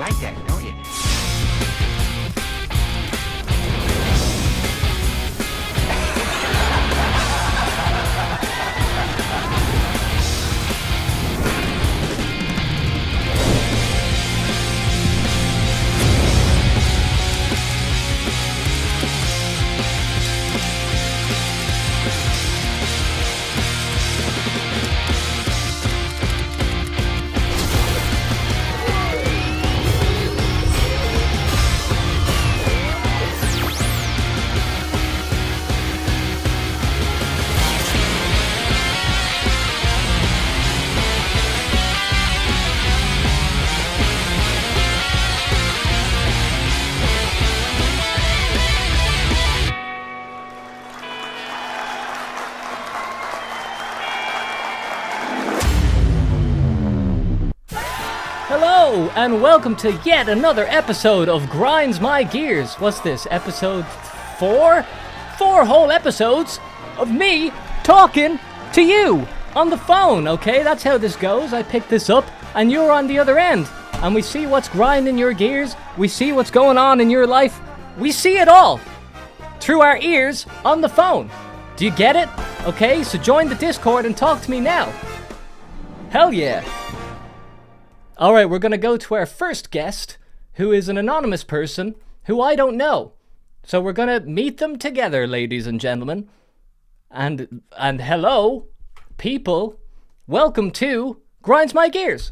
like that, don't you? Hello, and welcome to yet another episode of Grinds My Gears. What's this, episode 4? 4 whole episodes of me talking to you on the phone, okay? That's how this goes. I pick this up, and you're on the other end. And we see what's grinding your gears. We see what's going on in your life. We see it all through our ears on the phone. Do you get it? Okay, so join the Discord and talk to me now. Hell yeah. Alright, we're gonna go to our first guest, who is an anonymous person who I don't know. So we're gonna meet them together, ladies and gentlemen. And hello, people. Welcome to Grinds My Gears.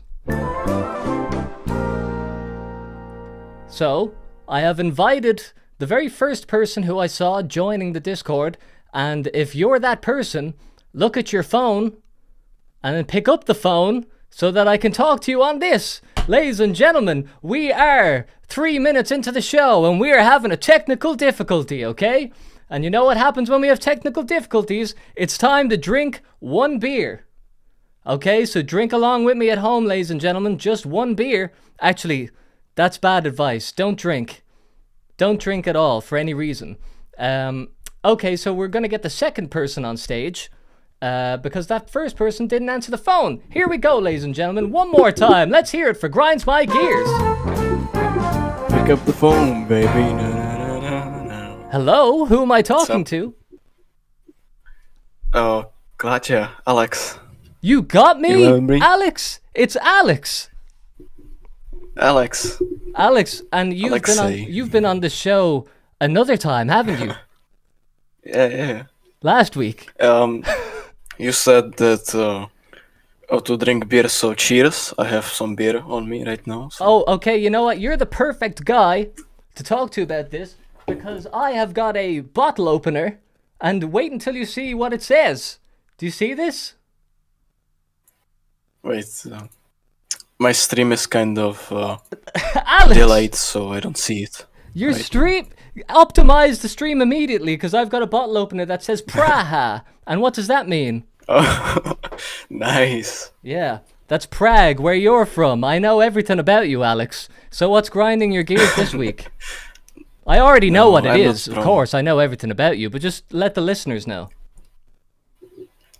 So, I have invited the very first person who I saw joining the Discord, and if you're that person, look at your phone, and then pick up the phone, so that I can talk to you on this. Ladies and gentlemen, we are 3 minutes into the show and we are having a technical difficulty, okay? And you know what happens when we have technical difficulties? It's time to drink one beer. Okay, so drink along with me at home, ladies and gentlemen. Just one beer. Actually, that's bad advice. Don't drink. Don't drink at all for any reason. Okay, so we're going to get the second person on stage. Because that first person didn't answer the phone. Here we go, ladies and gentlemen. One more time. Let's hear it for Grinds My Gears. Pick up the phone, baby. No, no, no, no. Hello? Who am I talking to? Oh, gotcha. Alex. You got me? You remember me? Alex. It's Alex. Alex. Alex, and Alexei. you've been on the show another time, haven't you? Yeah. Last week. You said that to drink beer, so cheers. I have some beer on me right now. So. Oh, okay, you know what? You're the perfect guy to talk to about this because I have got a bottle opener and wait until you see what it says. Do you see this? Wait, my stream is kind of Alex, delayed, so I don't see it. your right. stream... Optimize the stream immediately because I've got a bottle opener that says Praha. And what does that mean? Oh, nice. Yeah, that's Prague, where you're from. I know everything about you, Alex. So what's grinding your gears this week? I already know what it I'm not is, of from- course. I know everything about you, but just let the listeners know.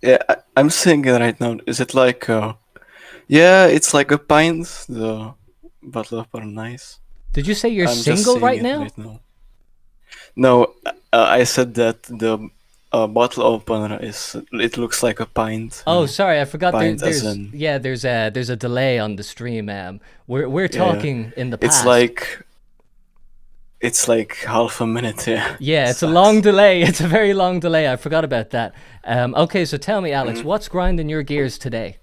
Yeah, I'm thinking right now. Is it like? Yeah, it's like a pint. The bottle of are nice. Did you say you're I'm just single seeing right it now? Right now. No, I said that the bottle opener is. It looks like a pint. Oh, sorry, I forgot. Pint There's as in- there's a delay on the stream. We're talking in the past. It's like half a minute. Yeah. Yeah, it's a Sucks. long delay. It's a very long delay. I forgot about that. Okay, so tell me, Alex, Mm-hmm. what's grinding your gears today?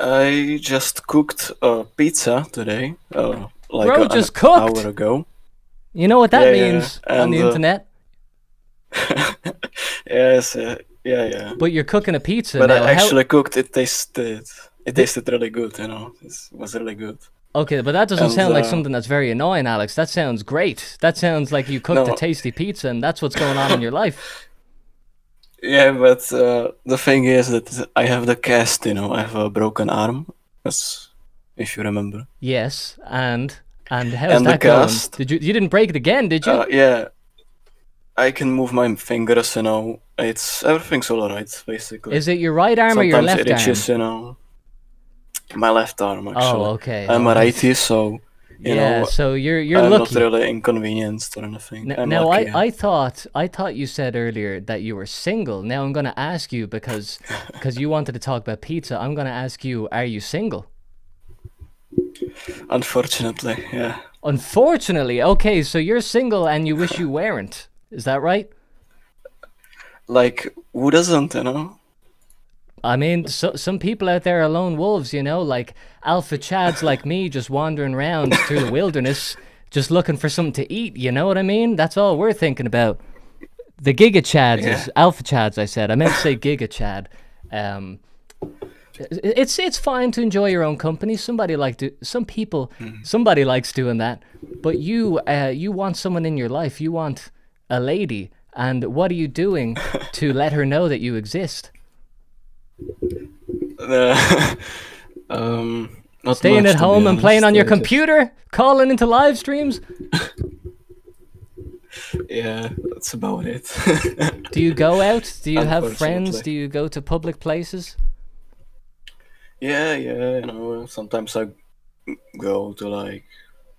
I just cooked pizza today. Like Bro, just cooked? an hour ago. You know what that Yeah, means yeah, on the and, internet? Yes. Yeah. But you're cooking a pizza But now. I actually cooked. It tasted really good. You know, it was really good. Okay, but that doesn't and, sound like something that's very annoying, Alex. That sounds great. That sounds like you cooked No. a tasty pizza and that's what's going on in your life. Yeah, but the thing is that I have the cast. You know, I have a broken arm. That's if you remember. Yes, and how's And the that going? cast. You didn't break it again, did you? Yeah, I can move my fingers. You know, everything's alright basically. Is it your right arm or your Sometimes left it arm? itches, you know. My left arm, actually. Oh, okay. I'm a alright. righty, so You Yeah, know, so you're I'm not lucky. really inconvenienced or anything. I'm Now, lucky. Yeah. I thought you said earlier that you were single. Now I'm gonna ask you because you wanted to talk about pizza. I'm gonna ask you, are you single? Unfortunately, yeah. Unfortunately, okay, so you're single and you wish you weren't. Is that right? Like, who doesn't, you know? I mean, some people out there are lone wolves, you know, like alpha chads like me just wandering around through the wilderness, just looking for something to eat, you know what I mean? That's all we're thinking about. The Giga Chads Yeah. is Alpha Chads, I said. I meant to say Giga Chad. Um, it's fine to enjoy your own company. Somebody likes doing that. But you want someone in your life. You want a lady. And what are you doing to let her know that you exist? Uh, not Staying much, at to be home and playing honest. on your Just, computer, calling into live streams. yeah, that's about it. Do you go out? Do you have friends? Unfortunately. Do you go to public places? Yeah, yeah, you know, sometimes I go to like,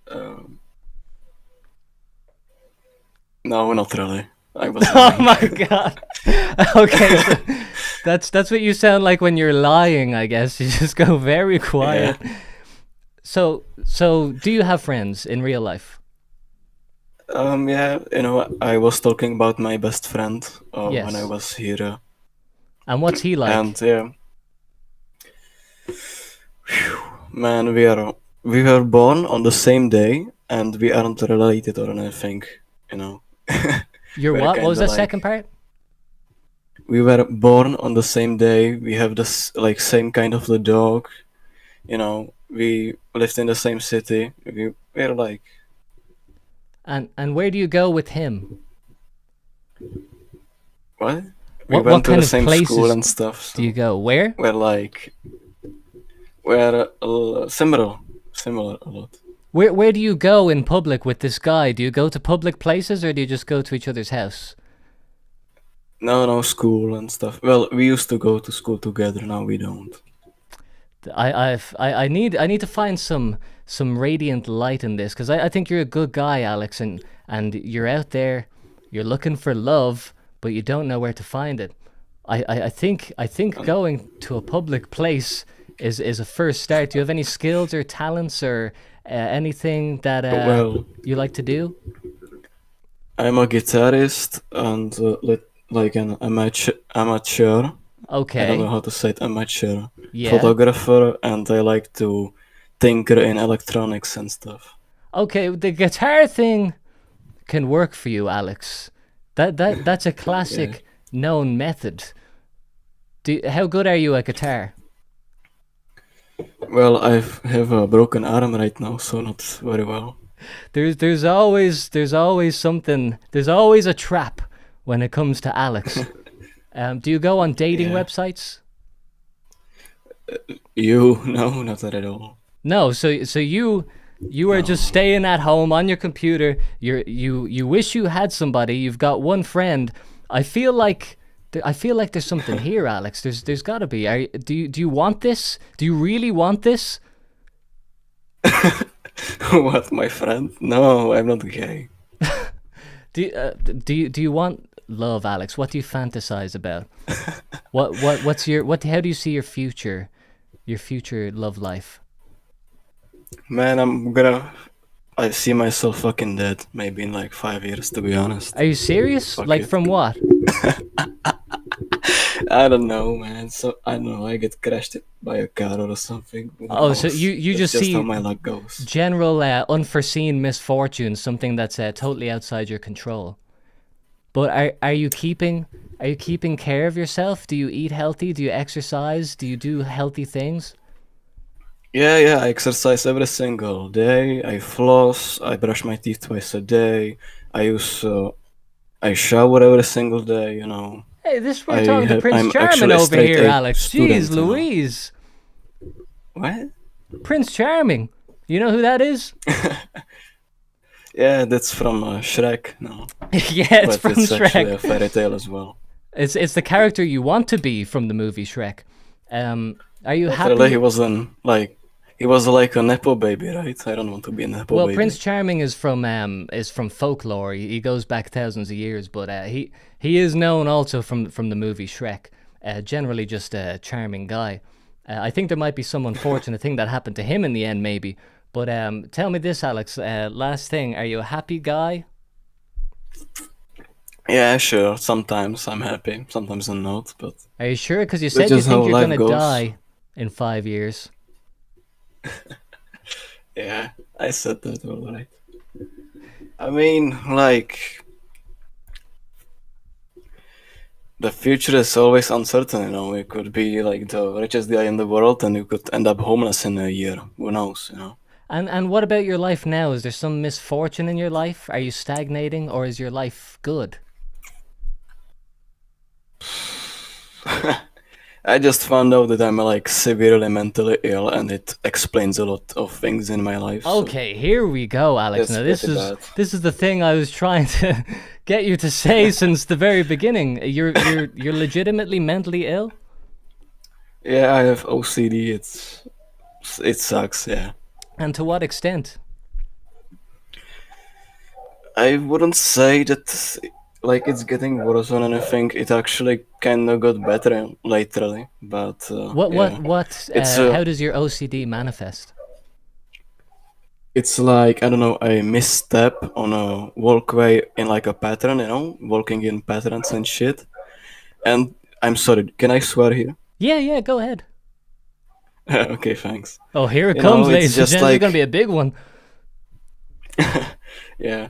um, no, not really. I was Oh lying. my god. Okay, so that's what you sound like when you're lying, I guess. You just go very quiet. Yeah. So do you have friends in real life? Yeah, you know, I was talking about my best friend when I Yes. was here, And what's he like? and yeah, man, we were born on the same day, and we aren't related or anything, you know. You're We're what? What was kinda that second like part? we were born on the same day. We have this like same kind of the dog, you know. We lived in the same city. We were like, And where do you go with him? what? We What went to the kind of same school places and stuff, do you so go? Where? we're like we're similar a lot. Where do you go in public with this guy? Do you go to public places or do you just go to each other's house? No, no, school and stuff. Well, we used to go to school together. Now we don't. I need to find some radiant light in this because I think you're a good guy, Alex, and you're out there, you're looking for love, but you don't know where to find it. I think going to a public place is a first start. Do you have any skills or talents or anything that Well, you like to do? I'm a guitarist and like an amateur. I don't know Okay, how to say it. Amateur yeah. photographer, and I like to tinker in electronics and stuff. Okay, the guitar thing can work for you, Alex. That's a Yeah. classic known method. How good are you at guitar? Well, I have a broken arm right now, so not very well. There's always a trap when it comes to Alex. Do you go on dating Yeah. websites? You? No, not at all. No, so you are just No. staying at home on your computer. You wish you had somebody. You've got one friend. I feel like I feel like there's something here, Alex. There's got to be. Do you want this? Do you really want this? What, my friend? No, I'm not gay. Do you want love, Alex? What do you fantasize about? What's your what? How do you see your future love life? Man, I see myself fucking dead. Maybe in like 5 years, to be honest. Are you serious? Fuck Like it. from what? I don't know, man. So I don't know. I get crashed by a car or something. Who Oh, so knows? you That's just just how see my luck goes. general unforeseen misfortune, something that's totally outside your control. But are you keeping care of yourself? Do you eat healthy? Do you exercise? Do you do healthy things? Yeah, yeah. I exercise every single day. I floss. I brush my teeth twice a day. I use. I shower every single day. You know. Hey, we're talking to Prince I'm Charming actually a over straight here, A Alex. Jeez student. You know. Louise. What? Prince Charming. You know who that is? Yeah, that's from Shrek. No, Yeah, it's but from it's actually a Shrek. fairy tale as well. It's the character you want to be from the movie Shrek. Are you But really, he happy? wasn't like He was like a nepo baby, right? I don't want to be a nepo Well, baby. Prince Charming is from folklore. He goes back thousands of years, but he is known also from the movie Shrek. Generally, just a charming guy. I think there might be some unfortunate thing that happened to him in the end, maybe. But tell me this, Alex. Last thing, are you a happy guy? Yeah, sure. Sometimes I'm happy, sometimes I'm not, but Are you sure? Because you that's said you just how think you're life gonna goes. die in 5 years. Yeah, I said that alright. I mean, like, the future is always uncertain, you know. You could be like the richest guy in the world and you could end up homeless in a year. Who knows, you know? And what about your life now? Is there some misfortune in your life? Are you stagnating, or is your life good? I just found out that I'm like severely mentally ill and it explains a lot of things in my life. So Okay, here we go, Alex. it's Now pretty bad. this is the thing I was trying to get you to say since the very beginning. You're legitimately mentally ill? Yeah, I have OCD. It sucks, yeah. And to what extent? I wouldn't say that like it's getting worse or anything. It actually kind of got better lately, but yeah, it's How does your OCD manifest? it's like I don't know, a misstep on a walkway in like a pattern, you know, walking in patterns and shit. And I'm sorry, can I swear here? Yeah, yeah, go ahead. Okay, thanks. Oh, here it You know, comes, it's ladies and just gents. This is gonna like be a big one. yeah,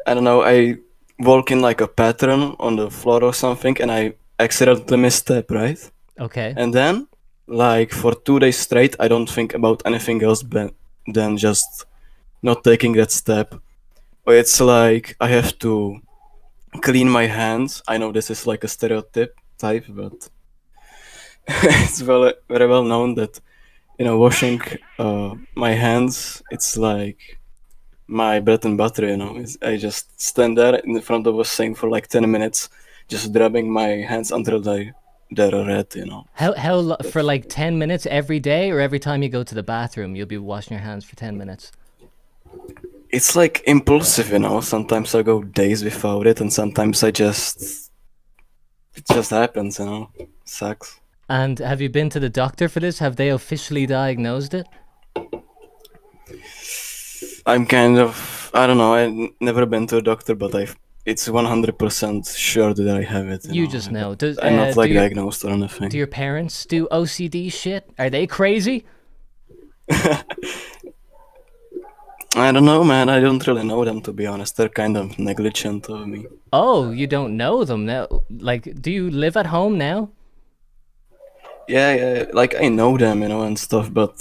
I don't know. I walk in like a pattern on the floor or something, and I accidentally misstep, right? Okay. And then, like for 2 days straight, I don't think about anything else than just not taking that step. Or it's like I have to clean my hands. I know this is like a stereotype type, but it's very well known that washing my hands, it's like my bread and butter. I just stand there in the front of a sink for like 10 minutes, just rubbing my hands until they're red. For That's like 10 minutes every day, or every time you go to the bathroom, you'll be washing your hands for 10 minutes. it's like impulsive. Sometimes I go days without it, and sometimes it just happens. Sucks. And have you been to the doctor for this? Have they officially diagnosed it? I'm kind of, I don't know. I've never been to a doctor, but it's 100% sure that I have it. You just know. I'm not like diagnosed or Do anything. your parents do OCD shit? Are they crazy? I don't know, man. I don't really know them, to be honest. They're kind of negligent of me. Oh, you don't know them now. Like, do you live at home now? Yeah, like I know them, and stuff, but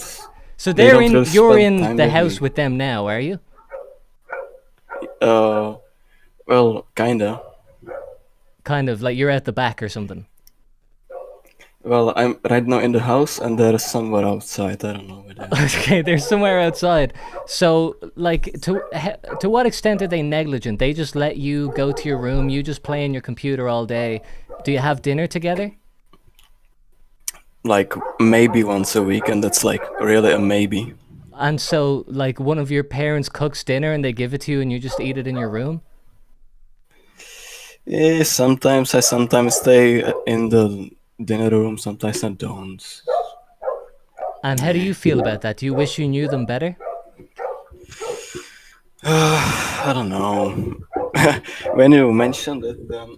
So they don't really you're spend in time the with house me. with them now, are you? Uh, well, kinda. Kind of like you're at the back or something. Well, I'm right now in the house, and they're somewhere outside. I don't know where they are. Okay, they're somewhere outside. So, like, to what extent are they negligent? They just let you go to your room, you just play on your computer all day. Do you have dinner together? Like maybe once a week, and that's like really a maybe. And so, like, one of your parents cooks dinner and they give it to you and you just eat it in your room? Yeah, sometimes I sometimes stay in the dinner room, sometimes I don't. And how do you feel about that? Do you wish you knew them better? I don't know. When you mentioned it, then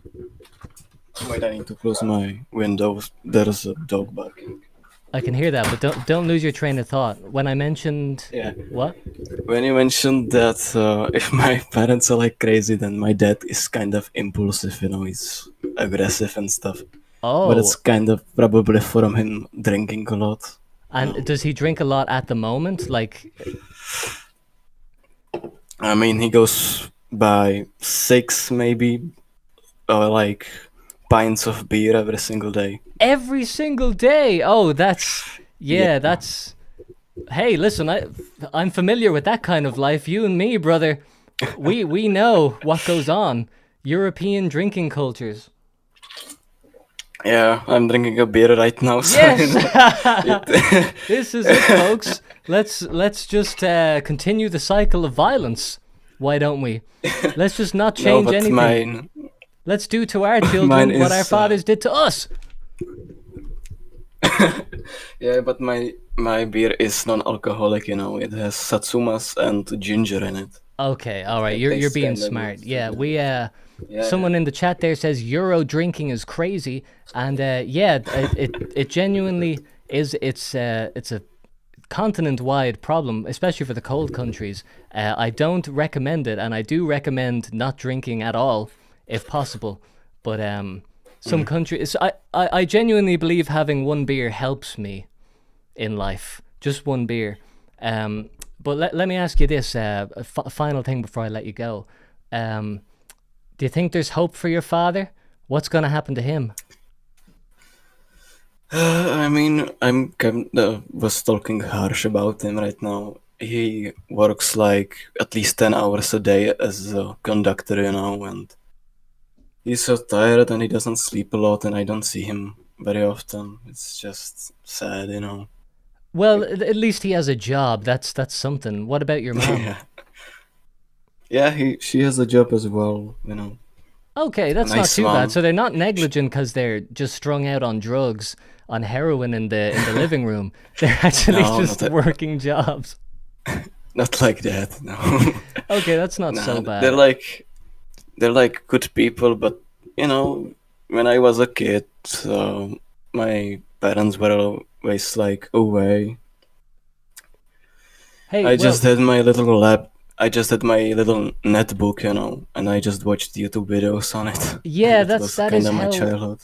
wait, I need to close my windows. There's a dog barking. I can hear that, but don't lose your train of thought. When I mentioned Yeah. what? When you mentioned that if my parents are like crazy, then my dad is kind of impulsive, he's aggressive and stuff. But it's Oh, kind of probably from him drinking a lot. and does he drink a lot at the moment? Like I mean, he goes by 6 maybe, like pints of beer every single day. every single day? Oh, Yeah. that's. Hey, listen, I'm familiar with that kind of life. You and me, brother, we know what goes on. European drinking cultures. Yeah, I'm drinking a beer right now. So, Yes, this is it, folks. let's just continue the cycle of violence. Why don't we? Let's just not No, change but anything. mine, Let's do to our mine children what our is. fathers did to us. Yeah, but my beer is non-alcoholic. It has satsumas and ginger in it. Okay, all right. It You're tastes being kinda smart. good. Yeah, we Yeah. someone in the chat there says Euro drinking is crazy, and yeah, it genuinely is. It's a continent-wide problem, especially for the cold countries. I don't recommend it, and I do recommend not drinking at all if possible. But some countries, I genuinely believe having one beer helps me in life, just one beer. But let me ask you this, final thing before I let you go. Do you think there's hope for your father? What's going to happen to him? I mean, I'm kind of was talking harsh about him right now. He works like at least 10 hours a day as a conductor, and he's so tired and he doesn't sleep a lot, and I don't see him very often. It's just sad. Well, at least he has a job. That's something. What about your mom? Yeah. Yeah, she has a job as well. Okay, that's not Nice too bad. one. So they're not negligent because they're just strung out on drugs, on heroin in the living room. They're actually No, just not that. working jobs. Not like that, no. Okay, that's not so Nah, bad. they're like good people, but when I was a kid, my parents were always like away. Hey, I well, just had my little lab. I just had my little netbook, and I just watched YouTube videos on it. yeah, That was that kind is of my how childhood.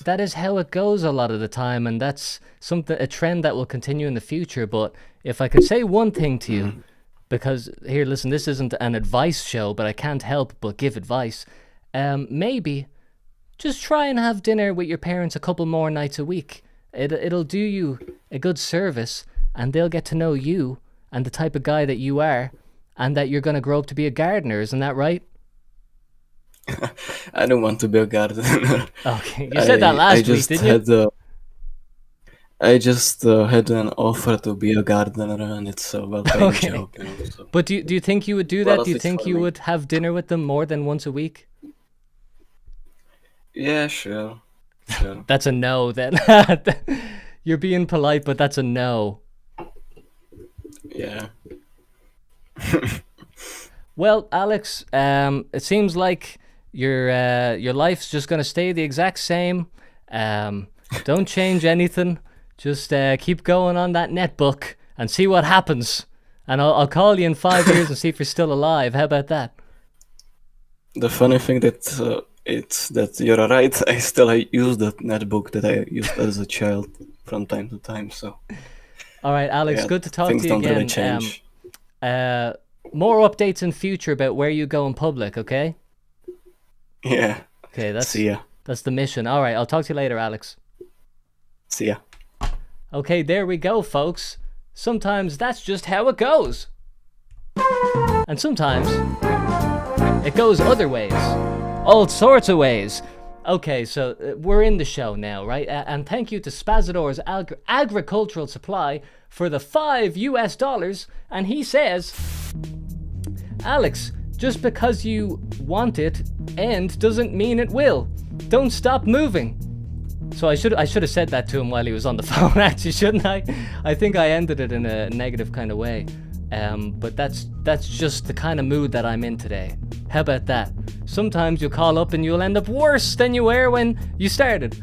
it goes a lot of the time, and that's a trend that will continue in the future. But if I could say one thing to you, because here, listen, this isn't an advice show, but I can't help but give advice. Maybe just try and have dinner with your parents a couple more nights a week. It'll do you a good service, and they'll get to know you and the type of guy that you are, and that you're gonna grow up to be a gardener. Isn't that right? I don't want to be a gardener. Okay, you said that I last week, just didn't you? had I just had an offer to be a gardener, and it's a well-paying Okay. job. So But do you think you would do well that? off Do you it think for you me. would have dinner with them more than once a week? Yeah, sure. That's a no then. You're being polite, but that's a no. Yeah. Well, Alex, it seems like your life's just gonna stay the exact same. Don't change anything. Just keep going on that netbook and see what happens. And I'll call you in 5 years and see if you're still alive. How about that? The funny thing it's that you're right. I still use that netbook that I used as a child from time to time. So All right, Alex. yeah, Good to talk things to you don't really again. change. More updates in future about where you go in public. Okay. Yeah. Okay. See ya. That's the mission. All right. I'll talk to you later, Alex. See ya. Okay, there we go, folks. Sometimes that's just how it goes. And sometimes it goes other ways. All sorts of ways. Okay, so we're in the show now, right? And thank you to Spazador's Agricultural Supply for the $5. And he says, Alex, just because you want it and doesn't mean it will. Don't stop moving. So I should have said that to him while he was on the phone, actually, shouldn't I? I think I ended it in a negative kind of way. But that's just the kind of mood that I'm in today. How about that? Sometimes you'll call up and you'll end up worse than you were when you started.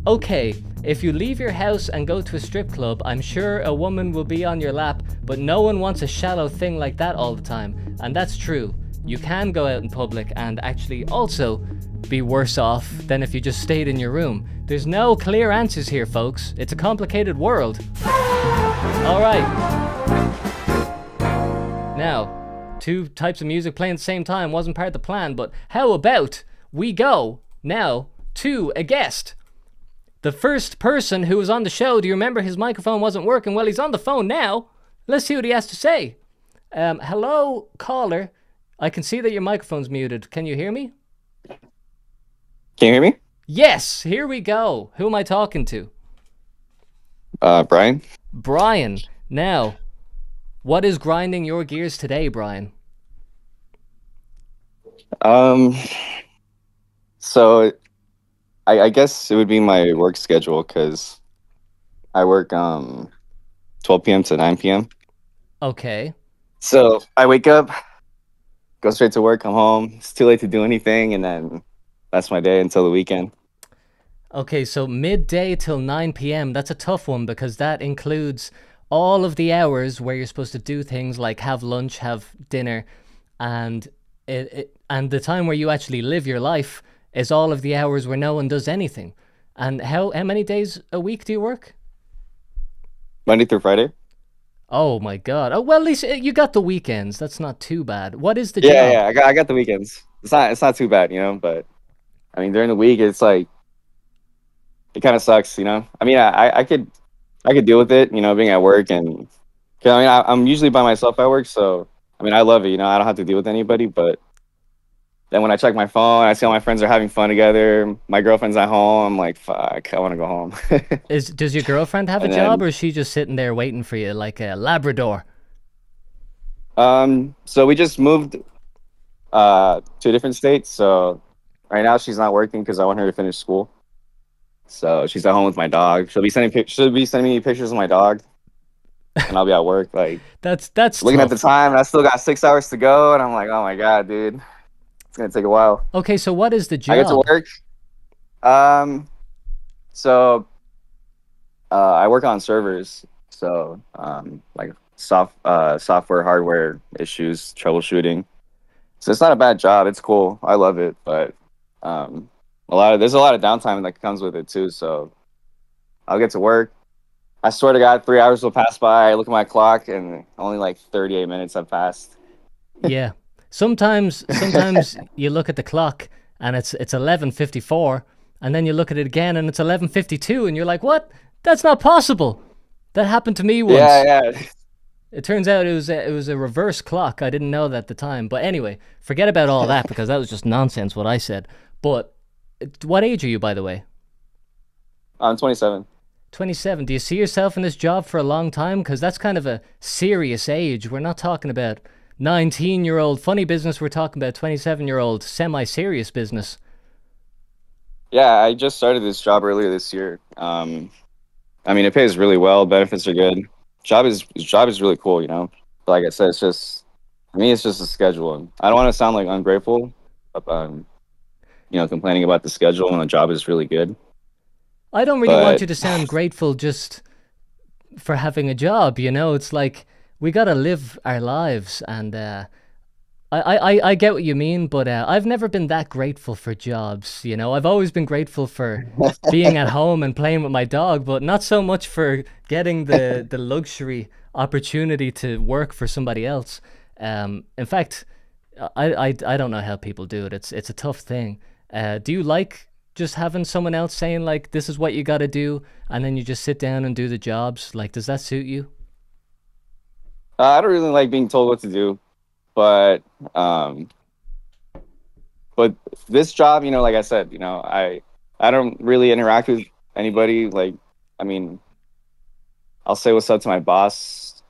Okay, if you leave your house and go to a strip club, I'm sure a woman will be on your lap, but no one wants a shallow thing like that all the time. And that's true. You can go out in public and actually also be worse off than if you just stayed in your room. There's no clear answers here, folks. It's a complicated world. All right. Now, two types of music playing at the same time wasn't part of the plan, but how about we go now to a guest? The first person who was on the show, do you remember his microphone wasn't working? Well, he's on the phone now. Let's see what he has to say. Hello, caller. I can see that your microphone's muted. Can you hear me? Can you hear me? Yes, here we go. Who am I talking to? Brian? Brian. Now, what is grinding your gears today, Brian? Um, so I guess it would be my work schedule because I work 12 p.m. to 9 p.m. Okay. So I wake up, go straight to work, come home. It's too late to do anything, and then that's my day until the weekend. Okay, so midday till 9 p.m. That's a tough one because that includes all of the hours where you're supposed to do things like have lunch, have dinner, and and the time where you actually live your life is all of the hours where no one does anything. And how many days a week do you work? Monday through Friday. Oh my God. Oh well, at least you got the weekends. That's not too bad. What is the Yeah, job? yeah. I got the weekends. It's not too bad, But I mean, during the week, it's like it kind of sucks, I mean, I could deal with it, being at work and 'cause, I mean, I'm usually by myself at work, so I mean, I love it, I don't have to deal with anybody. But then when I check my phone, I see all my friends are having fun together. My girlfriend's at home. I'm like, fuck, I want to go home. Does your girlfriend have a And job then, or is she just sitting there waiting for you like a Labrador? so we just moved to a different state. So right now she's not working because I want her to finish school. So she's at home with my dog. She'll be sending me pictures of my dog, and I'll be at work like That's looking at the tough. time. And I still got 6 hours to go, and I'm like, oh my god, dude, it's gonna take a while. Okay, so what is the I get to job? work. Um, so I work on servers. So like software, hardware issues, troubleshooting. So it's not a bad job. It's cool. I love it, but um, there's a lot of downtime that comes with it too. So I'll get to work. I swear to God, 3 hours will pass by. I look at my clock, and only like 38 minutes have passed. Yeah. Sometimes you look at the clock and it's 11:54 and then you look at it again and it's 11:52 and you're like, "What? That's not possible." That happened to me once. Yeah, yeah. It turns out it was a reverse clock. I didn't know that at the time. But anyway, forget about all that because that was just nonsense what I said. But what age are you, by the way? I'm 27. 27. Do you see yourself in this job for a long time? Because that's kind of a serious age. We're not talking about 19-year-old funny business. We're talking about 27-year-old semi-serious business. Yeah, I just started this job earlier this year. I mean, it pays really well. Benefits are good. Job is really cool. Like I said, it's just for me, it's just a schedule. I don't want to sound like ungrateful, but, complaining about the schedule when the job is really good. I don't really want But you to sound grateful just for having a job. It's like we gotta live our lives, and I get what you mean, but I've never been that grateful for jobs. I've always been grateful for being at home and playing with my dog, but not so much for getting the luxury opportunity to work for somebody else. In fact, I don't know how people do it. It's a tough thing. Do you like just having someone else saying like this is what you got to do, and then you just sit down and do the jobs? Like, does that suit you? I don't really like being told what to do. But um, but this job, like I said, I don't really interact with anybody. Like, I mean, I'll say what's up to my boss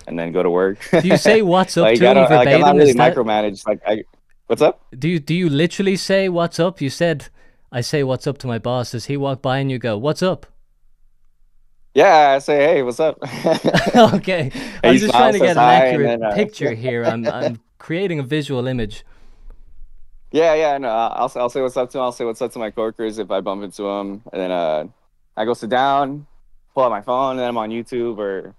and then go to work. Do you say what's up Like to I him don't like I'm not verbatim? really Is that micromanaged. What's up? do you literally say what's up? You said I say what's up to my boss. Does he walk by and you go what's up? Yeah, I say, hey, what's up? Okay, And I'm he just trying smiles, to says get an hi, and accurate then picture here. I'm creating a visual image. yeah, no, I'll say what's up to him. I'll say what's up to my coworkers if I bump into them, and then I go sit down, pull out my phone, and then I'm on YouTube or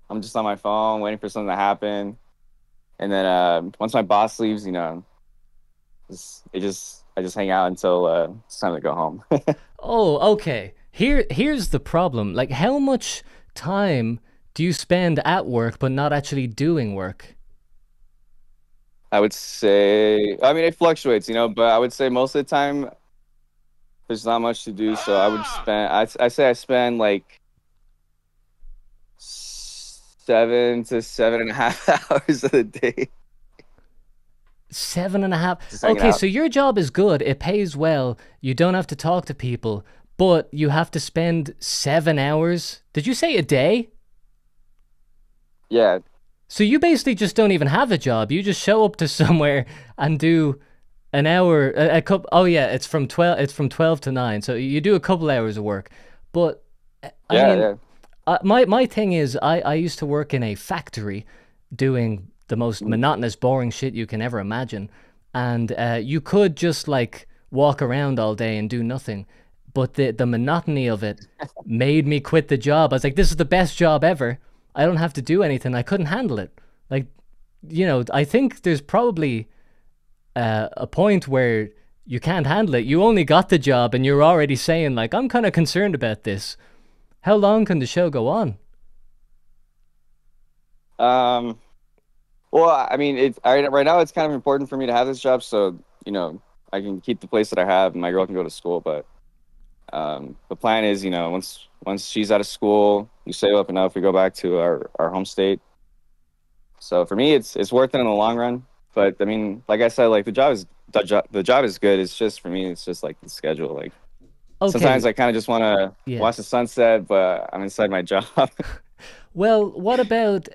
I'm just on my phone waiting for something to happen. And then once my boss leaves, I just hang out until it's time to go home. Oh, okay. Here's the problem. Like, how much time do you spend at work but not actually doing work? I would say, I mean, it fluctuates, but I would say most of the time there's not much to do. So I say I spend like 7 to 7.5 hours of the day 7.5. just hanging Okay, out. so your job is good. It pays well. You don't have to talk to people, but you have to spend 7 hours. Did you say a day? Yeah, So you basically just don't even have a job. You just show up to somewhere and do an hour, a couple. Oh yeah, it's from 12. It's from 12 to 9. So you do a couple hours of work. But I yeah, mean, yeah. my thing is, I used to work in a factory doing the most Mm. monotonous, boring shit you can ever imagine, and you could just like walk around all day and do nothing, but the monotony of it made me quit the job. I was like, this is the best job ever. I don't have to do anything. I couldn't handle it. Like, I think there's probably a point where you can't handle it. You only got the job and you're already saying like, I'm kind of concerned about this. How long can the show go on? Um, well, I mean, right now it's kind of important for me to have this job, so I can keep the place that I have, and my girl can go to school. But the plan is, once she's out of school, we save up enough, we go back to our home state. So for me, it's worth it in the long run. But I mean, like I said, like the job is good. It's just for me, it's just like the schedule. Like sometimes Okay, I kind of just want to yeah. watch the sunset, but I'm inside my job. Well, what about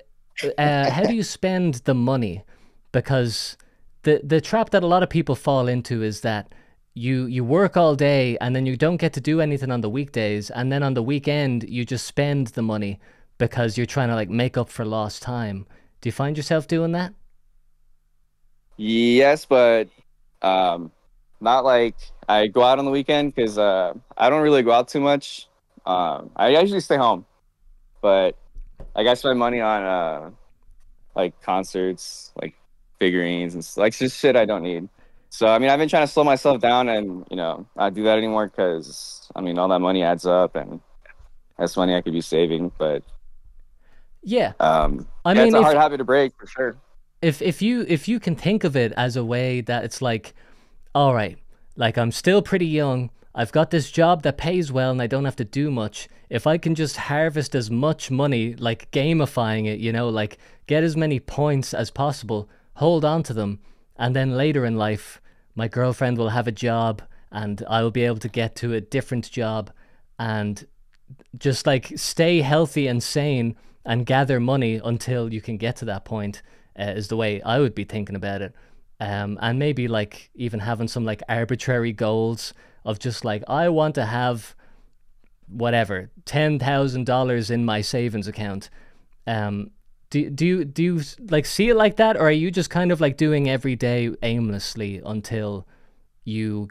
how do you spend the money? Because the trap that a lot of people fall into is that you work all day and then you don't get to do anything on the weekdays, and then on the weekend you just spend the money because you're trying to like make up for lost time. Do you find yourself doing that? Yes, but um, not like I go out on the weekend because I don't really go out too much. I usually stay home, but like I spend money on like concerts, like figurines and like just shit I don't need. So I mean, I've been trying to slow myself down and not do that anymore because I mean all that money adds up and that's money I could be saving. But Yeah. I yeah, it's mean, a hard habit to break for sure. if you can think of it as a way that it's like, all right, like I'm still pretty young. I've got this job that pays well and I don't have to do much. If I can just harvest as much money, like gamifying it, like get as many points as possible, hold on to them, and then later in life, my girlfriend will have a job and I will be able to get to a different job and just like stay healthy and sane and gather money until you can get to that point, is the way I would be thinking about it. And maybe like even having some like arbitrary goals of just like, I want to have whatever, $10,000 in my savings account. Do you like see it like that, or are you just kind of like doing every day aimlessly until you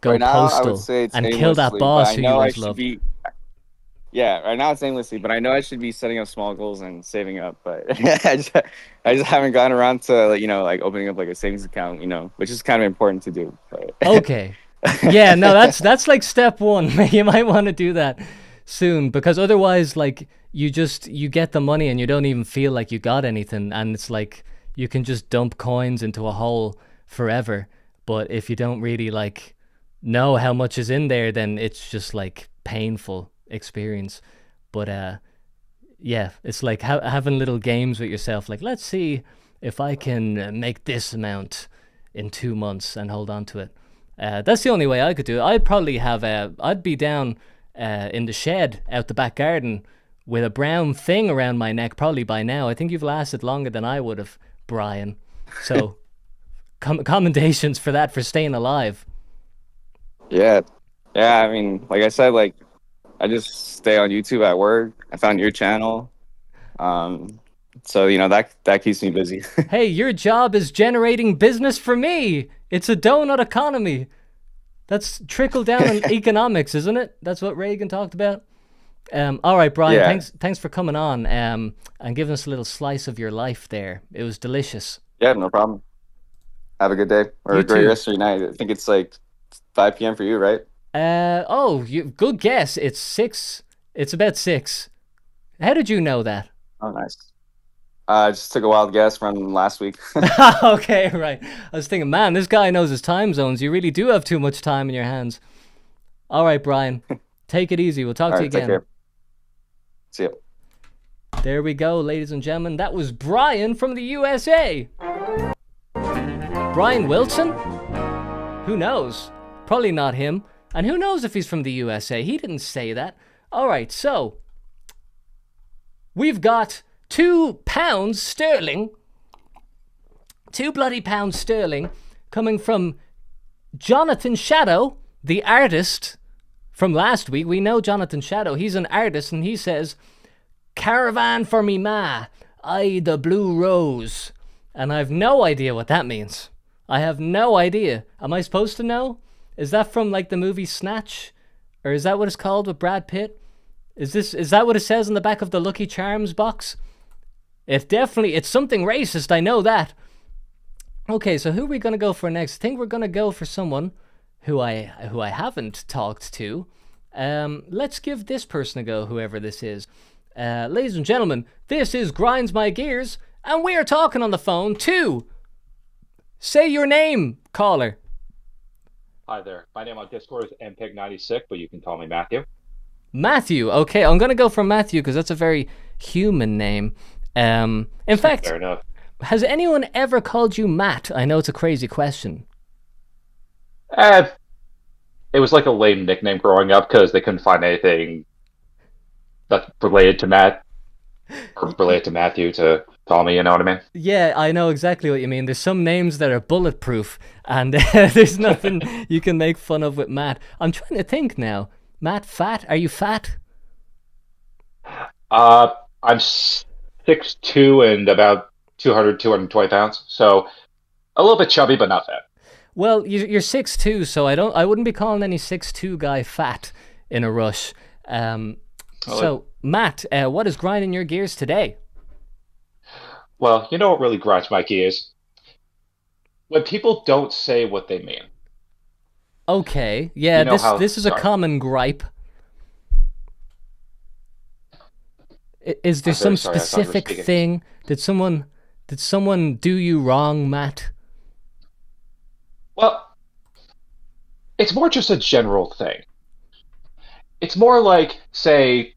go Right now, I would postal say it's and kill that aimlessly, but boss I who you know I once should loved? be. Yeah, right now it's aimlessly, but I know I should be setting up small goals and saving up. But I just haven't gotten around to like opening up like a savings account, which is kind of important to do. But Okay. Yeah, no, that's like step one. You might want to do that soon because otherwise like you get the money and you don't even feel like you got anything, and it's like you can just dump coins into a hole forever. But if you don't really like know how much is in there, then it's just like painful experience. But yeah, it's like having little games with yourself like, let's see if I can make this amount in 2 months and hold on to it. That's the only way I could do it. I'd be down in the shed out the back garden with a brown thing around my neck probably by now. I think you've lasted longer than I would have, Brian. So commendations for that, for staying alive. yeah, yeah. I mean, like I said, like I just stay on YouTube at work. I found your channel, um, so that keeps me busy. Hey, your job is generating business for me. It's a donut economy. That's trickle down in economics, isn't it? That's what Reagan talked about. All right, Brian. Yeah, Thanks for coming on. And giving us a little slice of your life there. It was delicious. yeah, no problem. Have a good day or You a great too. rest of your night. I think it's like 5 p.m. for you, right? Good guess. It's 6. It's about 6. How did you know that? Oh, nice. I just took a wild guess from last week. Okay, right. I was thinking, man, this guy knows his time zones. You really do have too much time in your hands. All right, Brian. Take it easy. We'll talk All to you right, take again. care. See ya. There we go, ladies and gentlemen. That was Brian from the USA. Brian Wilson? Who knows? Probably not him. And who knows if he's from the USA? He didn't say that. All right, so we've got £2 sterling, 2 bloody pounds sterling, coming from Jonathan Shadow, the artist from last week. We know Jonathan Shadow. He's an artist, and he says, "Caravan for me ma, I the blue rose." And I've no idea what that means. I have no idea. Am I supposed to know? Is that from like the movie Snatch? Or is that what it's called with Brad Pitt? Is that what it says on the back of the Lucky Charms box? It's something racist, I know that. Okay, so who are we gonna go for next? I think we're gonna go for someone who I haven't talked to. Let's give this person a go, whoever this is. Ladies and gentlemen, this is Grinds My Gears, and we are talking on the phone to... Say your name, caller. Hi there. My name on Discord is mpeg96, but you can call me Matthew. Matthew. Okay, I'm gonna go for Matthew because that's a very human name. In fact, Fair enough. has anyone ever called you Matt? I know it's a crazy question. Eh, it was like a lame nickname growing up because they couldn't find anything that's related to Matt or related to Matthew to call me, you know what I mean? Yeah, I know exactly what you mean. There's some names that are bulletproof, and there's nothing you can make fun of with Matt. I'm trying to think now. Matt, fat? Are you fat? I'm 6'2" and about 220 pounds, so a little bit chubby, but not fat. Well, you're 6'2", so I wouldn't be calling any 6'2" guy fat in a rush. So, Matt, what is grinding your gears today? Well, you know what really grinds my gears? When people don't say what they mean. Okay, yeah, You know this is a sorry. common gripe. Is there I'm some very sorry, I thought you were specific speaking. thing? Did someone do you wrong, Matt? Well, it's more just a general thing. It's more like, say,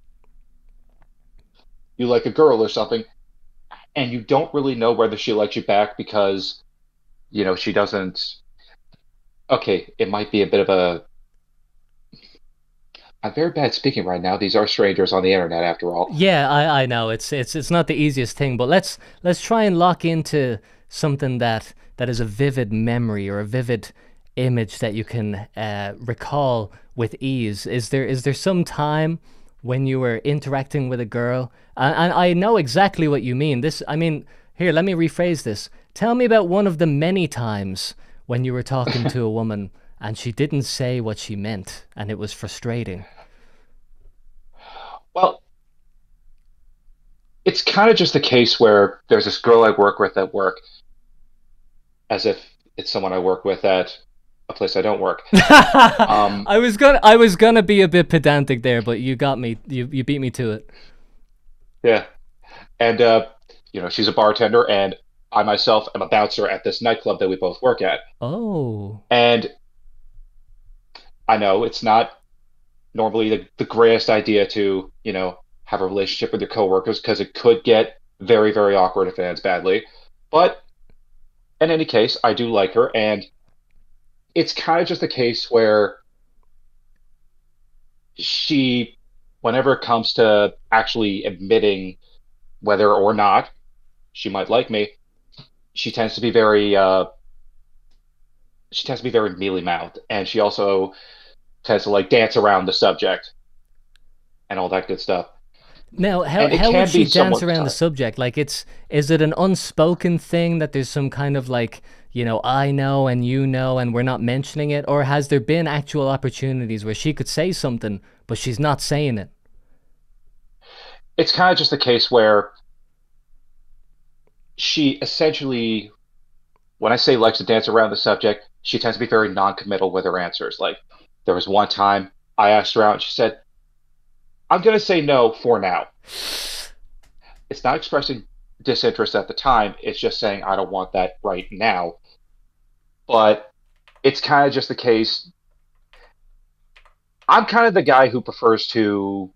you like a girl or something, and you don't really know whether she likes you back because, she doesn't. Okay, it might be a bit of a. I'm very bad speaking right now. These are strangers on the internet, after all. Yeah, I know it's not the easiest thing, but let's try and lock into something that is a vivid memory or a vivid image that you can recall with ease. Is there some time when you were interacting with a girl? And I know exactly what you mean. Here, let me rephrase this. Tell me about one of the many times when you were talking to a woman and she didn't say what she meant, and it was frustrating. Well, it's kind of just a case where there's this girl I work with at work, as if it's someone I work with at a place I don't work. I was gonna be a bit pedantic there, but you got me. You beat me to it. Yeah. And, she's a bartender, and I myself am a bouncer at this nightclub that we both work at. Oh. And I know it's not normally the greatest idea to, have a relationship with your coworkers because it could get very, very awkward if it ends badly. But in any case, I do like her, and it's kind of just a case where she, whenever it comes to actually admitting whether or not she might like me, she tends to be very mealy mouthed, and she also tends to like dance around the subject and all that good stuff. Now, And it how can would she be dance somewhat around the tiring. subject? Like, is it an unspoken thing that there's some kind of like, I know and you know and we're not mentioning it, or has there been actual opportunities where she could say something but she's not saying it? It's kind of just a case where she essentially, when I say likes to dance around the subject, she tends to be very non-committal with her answers. Like, there was one time I asked her out, and she said, "I'm going to say no for now." It's not expressing disinterest at the time. It's just saying, "I don't want that right now." But it's kind of just the case. I'm kind of the guy who prefers to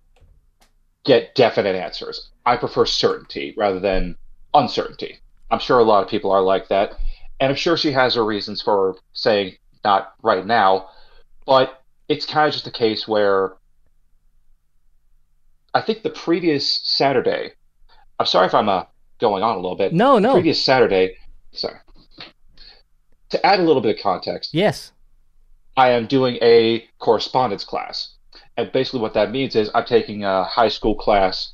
get definite answers. I prefer certainty rather than uncertainty. I'm sure a lot of people are like that. And I'm sure she has her reasons for saying not right now. But it's kind of just a case where I think the previous Saturday, I'm sorry if I'm going on a little bit. No, The no. previous Saturday, sorry, to add a little bit of context, Yes. I am doing a correspondence class. And basically, what that means is I'm taking a high school class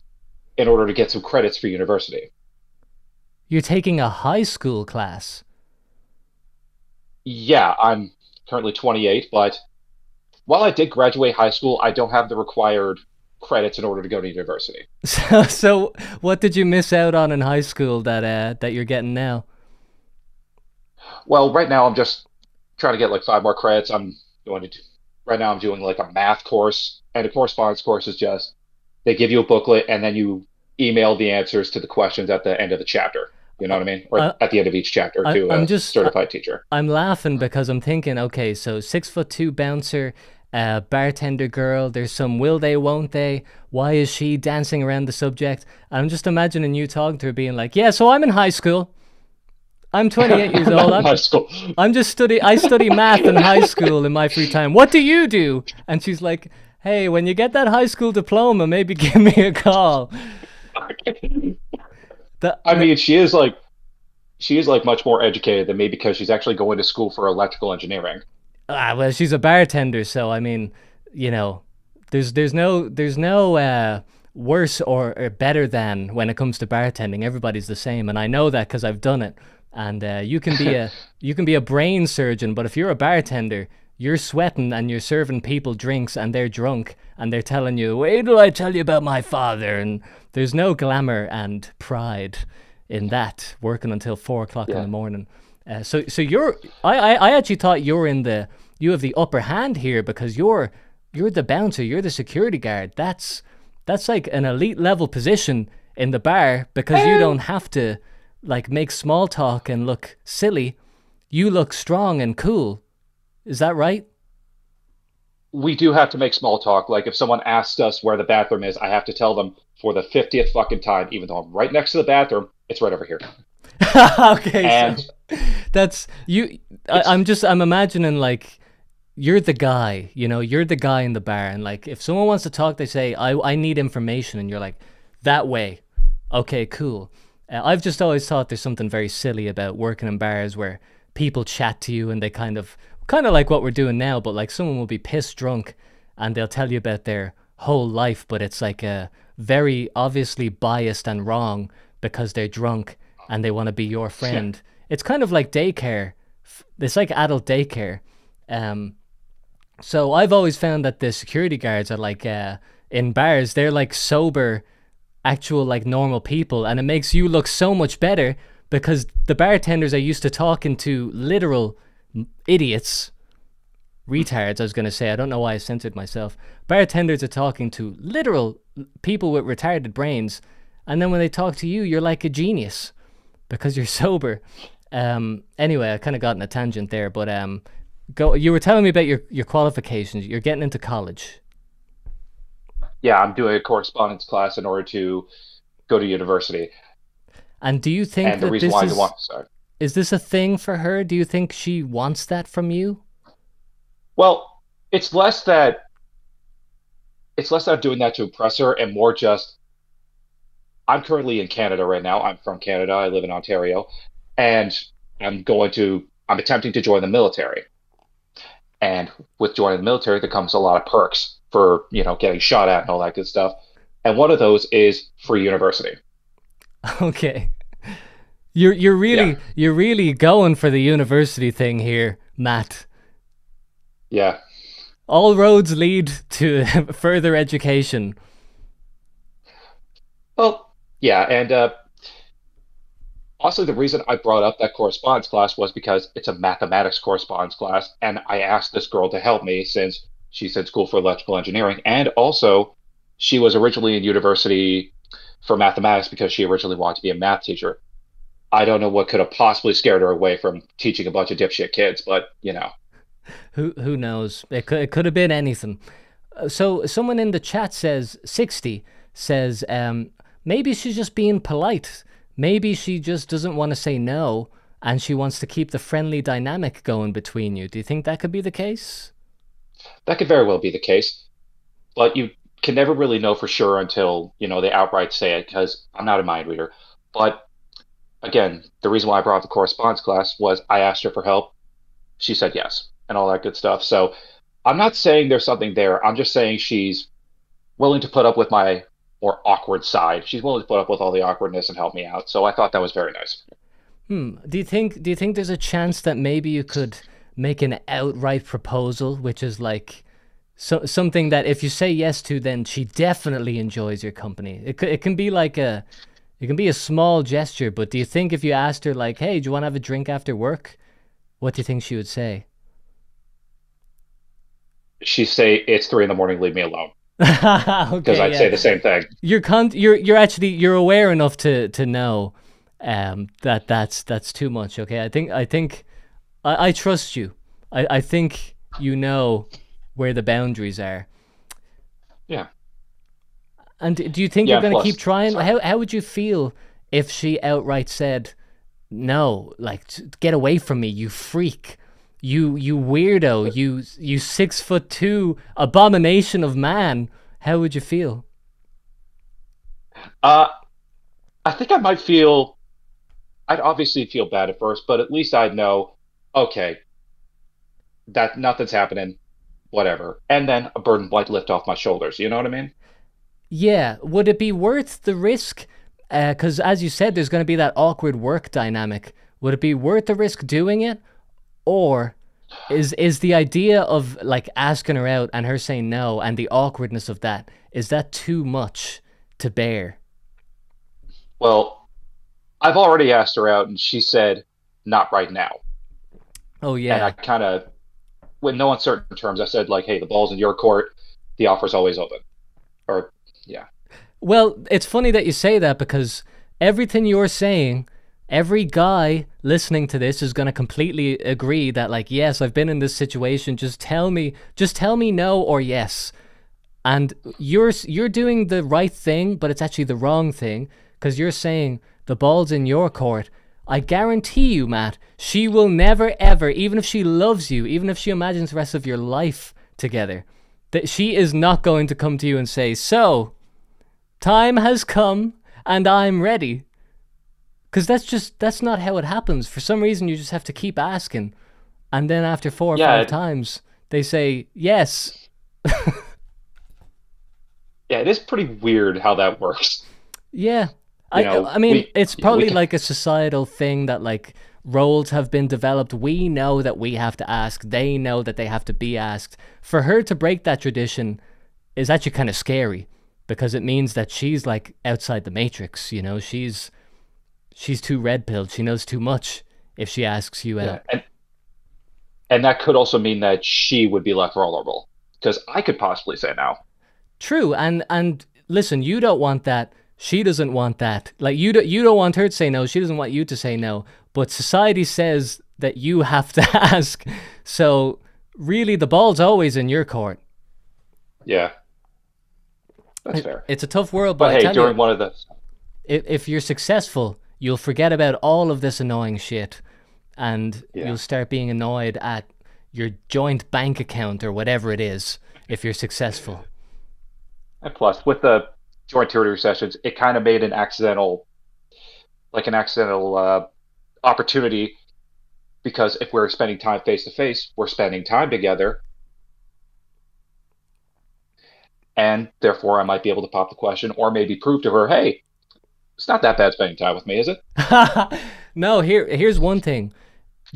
in order to get some credits for university. You're taking a high school class. Yeah, I'm currently 28, but while I did graduate high school, I don't have the required credits in order to go to university. So what did you miss out on in high school that you're getting now? Well, right now I'm just trying to get like 5 more credits. Right now I'm doing like a math course, and a correspondence course is just they give you a booklet and then you email the answers to the questions at the end of the chapter. You know what I mean? Or I, at the end of each chapter I to I'm a just certified teacher. I'm laughing because I'm thinking, okay, so 6'2" bouncer, bartender girl. There's some will they, won't they? Why is she dancing around the subject? And I'm just imagining you talking to her, being like, "Yeah, so I'm in high school. I'm 28 years old. Not in high school. I'm just study. I study math in high school in my free time. What do you do?" And she's like, "Hey, when you get that high school diploma, maybe give me a call." The, I mean, she is like much more educated than me because she's actually going to school for electrical engineering. well, she's a bartender, so I mean, you know, there's no worse or better than when it comes to bartending. Everybody's the same, and I know that because I've done it. And you can be a brain surgeon, but if you're a bartender, you're sweating and you're serving people drinks and they're drunk and they're telling you, "Wait till I tell you about my father." And there's no glamour and pride in that working until 4 o'clock in Yeah. the morning. So I actually thought you have the upper hand here because you're the bouncer, you're the security guard. That's like an elite level position in the bar because you don't have to like make small talk and look silly. You look strong and cool. Is that right? We do have to make small talk. Like if someone asks us where the bathroom is, I have to tell them for the 50th fucking time, even though I'm right next to the bathroom, it's right over here. Okay, so And that's you. it's I'm imagining like you're the guy, you're the guy in the bar, and like if someone wants to talk, they say, I need information, and you're like, that way. Okay, cool. I've just always thought there's something very silly about working in bars where people chat to you and they kind of like what we're doing now, but like someone will be pissed drunk and they'll tell you about their whole life, but it's like a very obviously biased and wrong because they're drunk and they want to be your friend. It's kind of like daycare. It's like adult daycare. Um, so I've always found that the security guards are like in bars, they're like sober, actual like normal people, and it makes you look so much better because the bartenders are used to talking to literal idiots, retards. I was gonna say, I don't know why I censored myself. Bartenders are talking to literal people with retarded brains, and then when they talk to you, you're like a genius because you're sober. Anyway, I kind of got in a tangent there, but go. You were telling me about your qualifications. You're getting into college. yeah, I'm doing a correspondence class in order to go to university. And do you think And the that reason this why I want sorry. is this a thing for her? Do you think she wants that from you? Well, it's less that I'm doing that to impress her and more just I'm currently in Canada right now. I'm from Canada. I live in Ontario, and I'm attempting to join the military. And with joining the military, there comes a lot of perks for, getting shot at and all that good stuff. And one of those is free university. Okay. You're Yeah. really going for the university thing here, Matt. Yeah. All roads lead to further education. Well, yeah. And also, the reason I brought up that correspondence class was because it's a mathematics correspondence class. And I asked this girl to help me since she's in school for electrical engineering. And also, she was originally in university for mathematics because she originally wanted to be a math teacher. I don't know what could have possibly scared her away from teaching a bunch of dipshit kids, but Who knows? It could have been anything. So someone in the chat says 60 says maybe she's just being polite. Maybe she just doesn't want to say no and she wants to keep the friendly dynamic going between you. Do you think that could be the case? that could very well be the case. But can never really know for sure until they outright say it because I'm not a mind reader. But again, the reason why I brought up the correspondence class was I asked her for help. She said yes, and all that good stuff. So I'm not saying there's something there. I'm just saying she's willing to put up with my more awkward side. She's willing to put up with all the awkwardness and help me out. So I thought that was very nice. Do you think there's a chance that maybe you could make an outright proposal, which is like something that if you say yes to, then she definitely enjoys your company. It can be like it can be a small gesture, but do you think if you asked her like, "Hey, do you want to have a drink after work?" What do you think she would say? She say it's 3 in the morning, leave me alone. Because Okay, I'd say yeah. the same thing. You're aware enough to know that that's too much. Okay, I trust you. I think you know where the boundaries are. Yeah. And do you think Yeah. you're And going to keep plus, trying? sorry. How would you feel if she outright said no, like get away from me, you freak. You weirdo, you 6'2" abomination of man. How would you feel? Uh, I think I might feel. I'd obviously feel bad at first, but at least I'd know. Okay, that nothing's happening. Whatever, and then a burden might lift off my shoulders. You know what I mean? Yeah, would it be worth the risk? Because as you said, there's going to be that awkward work dynamic. Would it be worth the risk doing it, or is the idea of like asking her out and her saying no and the awkwardness of that, is that too much to bear? Well, I've already asked her out, and she said not right now. Oh And I yeah. kind of, with no uncertain terms, I said like, "Hey, the ball's in your court. The offer's always open." Or yeah, Well, it's funny that you say that because everything you're saying, every guy listening to this is going to completely agree that like, yes, I've been in this situation. Just tell me no or yes. And you're doing the right thing, but it's actually the wrong thing because you're saying the ball's in your court. I guarantee you, Matt, she will never ever, even if she loves you, even if she imagines the rest of your life together, that she is not going to come to you and say, "So, time has come and I'm ready." Because that's not how it happens. For some reason, you just have to keep asking, and then after four or five yeah, times, they say yes. yeah. It is pretty weird how that works. Yeah. You I know, mean, we it's we probably can. like a societal thing that like roles have been developed. We know that we have to ask. They know that they have to be asked. For her to break that tradition is actually kind of scary because it means that she's like outside the matrix, she's too red pilled. She knows too much if she asks you out. Yeah, and that could also mean that she would be left vulnerable because I could possibly say no. True, and listen, you don't want that. She doesn't want that. Like you don't want her to say no. She doesn't want you to say no. But society says that you have to ask. So really, the ball's always in your court. Yeah, that's fair. It's a tough world, but But I hey, tell you, during one of the if you're successful, you'll forget about all of this annoying shit, and yeah, you'll start being annoyed at your joint bank account or whatever it is. If you're successful. and plus with the joint tutoring sessions, it kind of made an accidental opportunity because if we're spending time face to face, we're spending time together, and therefore I might be able to pop the question or maybe prove to her, hey, it's not that bad spending time with me, is it? No, here's one thing.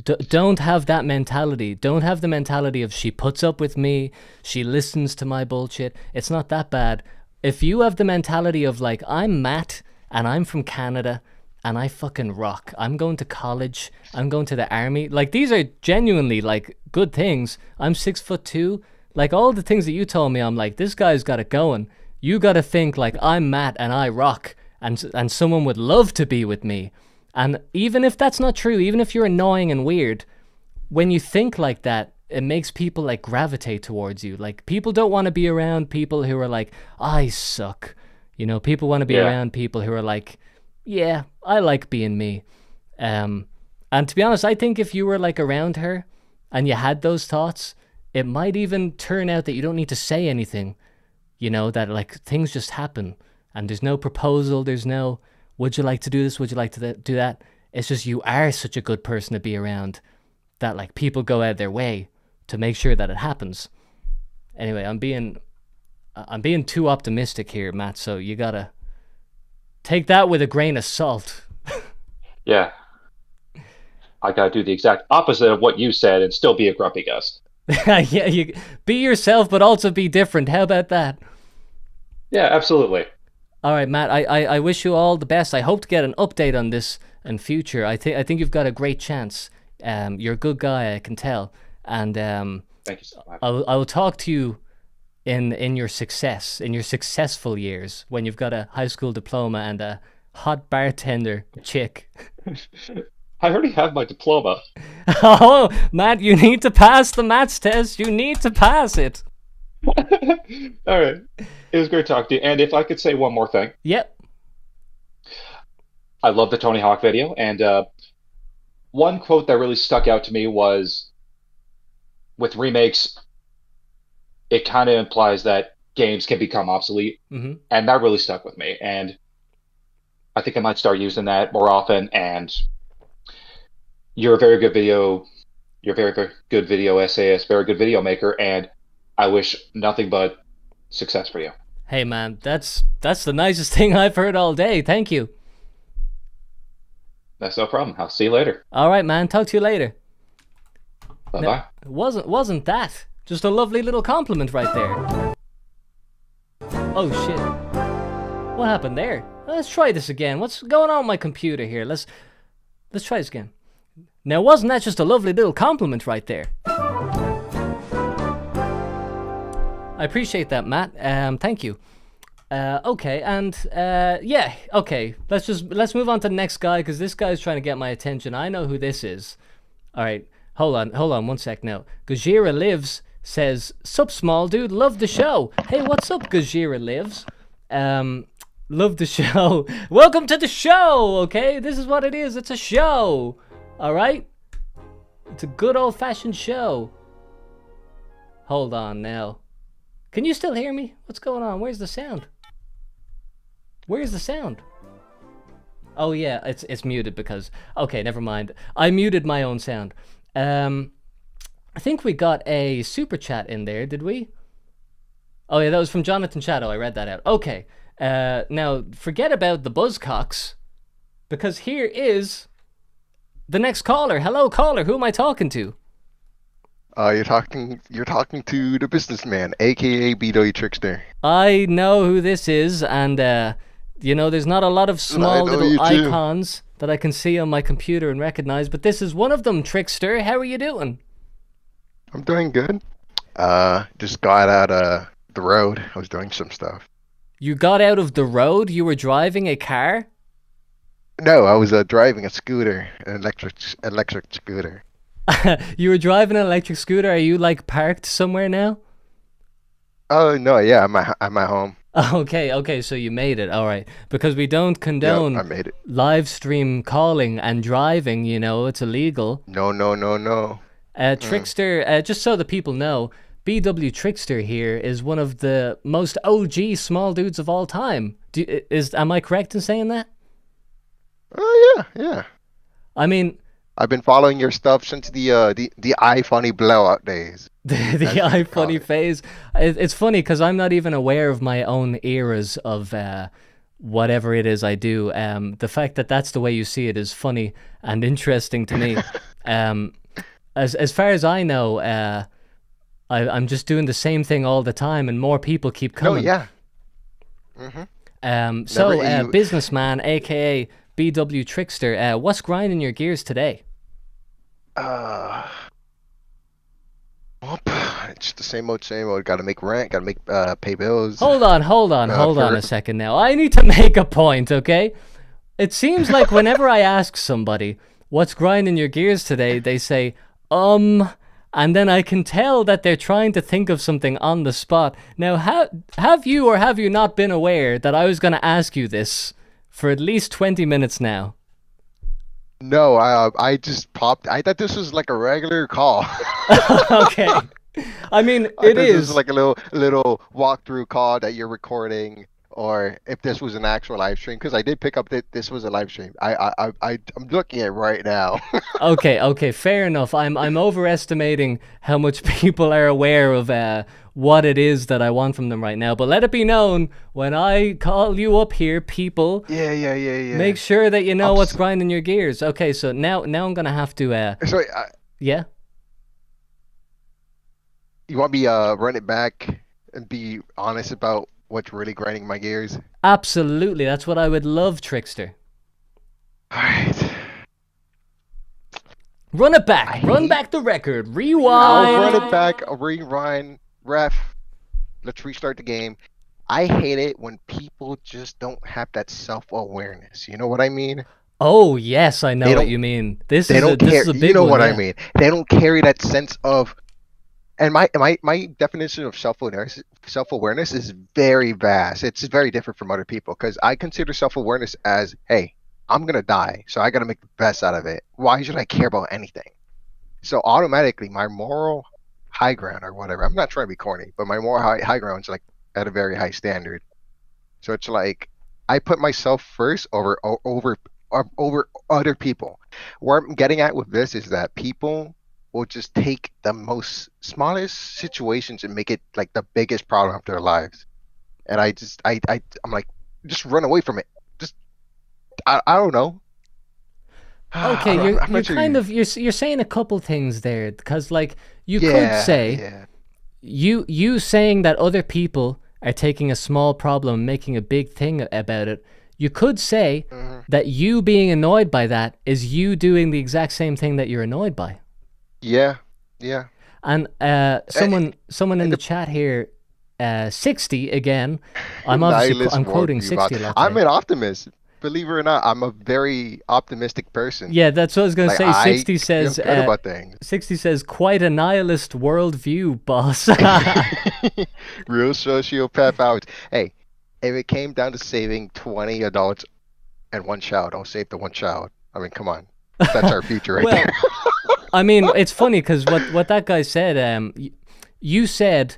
Don't have that mentality. Don't have the mentality of she puts up with me, she listens to my bullshit. It's not that bad. If you have the mentality of like, I'm Matt and I'm from Canada and I fucking rock. I'm going to college. I'm going to the army. Like these are genuinely like good things. I'm 6'2". Like all the things that you told me, I'm like, this guy's got it going. You got to think like I'm Matt and I rock, and someone would love to be with me. And even if that's not true, even if you're annoying and weird, when you think like that, it makes people like gravitate towards you. Like people don't want to be around people who are like, I suck. People want to be Yeah. around people who are like, yeah, I like being me. Um, and to be honest, I think if you were like around her and you had those thoughts, it might even turn out that you don't need to say anything. you know, that like things just happen and there's no proposal, there's no, would you like to do this? Would you like to do that? It's just you are such a good person to be around that like people go out their way to make sure that it happens. Anyway, I'm being too optimistic here, Matt, so you gotta take that with a grain of salt. Yeah. I gotta do the exact opposite of what you said and still be a grumpy gust. Yeah, you be yourself, but also be different. How about that? Yeah, absolutely. All right, Matt. I wish you all the best. I hope to get an update on this in future. I think you've got a great chance. You're a good guy, I can tell, and Thank you so much. I will talk to you in your successful years when you've got a high school diploma and a hot bartender chick. I already have my diploma. Oh, Matt, you need to pass the maths test. You need to pass it. All right. It was great talking to you. And if I could say one more thing, Yep. I love the Tony Hawk video. And one quote that really stuck out to me was with remakes, it kind of implies that games can become obsolete. Mm-hmm. And that really stuck with me. And I think I might start using that more often. And you're a very good video. You're a very, very good video essayist, very good video maker. And I wish nothing but success for you. Hey, man, that's the nicest thing I've heard all day. Thank you. That's no problem. I'll see you later. All right, man. Talk to you later. Bye-bye. Wasn't that just a lovely little compliment right there? Oh shit! What happened there? Let's try this again. What's going on with my computer here? Let's try this again. Now, wasn't that just a lovely little compliment right there? I appreciate that, Matt. Thank you. Okay, and yeah, okay. Let's move on to the next guy because this guy's trying to get my attention. I know who this is. All right, hold on, 1 sec now. Gajira Lives says, "Sup, small dude, love the show." Hey, what's up, Gajira Lives? Love the show. Welcome to the show. Okay, this is what it is. It's a show. All right, it's a good old-fashioned show. Hold on now. Can you still hear me? What's going on? Where's the sound? Where's the sound? Oh yeah, it's muted because... Okay, never mind. I muted my own sound. I think we got a super chat in there, did we? Oh yeah, that was from Jonathan Shadow. I read that out. Okay. Now, forget about the Buzzcocks, because here is the next caller. Hello, caller. Who am I talking to? You're talking to the businessman, aka BW Trickster. I know who this is, and you know, there's not a lot of small little icons that I can see on my computer and recognize, but this is one of them, Trickster. How are you doing? I'm doing good. Just got out of the road. I was doing some stuff. You got out of the road? You were driving a car? No, I was driving a scooter, an electric scooter. You were driving an electric scooter? Are you like parked somewhere now? Oh no, yeah, I'm at home. Okay, so you made it. All right, because we don't condone I made it. live stream calling and driving. You know, it's illegal. No. Trickster, just so the people know, BW Trickster here is one of the most OG small dudes of all time. Am I correct in saying that? Oh yeah. I mean, I've been following your stuff since the iFunny blowout days. the iFunny phase. It's funny because I'm not even aware of my own eras of whatever it is I do. The fact that that's the way you see it is funny and interesting to me. As far as I know, I'm just doing the same thing all the time, and more people keep coming. Oh yeah. So businessman, aka BW Trickster, what's grinding your gears today? It's the same old. Gotta make rent. Gotta make pay bills. Hold on a second now. I need to make a point, okay? It seems like whenever I ask somebody what's grinding your gears today, they say, and then I can tell that they're trying to think of something on the spot. Now, have you or have you not been aware that I was going to ask you this for at least 20 minutes now? No, I just popped. I thought this was like a regular call. Okay. I mean, I it thought this was is. like a little walkthrough call that you're recording, or if this was an actual live stream, because I did pick up that this was a live stream. I'm looking at it right now. Okay, fair enough. I'm overestimating how much people are aware of what it is that I want from them right now. But let it be known, when I call you up here, people, Yeah. make sure that you know I'm what's s grinding your gears. Okay, so now I'm gonna have to Sorry, yeah. you want me run it back and be honest about what's really grinding my gears? Absolutely, that's what I would love, Trickster. All right. Run it back. I Run hate- back the record. I'll Rewind. run it back. I'll rewind. Ref, let's restart the game. I hate it when people just don't have that self-awareness. You know what I mean? Oh yes, I know They what don't- you mean. This They is don't this care. is a You big know one. what Yeah. I mean? They don't carry that sense of. And my definition of self-awareness is very vast. It's very different from other people because I consider self-awareness as, hey, I'm gonna die, so I gotta make the best out of it. Why should I care about anything? So automatically, my moral high ground or whatever. I'm not trying to be corny, but my moral high ground is like at a very high standard. So it's like I put myself first over other people. Where I'm getting at with this is that people will just take the most smallest situations and make it like the biggest problem of their lives. And I'm like, just run away from it. Just I don't know. Okay, I'm you're not sure kind of you're saying a couple things there because like you yeah, could say yeah. you saying that other people are taking a small problem and making a big thing about it. You could say Mhm. that you being annoyed by that is you doing the exact same thing that you're annoyed by. Yeah, yeah. And someone in the chat here, 60 again. I'm Nihilist quoting worldview, 60 a Bob. lot I'm today. an optimist. Believe it or not, I'm a very optimistic person. Yeah, that's what I was gonna Like say. I 60 says feel good about things. 60 says quite a nihilist worldview, boss. Real sociopath out. Hey, if it came down to saving 20 adults and one child, I'll save the one child. I mean, come on. That's our future right Well, there. I mean, it's funny because what that guy said. You said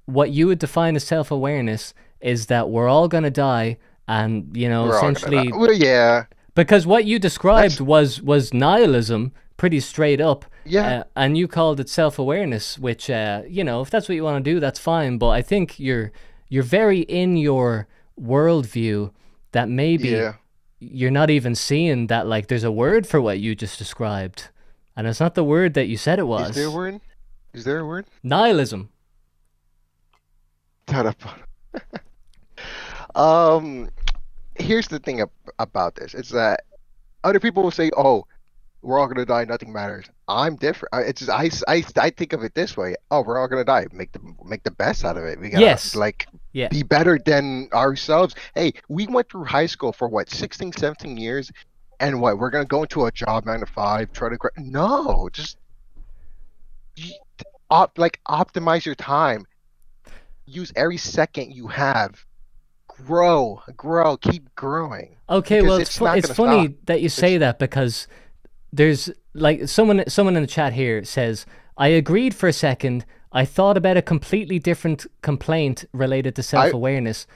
what you would define as self-awareness is that we're all gonna die, and We're all gonna essentially die. Well, yeah. because what you described was nihilism, pretty straight up. Yeah. And you called it self-awareness, which if that's what you want to do, that's fine. But I think you're very in your worldview that maybe Yeah. you're not even seeing that like there's a word for what you just described, and it's not the word that you said it was. Is there a word? Is there a word? Nihilism. Shut up. Um, here's the thing about this. It's that other people will say, "Oh, we're all gonna die. Nothing matters." I'm different. It's just, I think of it this way. Oh, we're all gonna die. Make the best out of it. We gotta Yes. like Yeah. be better than ourselves. Hey, we went through high school for what 16, 17 years, and what we're gonna go into a job 9 to 5, try to no, just optimize your time. Use every second you have. Grow, keep growing. Okay, Because well, it's not it's gonna funny stop. that you say that because there's like someone in the chat here says, I agreed for a second. I thought about a completely different complaint related to self-awareness.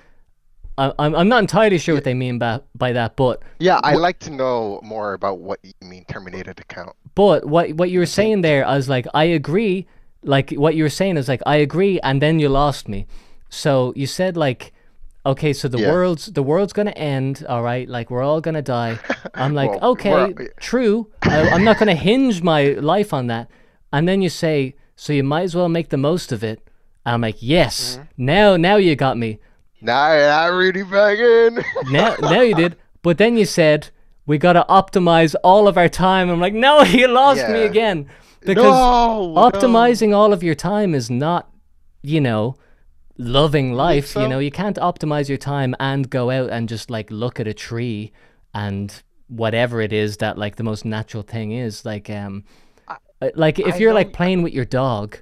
I'm not entirely sure what they mean by that, but Yeah, I'd like to know more about what you mean terminated account. what you were saying there, I was like, I agree. Like what you were saying is like, I agree, and then you lost me. So you said like, okay, so the Yeah. world's gonna end, all right? Like we're all gonna die. I'm like, Well, okay, true. I'm not gonna hinge my life on that. And then you say, so you might as well make the most of it. And I'm like, yes. Now you got me. Nah, not really back in. Now you did. But then you said we gotta optimize all of our time. I'm like, no, you lost me Yeah. again. Because No, optimizing all of your time is not, loving life. so? You can't optimize your time and go out and just like look at a tree and whatever it is that like the most natural thing is. Like if I you're know- like playing with your dog,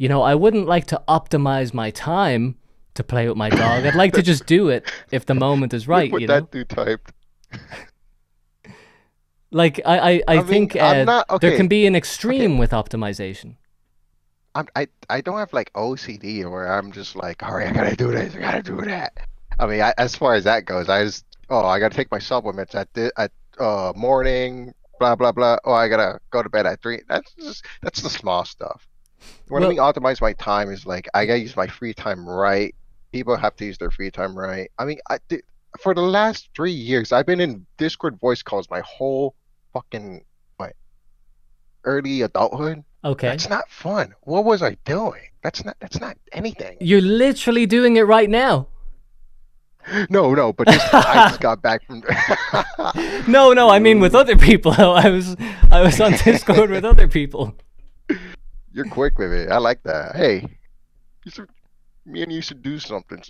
I wouldn't like to optimize my time to play with my dog. I'd like to just do it if the moment is right, What that dude typed. Like I mean, think I'm not- there okay, can be an extreme with optimization. I don't have like OCD where I'm just like, all right, I gotta do this, I gotta do that. I mean, as far as that goes, I gotta take my supplements at morning, blah blah blah. Oh, I gotta go to bed at 3. That's the small stuff. What I Well, mean, optimize my time is like I gotta use my free time right. People have to use their free time right. I mean, for the last 3 years, I've been in Discord voice calls my whole fucking my early adulthood. okay. That's not fun. What was I doing? That's not anything. You're literally doing it right now. No, but I just got back from. No, I mean with other people. I was on Discord with other people. You're quick with it. I like that. Hey, me and you should do something.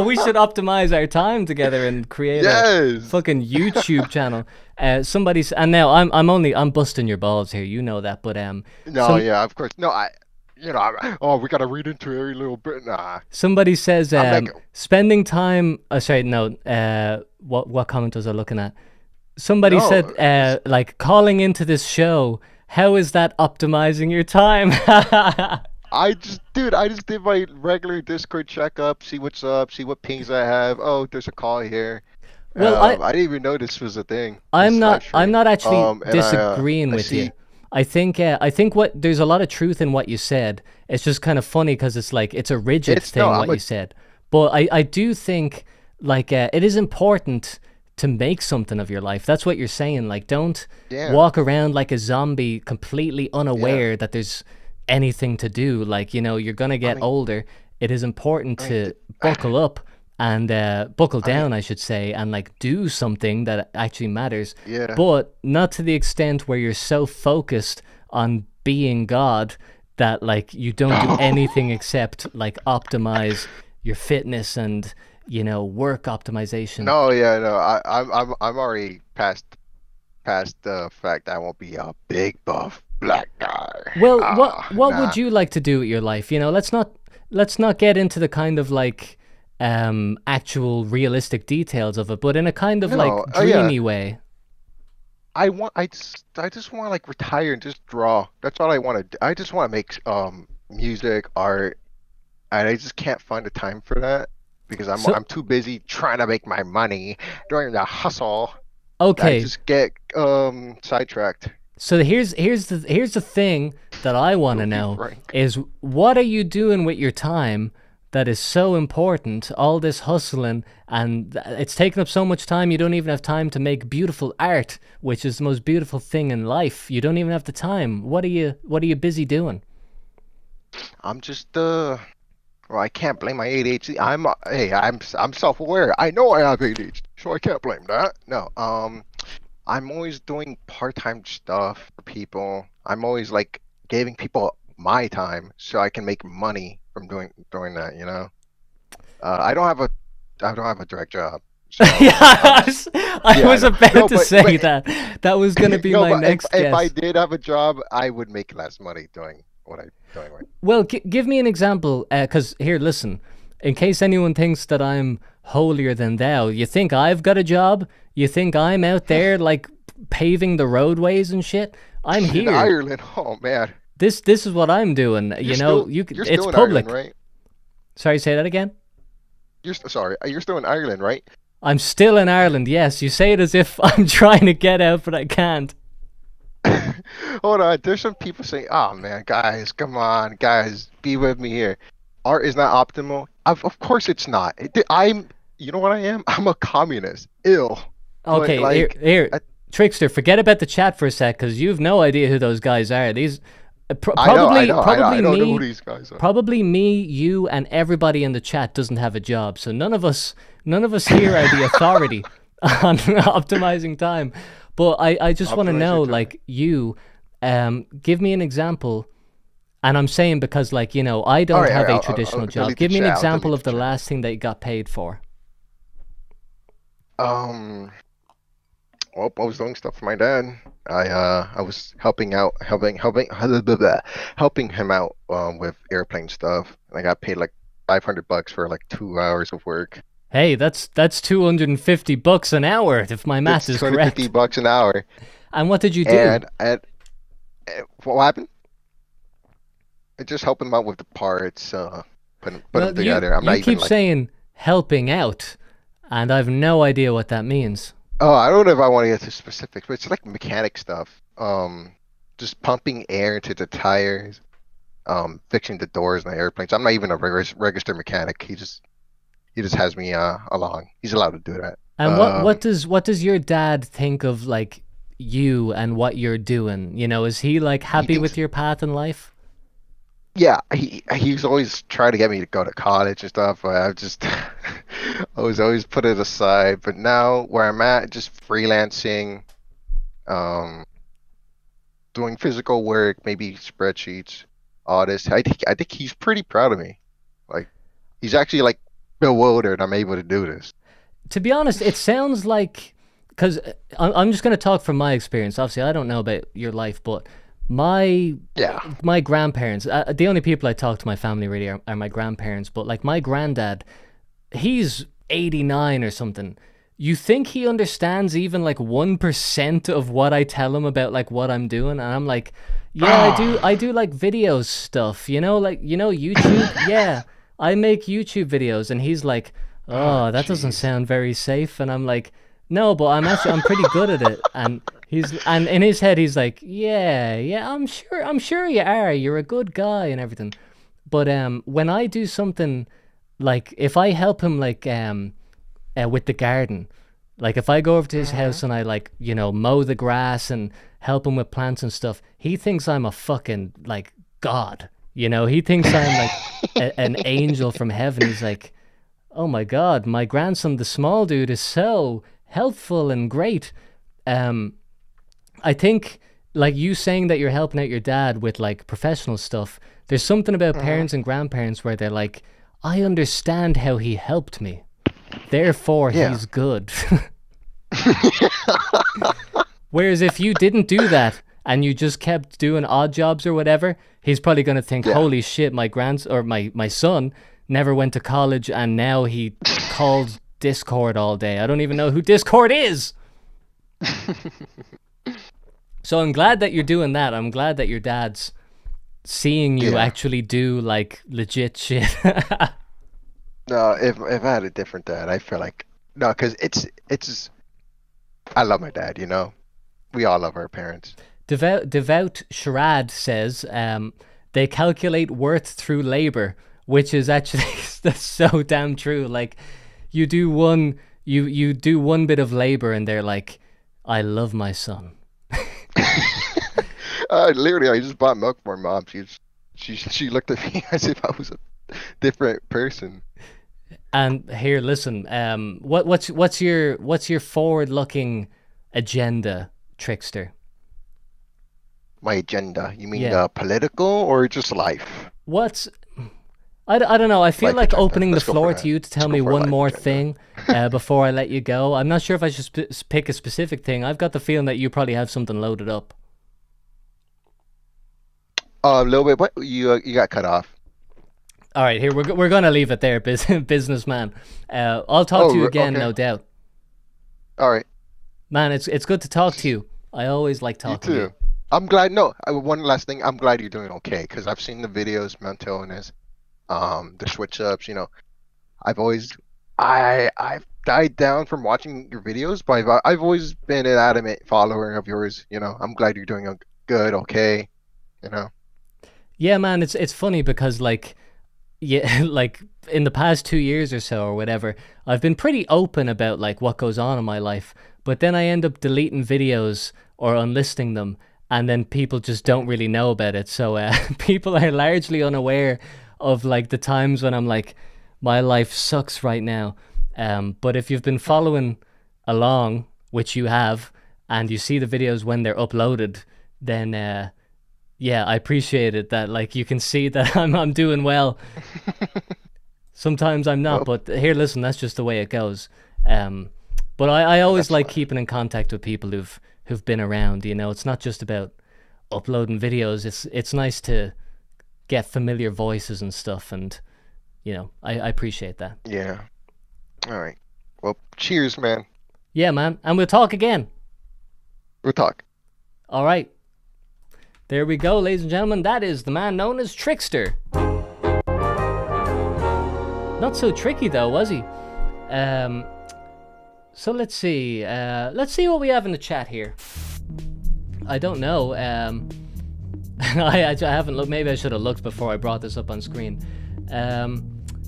We should optimize our time together and create a Yes. fucking YouTube channel. Somebody's and now I'm busting your balls here. You know that, but No, some- yeah, of course. No, we gotta read into every little bit. Nah. somebody says I'm like- spending time. Sorry, no. What comment was I looking at? Somebody No, said like calling into this show. How is that optimizing your time? I just did my regular Discord checkup, see what's up, see what pings I have. Oh, there's a call here. Well, I didn't even know this was a thing. I'm this not. live stream. I'm not actually And disagreeing I with see- you. I think what there's a lot of truth in what you said. It's just kind of funny because it's like it's a rigid It's- thing no, what you said. But I do think like it is important to make something of your life. That's what you're saying. Like don't Yeah. walk around like a zombie, completely unaware that there's anything to do. Like you're gonna get older. It is important to buckle up and buckle down, I should say, and like do something that actually matters. Yeah. But not to the extent where you're so focused on being God that like you don't do anything except like optimize your fitness and work optimization. No, yeah, no. I'm already past the fact I won't be a big buff black guy. Well, Ah, what nah. would you like to do with your life? Let's not get into the kind of like actual realistic details of it, but in a kind of like No, oh, yeah. dreamy way. I just want to like retire and just draw. That's all I want to do. I just want to make music, art, and I just can't find the time for that because So- I'm too busy trying to make my money during the hustle. Okay, I just get sidetracked. so here's the thing that I want to Don't be know frank. is what are you doing with your time that is so important? All this hustling and it's taking up so much time. You don't even have time to make beautiful art, which is the most beautiful thing in life. You don't even have the time. What are you busy doing? I'm just well, I can't blame my ADHD. I'm self-aware. I know I have ADHD, so I can't blame that. No, I'm always doing part-time stuff for people. I'm always like giving people my time so I can make money from doing that. I don't have a direct job. So, Yeah, I yeah, was I know. about No, to but- say but- that was gonna be No, my but next if I guess. did have a job, I would make less money doing what I'm doing right. Well, give me an example, because here, listen. In case anyone thinks that I'm holier than thou, you think I've got a job? You think I'm out there like paving the roadways and shit? I'm In here. Ireland, oh man. This is what I'm doing. You're still It's in public. Ireland, right? Sorry, say that again. Sorry, you're still in Ireland, right? I'm still in Ireland. Yes, you say it as if I'm trying to get out, but I can't. Hold on, there's some people saying, "Oh man, guys, come on, guys, be with me here. Art is not optimal." Of course it's not. You know what I am? I'm a communist. Ill. But, Okay, like, here, I- Trickster. Forget about the chat for a sec, because you've no idea who those guys are. These probably I know. probably I don't know me. who these guys are. Probably me, you, and everybody in the chat doesn't have a job. So none of us here are the authority on optimizing time. But I just want to Optimizing know, time. like you, give me an example. And I'm saying because, like, I don't Alright, have alright, a I'll traditional job. delete Give the me an chat, I'll example delete of the the chat. last thing that you got paid for. Well, I was doing stuff for my dad. I was helping him out with airplane stuff. And I got paid like $500 for like 2 hours of work. Hey, that's $250 an hour if my math It's is correct. $250 an hour. And what did you do? And what happened? just helping them out with the parts, put No, them together. I'm you not even keep like, saying helping out, and I've no idea what that means. oh, I don't know if I want to get to specifics, but it's like mechanic stuff. Just pumping air into the tires, fixing the doors on the airplanes. I'm not even a registered mechanic. He just has me along. He's allowed to do that. And what does your dad think of like you and what you're doing? You know, is he like happy with thinks- your path in life? Yeah, he's always tried to get me to go to college and stuff, but I've just I was always put it aside. But now where I'm at, just freelancing, um, doing physical work, maybe spreadsheets, all this. I think he's pretty proud of me. Like he's actually like bewildered I'm able to do this. To be honest, it sounds like because I'm just going to talk from my experience. Obviously, I don't know about your life, but my Yeah. my grandparents, the only people I talk to my family really are my grandparents. But like my granddad, he's 89 or something. You think he understands even like 1% of what I tell him about like what I'm doing? And I'm like, yeah, I do like videos stuff, like, YouTube. Yeah, I make YouTube videos. And he's like, oh, that doesn't jeez. sound very safe. And I'm like, no, but I'm pretty good at it. And in his head, he's like, yeah, I'm sure you are. You're a good guy and everything. But when I do something like if I help him like with the garden, like if I go over to his house and I like mow the grass and help him with plants and stuff, he thinks I'm a fucking like god. He thinks I'm like an angel from heaven. He's like, oh my god, my grandson, the small dude, is so helpful and great. I think like you saying that you're helping out your dad with like professional stuff, there's something about parents and grandparents where they're like, I understand how he helped me, therefore Yeah. he's good. Whereas if you didn't do that and you just kept doing odd jobs or whatever, he's probably going to think, Yeah. holy shit, my son never went to college and now he called Discord all day. I don't even know who Discord is. So I'm glad that you're doing that. I'm glad that your dad's seeing you Yeah. actually do like legit shit. No, if I had a different dad, I feel like no, because it's I love my dad. We all love our parents. Devout Sharad says they calculate worth through labor, which is actually that's so damn true. Like you do one bit of labor and they're like, I love my son. Literally, I just bought milk for my mom. She looked at me as if I was a different person. And here, listen, what's your forward-looking agenda, Trickster? My agenda. You mean Yeah. political or just life? I don't know. I feel Life like agenda. opening the Let's go for floor that. to you to tell Let's me go for a one life more agenda. thing before I let you go. I'm not sure if I should pick a specific thing. I've got the feeling that you probably have something loaded up. A little bit. What you got cut off? All right, here we're gonna leave it there, businessman. I'll talk to you again, okay. no doubt. All right. Man, it's good to talk to you. I always like You talking to you. too. I'm glad. No, one last thing. I'm glad you're doing okay because I've seen the videos, mental illness, the switch ups. I've died down from watching your videos, but I've always been an adamant follower of yours. I'm glad you're doing good, okay. You know. Yeah, man, it's funny because like yeah, like in the past 2 years or so or whatever, I've been pretty open about like what goes on in my life, but then I end up deleting videos or unlisting them, and then people just don't really know about it. So people are largely unaware of like the times when I'm like, my life sucks right now. But if you've been following along, which you have, and you see the videos when they're uploaded, then yeah, I appreciate it that like you can see that I'm doing well. Sometimes I'm not, but here, listen, that's just the way it goes. But I always That's like fine. keeping in contact with people who've been around. It's not just about uploading videos. It's nice to get familiar voices and stuff, and I appreciate that. Yeah. All right. Well, cheers, man. Yeah, man, and we'll talk again. We'll talk. All right. There we go, ladies and gentlemen. That is the man known as Trickster. Not so tricky though, was he? So let's see. Let's see what we have in the chat here. I don't know. I haven't looked. Maybe I should have looked before I brought this up on screen.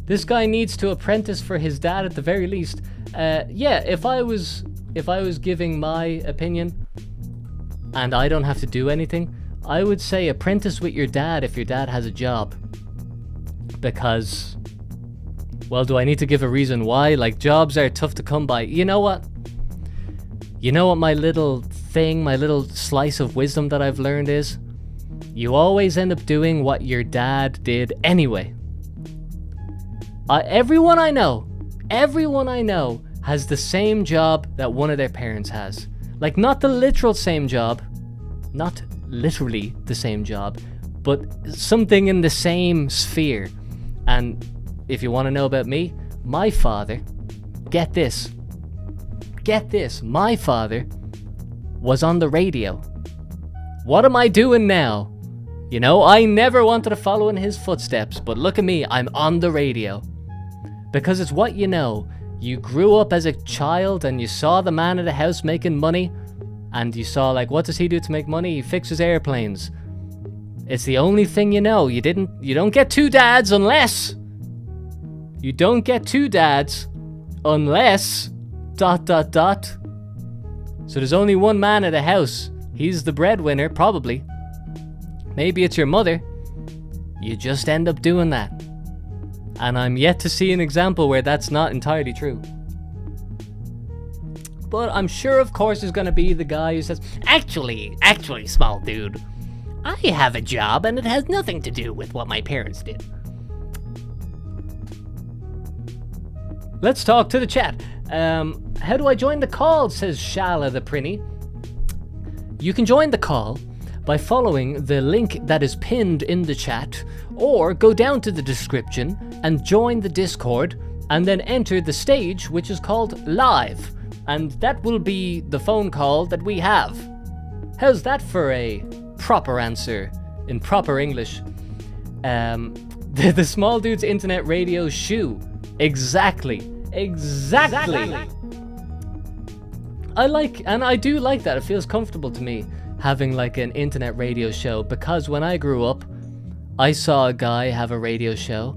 This guy needs to apprentice for his dad at the very least. Yeah, if I was giving my opinion, and I don't have to do anything, I would say apprentice with your dad if your dad has a job. Because, well, do I need to give a reason why? Like, jobs are tough to come by. You know what? You know what my little thing, my little slice of wisdom that I've learned is? You always end up doing what your dad did anyway. Everyone I know has the same job that one of their parents has. Like, not the literal same job, not literally the same job, but something in the same sphere. And if you want to know about me, my father, get this, my father was on the radio. What am I doing now? You know, I never wanted to follow in his footsteps, but look at me, I'm on the radio. Because it's what you know. You grew up as a child and you saw the man of the house making money, and you saw, like, what does he do to make money? He fixes airplanes. It's the only thing you know. You don't get two dads unless... You don't get two dads unless... ... So there's only one man at the house. He's the breadwinner, probably. Maybe it's your mother. You just end up doing that. And I'm yet to see an example where that's not entirely true. But I'm sure, of course, there's gonna be the guy who says, Actually, small dude, I have a job and it has nothing to do with what my parents did. Let's talk to the chat. How do I join the call, says Shala the Prinny. You can join the call by following the link that is pinned in the chat, or go down to the description and join the Discord, and then enter the stage, which is called Live, and that will be the phone call that we have. How's that for a proper answer in proper English? The small dude's internet radio shoe. Exactly. I do like that. It feels comfortable to me having like an internet radio show, because when I grew up, I saw a guy have a radio show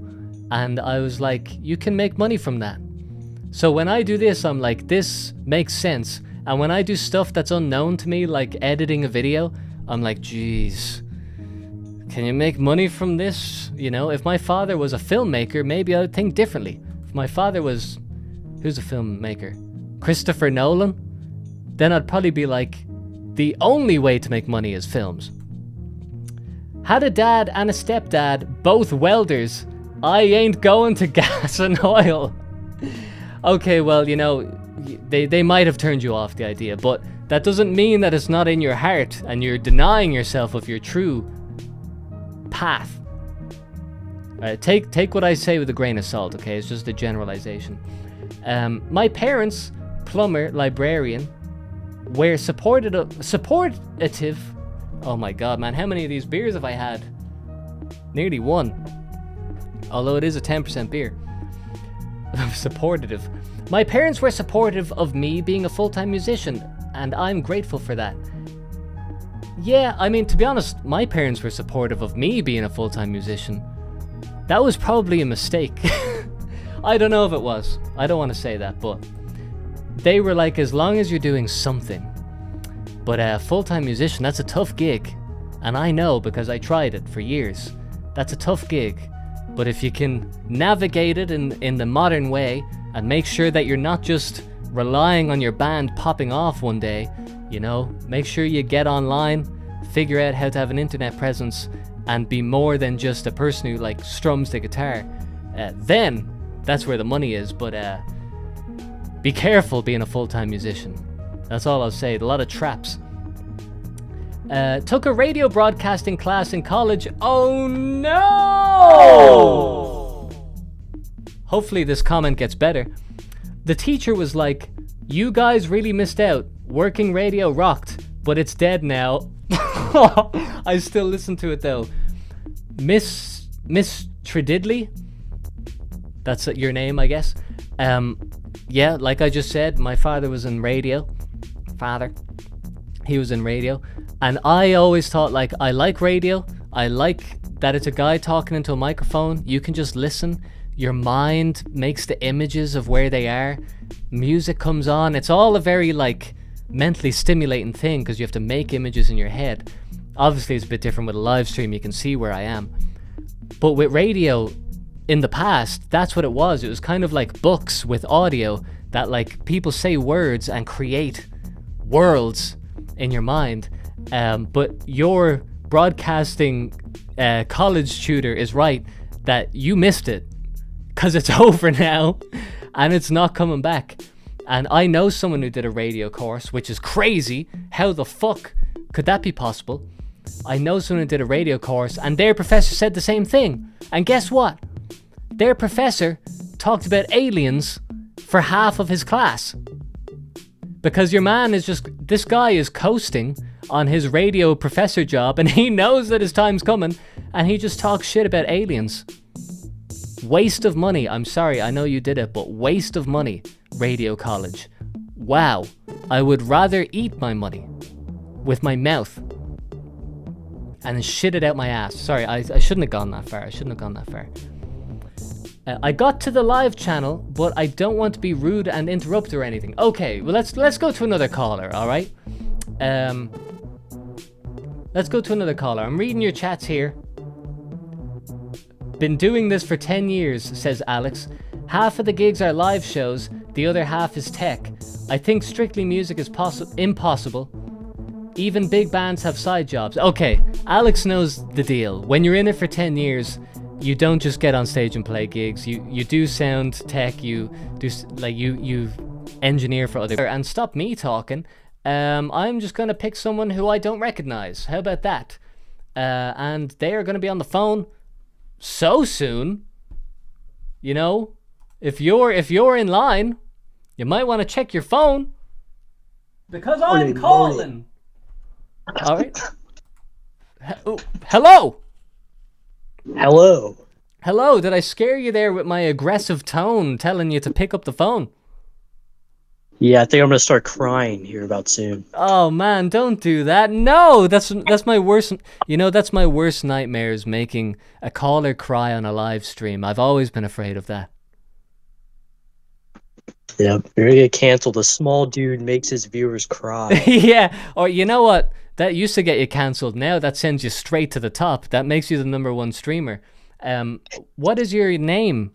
and I was like, you can make money from that. So when I do this, I'm like, this makes sense. And when I do stuff that's unknown to me, like editing a video, I'm like, geez, can you make money from this? You know, if my father was a filmmaker, maybe I would think differently. If my father was, who's a filmmaker? Christopher Nolan? Then I'd probably be like, the only way to make money is films. Had a dad and a stepdad, both welders. I ain't going to gas and oil. Okay, well, you know, they might have turned you off the idea, but that doesn't mean that it's not in your heart and you're denying yourself of your true path. Take what I say with a grain of salt, okay? It's just a generalization. My parents, plumber, librarian, were supportive. Oh my god, man, how many of these beers have I had? Nearly one. Although it is a 10% beer. Supportive. My parents were supportive of me being a full-time musician, and I'm grateful for that. Yeah, I mean, to be honest, my parents were supportive of me being a full-time musician. That was probably a mistake. I don't know if it was. I don't want to say that, but they were like, as long as you're doing something. But a full-time musician, that's a tough gig. And I know because I tried it for years. That's a tough gig. But if you can navigate it in the modern way and make sure that you're not just relying on your band popping off one day, you know, make sure you get online, figure out how to have an internet presence, and be more than just a person who like strums the guitar, then that's where the money is. But be careful being a full-time musician. That's all I'll say. A lot of traps. Took a radio broadcasting class in college. Oh no! Hopefully this comment gets better. The teacher was like, you guys really missed out. Working radio rocked, but it's dead now. I still listen to it though. Miss Tredidley. That's your name, I guess. Yeah, like I just said, my father was in radio. He was in radio. And I always thought, like, I like radio. I like that it's a guy talking into a microphone. You can just listen. Your mind makes the images of where they are. Music comes on. It's all a very, like, mentally stimulating thing because you have to make images in your head. Obviously, it's a bit different with a live stream. You can see where I am. But with radio, in the past, that's what it was. It was kind of like books with audio that, like, people say words and create worlds in your mind. But your broadcasting college tutor is right that you missed it because it's over now and it's not coming back. And I know someone who did a radio course, which is crazy. How the fuck could that be possible? I know someone who did a radio course and their professor said the same thing. And guess what? Their professor talked about aliens for half of his class. Because your man is just, this guy is coasting on his radio professor job and he knows that his time's coming and he just talks shit about aliens. Waste of money. I'm sorry, I know you did it, but waste of money, radio college. Wow. I would rather eat my money with my mouth and shit it out my ass. Sorry, I shouldn't have gone that far. I got to the live channel, but I don't want to be rude and interrupt or anything. Okay, well let's go to another caller, alright? Let's go to another caller. I'm reading your chats here. Been doing this for 10 years, says Alex. Half of the gigs are live shows, the other half is tech. I think strictly music is impossible. Even big bands have side jobs. Okay, Alex knows the deal. When you're in it for 10 years, you don't just get on stage and play gigs. You do sound tech. You do you engineer for other. And stop me talking. I'm just gonna pick someone who I don't recognize. How about that? And they are gonna be on the phone so soon. You know, if you're in line, you might want to check your phone because I'm calling. All right. Hello. Hello, did I scare you there with my aggressive tone telling you to pick up the phone? Yeah, I think I'm gonna start crying here about soon. Oh man, don't do that. No, that's my worst, that's my worst nightmare is making a caller cry on a live stream. I've always been afraid of that. Yeah, you're gonna get canceled. A small dude makes his viewers cry. Yeah, or you know what? That used to get you cancelled. Now that sends you straight to the top. That makes you the #1 streamer. What is your name?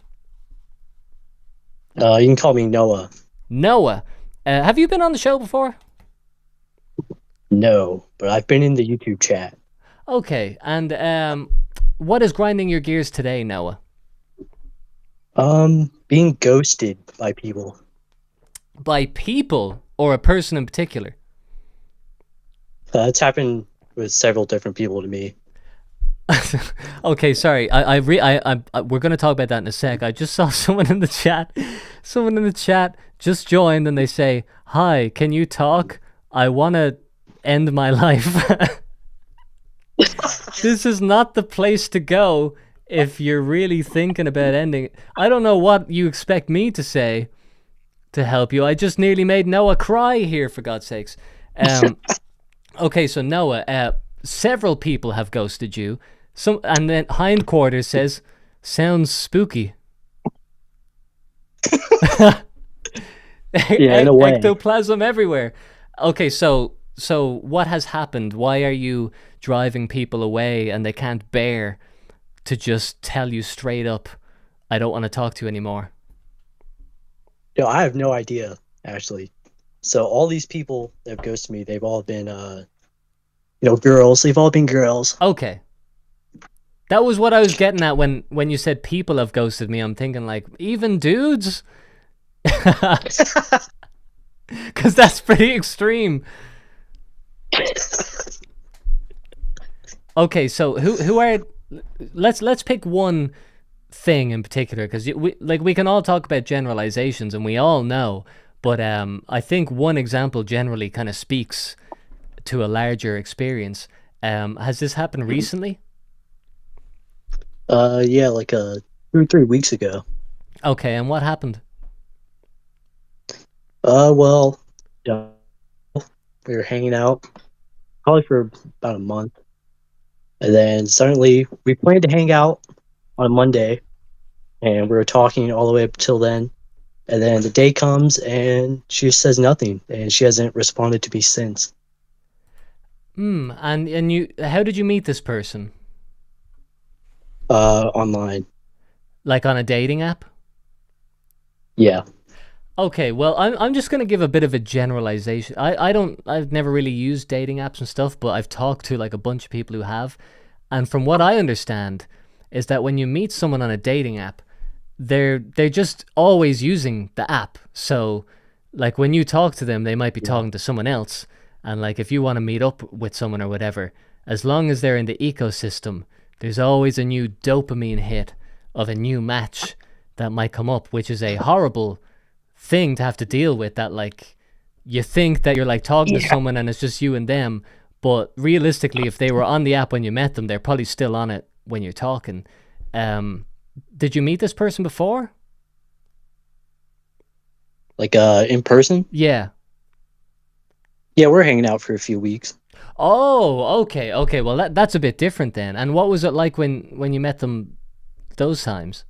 You can call me Noah. Noah. Have you been on the show before? No, but I've been in the YouTube chat. Okay, and what is grinding your gears today, Noah? Being ghosted by people. By people or a person in particular? That's happened with several different people to me. Okay, sorry. We're gonna talk about that in a sec. I just saw someone in the chat. Someone in the chat just joined, and they say, "Hi, can you talk? I wanna end my life." This is not the place to go if you're really thinking about ending. I don't know what you expect me to say to help you. I just nearly made Noah cry here, for God's sakes. Okay, so Noah, several people have ghosted you. And then Hindquarters says, "Sounds spooky." Yeah, in a way. Ectoplasm everywhere. Okay, so what has happened? Why are you driving people away and they can't bear to just tell you straight up, "I don't want to talk to you anymore"? No, I have no idea, actually. So all these people that have ghosted me, they've all been, girls. They've all been girls. Okay. That was what I was getting at when you said people have ghosted me. I'm thinking, like, even dudes? Because that's pretty extreme. Okay, so who are... Let's pick one thing in particular, because we can all talk about generalizations, and we all know, but I think one example generally kind of speaks to a larger experience. Has this happened recently? Yeah, like 2 or 3 weeks ago. Okay, and what happened? Well, yeah, we were hanging out probably for about a month, and then suddenly we planned to hang out on a Monday, and we were talking all the way up till then. And then the day comes, and she just says nothing, and she hasn't responded to me since. And you, how did you meet this person? Online. Like on a dating app? Yeah. Okay, well, I'm just gonna give a bit of a generalization. I've never really used dating apps and stuff, but I've talked to like a bunch of people who have, and from what I understand, is that when you meet someone on a dating app, they're just always using the app. So, like when you talk to them, they might be talking to someone else, and like if you want to meet up with someone or whatever, as long as they're in the ecosystem, there's always a new dopamine hit of a new match that might come up, which is a horrible thing to have to deal with. That like you think that you're like talking to someone and it's just you and them, but realistically if they were on the app when you met them, they're probably still on it when you're talking. Did you meet this person before? Like in person? Yeah. Yeah, we're hanging out for a few weeks. Oh, okay, well that's a bit different then. And what was it like when you met them those times?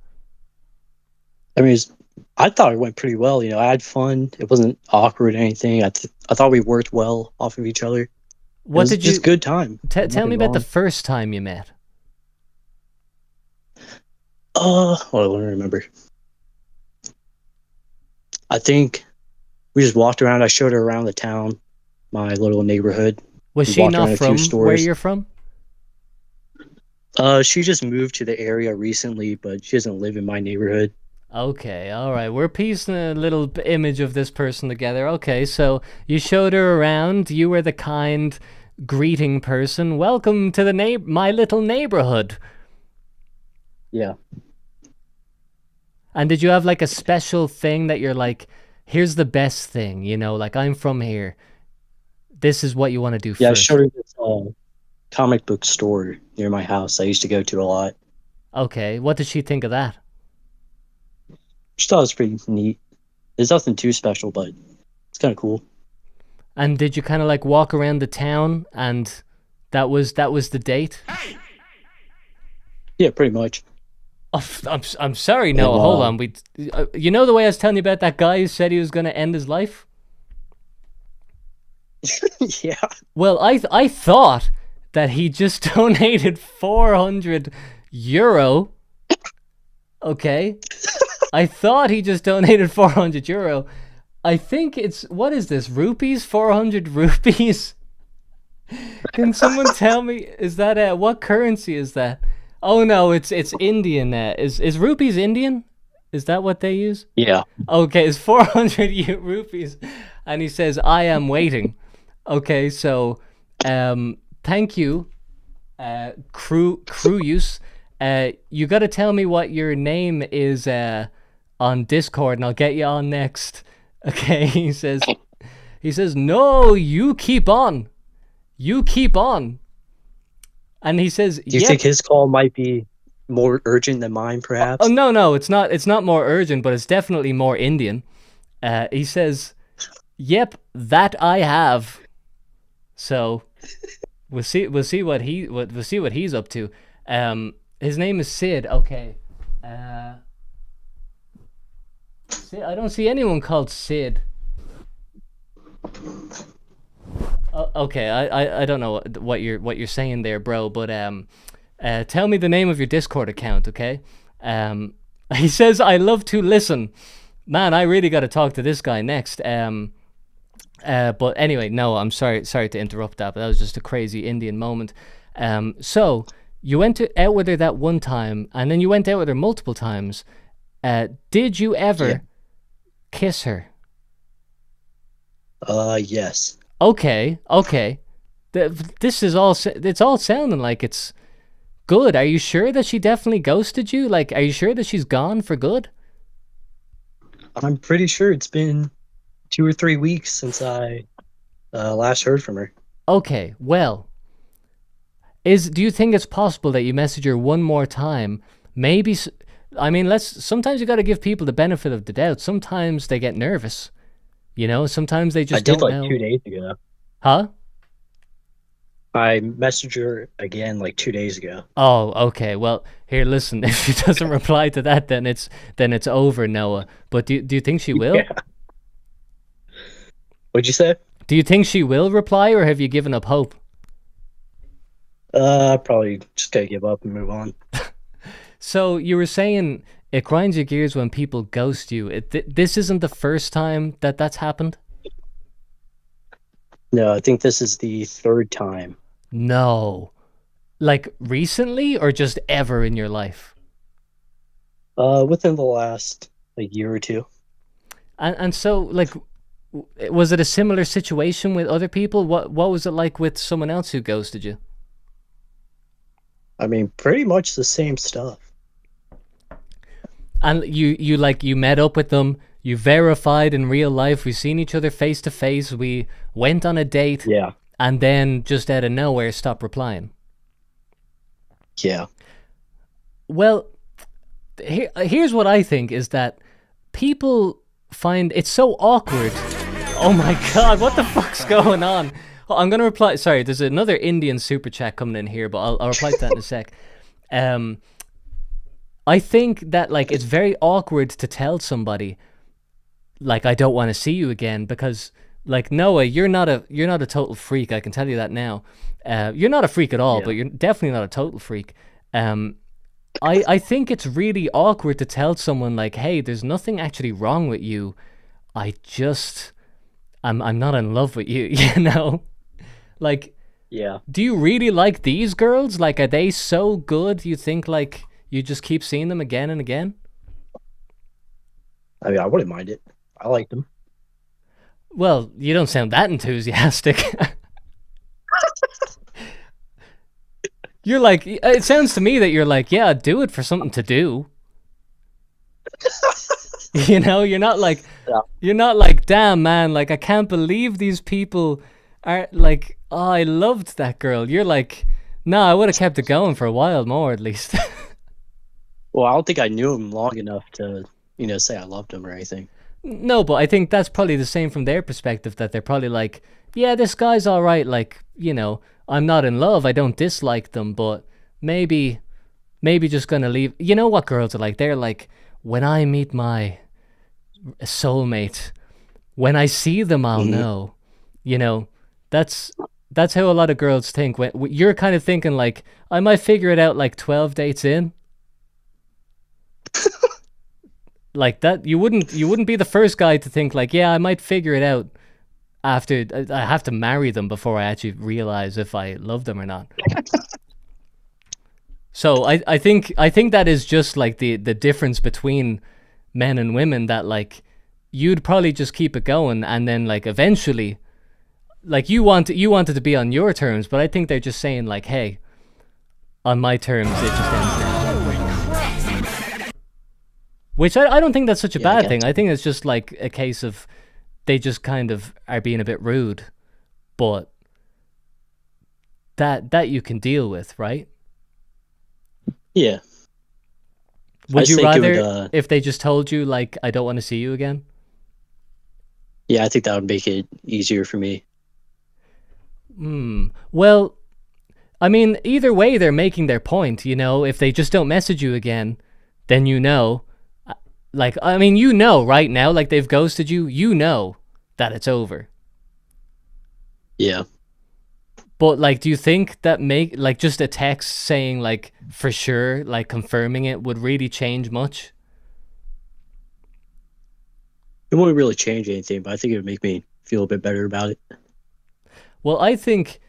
I mean, I thought it went pretty well. I had fun. It wasn't awkward or anything. I thought we worked well off of each other. It What was did you just good time. tell me Nothing about the wrong. first time you met? Well, I don't remember. I think we just walked around. I showed her around the town, my little neighborhood. Was We she walked around not a few from where stores. you're from? She just moved to the area recently, but she doesn't live in my neighborhood. Okay, all right. We're piecing a little image of this person together. Okay, so you showed her around. You were the kind greeting person. Welcome to the my little neighborhood. Yeah. And did you have like a special thing that you're like, here's the best thing, like I'm from here. This is what you want to do Yeah, I first. showed her this comic book store near my house I used to go to a lot. Okay, what did she think of that? She thought it was pretty neat. There's nothing too special, but it's kind of cool. And did you kind of like walk around the town and that was the date? Yeah, pretty much. Oh, I'm sorry. No, And, hold on. You know the way I was telling you about that guy who said he was going to end his life? Yeah. Well, I thought that he just donated 400 euro. Okay. I thought he just donated 400 euro. I think it's, what is this? Rupees? 400 rupees? Can someone tell me, is that, what currency is that? Oh no, it's Indian. Is rupees Indian? Is that what they use? Yeah. Okay, it's 400 rupees. And he says, I am waiting. Okay, so thank you, crew use. You got to tell me what your name is on Discord, and I'll get you on next. Okay, he says, no, you keep on, and he says, Do you think his call might be more urgent than mine, perhaps? Oh no, it's not. It's not more urgent, but it's definitely more Indian. He says, "Yep, that I have." So we'll see what he's up to. His name is Sid. Okay. Sid, I don't see anyone called Sid. Okay, I don't know what you're saying there, bro. But tell me the name of your Discord account, okay? He says, I love to listen. Man, I really got to talk to this guy next. But anyway, no, I'm sorry to interrupt that, but that was just a crazy Indian moment. So you went out with her that one time, and then you went out with her multiple times. Did you ever kiss her? Yes. Okay. This is all. It's all sounding like it's good. Are you sure that she definitely ghosted you? Like, are you sure that she's gone for good? I'm pretty sure it's been 2 or 3 weeks since I last heard from her. Okay, well, do you think it's possible that you message her one more time? Maybe. I mean, sometimes you got to give people the benefit of the doubt. Sometimes they get nervous. You know, sometimes they just I did don't like know. 2 days ago. Huh? I messaged her again like 2 days ago. Oh, okay. Well, here, listen. If she doesn't reply to that, then it's over, Noah. But do you think she will? Yeah. What'd you say? Do you think she will reply, or have you given up hope? Probably just gotta give up and move on. So you were saying it grinds your gears when people ghost you. This isn't the first time that that's happened? No, I think this is the third time. No. Like recently or just ever in your life? Within the last year or two. And so, like, was it a similar situation with other people? What was it like with someone else who ghosted you? I mean, pretty much the same stuff. And you met up with them, you verified in real life, we've seen each other face to face, we went on a date, Yeah. and then just out of nowhere stopped replying. Yeah. Well, here's what I think is that people find it so awkward. Oh my god, what the fuck's going on? Oh, I'm gonna reply. Sorry, there's another Indian super chat coming in here, but I'll reply to that in a sec. I think that like it's very awkward to tell somebody like I don't want to see you again, because like Noah, you're not a total freak. I can tell you that now. You're not a freak at all, Yeah. but you're definitely not a total freak. I think it's really awkward to tell someone like, hey, there's nothing actually wrong with you. I'm not in love with you, you know? Like, Yeah. do you really like these girls? Like, are they so good you think like you just keep seeing them again and again? I mean, I wouldn't mind it. I like them. Well, you don't sound that enthusiastic. You're like, it sounds to me that you're like, yeah, do it for something to do. You know, you're not like, damn man, like I can't believe these people are like, oh, I loved that girl. You're like, no, I would have kept it going for a while more at least. Well, I don't think I knew him long enough to, say I loved him or anything. No, but I think that's probably the same from their perspective, that they're probably like, yeah, this guy's all right. Like, you know, I'm not in love. I don't dislike them, but maybe just gonna leave. You know what girls are like? They're like, when I meet my soulmate, when I see them, I'll know. You know, that's how a lot of girls think. When you're kind of thinking like, I might figure it out like 12 dates in. Like that, you wouldn't be the first guy to think like, yeah, I might figure it out after I have to marry them before I actually realize if I love them or not. So I think that is just like the difference between men and women, that like you'd probably just keep it going, and then like eventually, like you want it to be on your terms, but I think they're just saying like, hey, on my terms it just ends now. Which I don't think that's such a bad thing. I think it's just like a case of they just kind of are being a bit rude, but that you can deal with, right? Yeah. Would you think it rather would, if they just told you like, I don't want to see you again? Yeah, I think that would make it easier for me. Well, I mean, either way, they're making their point. You know, if they just don't message you again, then you know. Like, I mean, you know right now, like they've ghosted you, you know that it's over. Yeah. But like, do you think that like just a text saying like for sure, like confirming it would really change much? It won't really change anything, but I think it would make me feel a bit better about it. Well, I think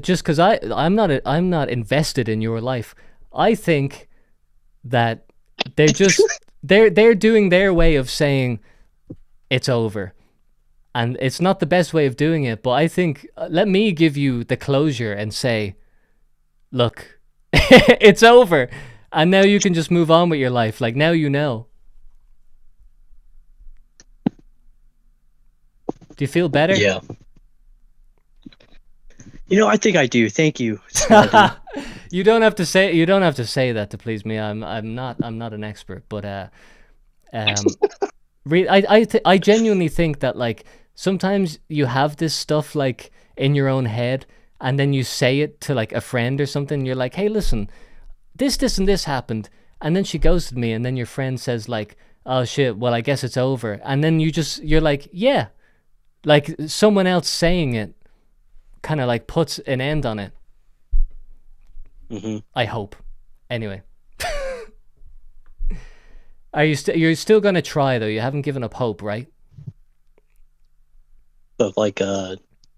just because I'm not invested in your life. I think that they're just they're doing their way of saying it's over, and it's not the best way of doing it. But I think let me give you the closure and say, look, it's over, and now you can just move on with your life. Like now you know. Do you feel better? Yeah. I think I do. Thank you. small dude. You don't have to say that to please me. I'm not an expert, but I genuinely think that like sometimes you have this stuff like in your own head, and then you say it to like a friend or something. You're like, hey, listen, this and this happened, and then she ghosted me, and then your friend says like, oh shit, well I guess it's over, and then you're like, yeah, like someone else saying it kind of like puts an end on it. Mm-hmm. I hope. Anyway. You're still gonna try though? You haven't given up hope, right? But like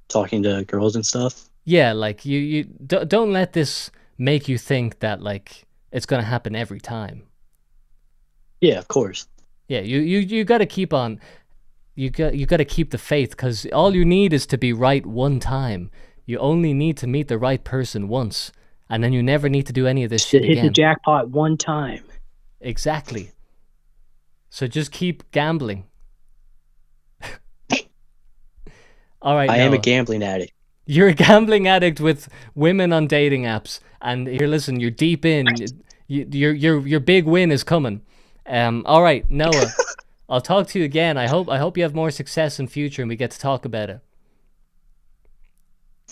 talking to girls and stuff. Yeah, like you don't let this make you think that like it's gonna happen every time. Yeah, of course. Yeah, you got to keep on. You got to keep the faith, because all you need is to be right one time. You only need to meet the right person once, and then you never need to do any of this shit Hit again. the jackpot one time. Exactly. So just keep gambling. All right. I am a Noah. gambling addict. You're a gambling addict with women on dating apps, and here, listen, you're deep in. Your big win is coming. All right, Noah, I'll talk to you again. I hope you have more success in future, and we get to talk about it.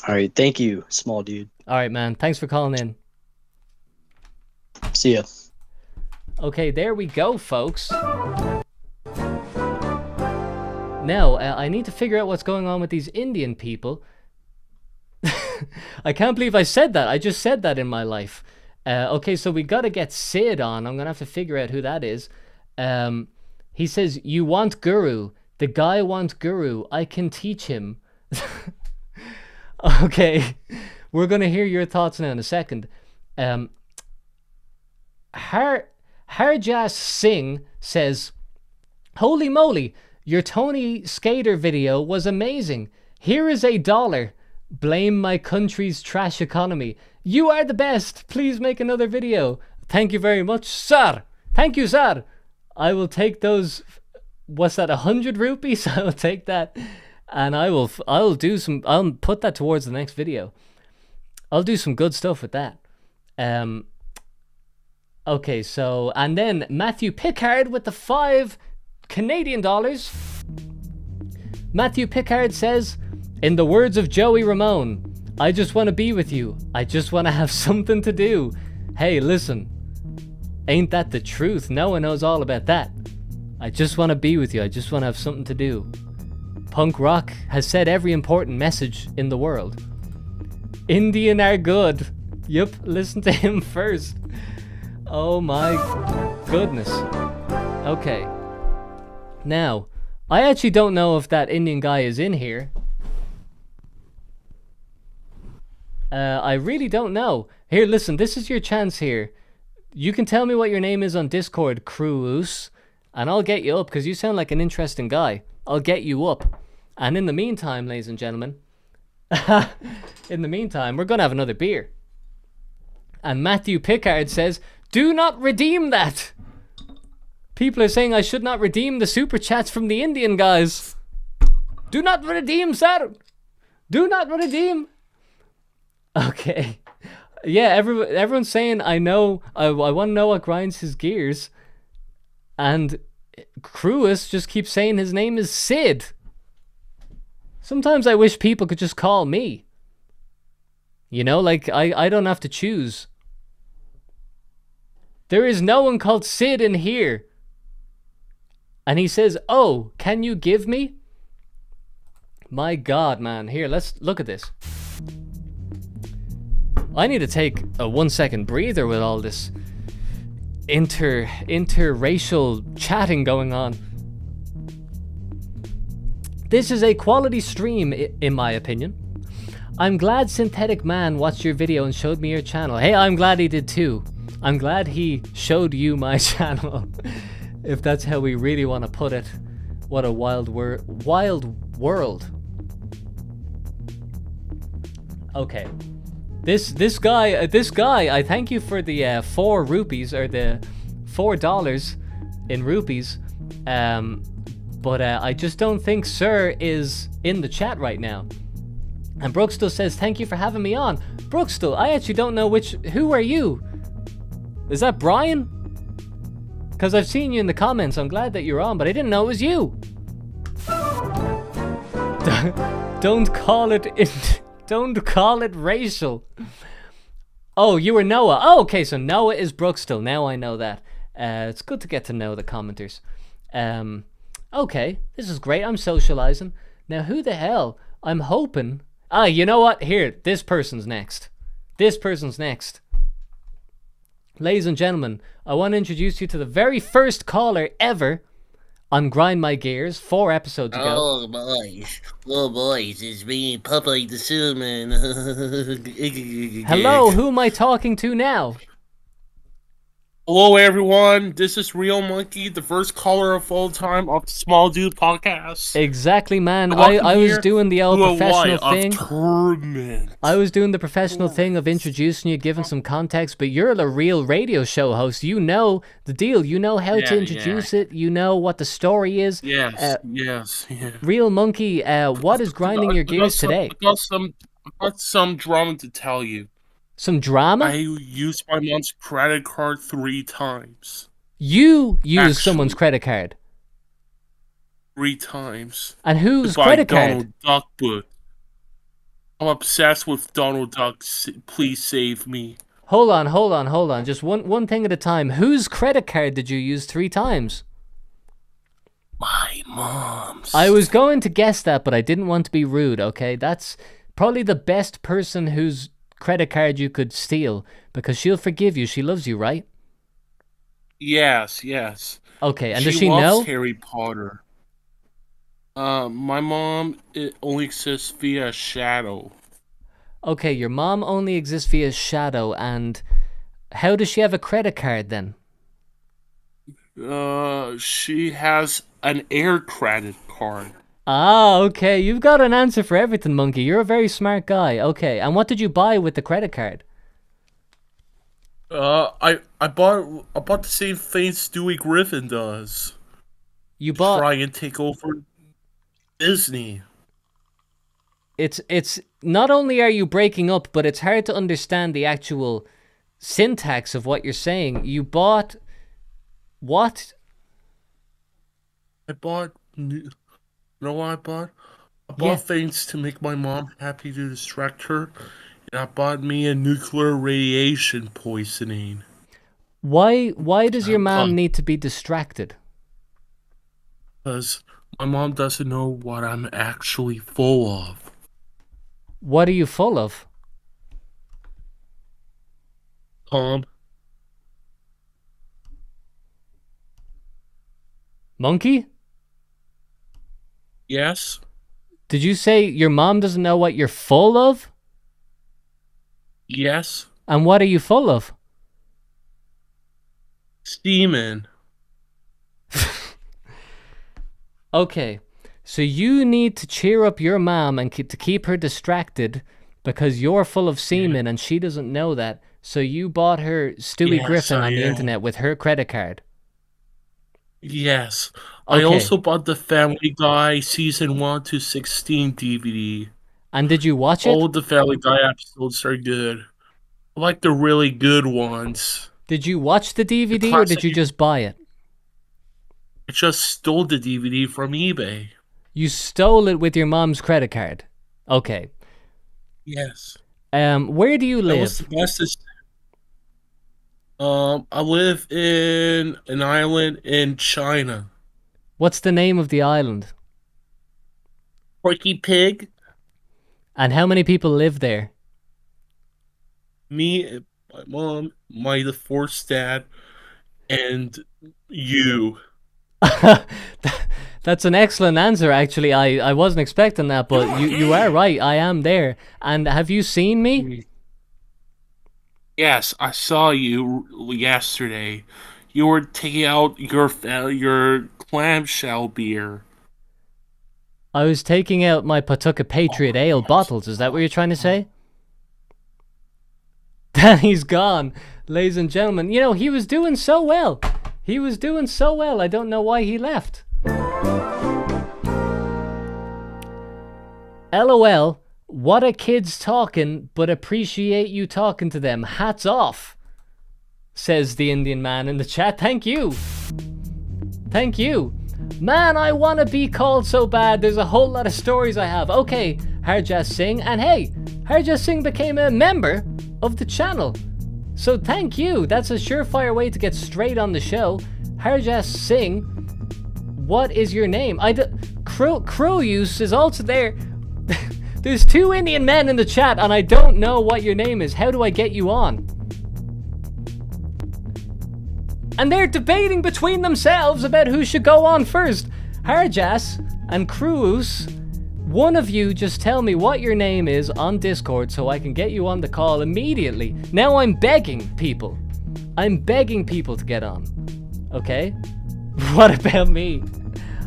All right, thank you, small dude. All right, man. Thanks for calling in. See ya. Okay, there we go, folks. Now, I need to figure out what's going on with these Indian people. I can't believe I said that. I just said that in my life. Okay, so we got to get Sid on. I'm going to have to figure out who that is. He says, you want guru. The guy wants guru. I can teach him. Okay, we're going to hear your thoughts now in a second. Harjas Singh says, holy moly, your Tony Skater video was amazing. Here is $1. Blame my country's trash economy. You are the best. Please make another video. Thank you very much, sir. Thank you, sir. I will take those. What's that? 100 rupees. I will take that, and I'll put that towards the next video. I'll do some good stuff with that. Okay, so and then Matthew Pickard with the $5 Canadian. Matthew Pickard says, in the words of Joey Ramone, I just want to be with you. I just want to have something to do. Hey, listen. Ain't that the truth? No one knows all about that. I just want to be with you. I just want to have something to do. Punk rock has said every important message in the world. Indian are good. Yup, listen to him first. Oh my goodness. Okay. Now, I actually don't know if that Indian guy is in here. I really don't know. Here, listen, this is your chance here. You can tell me what your name is on Discord, Cruz, and I'll get you up, because you sound like an interesting guy. I'll get you up. And in the meantime, ladies and gentlemen, in the meantime, we're going to have another beer. And Matthew Pickard says, do not redeem that. People are saying I should not redeem the super chats from the Indian guys. Do not redeem, sir. Do not redeem. Okay. Yeah, everyone's saying I want to know what grinds his gears. And Cruz just keeps saying his name is Sid. Sometimes I wish people could just call me. You know, like I don't have to choose. There is no one called Sid in here. And he says, oh, can you give me? My God, man. Here, let's look at this. I need to take a 1 second breather with all this interracial chatting going on. This is a quality stream, in my opinion. I'm glad Synthetic Man watched your video and showed me your channel. Hey, I'm glad he did too. I'm glad he showed you my channel. If that's how we really want to put it. What a wild world. Okay. This guy, I thank you for the 4 rupees, or the $4 in rupees. But I just don't think Sir is in the chat right now. And Brookstill says, thank you for having me on. Brookstill, I actually don't know who are you? Is that Brian? Because I've seen you in the comments. I'm glad that you're on, but I didn't know it was you. Don't call it racial. Oh, you were Noah. Oh, okay, so Noah is Brookstill. Now I know that. It's good to get to know the commenters. Okay, this is great. I'm socializing. Now, who the hell? I'm hoping... you know what? Here, this person's next. Ladies and gentlemen, I want to introduce you to the very first caller ever on Grind My Gears 4 episodes ago. Oh boys, it's me, Popeye the Cinnamon. Hello, who am I talking to now? Hello, everyone. This is Real Monkey, the first caller of all time of the Small Dude Podcast. Exactly, man. I was doing the old professional thing. Tournament. I was doing the professional thing of introducing you, giving some context, but you're a real radio show host. You know the deal. You know how to introduce it. You know what the story is. Yes. Real Monkey, what is grinding your gears today? I got some drama to tell you. Some drama? I used my mom's credit card 3 times. You used someone's credit card? 3 times. And whose credit card? Donald Duck book. I'm obsessed with Donald Duck. Please save me. Hold on. Just one thing at a time. Whose credit card did you use 3 times? My mom's. I was going to guess that, but I didn't want to be rude, okay? That's probably the best person whose credit card you could steal, because she'll forgive you. She loves you, right? Yes. Okay, and does she loves know? Harry Potter. My mom, it only exists via Shadow. Okay, your mom only exists via Shadow, and how does she have a credit card then? She has an air credit card. Ah, okay. You've got an answer for everything, Monkey. You're a very smart guy. Okay, and what did you buy with the credit card? I bought the same thing Stewie Griffin does. You bought... Try and take over Disney. It's not only are you breaking up, but it's hard to understand the actual syntax of what you're saying. You bought... What? I bought... You know what I bought? I bought things to make my mom happy to distract her, and I bought me a nuclear radiation poisoning. Why does your mom need to be distracted? Because my mom doesn't know what I'm actually full of. What are you full of? Tom? Monkey? Yes? Did you say your mom doesn't know what you're full of? Yes? And what are you full of? Semen. Okay, so you need to cheer up your mom and to keep her distracted because you're full of semen and she doesn't know that. So you bought her Stewie Griffin on the internet with her credit card. Yes. Okay. I also bought the Family Guy Season 1 to 16 DVD. And did you watch it? All the Family Guy episodes are good. I like the really good ones. Did you watch the DVD or did you just buy it? I just stole the DVD from eBay. You stole it with your mom's credit card. Okay. Yes. Where do you live? That was the bestest. I live in an island in China. What's the name of the island? Porky Pig. And how many people live there? Me, and my mom, my divorced dad, and you. That's an excellent answer, actually. I wasn't expecting that, but you are right. I am there. And have you seen me? Yes, I saw you yesterday. You were taking out your clamshell beer. I was taking out my Pawtucket Patriot Ale bottles. Is that what you're trying to say? Danny's gone. Ladies and gentlemen, you know, he was doing so well. He was doing so well. I don't know why he left. LOL, What a kid's talking, but appreciate you talking to them. Hats off, says the Indian man in the chat. Thank you. Thank you. Man, I want to be called so bad. There's a whole lot of stories I have. Okay, Harjas Singh. And hey, Harjas Singh became a member of the channel. So thank you. That's a surefire way to get straight on the show. Harjas Singh, what is your name? Crowuse is also there. There's 2 Indian men in the chat and I don't know what your name is. How do I get you on? And they're debating between themselves about who should go on first. Harjas and Cruz, one of you just tell me what your name is on Discord so I can get you on the call immediately. Now I'm begging people. I'm begging people to get on. Okay? What about me?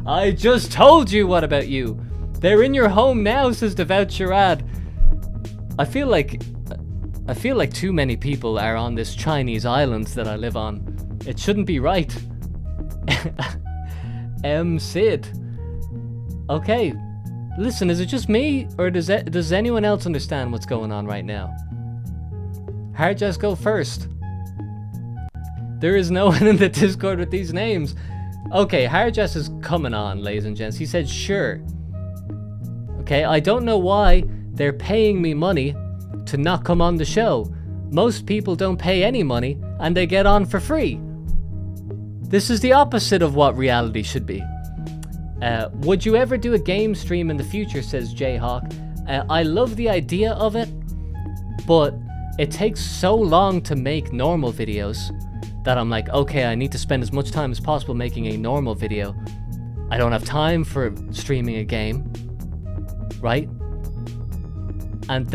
I just told you what about you. They're in your home now, says Devout Sharad. I feel like too many people are on this Chinese island that I live on. It shouldn't be right. Sid. Okay. Listen, is it just me, or does anyone else understand what's going on right now? Harjas, go first. There is no one in the Discord with these names. Okay, Harjas is coming on, ladies and gents. He said sure. Okay, I don't know why they're paying me money to not come on the show. Most people don't pay any money and they get on for free. This is the opposite of what reality should be. Would you ever do a game stream in the future, says Jayhawk. I love the idea of it, but it takes so long to make normal videos that I'm like, okay, I need to spend as much time as possible making a normal video. I don't have time for streaming a game, right? And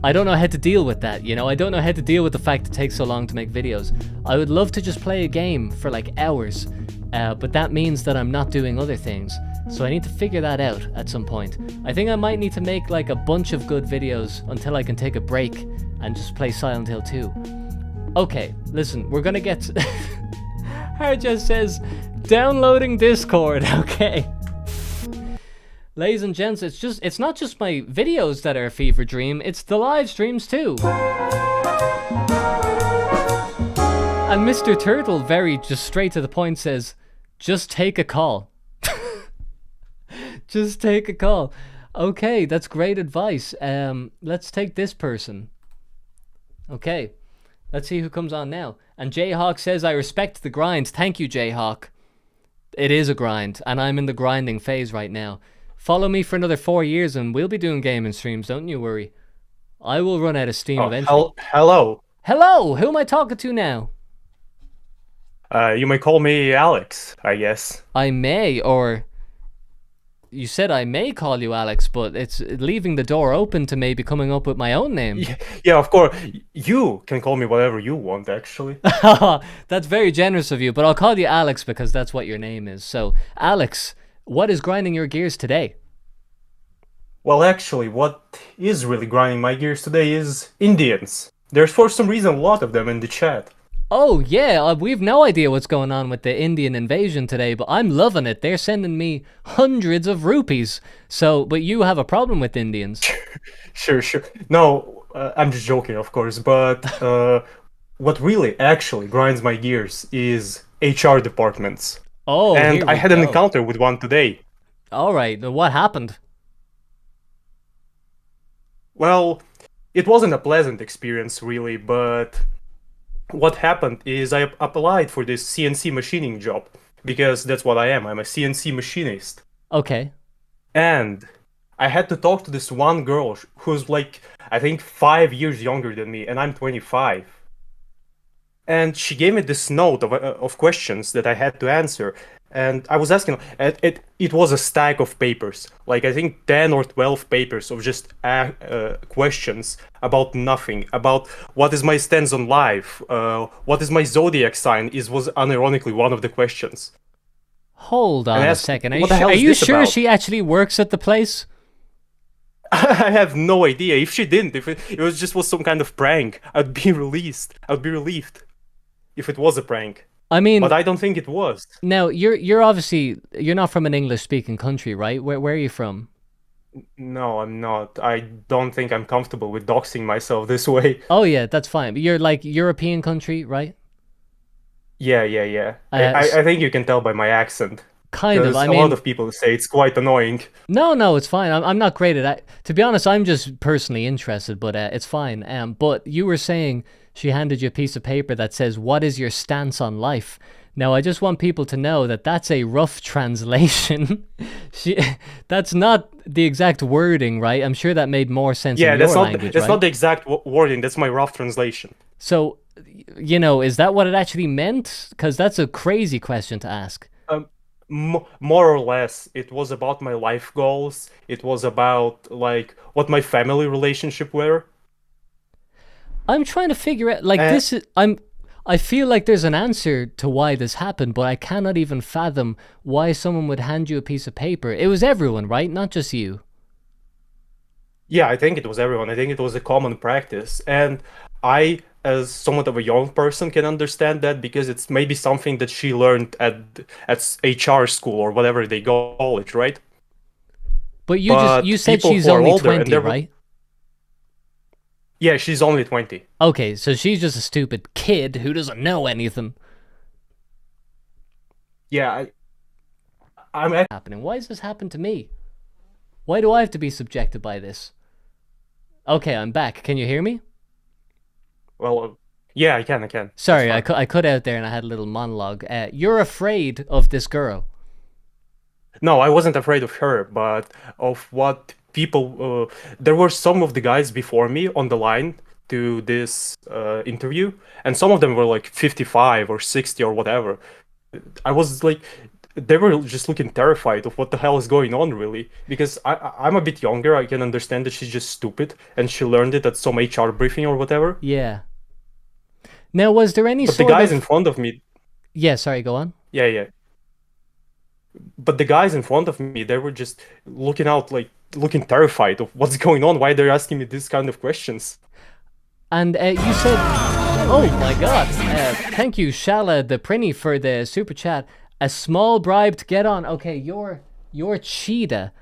I don't know how to deal with that, you know? I don't know how to deal with the fact it takes so long to make videos. I would love to just play a game for like hours, but that means that I'm not doing other things. So I need to figure that out at some point. I think I might need to make like a bunch of good videos until I can take a break and just play Silent Hill 2. Okay, listen, we're gonna get... Harja says, downloading Discord, okay. Ladies and gents, it's not just my videos that are a fever dream, it's the live streams too. And Mr. Turtle, very just straight to the point, says, just take a call. Just take a call. Okay, that's great advice. Let's take this person. Okay, let's see who comes on now. And Jayhawk says, I respect the grind. Thank you, Jayhawk. It is a grind, and I'm in the grinding phase right now. Follow me for another 4 years and we'll be doing gaming streams, don't you worry. I will run out of steam eventually. Hello. Hello, who am I talking to now? You may call me Alex, I guess. I may, or... You said I may call you Alex, but it's leaving the door open to maybe coming up with my own name. Yeah, of course. You can call me whatever you want, actually. That's very generous of you, but I'll call you Alex because that's what your name is. So, Alex... What is grinding your gears today? Well, actually, what is really grinding my gears today is Indians. There's for some reason a lot of them in the chat. Oh, yeah, we've no idea what's going on with the Indian invasion today, but I'm loving it. They're sending me hundreds of rupees. But you have a problem with Indians. Sure. No, I'm just joking, of course, but what really actually grinds my gears is HR departments. Oh, and I had an encounter with one today. All right, what happened? Well, it wasn't a pleasant experience, really, but what happened is I applied for this CNC machining job, because that's what I am. I'm a CNC machinist. Okay. And I had to talk to this one girl who's like, I think 5 years younger than me, and I'm 25. And she gave me this note of questions that I had to answer. And I was asking, it was a stack of papers, like I think 10 or 12 papers of just questions about nothing, about what is my stance on life, what is my zodiac sign, was unironically one of the questions. Hold on a second, are you sure about? She actually works at the place? I have no idea. If she didn't, if it was some kind of prank, I'd be relieved. If it was a prank. I mean, but I don't think it was. Now, you're obviously, you're not from an English-speaking country, right? Where are you from? No, I'm not. I don't think I'm comfortable with doxing myself this way. Oh yeah, that's fine. But you're like European country, right? Yeah, yeah, yeah. Uh, s- I think you can tell by my accent. kind of. Because I a lot mean, of people say it's quite annoying. no, it's fine. I'm not great at that. To be honest, I'm just personally interested, but it's fine. But you were saying she handed you a piece of paper that says, "What is your stance on life?" Now, I just want people to know that that's a rough translation. she, that's not the exact wording, right? I'm sure that made more sense Yeah, in your language, that's right? not the exact wording. That's my rough translation. So, is that what it actually meant? Because that's a crazy question to ask. More or less, it was about my life goals. It was about like what my family relationship were. I'm trying to figure out like Uh, this is I feel like there's an answer to why this happened, but I cannot even fathom why someone would hand you a piece of paper. It was everyone, right? Not just you. Yeah, I think it was everyone. I think it was a common practice. And I, as somewhat of a young person, can understand that because it's maybe something that she learned at HR school or whatever they call it, right? But But you said people she's who are only older and 20, they're right? yeah, she's only 20. Okay, so she's just a stupid kid who doesn't know anything Yeah, I'm at, happening. Why does this happen to me? Why do I have to be subjected by this? Okay, I'm back. Can you hear me? well, yeah, I can. Sorry, That's fine. I cut out there and I had a little monologue. You're afraid of this girl. No, I wasn't afraid of her, but of what people. There were some of the guys before me on the line to this interview, and some of them were like 55 or 60 or whatever. I was like, they were just looking terrified of what the hell is going on, really. Because I'm a bit younger, I can understand that she's just stupid and she learned it at some HR briefing or whatever. Yeah. Now, was there any But the sort guys of... in front of me, Yeah, sorry, go on. yeah. But the guys in front of me, they were just looking terrified of what's going on, why they're asking me this kind of questions. And you said... Oh my god. Thank you, Shala the Prinny, for the super chat. A small bribe to get on. Okay, you're Cheetah.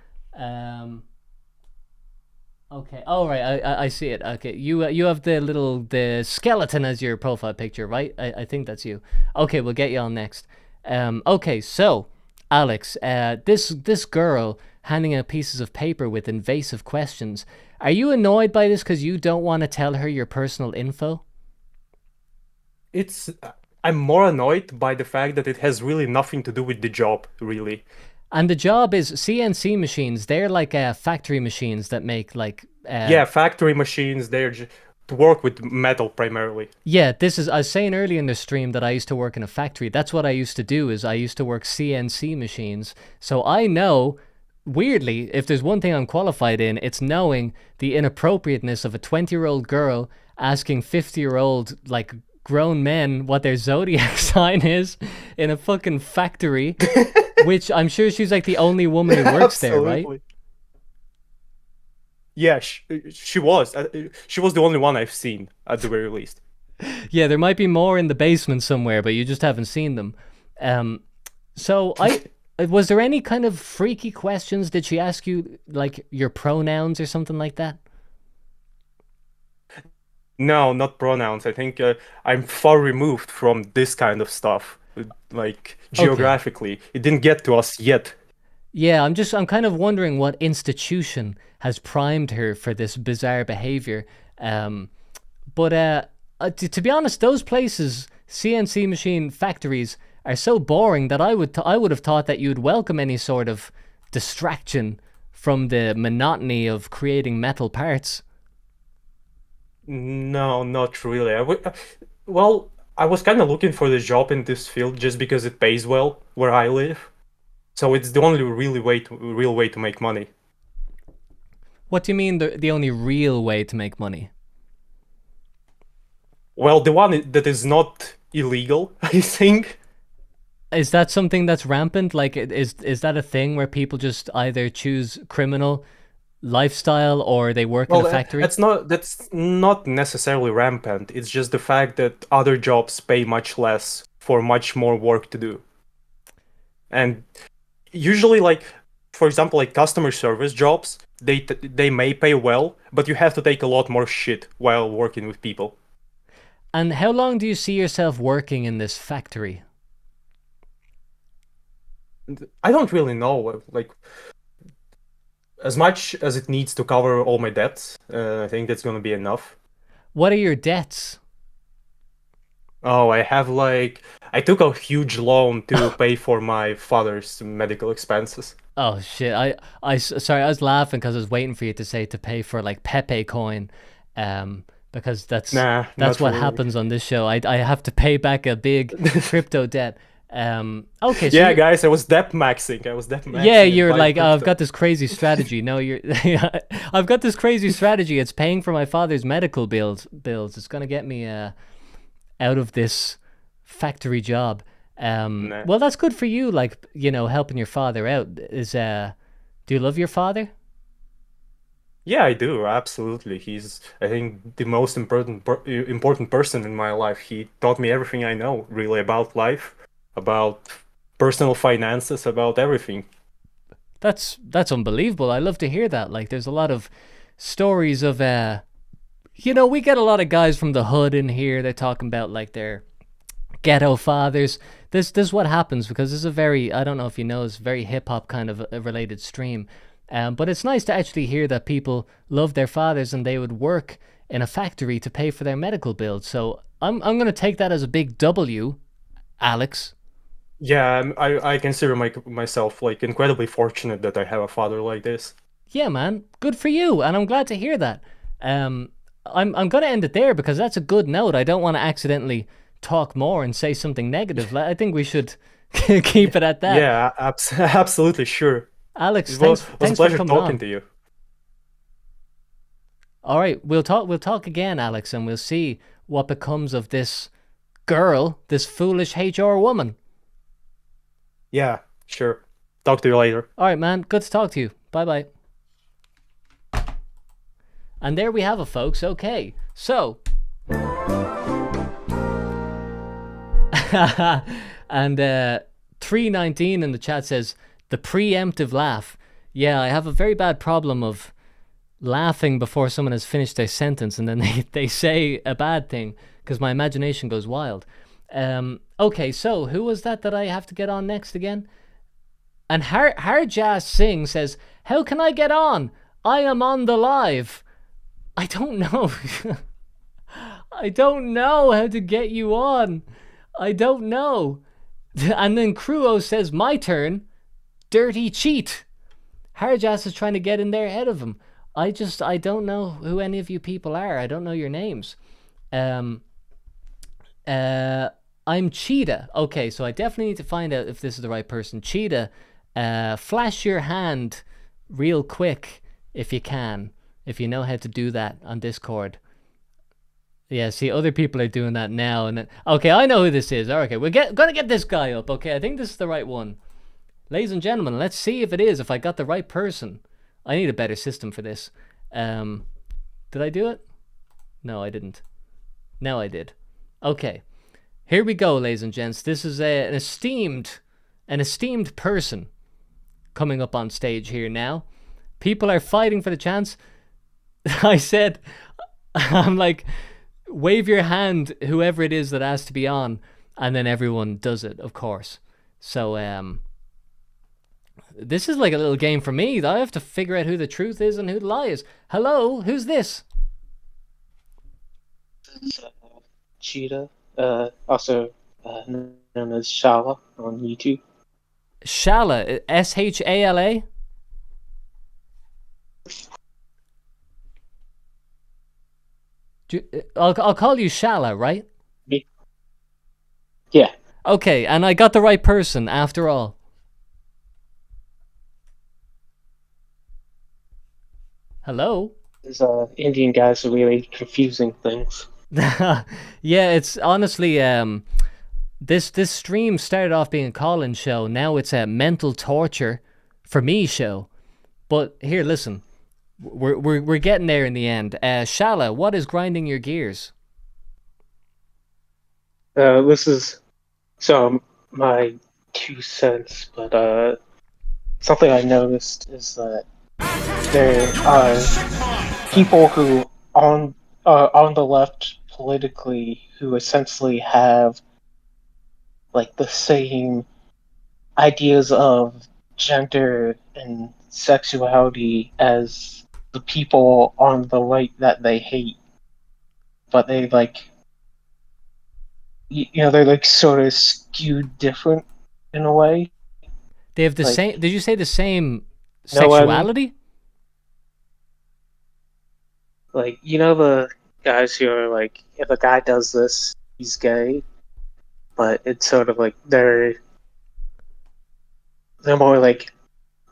Okay. All right. I see it. Okay. You have the skeleton as your profile picture, right? I think that's you. Okay. We'll get you on next. Okay. So, Alex, this girl handing out pieces of paper with invasive questions. Are you annoyed by this because you don't want to tell her your personal info? It's I'm more annoyed by the fact that it has really nothing to do with the job, really. And the job is CNC machines. They're like factory machines that make like... Yeah, factory machines, to work with metal primarily. Yeah, I was saying earlier in the stream that I used to work in a factory. That's what I used to do, is I used to work CNC machines. So I know, weirdly, if there's one thing I'm qualified in, it's knowing the inappropriateness of a 20-year-old girl asking 50-year-old, like, grown men what their zodiac sign is in a fucking factory, which I'm sure she's like the only woman who works there, right? Absolutely. Yeah, she was. She was the only one I've seen, at the very least. Yeah, there might be more in the basement somewhere, but you just haven't seen them. So was there any kind of freaky questions? Did she ask you like your pronouns or something like that? No, not pronouns. I think I'm far removed from this kind of stuff, like geographically. It didn't get to us yet. Yeah, I'm kind of wondering what institution has primed her for this bizarre behavior. But to be honest, those places, CNC machine factories, are so boring that I would have thought that you'd welcome any sort of distraction from the monotony of creating metal parts. No, not really. Well, I was kind of looking for the job in this field just because it pays well where I live. So it's the only real way to make money. What do you mean the only real way to make money? Well, the one that is not illegal, I think. Is that something that's rampant? Like, is that a thing where people just either choose criminal lifestyle or they work in a factory? That's not necessarily rampant. It's just the fact that other jobs pay much less for much more work to do. And usually, like, for example, like customer service jobs, they may pay well, but you have to take a lot more shit while working with people. And how long do you see yourself working in this factory? I don't really know, like as much as it needs to cover all my debts. I think that's gonna be enough. What are your debts? Oh, I took a huge loan to pay for my father's medical expenses. Oh shit! Sorry, I was laughing because I was waiting for you to say to pay for like Pepe coin, because that's Nah, what not really. happens on this show. I have to pay back a big crypto debt. Okay, so Yeah, you- guys, I was debt maxing. yeah, and you're buying like, oh, I've crypto. got this crazy strategy. No, you're, I've got this crazy strategy. It's paying for my father's medical bills. It's gonna get me out of this factory job. Nah. Well, that's good for you. Like, helping your father out is. Do you love your father? Yeah, I do, absolutely. He's, I think, the most important person in my life. He taught me everything I know, really, about life, about personal finances, about everything. That's unbelievable. I love to hear that. Like, there's a lot of stories of we get a lot of guys from the hood in here. They're talking about like their ghetto fathers. This is what happens because this is a very, I don't know if you know, it's very hip hop kind of a related stream. But it's nice to actually hear that people love their fathers and they would work in a factory to pay for their medical bills. So I'm gonna take that as a big W, Alex. Yeah, I consider myself like incredibly fortunate that I have a father like this. Yeah, man, good for you, and I'm glad to hear that. I'm gonna end it there because that's a good note. I don't want to accidentally talk more and say something negative. I think we should keep it at that. Yeah, absolutely, sure. Alex, It was a thanks for pleasure coming talking on. to you. All right, we'll talk again, Alex, and we'll see what becomes of this girl, this foolish HR woman. Yeah, sure. Talk to you later. All right, man. Good to talk to you. Bye-bye. And there we have it, folks. Okay, so and 319 in the chat says the preemptive laugh. Yeah, I have a very bad problem of laughing before someone has finished their sentence and then they say a bad thing because my imagination goes wild. Okay, so who was that I have to get on next again? And Harjas Singh says, how can I get on? I am on the live. I don't know. I don't know how to get you on. I don't know. And then Cruo says, my turn. Dirty cheat. Harjas is trying to get in there ahead of him. I don't know who any of you people are. I don't know your names. I'm Cheetah. Okay, so I definitely need to find out if this is the right person. Cheetah, flash your hand real quick if you can, if you know how to do that on Discord. Yeah, see, other people are doing that now. And okay, I know who this is. Okay, we're gonna get this guy up. Okay, I think this is the right one. Ladies and gentlemen, let's see if it is, if I got the right person. I need a better system for this. Did I do it? No, I didn't. No, I did. Okay. Here we go, ladies and gents. This is an esteemed person coming up on stage here now. People are fighting for the chance. I said, I'm like, wave your hand, whoever it is that has to be on, and then everyone does it, of course. So, this is like a little game for me. I have to figure out who the truth is and who the lie is. Hello, who's this? Cheetah, also known as Shala on YouTube. Shala, Shala? I'll call you Shala, right? Yeah. Okay, and I got the right person after all. Hello? These Indian guys are really confusing things. Yeah, it's honestly this stream started off being a call-in show. Now it's a mental torture for me show. But here, listen, we're getting there in the end. Shala, what is grinding your gears? This is my 2 cents, but something I noticed is that there are people who on the left politically who essentially have like the same ideas of gender and sexuality as the people on the right that they hate, but they like they're like sort of skewed different in a way. They have the Like, same. Did you say the same know what I mean? sexuality? Like, the guys who are like, if a guy does this, he's gay, but it's sort of like they're more like,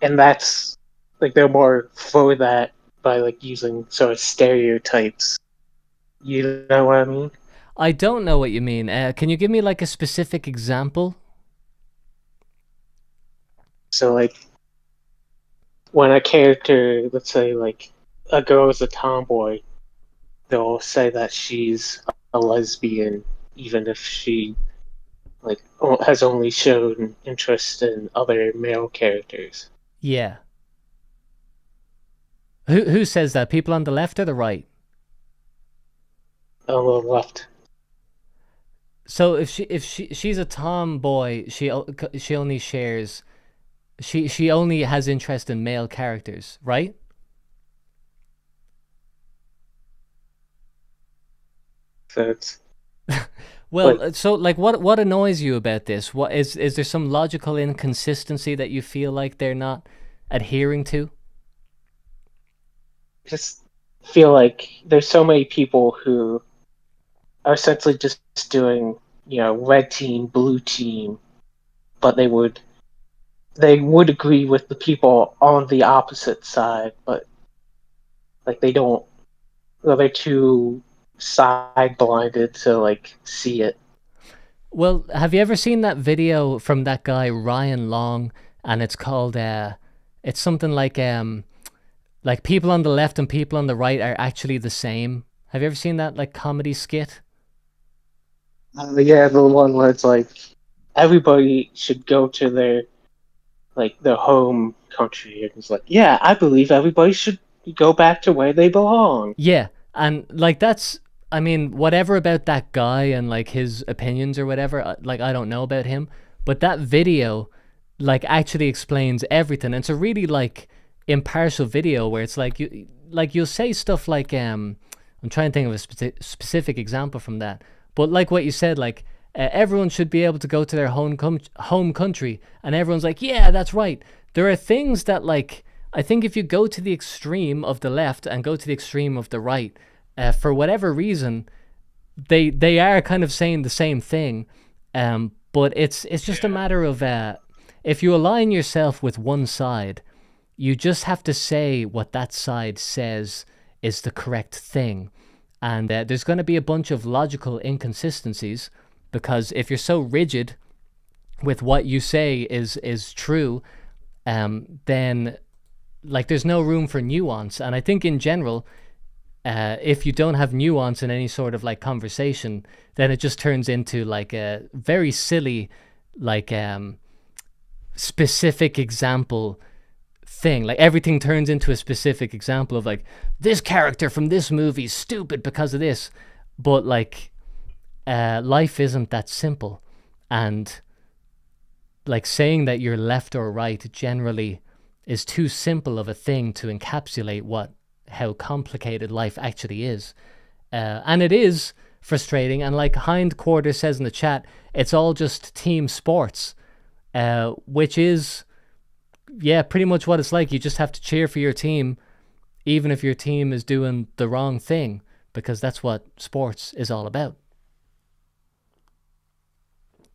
and that's like they're more for that by like using sort of stereotypes. You know what I mean? I don't know what you mean. Can you give me like a specific example? So like, when a character, let's say like a girl is a tomboy, they'll say that she's a lesbian, even if she like has only shown interest in other male characters. Yeah. Who says that? People on the left or the right? On the left. So if she's a tomboy, she only shares, she only has interest in male characters, right? So it's Well, so like, what annoys you about this? What is there some logical inconsistency that you feel like they're not adhering to? just feel like there's so many people who are essentially just doing, red team, blue team, but they would agree with the people on the opposite side, but like they don't. Well, they're too side blinded to like see it. Well, have you ever seen that video from that guy Ryan Long, and it's called it's something like people on the left and people on the right are actually the same. Have you ever seen that like comedy skit? Yeah, the one where it's like everybody should go to their home country, and it's like, yeah, I believe everybody should go back to where they belong. Yeah, and like that's, I mean, whatever about that guy and like his opinions or whatever, like I don't know about him, but that video like actually explains everything. And it's a really like impartial video where it's like you'll say stuff like I'm trying to think of a specific example from that, but like what you said, like everyone should be able to go to their home country, and everyone's like, yeah, that's right. There are things that like, I think if you go to the extreme of the left and go to the extreme of the right, for whatever reason, they are kind of saying the same thing, but it's just a matter of if you align yourself with one side, you just have to say what that side says is the correct thing, and there's going to be a bunch of logical inconsistencies, because if you're so rigid with what you say is true, then like there's no room for nuance. And I think in general, if you don't have nuance in any sort of like conversation, then it just turns into like a very silly, like specific example thing. Like everything turns into a specific example of like, this character from this movie is stupid because of this. But like life isn't that simple, and like saying that you're left or right generally is too simple of a thing to encapsulate how complicated life actually is. And it is frustrating, and like Hindquarter says in the chat, it's all just team sports, which is, yeah, pretty much what it's like. You just have to cheer for your team, even if your team is doing the wrong thing, because that's what sports is all about.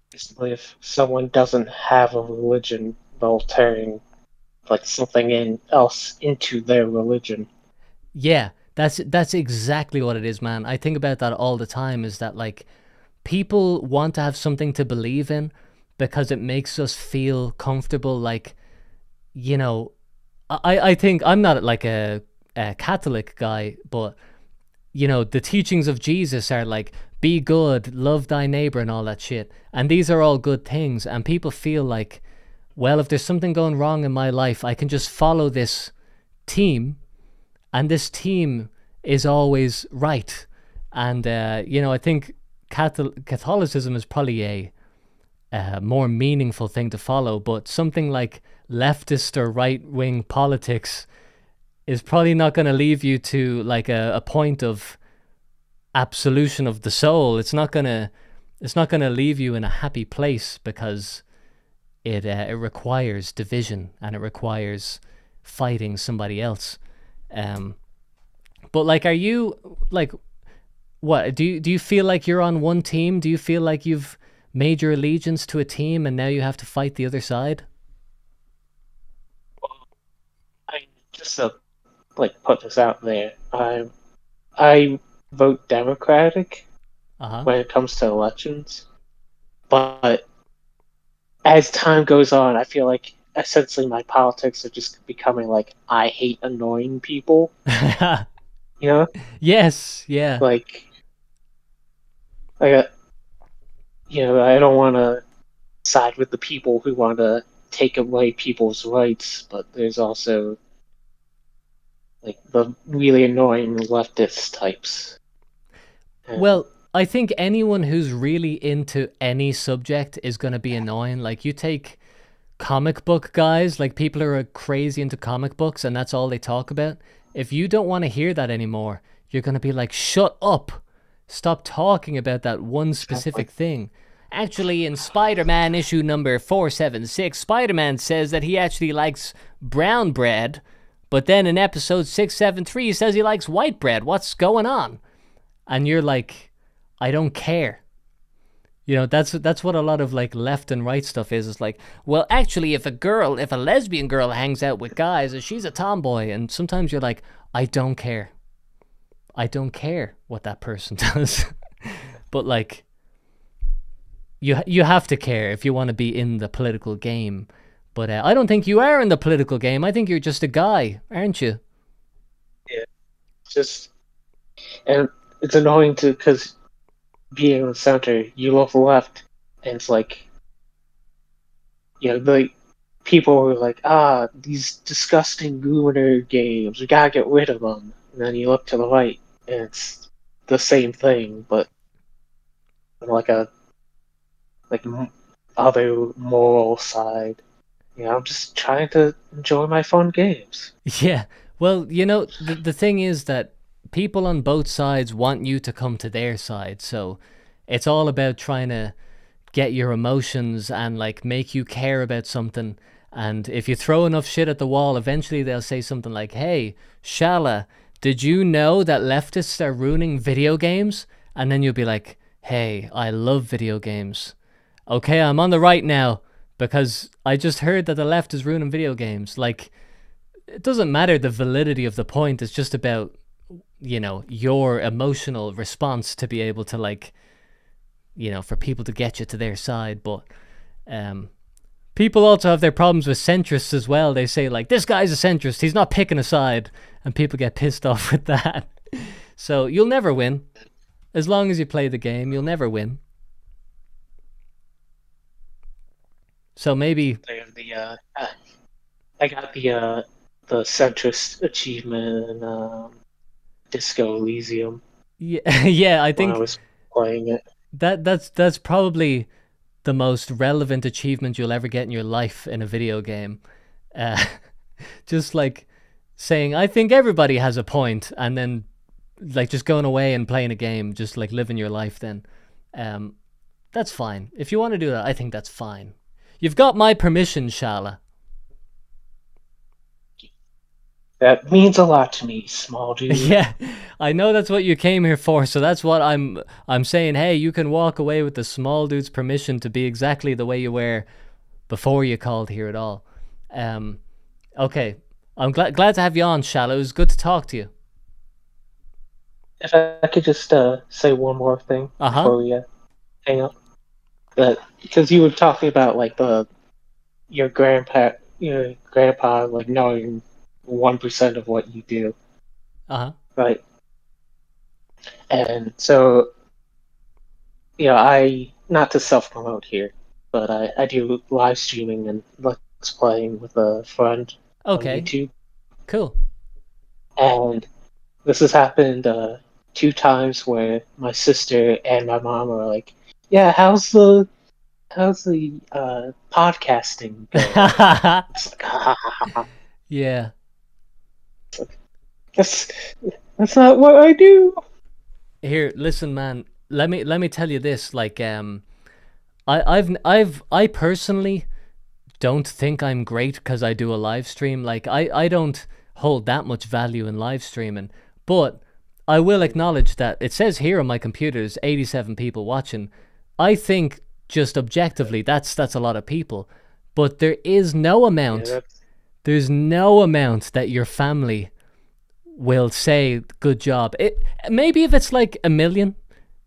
Basically, if someone doesn't have a religion, they'll turn like something else into their religion. Yeah, that's exactly what it is, man. I think about that all the time, is that like people want to have something to believe in because it makes us feel comfortable. Like, I think I'm not like a Catholic guy, but the teachings of Jesus are like, be good, love thy neighbor, and all that shit. And these are all good things, and people feel like well, if there's something going wrong in my life, I can just follow this team, and this team is always right. And I think Catholicism is probably a more meaningful thing to follow, but something like leftist or right-wing politics is probably not going to leave you to like a point of absolution of the soul. It's not gonna leave you in a happy place, because it requires division, and it requires fighting somebody else. But like, are you like, what do you feel like you're on one team? Do you feel like you've made your allegiance to a team and now you have to fight the other side? I just like put this out there. I vote Democratic when it comes to elections, but as time goes on, I feel like essentially my politics are just becoming like, I hate annoying people. You know? Yes, yeah. Like, I don't want to side with the people who want to take away people's rights, but there's also like the really annoying leftist types. Well, I think anyone who's really into any subject is going to be annoying. Like, you take comic book guys, like people who are crazy into comic books and that's all they talk about. If you don't want to hear that anymore, you're going to be like, shut up. Stop talking about that one specific thing. Actually, in Spider-Man issue number 476, Spider-Man says that he actually likes brown bread, but then in episode 673, he says he likes white bread. What's going on? And you're like, I don't care. That's what a lot of like left and right stuff is. It's like, well, actually, if a lesbian girl hangs out with guys, she's a tomboy. And sometimes you're like, I don't care. I don't care what that person does. But like, you have to care if you want to be in the political game. But I don't think you are in the political game. I think you're just a guy, aren't you? Yeah. And it's annoying because being in the center, you love the left, and it's like, the people who are like, these disgusting gooner games, we gotta get rid of them. And then you look to the right, and it's the same thing, but like other moral side. I'm just trying to enjoy my fun games. Yeah. Well, the thing is that people on both sides want you to come to their side, so it's all about trying to get your emotions and like make you care about something. And if you throw enough shit at the wall, eventually they'll say something like, hey, Shala, did you know that leftists are ruining video games? And then you'll be like, hey, I love video games. Okay, I'm on the right now because I just heard that the left is ruining video games. Like, it doesn't matter the validity of the point. It's just about, your emotional response to be able to like, for people to get you to their side. But people also have their problems with centrists as well. They say like, this guy's a centrist, he's not picking a side, and people get pissed off with that. So you'll never win. As long as you play the game, you'll never win. So maybe I got the centrist achievement in Disco Elysium. Yeah, I think when I was playing it. That's probably the most relevant achievement you'll ever get in your life in a video game. Just like saying, I think everybody has a point, and then like just going away and playing a game, just like living your life then. That's fine. If you want to do that, I think that's fine. You've got my permission, Shala. That means a lot to me, small dude. Yeah, I know that's what you came here for, so that's what I'm saying. Hey, you can walk away with the small dude's permission to be exactly the way you were before you called here at all. Okay, I'm glad to have you on, Shala. It was good to talk to you. If I could just say one more thing before we hang up. Because you were talking about like your grandpa like knowing 1% of what you do. Right. And so, I, not to self promote here, but I do live streaming and playing with a friend Okay. on YouTube, Cool. and this has happened 2 times where my sister and my mom are like, "Yeah, how's the podcasting going?" It's like, Yeah. that's not what I do. Here, listen, man. Let me tell you this. Like, I personally don't think I'm great because I do a live stream. Like, I don't hold that much value in live streaming. But I will acknowledge that it says here on my computer there's 87 people watching. I think just objectively that's a lot of people. But there is no amount. Yeah, There's no amount that your family will say good job. It maybe if it's like 1 million,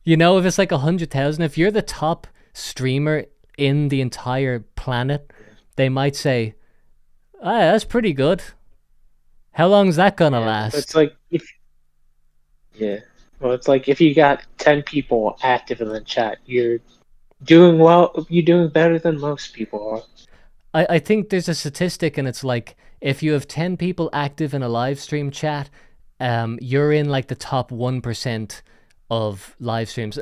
you know, if it's like 100,000, if you're the top streamer in the entire planet, they might say, that's pretty good. How long is that gonna last? It's like it's like if you got 10 people active in the chat, you're doing well. You're doing better than most people are. I think there's a statistic, and it's like if you have 10 people active in a live stream chat, you're in like the top 1% of live streams.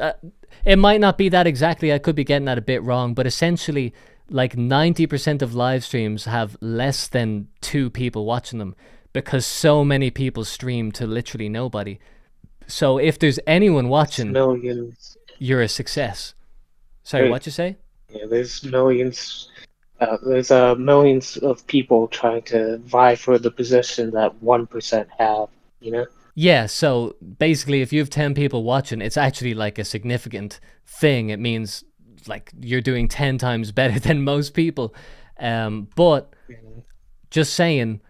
It might not be that exactly. I could be getting that a bit wrong, but essentially, like 90% of live streams have less than 2 people watching them because so many people stream to literally nobody. So if there's anyone watching, Millions. you're a success. Sorry, what you say? Yeah, there's millions. There's millions of people trying to vie for the position that 1% have. You know. Yeah, so basically if you have 10 people watching, it's actually like a significant thing. It means like you're doing 10 times better than most people. But just saying,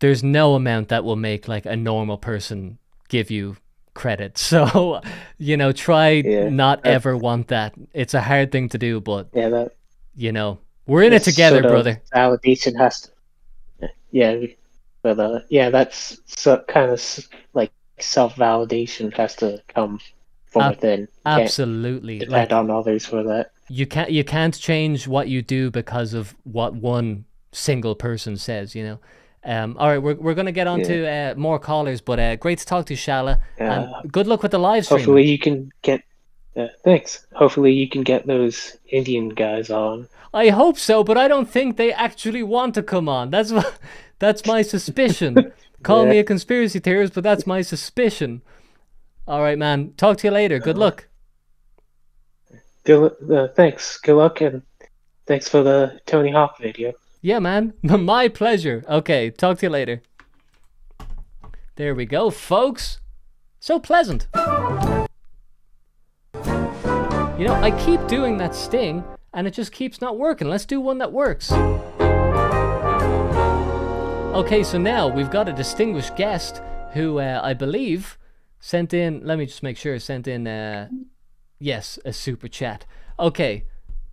there's no amount that will make like a normal person give you credit. So, you know, try not ever want that. It's a hard thing to do, but you know, we're in it together, sort of brother. Validation has to. Yeah. But that's kind of like self-validation has to come from within. You absolutely, can't depend on others for that. You can't change what you do because of what one single person says. You know. All right, we're gonna get on to more callers, but great to talk to you, Shala. And good luck with the live stream. Hopefully you can get. Thanks. Hopefully you can get those Indian guys on. I hope so, but I don't think they actually want to come on. That's my suspicion. Call me a conspiracy theorist, but that's my suspicion. All right, man. Talk to you later. Good luck. Thanks. Good luck, and thanks for the Tony Hawk video. Yeah, man. My pleasure. Okay, talk to you later. There we go, folks. So pleasant. You know, I keep doing that sting, and it just keeps not working. Let's do one that works. Okay, so now we've got a distinguished guest who I believe sent in, let me just make sure, yes, a super chat. Okay,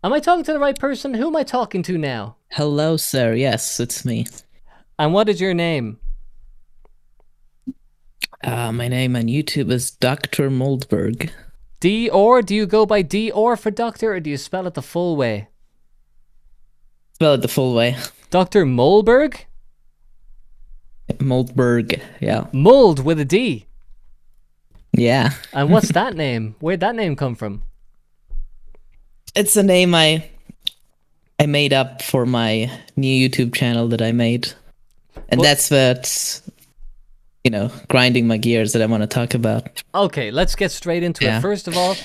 am I talking to the right person? Who am I talking to now? Hello, sir. Yes, it's me. And what is your name? My name on YouTube is Dr. Moldberg. D-or? Do you go by D-or for doctor, or do you spell it the full way? Spell it the full way. Dr. Moldberg? Moldberg, yeah. Mold with a D? Yeah. And what's that name? Where'd that name come from? It's a name I made up for my new YouTube channel that I made. And that's what, grinding my gears that I want to talk about. Okay, let's get straight into it. First of all,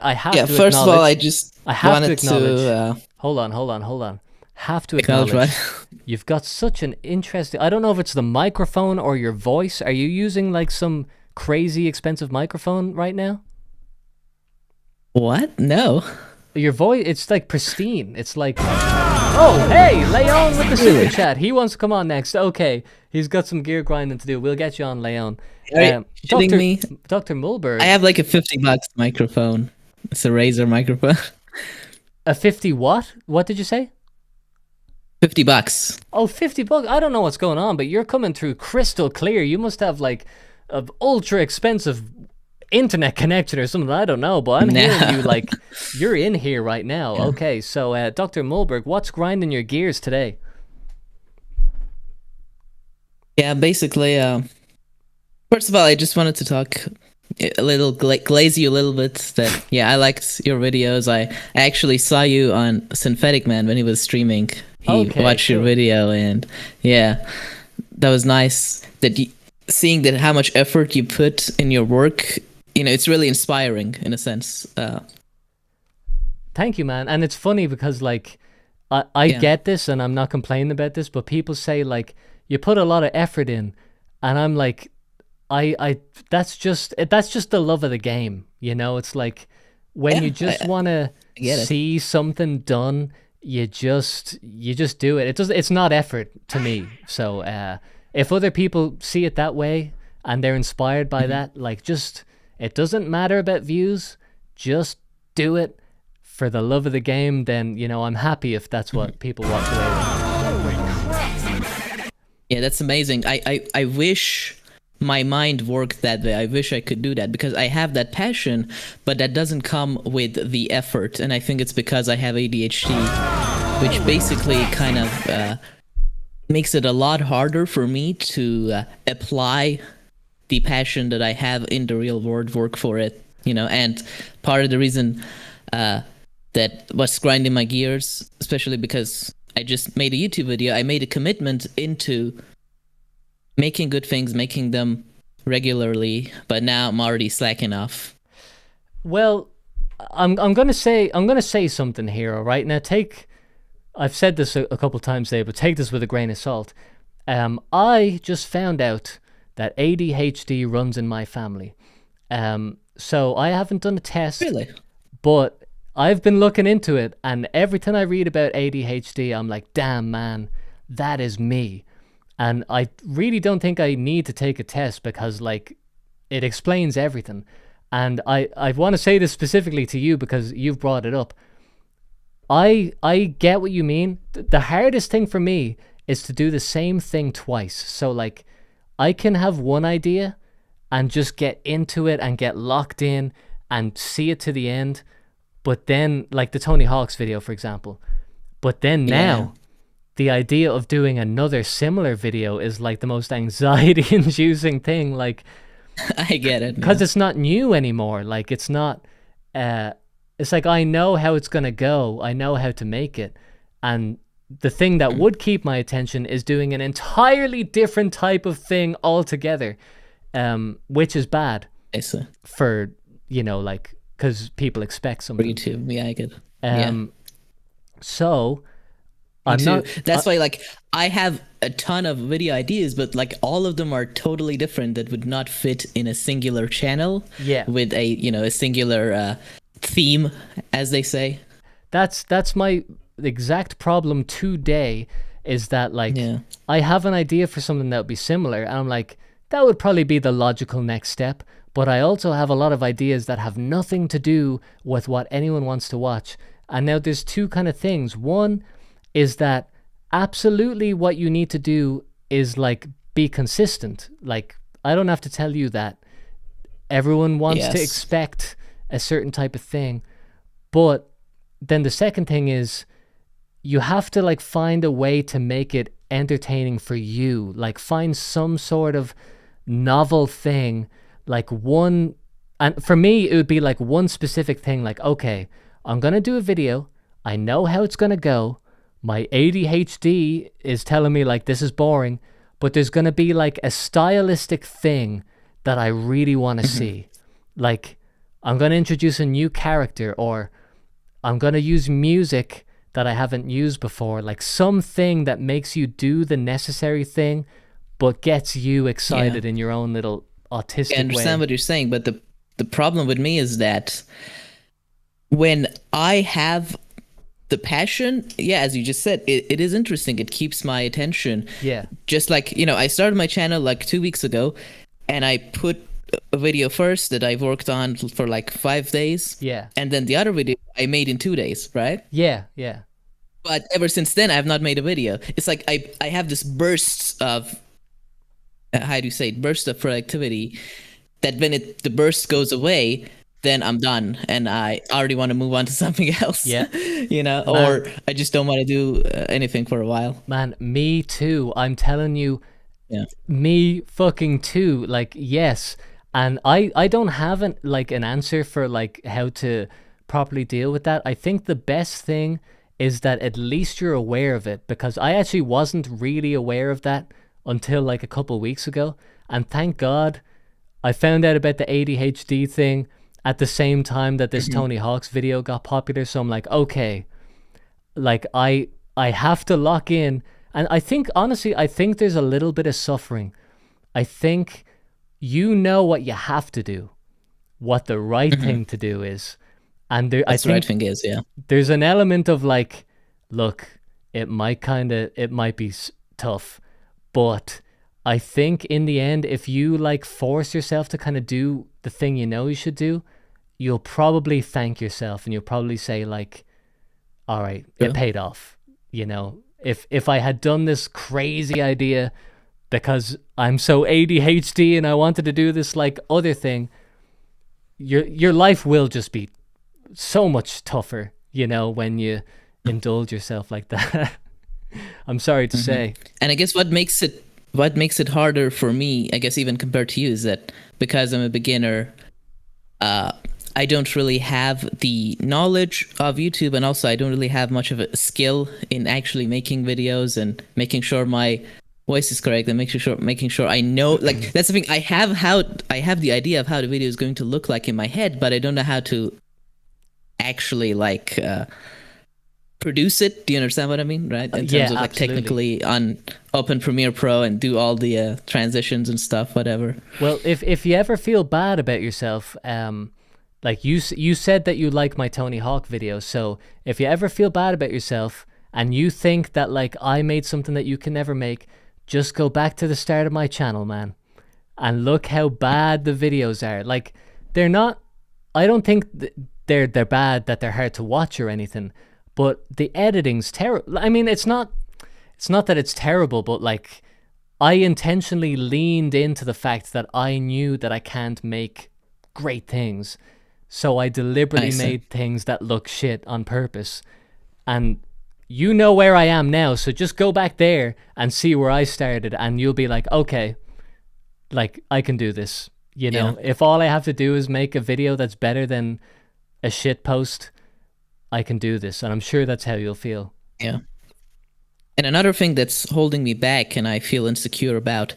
I have to first of all, I have wanted to acknowledge. to... Hold on. Have to acknowledge. You've got such an interesting... I don't know if it's the microphone or your voice. Are you using like some crazy expensive microphone right now? What? No. Your voice, it's like pristine. It's like... Oh, hey, Leon with the super chat. He wants to come on next. Okay, he's got some gear grinding to do. We'll get you on, Leon. Are you kidding me? Dr. Mulberg. I have like a $50 microphone. It's a Razer microphone. A 50 what? What did you say? $50. Oh, $50. I don't know what's going on, but you're coming through crystal clear. You must have like an ultra expensive internet connection or something. I don't know, but I'm hearing you like you're in here right now. Yeah. Okay, so Dr. Mulberg, what's grinding your gears today? Yeah, basically, first of all, I just wanted to talk a little, glaze you a little bit. That yeah, I liked your videos. I actually saw you on Synthetic Man when he was streaming. He Okay, watched your cool. video, and yeah, that was nice. That seeing that how much effort you put in your work, it's really inspiring in a sense. Thank you, man. And it's funny because like I Yeah. get this and I'm not complaining about this, but people say like you put a lot of effort in, and I'm like I that's just the love of the game, It's like when Yeah, you just I want to get it. see something done, you just do it. It's not effort to me. So if other people see it that way and they're inspired by that, like just it doesn't matter about views, just do it for the love of the game. Then I'm happy if that's what people walk away with. Yeah, that's amazing. I wish my mind worked that way. I wish I could do that because I have that passion, but that doesn't come with the effort. And I think it's because I have ADHD, which basically kind of makes it a lot harder for me to apply the passion that I have in the real world, work for it, And part of the reason that was grinding my gears, especially because I just made a YouTube video, I made a commitment into making good things, making them regularly, but now I'm already slacking off. Well, I'm gonna say something here. All right, now I've said this a couple times today, but take this with a grain of salt. I just found out that ADHD runs in my family. So I haven't done a test. Really? But I've been looking into it, and every time I read about ADHD, I'm like, damn, man, that is me. And I really don't think I need to take a test because, like, it explains everything. And I want to say this specifically to you because you've brought it up. I get what you mean. The hardest thing for me is to do the same thing twice. So, like, I can have one idea and just get into it and get locked in and see it to the end. But then, like the Tony Hawk's video, for example. But then now, the idea of doing another similar video is like the most anxiety-inducing thing. Like, I get it. because it's not new anymore. Like, it's not. It's like I know how it's gonna go. I know how to make it, and the thing that would keep my attention is doing an entirely different type of thing altogether, which is bad I see. for like because people expect For something. YouTube, yeah, I get it. So Me I'm too. not. That's why, like, I have a ton of video ideas, but like all of them are totally different that would not fit in a singular channel. Yeah. With a singular theme, as they say. That's my exact problem today. Is that like Yeah. I have an idea for something that would be similar, and I'm like, that would probably be the logical next step. But I also have a lot of ideas that have nothing to do with what anyone wants to watch. And now there's two kind of things. One is that absolutely what you need to do is like be consistent. Like, I don't have to tell you that. Everyone wants to Yes. expect a certain type of thing. But then the second thing is you have to like find a way to make it entertaining for you. Like, find some sort of novel thing, like one, and for me it would be like one specific thing, like, okay, I'm gonna do a video, I know how it's gonna go, my ADHD is telling me like this is boring, but there's gonna be like a stylistic thing that I really want to see. Like, I'm gonna introduce a new character, or I'm gonna use music that I haven't used before, like something that makes you do the necessary thing but gets you excited in your own little autistic I understand way. what you're saying, but the problem with me is that when I have the passion, yeah, as you just said, it is interesting. It keeps my attention. Yeah. Just like, I started my channel like 2 weeks ago, and I put a video first that I worked on for like 5 days. Yeah. And then the other video I made in 2 days, right? Yeah. But ever since then, I have not made a video. It's like I have this bursts of, how do you say it? Burst of productivity that when the burst goes away, then I'm done and I already want to move on to something else. Yeah. Or I just don't want to do anything for a while. Man, me too. I'm telling you, Yeah. Me fucking too. Like, yes. And I don't have an answer for like how to properly deal with that. I think the best thing is that at least you're aware of it, because I actually wasn't really aware of that until like a couple weeks ago. And thank God I found out about the ADHD thing at the same time that this Tony Hawk's video got popular. So I'm like, okay, like I have to lock in. And I think, honestly, I think there's a little bit of suffering. I think you know what you have to do, what the right thing to do is. And there, That's I the right think thing is, yeah. there's an element of like, look, it might be tough, but I think in the end, if you like force yourself to kind of do the thing you know you should do, you'll probably thank yourself and you'll probably say like, all right, it paid off. You know, if I had done this crazy idea because I'm so ADHD and I wanted to do this like other thing, your life will just be so much tougher, you know, when you indulge yourself like that. I'm sorry to say. And I guess what makes it harder for me, I guess even compared to you, is that because I'm a beginner, I don't really have the knowledge of YouTube, and also I don't really have much of a skill in actually making videos and making sure my voice is correct and making sure I know, like, that's the thing. I have the idea of how the video is going to look like in my head, but I don't know how to actually like produce it. Do you understand what I mean? Right? In terms of like absolutely. technically on open Premiere Pro and do all the transitions and stuff, whatever. Well, if you ever feel bad about yourself, like you said that you like my Tony Hawk videos, so if you ever feel bad about yourself and you think that like I made something that you can never make, just go back to the start of my channel, man, and look how bad the videos are. Like, they're not, I don't think they're bad, that they're hard to watch or anything, but the editing's terrible. I mean, it's not that it's terrible, but like I intentionally leaned into the fact that I knew that I can't make great things. So I deliberately made things that look shit on purpose. And you know where I am now, so just go back there and see where I started, and you'll be like, okay, like, I can do this. You know, if all I have to do is make a video that's better than a shit post, I can do this. And I'm sure that's how you'll feel. Yeah. And another thing that's holding me back and I feel insecure about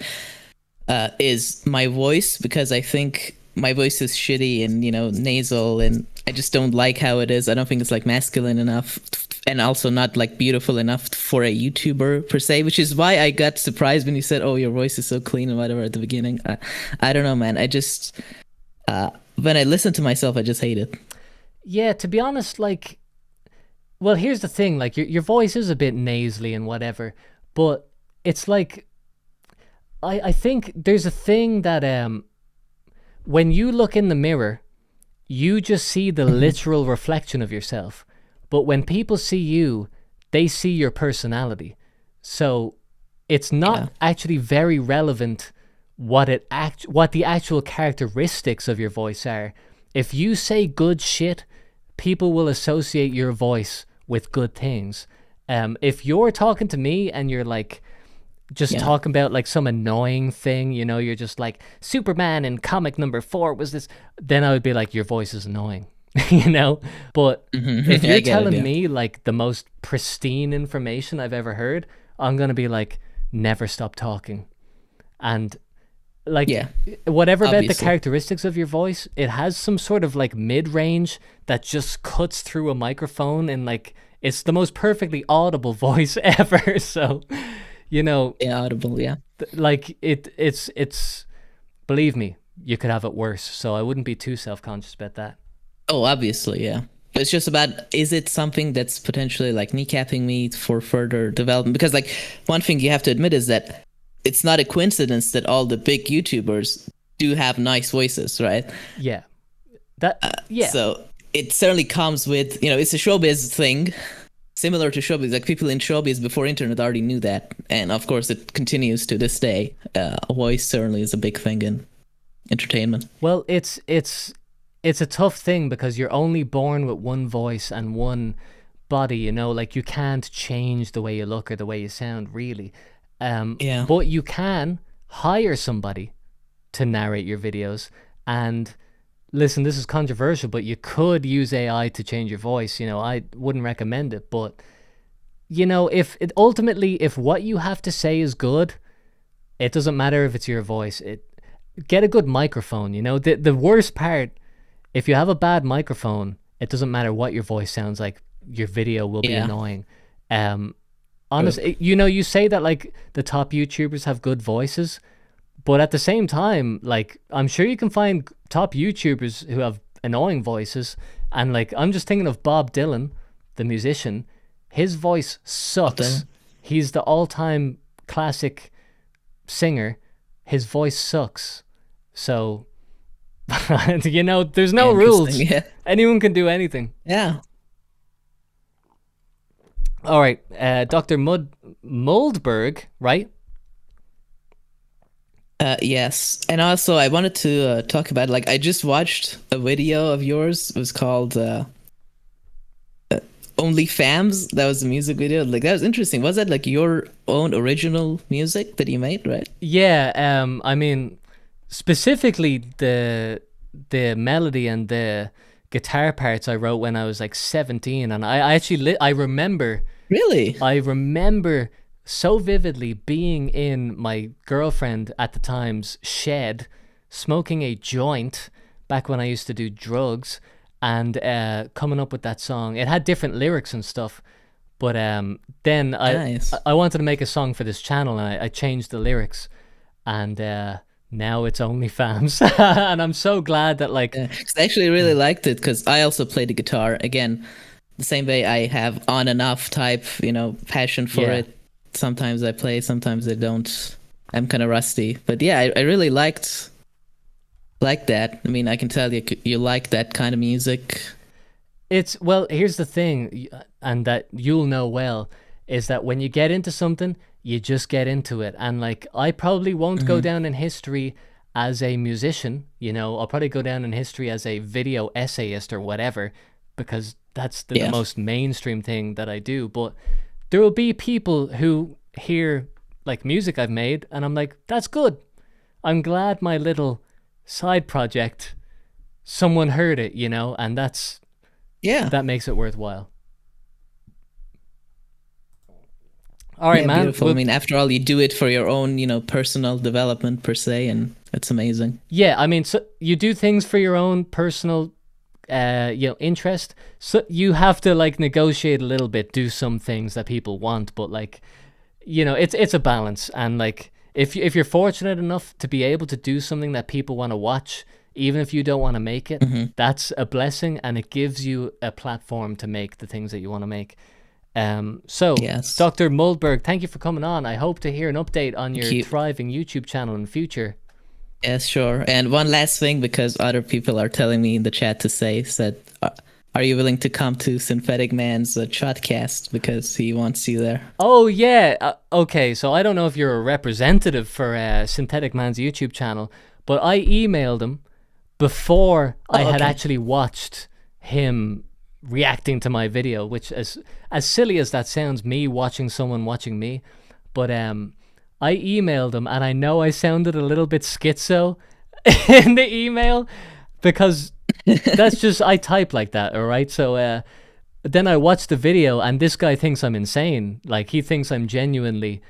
is my voice, because I think my voice is shitty and, you know, nasal, and I just don't like how it is. I don't think it's like masculine enough, and also not like beautiful enough for a YouTuber per se, which is why I got surprised when you said, oh, your voice is so clean and whatever at the beginning. I don't know, man. I just, when I listen to myself, I just hate it. Yeah, to be honest, like, well, here's the thing, like, your voice is a bit nasally and whatever, but it's like, I think there's a thing that, when you look in the mirror, you just see the literal reflection of yourself. But when people see you, they see your personality. So it's not actually very relevant what the actual characteristics of your voice are. If you say good shit, people will associate your voice with good things. If you're talking to me and you're like just talking about like some annoying thing, you know, you're just like, Superman in comic number 4 was this, then I would be like, your voice is annoying. You know, but if you're telling me like the most pristine information I've ever heard, I'm gonna be like, never stop talking. And like, whatever about the characteristics of your voice, it has some sort of like mid-range that just cuts through a microphone, and like, it's the most perfectly audible voice ever. So, you know, audible, like it's believe me, you could have it worse. So I wouldn't be too self-conscious about that. Oh, obviously, yeah. It's just about, is it something that's potentially like kneecapping me for further development? Because like, one thing you have to admit is that it's not a coincidence that all the big YouTubers do have nice voices, right? Yeah. So it certainly comes with, you know, it's a showbiz thing, similar to showbiz. Like, people in showbiz before internet already knew that. And of course it continues to this day. A voice certainly is a big thing in entertainment. Well, it's a tough thing because you're only born with one voice and one body, you know, like, you can't change the way you look or the way you sound, really. But you can hire somebody to narrate your videos. And listen, this is controversial, but you could use AI to change your voice. You know, I wouldn't recommend it, but you know, if what you have to say is good, it doesn't matter if it's your voice. Get a good microphone. You know, the worst part, if you have a bad microphone, it doesn't matter what your voice sounds like. Your video will be annoying. Honestly, you know, you say that like the top YouTubers have good voices, but at the same time, like I'm sure you can find top YouTubers who have annoying voices. And like I'm just thinking of Bob Dylan, the musician. His voice sucks. He's the all-time classic singer. His voice sucks. So, you know, there's no rules. Yeah. Anyone can do anything. Yeah. All right, Dr. Moldberg, right? Yes. And also, I wanted to talk about, like, I just watched a video of yours. It was called Only Fams. That was a music video. Like, that was interesting. Was that, like, your own original music that you made, right? Yeah, I mean, specifically the melody and the guitar parts I wrote when I was like 17, and I actually I remember so vividly being in my girlfriend at the time's shed, smoking a joint back when I used to do drugs, and coming up with that song. It had different lyrics and stuff, but then I wanted to make a song for this channel, and I changed the lyrics, and now it's Only Fams. And I'm so glad that like... I actually really liked it, because I also play the guitar. Again, the same way I have on and off type, you know, passion for it. Sometimes I play, sometimes I don't. I'm kind of rusty. But yeah, I really liked that. I mean, I can tell you like that kind of music. It's, well, here's the thing, and that you'll know well, is that when you get into something, you just get into it. And like, I probably won't go down in history as a musician, you know, I'll probably go down in history as a video essayist or whatever, because that's the most mainstream thing that I do. But there will be people who hear like music I've made, and I'm like, that's good. I'm glad my little side project, someone heard it, you know, and that makes it worthwhile. All right, man. Beautiful. I mean, after all, you do it for your own, you know, personal development per se, and it's amazing. Yeah, I mean, so you do things for your own personal, you know, interest. So you have to like negotiate a little bit, do some things that people want, but like, you know, it's a balance. And like, if you're fortunate enough to be able to do something that people want to watch, even if you don't want to make it, that's a blessing, and it gives you a platform to make the things that you want to make. So, Dr. Moldberg, thank you for coming on. I hope to hear an update on your thriving YouTube channel in the future. Yes, sure. And one last thing, because other people are telling me in the chat to say, said, are you willing to come to Synthetic Man's Shotcast, because he wants you there? Oh, yeah. Okay, so I don't know if you're a representative for Synthetic Man's YouTube channel, but I emailed him before I had actually watched him reacting to my video, which, as silly as that sounds, me watching someone watching me, but I emailed him, and I know I sounded a little bit schizo in the email, because that's just, I type like that, all right? So then I watched the video, and this guy thinks I'm insane. Like, he thinks I'm genuinely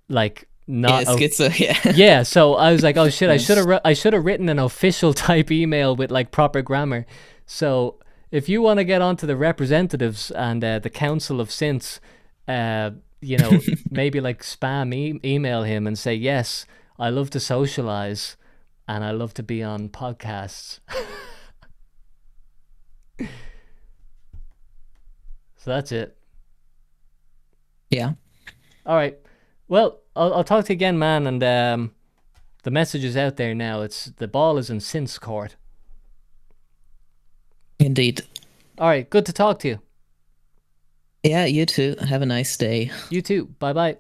like not schizo. Yeah, so I was like, oh shit, I should have written an official type email with like proper grammar. So if you want to get onto the representatives and the Council of Synths, you know, maybe like spam email him and say, yes, I love to socialize and I love to be on podcasts. So that's it. Yeah. All right. Well, I'll talk to you again, man. And the message is out there now. The ball is in Synth's court. Indeed. All right. Good to talk to you. Yeah, you too. Have a nice day. You too. Bye-bye.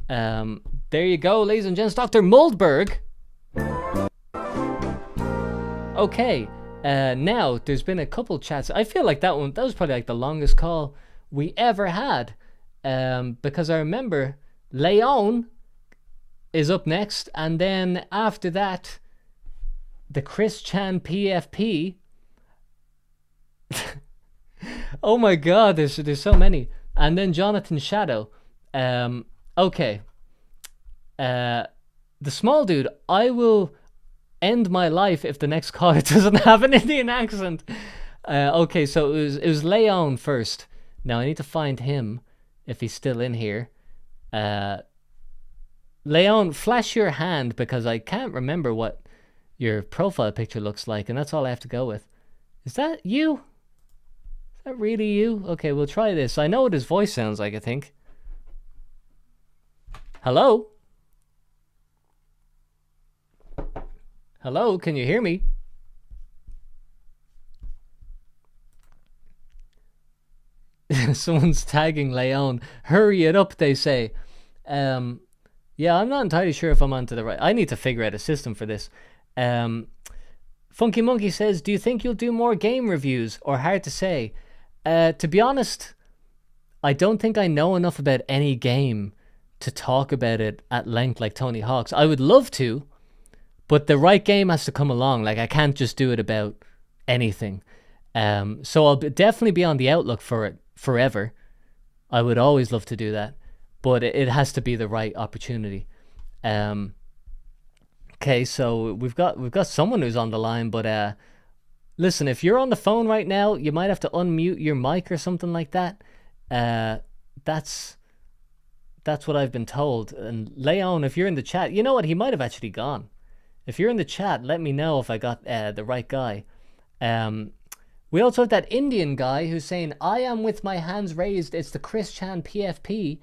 There you go, ladies and gents. Dr. Moldberg. Okay. Now, there's been a couple chats. I feel like that was probably like the longest call we ever had. Because I remember Leon is up next, and then after that, the Chris Chan PFP. Oh my god, there's so many. And then Jonathan Shadow. Okay. The small dude, I will end my life if the next caller doesn't have an Indian accent. Okay, so it was Leon first. Now I need to find him if he's still in here. Leon, flash your hand because I can't remember what your profile picture looks like, and that's all I have to go with. Is that you? Is that really you? Okay, we'll try this. I know what his voice sounds like, I think. Hello? Hello, can you hear me? Someone's tagging Leon. Hurry it up, they say. Yeah, I'm not entirely sure if I'm onto the right. I need to figure out a system for this. Funky Monkey says, do you think you'll do more game reviews, or hard to say? To be honest, I don't think I know enough about any game to talk about it at length like Tony Hawk's. I would love to, but the right game has to come along. Like, I can't just do it about anything. So I'll definitely be on the outlook for it forever. I would always love to do that, but it has to be the right opportunity. Okay, so we've got someone who's on the line, but listen, if you're on the phone right now, you might have to unmute your mic or something like that. That's what I've been told. And Leon, if you're in the chat, you know what? He might have actually gone. If you're in the chat, let me know if I got the right guy. We also have that Indian guy who's saying, I am with my hands raised. It's the Chris Chan PFP.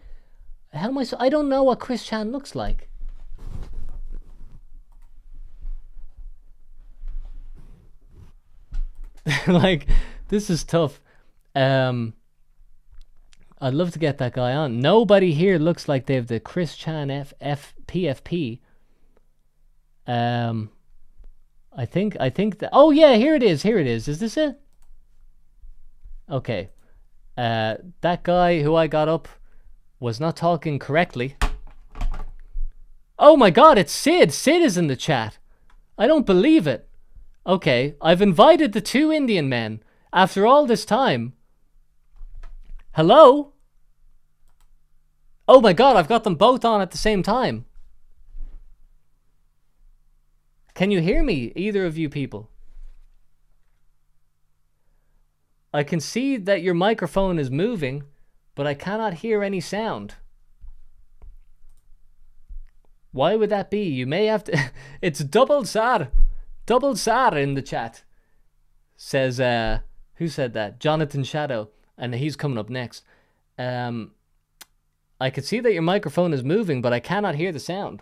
How am I don't know what Chris Chan looks like. Like, this is tough. I'd love to get that guy on. Nobody here looks like they have the Chris Chan PFP. I think that. Oh yeah, here it is. Is this it? Okay. That guy who I got up was not talking correctly. Oh my god, it's Sid. Sid is in the chat. I don't believe it. Okay, I've invited the two Indian men after all this time. Hello? Oh my god, I've got them both on at the same time. Can you hear me, either of you people? I can see that your microphone is moving, but I cannot hear any sound. Why would that be? You may have to... It's Double Sar in the chat. Says, who said that? Jonathan Shadow. And he's coming up next. I can see that your microphone is moving, but I cannot hear the sound.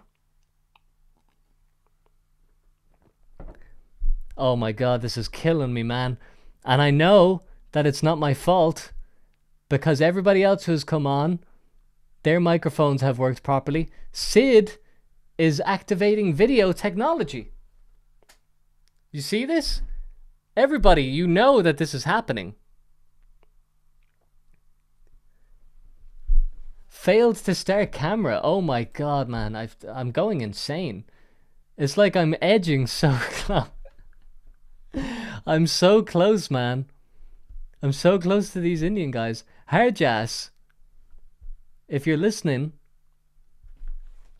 Oh my god, this is killing me, man. And I know that it's not my fault, because everybody else who's come on, their microphones have worked properly. Sid is activating video technology. You see this? Everybody, you know that this is happening. Failed to start camera. Oh my god, man. I'm going insane. It's like I'm edging so close. I'm so close, man. I'm so close to these Indian guys. Harjas, if you're listening,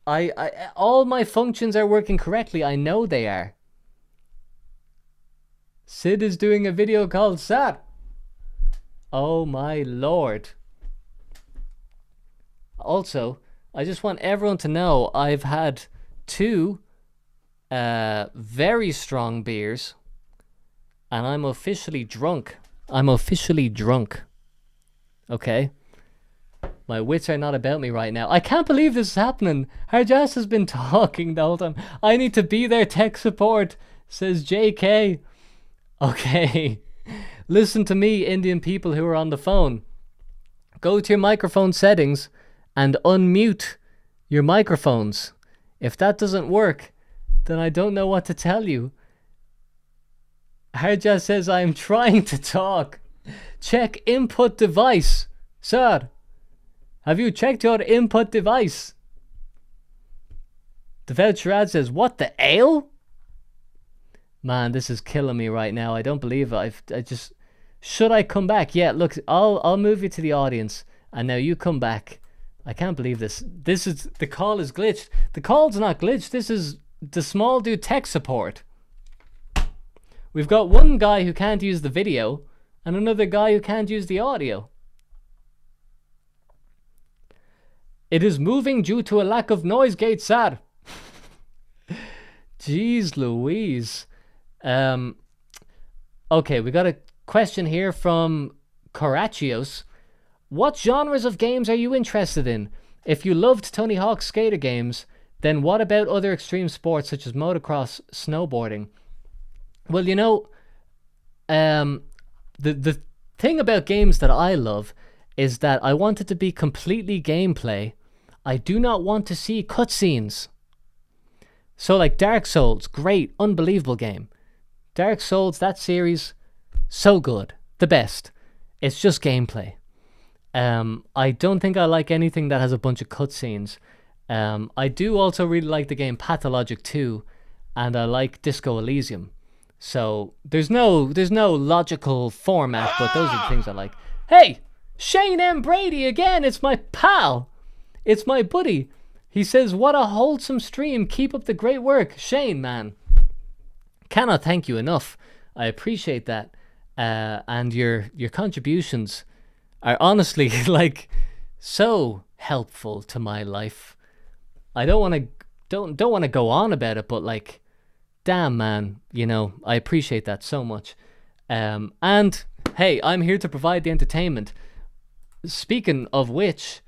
I all my functions are working correctly. I know they are. Sid is doing a video called Sat. Oh my lord. Also, I just want everyone to know I've had two very strong beers, and I'm officially drunk. Okay? My wits are not about me right now. I can't believe this is happening. Harjas has been talking the whole time. I need to be their tech support, says JK. Okay. Listen to me, Indian people who are on the phone. Go to your microphone settings and unmute your microphones. If that doesn't work, then I don't know what to tell you. Harja says, I am trying to talk. Check input device. Sir, have you checked your input device? Devout Sharad says, what the ale? Man, this is killing me right now. I don't believe it. Should I come back? Yeah, look, I'll move you to the audience, and now you come back. I can't believe this. The call is glitched. The call's not glitched. This is the small dude tech support. We've got one guy who can't use the video, and another guy who can't use the audio. It is moving due to a lack of noise gate, sir. Jeez Louise. Okay, we got a question here from Corachios. What genres of games are you interested in? If you loved Tony Hawk's skater games, then what about other extreme sports such as motocross, snowboarding? Well, you know, the thing about games that I love is that I want it to be completely gameplay. I do not want to see cutscenes. So like Dark Souls, great, unbelievable game. Dark Souls, that series, so good, the best. It's just gameplay. I don't think I like anything that has a bunch of cutscenes. I do also really like the game Pathologic 2, and I like Disco Elysium. So there's no logical format, but those are the things I like. Hey, Shane M. Brady again. It's my pal. It's my buddy. He says, what a wholesome stream. Keep up the great work. Shane, man. Cannot thank you enough. I appreciate that. And your contributions are honestly like so helpful to my life. I don't want to go on about it, but like, damn, man, you know, I appreciate that so much. And hey, I'm here to provide the entertainment. Speaking of which,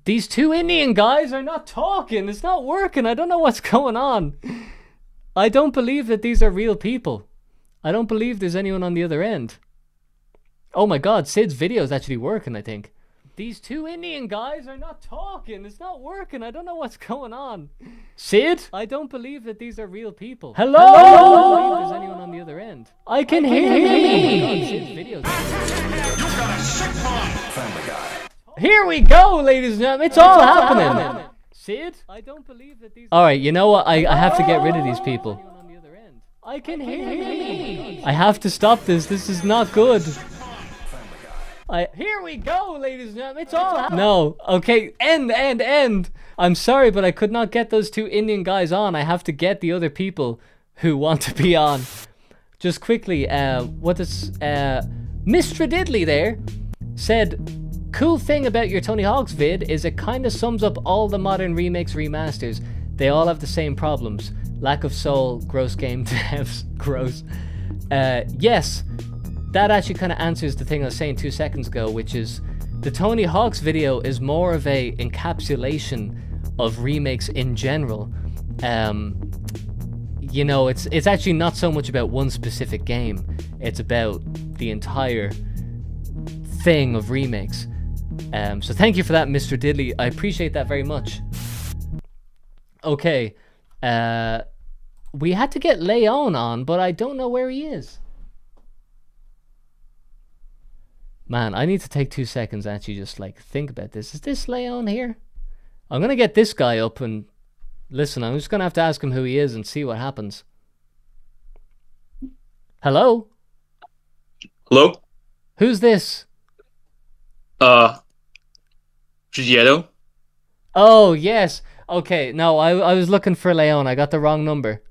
these two Indian guys are not talking. It's not working. I don't know what's going on. I don't believe that these are real people. I don't believe there's anyone on the other end. Oh my god, Sid's video is actually working, I think. These two Indian guys are not talking. It's not working. I don't know what's going on. Sid? I don't believe that these are real people. Hello? I don't believe there's anyone on the other end. I can hear you. Sid's video. Here we go, ladies and gentlemen. It's all happening. Sid? I don't believe that these... Alright, you know what? I have to get rid of these people. I can hear you. I have to stop this. This is not good. Here we go, ladies and gentlemen. It's all No, okay, end. I'm sorry, but I could not get those two Indian guys on. I have to get the other people who want to be on. Just quickly, what is Mr. Diddley there said, cool thing about your Tony Hawk's vid is it kind of sums up all the modern remakes, remasters. They all have the same problems. Lack of soul, gross game devs, gross. Yes. That actually kind of answers the thing I was saying 2 seconds ago, which is the Tony Hawk's video is more of a encapsulation of remakes in general. You know, it's actually not so much about one specific game. It's about the entire thing of remakes. So thank you for that, Mr. Diddley. I appreciate that very much. Okay. We had to get Leon on, but I don't know where he is. Man, I need to take 2 seconds and actually just like think about this. Is this Leon here? I'm gonna get this guy up and listen. I'm just gonna have to ask him who he is and see what happens. Hello? Hello? Who's this? Gigietto? Oh, yes. Okay, no, I was looking for Leon. I got the wrong number.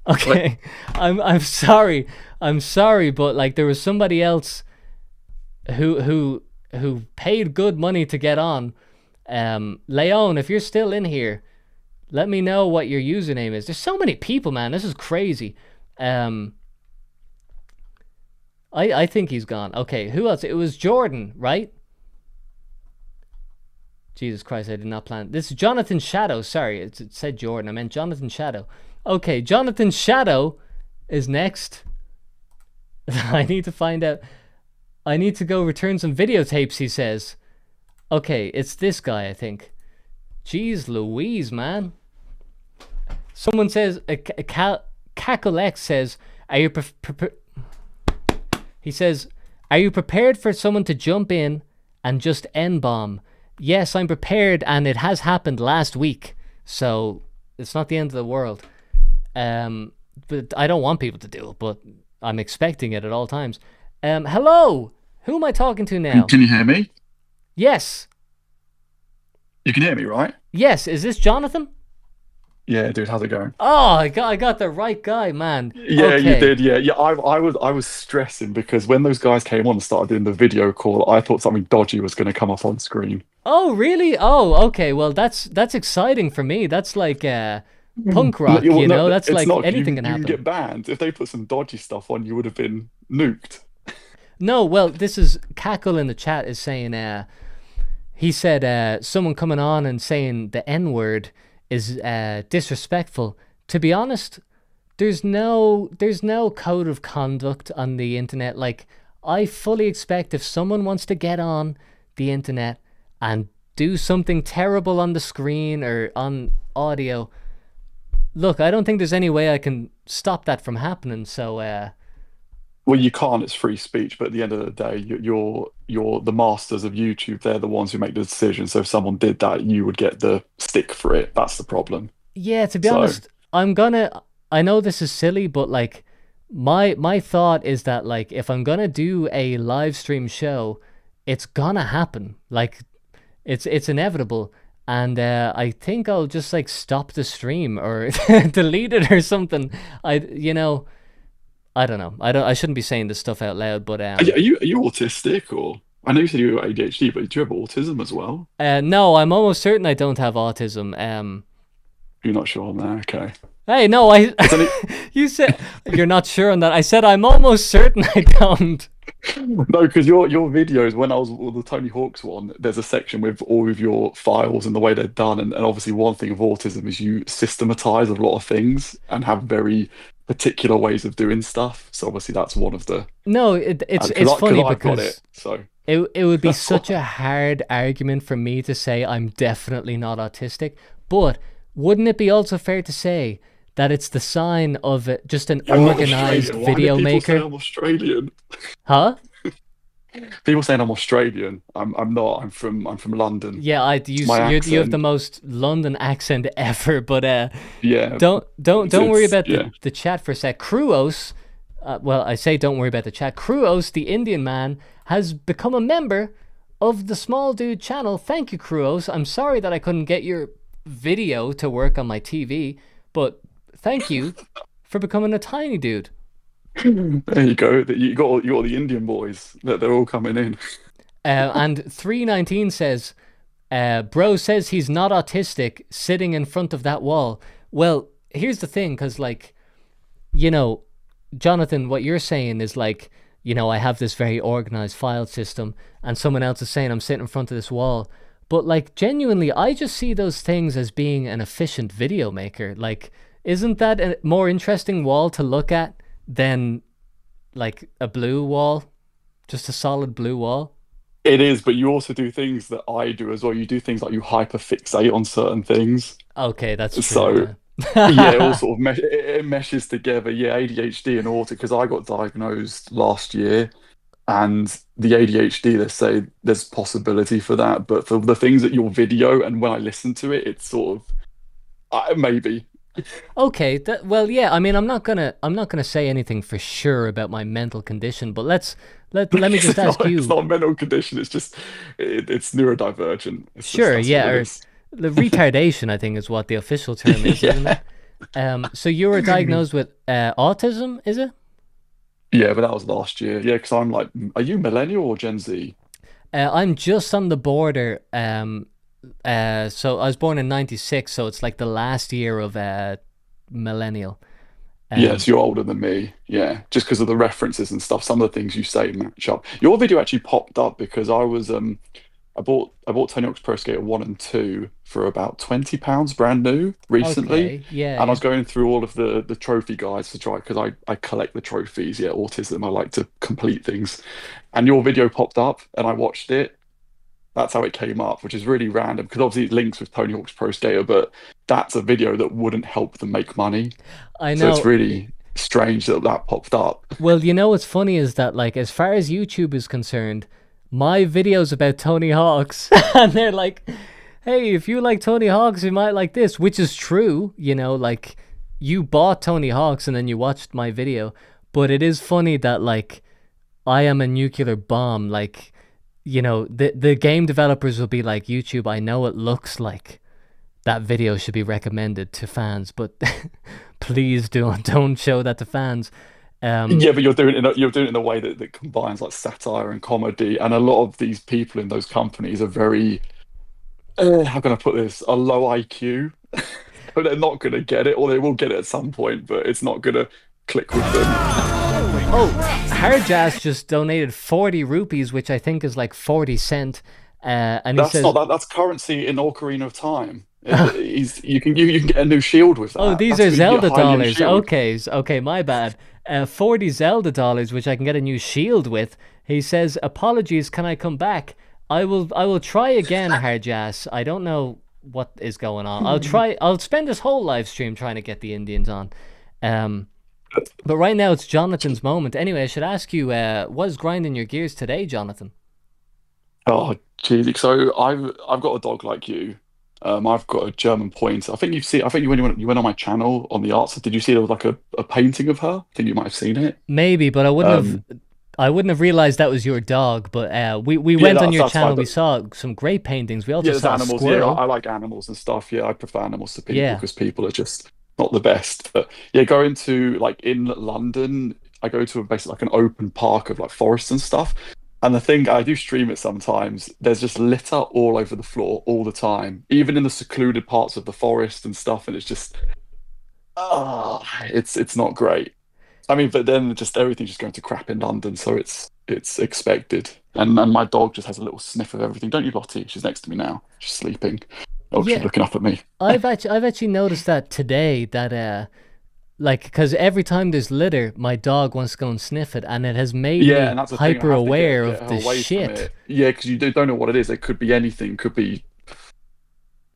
Okay, I'm sorry. I'm sorry, but like there was somebody else who paid good money to get on. Leon, if you're still in here, let me know what your username is. There's so many people, man. This is crazy. I think he's gone. Okay, who else? It was Jordan, right? Jesus Christ, I did not plan. This is Jonathan Shadow. Sorry, it said Jordan. I meant Jonathan Shadow. Okay, Jonathan Shadow is next. I need to find out. I need to go return some videotapes, he says. Okay, it's this guy, I think. Jeez Louise, man. Someone says, CackleX says, are you he says, are you prepared for someone to jump in and just N-bomb? Yes, I'm prepared, and it has happened last week, so it's not the end of the world. But I don't want people to do it, but I'm expecting it at all times. Hello, who am I talking to now? Can you hear me? Yes. You can hear me, right? Yes, is this Jonathan? Yeah, dude, how's it going? Oh, I got the right guy, man. Yeah, Okay. you did. Yeah. I was stressing because when those guys came on and started doing the video call, I thought something dodgy was going to come up on screen. Oh, really? Oh, okay. Well, that's exciting for me. That's like punk rock, Well, you no, know? That's it's like not. anything you can happen. can get banned if they put some dodgy stuff on. You would have been nuked. No, well, this is Cackle in the chat is saying he said someone coming on and saying the N-word is disrespectful. To be honest, there's no code of conduct on the internet. Like, I fully expect if someone wants to get on the internet and do something terrible on the screen or on audio, look, I don't think there's any way I can stop that from happening. So Well, you can't. It's free speech. But at the end of the day, you're the masters of YouTube. They're the ones who make the decision. So if someone did that, you would get the stick for it. That's the problem. yeah, to be So- honest, I know this is silly, but like my thought is that like if I'm gonna do a live stream show, it's gonna happen. Like it's inevitable. And I think I'll just like stop the stream or delete it or something. I don't know. I shouldn't be saying this stuff out loud, but Are you autistic or? I know you said you were ADHD, but do you have autism as well? no, I'm almost certain I don't have autism. You're not sure on that. Okay. Hey, no, you said you're not sure on that. I said I'm almost certain I don't. No, because your videos, when I was with the Tony Hawk's one, there's a section with all of your files and the way they're done, and obviously one thing of autism is you systematize a lot of things and have very particular ways of doing stuff. So obviously that's one of the. No, it's funny because it would be such a hard argument for me to say I'm definitely not autistic, but wouldn't it be also fair to say that it's the sign of just an organized video Why do people maker? say I'm Australian? Huh? People saying I'm Australian. I'm not. I'm from London. Yeah, My you have accent. the most London accent ever, but Yeah. don't worry It's- about yeah. the chat for a sec. Kruos, well, I say don't worry about the chat. Kruos, the Indian man, has become a member of the Small Dude channel. Thank you, Kruos. I'm sorry that I couldn't get your video to work on my TV, but thank you for becoming a tiny dude. There you go. You got the Indian boys. They're all coming in. And 319 says, bro says he's not autistic sitting in front of that wall. Well, here's the thing, because, like, you know, Jonathan, what you're saying is like, you know, I have this very organized file system, and someone else is saying I'm sitting in front of this wall. But, like, genuinely, I just see those things as being an efficient video maker. Like, isn't that a more interesting wall to look at than, like, a blue wall? Just a solid blue wall? It is, but you also do things that I do as well. You do things like you hyperfixate on certain things. Okay, that's true. So, yeah, it all sort of it meshes together. Yeah, ADHD and autism, because I got diagnosed last year, and the ADHD, they say there's possibility for that, but for the things that your video and when I listen to it, it's sort of maybe. Okay, well, yeah. I mean, I'm not gonna say anything for sure about my mental condition, but let me just ask you. It's not a mental condition. It's just it's neurodivergent. It's Sure, that's yeah, what it or is. the retardation, I think, is what the official term is, isn't it? So you were diagnosed with autism, is it? Yeah, but that was last year. Yeah, because I'm like, are you millennial or Gen Z? I'm just on the border. So I was born in '96, so it's like the last year of millennial. Yes, you're older than me. Yeah, just because of the references and stuff. Some of the things you say match up. Your video actually popped up because I was I bought Tony Hawk's Pro Skater 1 and 2 for about £20 brand new recently. Okay, yeah, And I was going through all of the trophy guides to try, because I collect the trophies. Yeah, autism. I like to complete things. And your video popped up and I watched it. That's how it came up, which is really random because obviously it links with Tony Hawk's Pro Skater, but that's a video that wouldn't help them make money. I So know. it's really strange that that popped up. Well, you know what's funny is that, like, as far as YouTube is concerned, my videos about Tony Hawk's, and they're like, hey, if you like Tony Hawk's, you might like this, which is true, you know, like, you bought Tony Hawk's and then you watched my video, but it is funny that, like, I am a nuclear bomb, like, you know, the game developers will be like, YouTube, I know it looks like that video should be recommended to fans, but please don't show that to fans. Yeah, but you're doing it in a way that combines like satire and comedy, and a lot of these people in those companies are very, how can I put this, a low IQ. But they're not going to get it, or they will get it at some point, but it's not going to click with them. Oh, Harjas just donated 40 rupees, which I think is like 40 cent. And That's he says, not that. That's currency in Ocarina of Time. You can get a new shield with that. oh, these That's are gonna be a Zelda high-end dollars. shield. Okay, my bad. 40 Zelda dollars, which I can get a new shield with. He says, apologies, can I come back? I will try again, Harjas. I don't know what is going on. I'll spend this whole live stream trying to get the Indians on. But right now it's Jonathan's moment. Anyway, I should ask you, what is grinding your gears today, Jonathan? Oh, geez. So I've got a dog like you. I've got a German Pointer. I think when you went on my channel on the arts, did you see there was like a painting of her? I think you might have seen it. Maybe, but I wouldn't have realized that was your dog. But we went on your channel. We saw some great paintings. We also Yeah, saw animals. a squirrel. Yeah, I like animals and stuff. Yeah, I prefer animals to people Yeah. because people are just not the best. But yeah, going to like in London, I go to basically like an open park of like forests and stuff. And the thing, I do stream it sometimes, there's just litter all over the floor all the time, even in the secluded parts of the forest and stuff. And it's just, it's not great. I mean, but then just everything's just going to crap in London, so it's expected. And my dog just has a little sniff of everything. Don't you, Lottie? She's next to me now. She's sleeping. Oh, Yeah. she's looking up at me. I've actually noticed that today, that like, because every time there's litter, my dog wants to go and sniff it, and it has made Yeah, me and that's the thing. I have hyper to aware get of her the away from shit. it. Yeah, because you don't know what it is. It could be anything. Could be.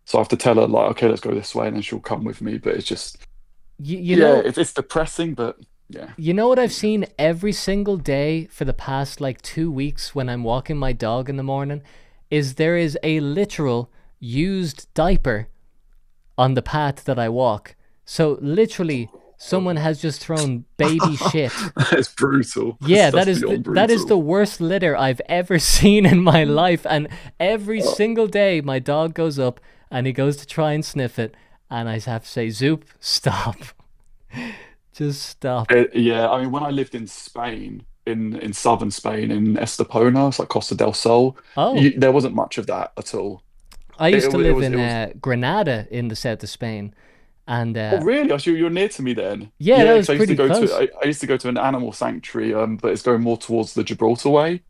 So I have to tell her like, okay, let's go this way, and then she'll come with me. But it's just, You know, it's depressing, but yeah. you know what I've seen every single day for the past like 2 weeks when I'm walking my dog in the morning, is there is a literal used diaper on the path that I walk. So literally, someone has just thrown baby shit. It's brutal. Yeah, That's that beyond is the brutal. worst litter I've ever seen in my life. And every single day, my dog goes up and he goes to try and sniff it, and I have to say, Zoop, stop. Just stop. Yeah, I mean, when I lived in Spain, in southern Spain, in Estepona, it's like Costa del Sol. Oh. There wasn't much of that at all. I used to It live was- in it was- Granada in the south of Spain, and Oh, really? You're near to me then. Yeah, that was 'cause I used to pretty go close. I used to go to an animal sanctuary, but it's going more towards the Gibraltar way.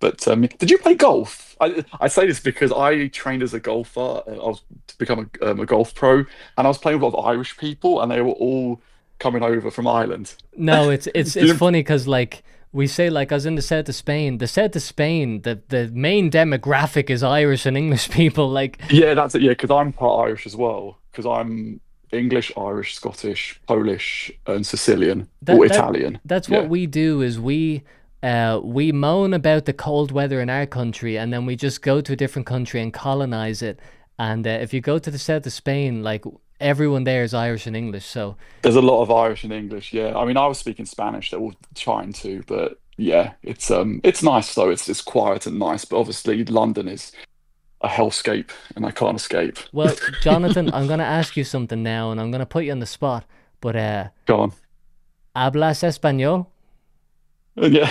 Did you play golf? I say this because I trained as a golfer. I was to become a golf pro, and I was playing with a lot of Irish people, and they were all coming over from Ireland. no, it's You- funny because like we say, like, I was in the south of Spain. The south of Spain, the main demographic is Irish and English people. Like, Yeah, that's it. Yeah, because I'm part Irish as well. Because I'm English, Irish, Scottish, Polish, and Sicilian, or Italian. That's Yeah. what we do. Is we moan about the cold weather in our country, and then we just go to a different country and colonize it. And if you go to the south of Spain, like, everyone there is Irish and English. So There's a lot of Irish and English. Yeah, I mean, I was speaking Spanish. They were trying to, but yeah, it's nice though. It's quiet and nice. But obviously, London is a hellscape, and I can't escape. well, Jonathan, I'm gonna ask you something now, and I'm gonna put you on the spot. But Go on. ¿hablas español? Yeah,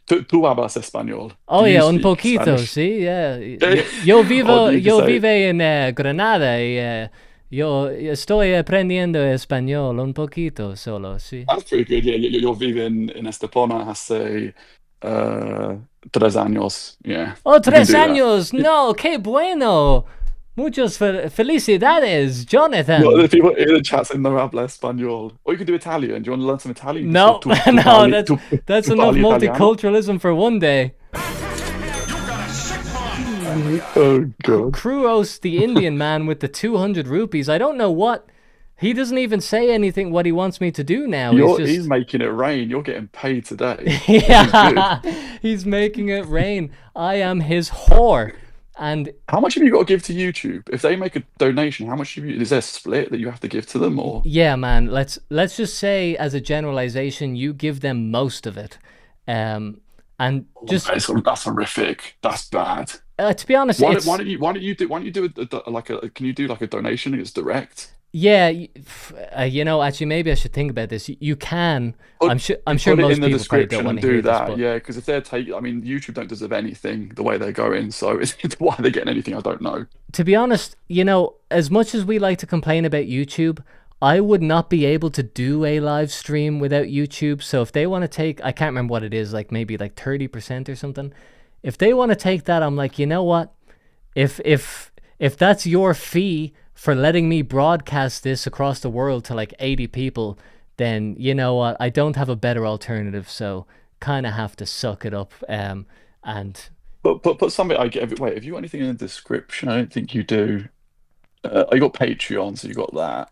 tú hablas español. Oh Do you yeah, un speak poquito, Spanish? sí, yeah. Yo Oh, vivo you can say- vive en Granada y yo estoy aprendiendo español un poquito solo, sí. That's pretty good. Yeah, you're viven in Estepona hace 3 años. Yeah. Oh, you can 3 do that. años, no, qué bueno. Muchas felicidades, Jonathan. Well, the people in the chat saying no habla español. Or you could do Italian. Do you want to learn some Italian? No, Tu- tu no, parli- that's tu- that's tu enough parli italiano? multiculturalism for one day. Oh god. Kruos, the Indian man with the 200 rupees. I don't know what He doesn't even say anything what he wants me to do now. He's just... He's making it rain. You're getting paid today. Yeah, he's making it rain. I am his whore. And how much have you got to give to YouTube? If they make a donation, how much is there a split that you have to give to them, or? Yeah, man. Let's just say, as a generalization, you give them most of it, and just that's horrific. That's bad. To be honest, why don't you do can you do like a donation and it's direct? Yeah, you know, actually, maybe I should think about this. You can. I'm sure most in the people probably description don't want and to do hear that. this, but... Yeah, because if they're taking, I mean, YouTube don't deserve anything the way they're going. So why they're getting anything, I don't know. To be honest, you know, as much as we like to complain about YouTube, I would not be able to do a live stream without YouTube. So if they want to take, I can't remember what it is, like maybe like 30% or something. If they want to take that, I'm like, you know what? If that's your fee for letting me broadcast this across the world to like 80 people, then you know what? I don't have a better alternative, so kind of have to suck it up. And put something. Wait, have you got anything in the description? I don't think you do. I got Patreon, so you got that.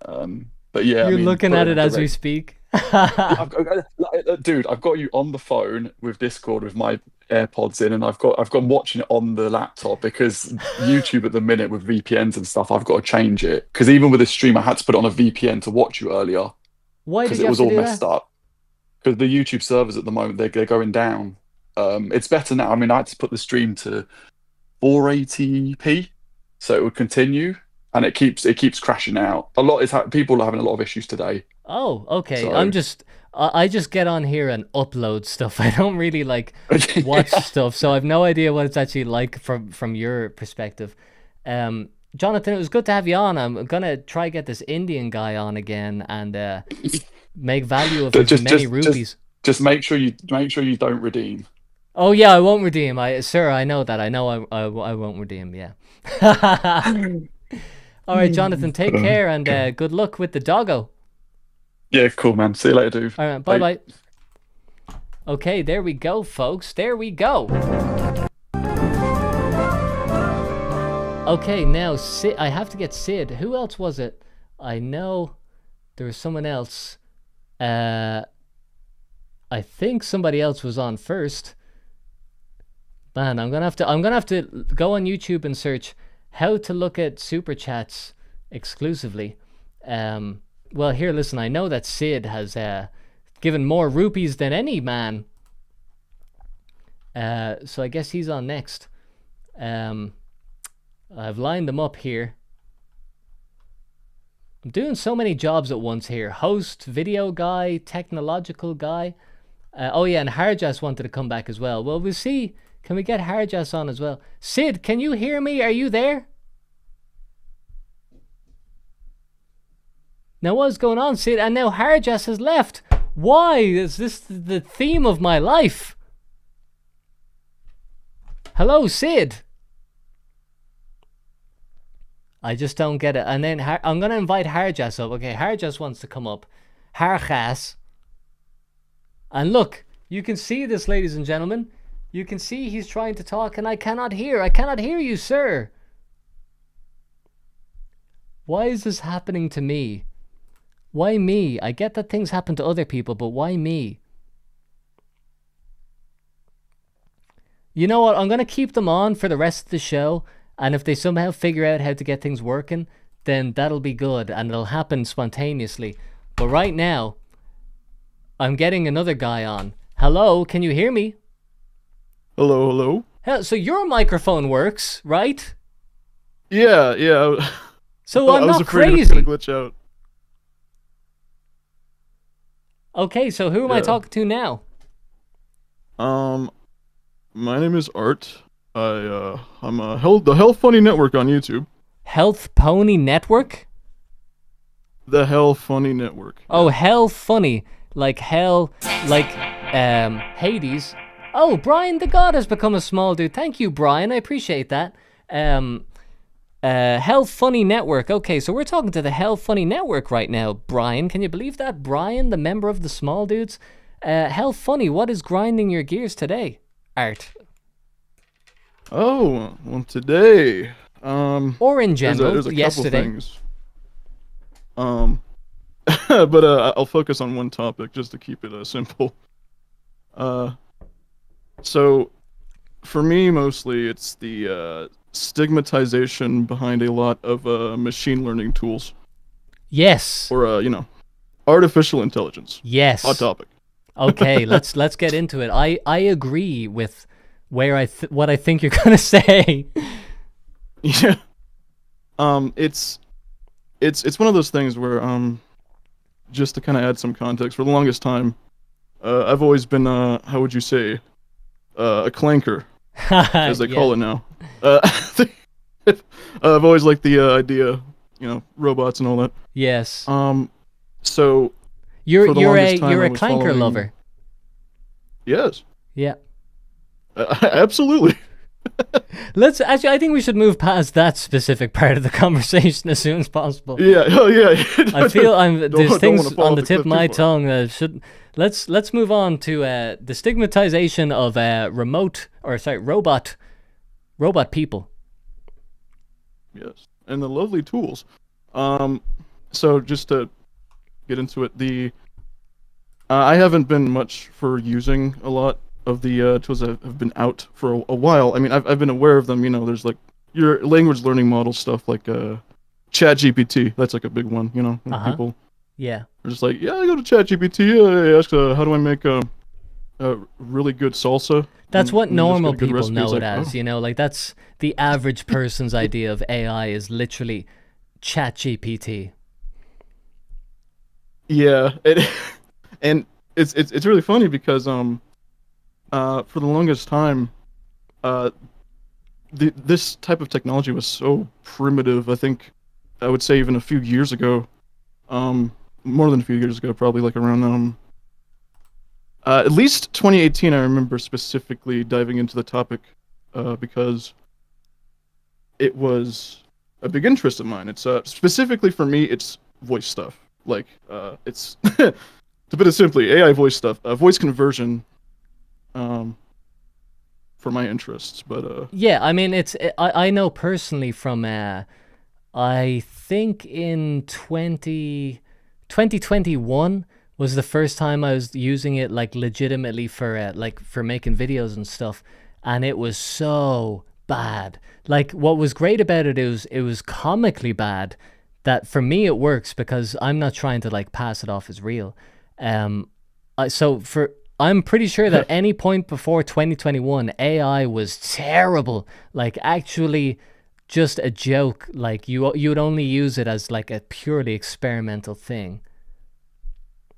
But yeah, you're looking at it as we speak. Dude, I've got you on the phone with Discord with my AirPods in, and I've got watching it on the laptop because YouTube at the minute with VPNs and stuff, I've got to change it because even with this stream, I had to put it on a VPN to watch you earlier. Why? Because it was all messed up. Because the YouTube servers at the moment they're going down. It's better now. I mean, I had to put the stream to 480p, so it would continue. And it keeps crashing out. People are having a lot of issues today. Oh, okay. So... I just get on here and upload stuff. I don't really like watch stuff, so I've no idea what it's actually like from your perspective. Jonathan, it was good to have you on. I'm gonna try get this Indian guy on again and make value of his many rupees. Just make sure you don't redeem. Oh yeah, I won't redeem. Sir, I know that. I know I won't redeem. Yeah. All right, Jonathan, take care and good luck with the doggo. Yeah, cool, man. See you later, dude. All right, bye-bye. Okay, there we go, folks. There we go. Okay, now Sid. I have to get Sid. Who else was it? I know there was someone else. I think somebody else was on first. Man, I'm gonna have to go on YouTube and search how to look at super chats exclusively. Well, here, listen, I know that Sid has given more rupees than any man. So I guess he's on next. I've lined them up here. I'm doing so many jobs at once here. Host, video guy, technological guy. Oh yeah, and Harjas wanted to come back as well. Well, we'll see. Can we get Harjas on as well? Sid, can you hear me? Are you there? Now what's going on, Sid? And now Harjas has left. Why is this the theme of my life? Hello, Sid. I just don't get it. And then I'm going to invite Harjas up. Okay, Harjas wants to come up. Harjas. And look, you can see this, ladies and gentlemen. You can see he's trying to talk and I cannot hear. I cannot hear you, sir. Why is this happening to me? Why me? I get that things happen to other people, but why me? You know what? I'm going to keep them on for the rest of the show. And if they somehow figure out how to get things working, then that'll be good. And it'll happen spontaneously. But right now, I'm getting another guy on. Hello, can you hear me? Hello. So your microphone works, right? Yeah. So I'm not crazy. I was afraid it was gonna glitch out. Okay, so who am I talking to now? My name is Art. I'm the Hell Funny Network on YouTube. Health Pony Network? The Hell Funny Network. Oh, Hell Funny. Like hell, like Hades. Oh, Brian the God has become a small dude. Thank you, Brian. I appreciate that. Hell Funny Network. Okay, so we're talking to the Hell Funny Network right now, Brian. Can you believe that? Brian, the member of the small dudes. Hell Funny, what is grinding your gears today? Art. Oh, well, today. Or in general, there's a yesterday. couple things. but I'll focus on one topic just to keep it simple. So, for me, mostly it's the stigmatization behind a lot of machine learning tools. Yes. Or artificial intelligence. Yes. Hot topic. Okay, let's get into it. I agree with what I think you're gonna say. Yeah. It's one of those things where just to kind of add some context, for the longest time, I've always been how would you say, a clanker, as they call it now. I've always liked the idea, robots and all that. Yes. So you're for the a longest time, you're I a was clanker following- lover. Yes. Yeah. Absolutely. I think we should move past that specific part of the conversation as soon as possible. Yeah. Oh yeah. I feel there's don't things wanna fall on off the the tip of cliff too my far. tongue that should. Let's move on to the stigmatization of robot people. Yes, and the lovely tools. So just to get into it, I haven't been much for using a lot of the tools that have been out for a while. I mean, I've been aware of them. There's like your language learning model stuff like ChatGPT. That's like a big one. When people Yeah. are just like, yeah, I go to ChatGPT. I ask, how do I make a really good salsa? That's And- what and you just get normal a good people recipe. know It's it like, as. oh. Like that's the average person's idea of AI is literally ChatGPT. Yeah, and it's really funny because for the longest time, this type of technology was so primitive. I think I would say even a few years ago, more than a few years ago, probably like around at least 2018. I remember specifically diving into the topic because it was a big interest of mine. It's specifically for me, it's voice stuff. Like it's to put it simply, AI voice stuff, voice conversion, for my interests. But Yeah, I mean I know personally from I think in 2021 was the first time I was using it like legitimately for for making videos and stuff, and it was so bad. Like what was great about it was comically bad. That for me it works because I'm not trying to like pass it off as real. I'm pretty sure that any point before 2021, AI was terrible. Like actually, just a joke. Like you would only use it as like a purely experimental thing.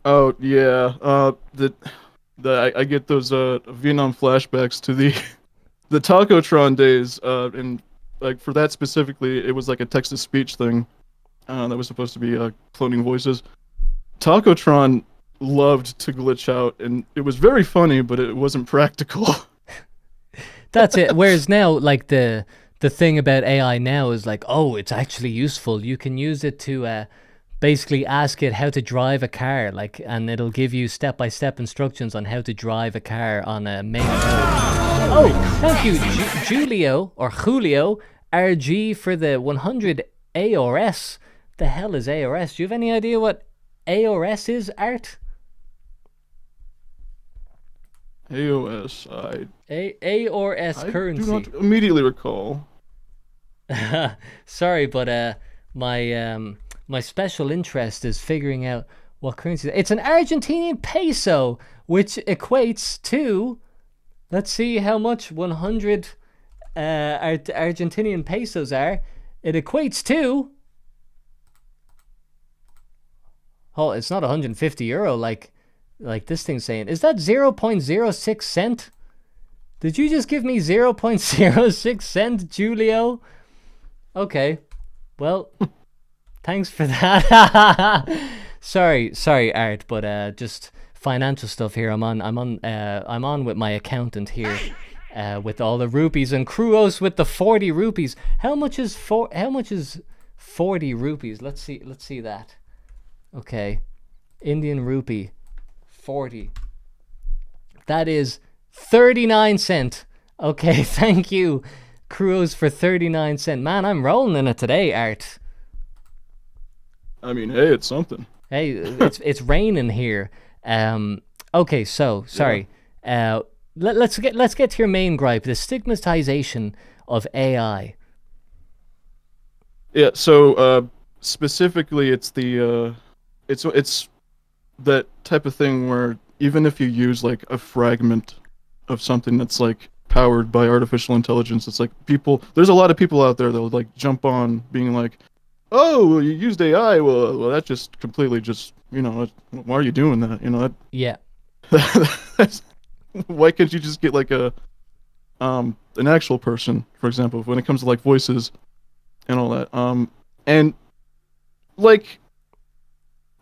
oh yeah, I get those Vietnam flashbacks to the the Tacotron days, and like for that specifically, it was like a text to speech thing that was supposed to be cloning voices. Tacotron loved to glitch out, and it was very funny, but it wasn't practical. That's it. Whereas now, like the thing about AI now is like, oh, it's actually useful. You can use it to basically ask it how to drive a car, like, and it'll give you step-by-step instructions on how to drive a car on a main road. Oh, thank you, Julio or Julio RG for the 100 ARS. The hell is ARS? Do you have any idea what ARS is, Art? AOS, ARS currency. do not immediately recall. Sorry, but my special interest is figuring out what currency. It's an Argentinian peso, which equates to. Let's see how much 100 Argentinian pesos are. It equates to. Oh, it's not 150 euro like this thing's saying. Is that 0.06 cent? Did you just give me 0.06 cent, Julio? Okay. Well, thanks for that. sorry, Art, but just financial stuff here. I'm on with my accountant here, with all the rupees, and Kruos with the 40 rupees. How much is 40 rupees? Let's see that. Okay, Indian rupee, 40. That is 39 cent. Okay, thank you, Kruos, for 39 cent. Man, I'm rolling in it today, Art. I mean, hey, it's something. Hey, it's raining here. Okay, so sorry. Let's get to your main gripe: the stigmatization of AI. Yeah. So specifically, it's the it's that type of thing where even if you use like a fragment of something that's like powered by artificial intelligence, it's like there's a lot of people out there that would like jump on being like, oh, well, you used AI, well that just completely just, why are you doing that, Yeah. Why can't you just get like an actual person, for example, when it comes to like voices and all that, and like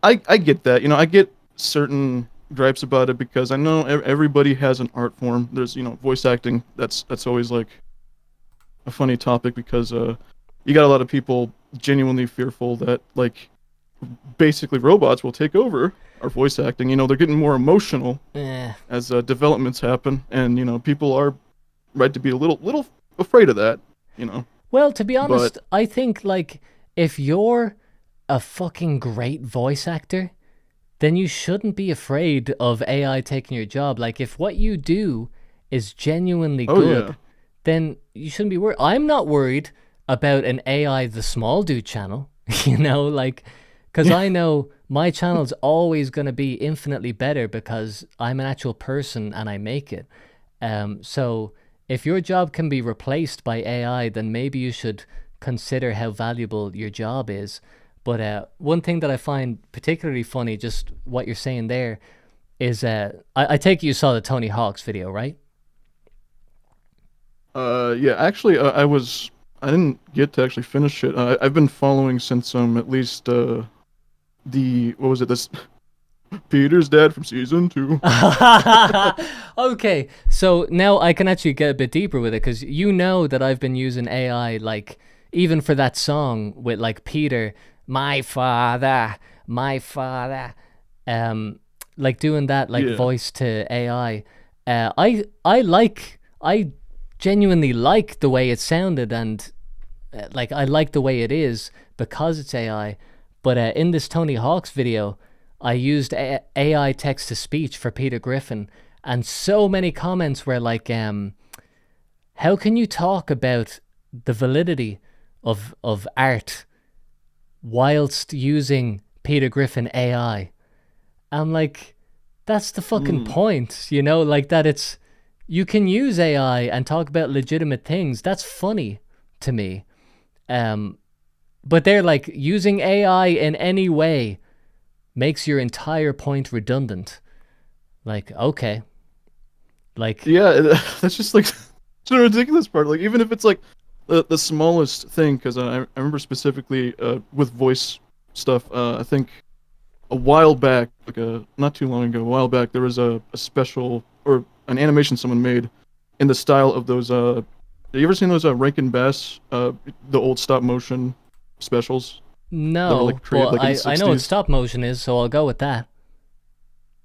I get that, I get certain gripes about it because I know everybody has an art form. There's voice acting, that's always like a funny topic because you got a lot of people genuinely fearful that like basically robots will take over our voice acting. They're getting more emotional as developments happen, and people are right to be a little afraid of that. Well, to be honest, I think like if you're a fucking great voice actor, then you shouldn't be afraid of AI taking your job. Like, if what you do is genuinely good, then you shouldn't be worried. I'm not worried about an AI The Small Dude channel, because I know my channel's always going to be infinitely better because I'm an actual person and I make it. So if your job can be replaced by AI, then maybe you should consider how valuable your job is. But one thing that I find particularly funny, just what you're saying there, is I take it you saw the Tony Hawk's video, right? Yeah, actually, I didn't get to actually finish it. I've been following since at least what was it? This Peter's dad from season 2. Okay, so now I can actually get a bit deeper with it because that I've been using AI like even for that song with like Peter. My father, like doing that like voice to AI. I genuinely like the way it sounded, and like I like the way it is because it's AI. But in this Tony Hawk's video, I used AI text to speech for Peter Griffin, and so many comments were like, "How can you talk about the validity of art whilst using Peter Griffin AI?" I'm like, that's the fucking point, like that you can use AI and talk about legitimate things. That's funny to me. But they're like, using AI in any way makes your entire point redundant. Like, okay. Like, yeah, that's just like it's a ridiculous part. Like, even if it's like the smallest thing, because I remember specifically with voice stuff, I think a while back, not too long ago, there was a special or an animation someone made in the style of those. Have you ever seen those Rankin Bass, the old stop motion specials? No, but I know what stop motion is, so I'll go with that.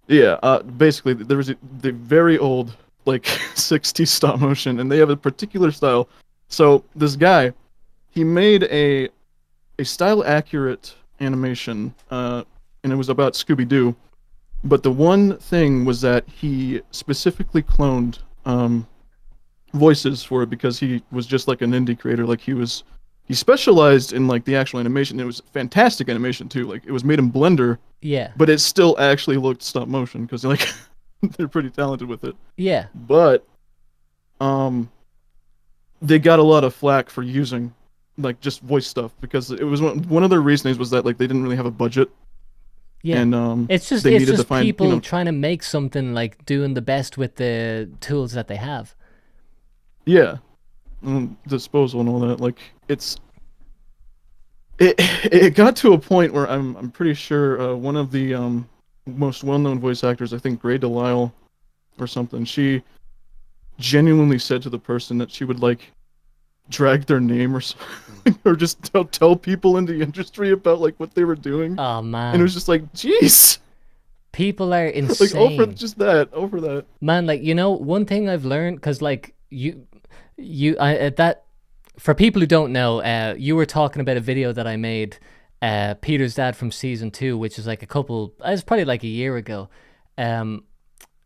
Yeah, basically there was the very old like 60s stop motion, and they have a particular style. So this guy, he made a style accurate animation, and it was about Scooby-Doo. But the one thing was that he specifically cloned voices for it because he was just like an indie creator. Like he specialized in like the actual animation. It was fantastic animation too. Like it was made in Blender. Yeah. But it still actually looked stop motion because like they're pretty talented with it. Yeah. But they got a lot of flack for using like just voice stuff because it was one of their reasonings was that like they didn't really have a budget. Yeah. And it's just people trying to make something like doing the best with the tools that they have. Yeah. Disposal and all that. Like it got to a point where I'm pretty sure one of the most well-known voice actors, I think Grey DeLisle or something, she genuinely said to the person that she would like drag their name or something, or just tell people in the industry about like what they were doing. Oh man. And it was just like, jeez. People are insane. Like over that. Man, like one thing I've learned, because like that for people who don't know, you were talking about a video that I made Peter's dad from season 2, which is like it's probably like a year ago.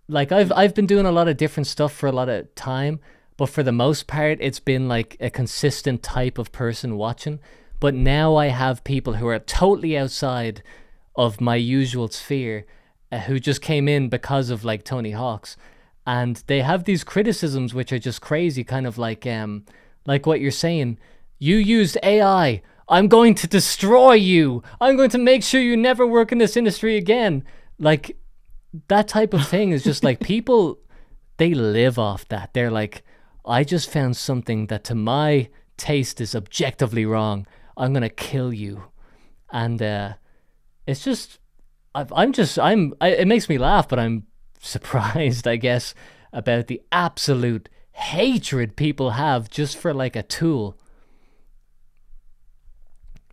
Like I've been doing a lot of different stuff for a lot of time, but for the most part, it's been like a consistent type of person watching. But now I have people who are totally outside of my usual sphere, who just came in because of like Tony Hawk's, and they have these criticisms which are just crazy, kind of like what you're saying. You used AI. I'm going to destroy you. I'm going to make sure you never work in this industry again. Like, that type of thing is just like, people, they live off that. They're like, I just found something that to my taste is objectively wrong. I'm going to kill you. And it's just, it makes me laugh, but I'm surprised, I guess, about the absolute hatred people have just for like a tool.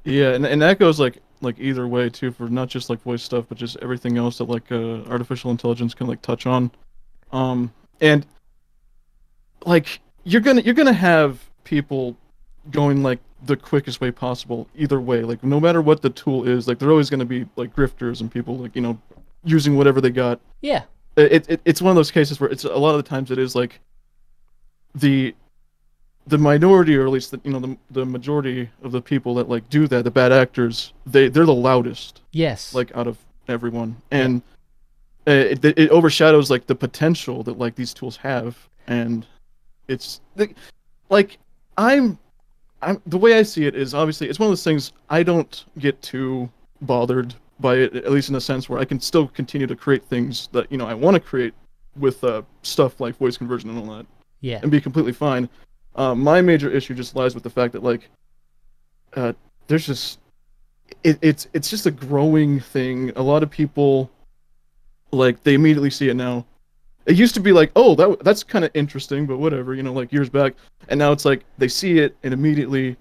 Yeah, and that goes like either way too, for not just like voice stuff, but just everything else that like artificial intelligence can like touch on. And like you're gonna have people going like the quickest way possible either way. Like no matter what the tool is, like they're always gonna be like grifters and people like, you know, using whatever they got. Yeah. It's one of those cases where it's a lot of the times it is like the minority, or at least the majority of the people that like do that, the bad actors, they're the loudest. Yes. Like out of everyone, and it overshadows like the potential that like these tools have, and it's like I'm the way I see it is, obviously it's one of those things I don't get too bothered by it, at least in a sense where I can still continue to create things that, you know, I want to create with stuff like voice conversion and all that. Yeah. And be completely fine. My major issue just lies with the fact that like there's just it's just a growing thing. A lot of people like they immediately see it now. It used to be like, oh, that's kind of interesting, but whatever, you know, like years back. And now it's like they see it and immediately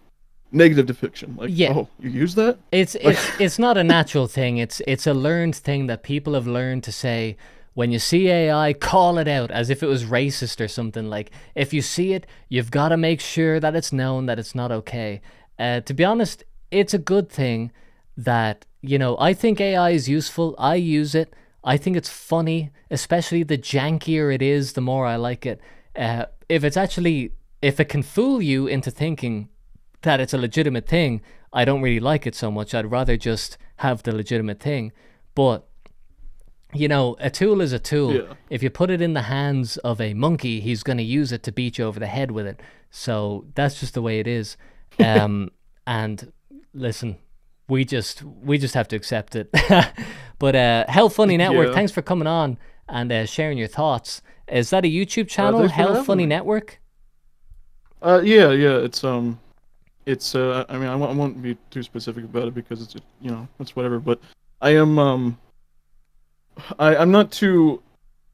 negative depiction. Like, oh, you use that? It's not a natural thing. It's a learned thing that people have learned to say. When you see AI, call it out as if it was racist or something. Like, if you see it, you've got to make sure that it's known that it's not okay. To be honest, it's a good thing that, you know, I think AI is useful. I use it. I think it's funny, especially the jankier it is, the more I like it. If it can fool you into thinking that it's a legitimate thing, I don't really like it so much. I'd rather just have the legitimate thing. But you know, a tool is a tool. Yeah. If you put it in the hands of a monkey, he's going to use it to beat you over the head with it. So that's just the way it is. And listen, we just have to accept it. But Hell Funny Network, thanks for coming on and sharing your thoughts. Is that a YouTube channel, Hell Funny Network? Yeah. It's I mean, I won't be too specific about it because it's, you know, it's whatever. But I am I'm not too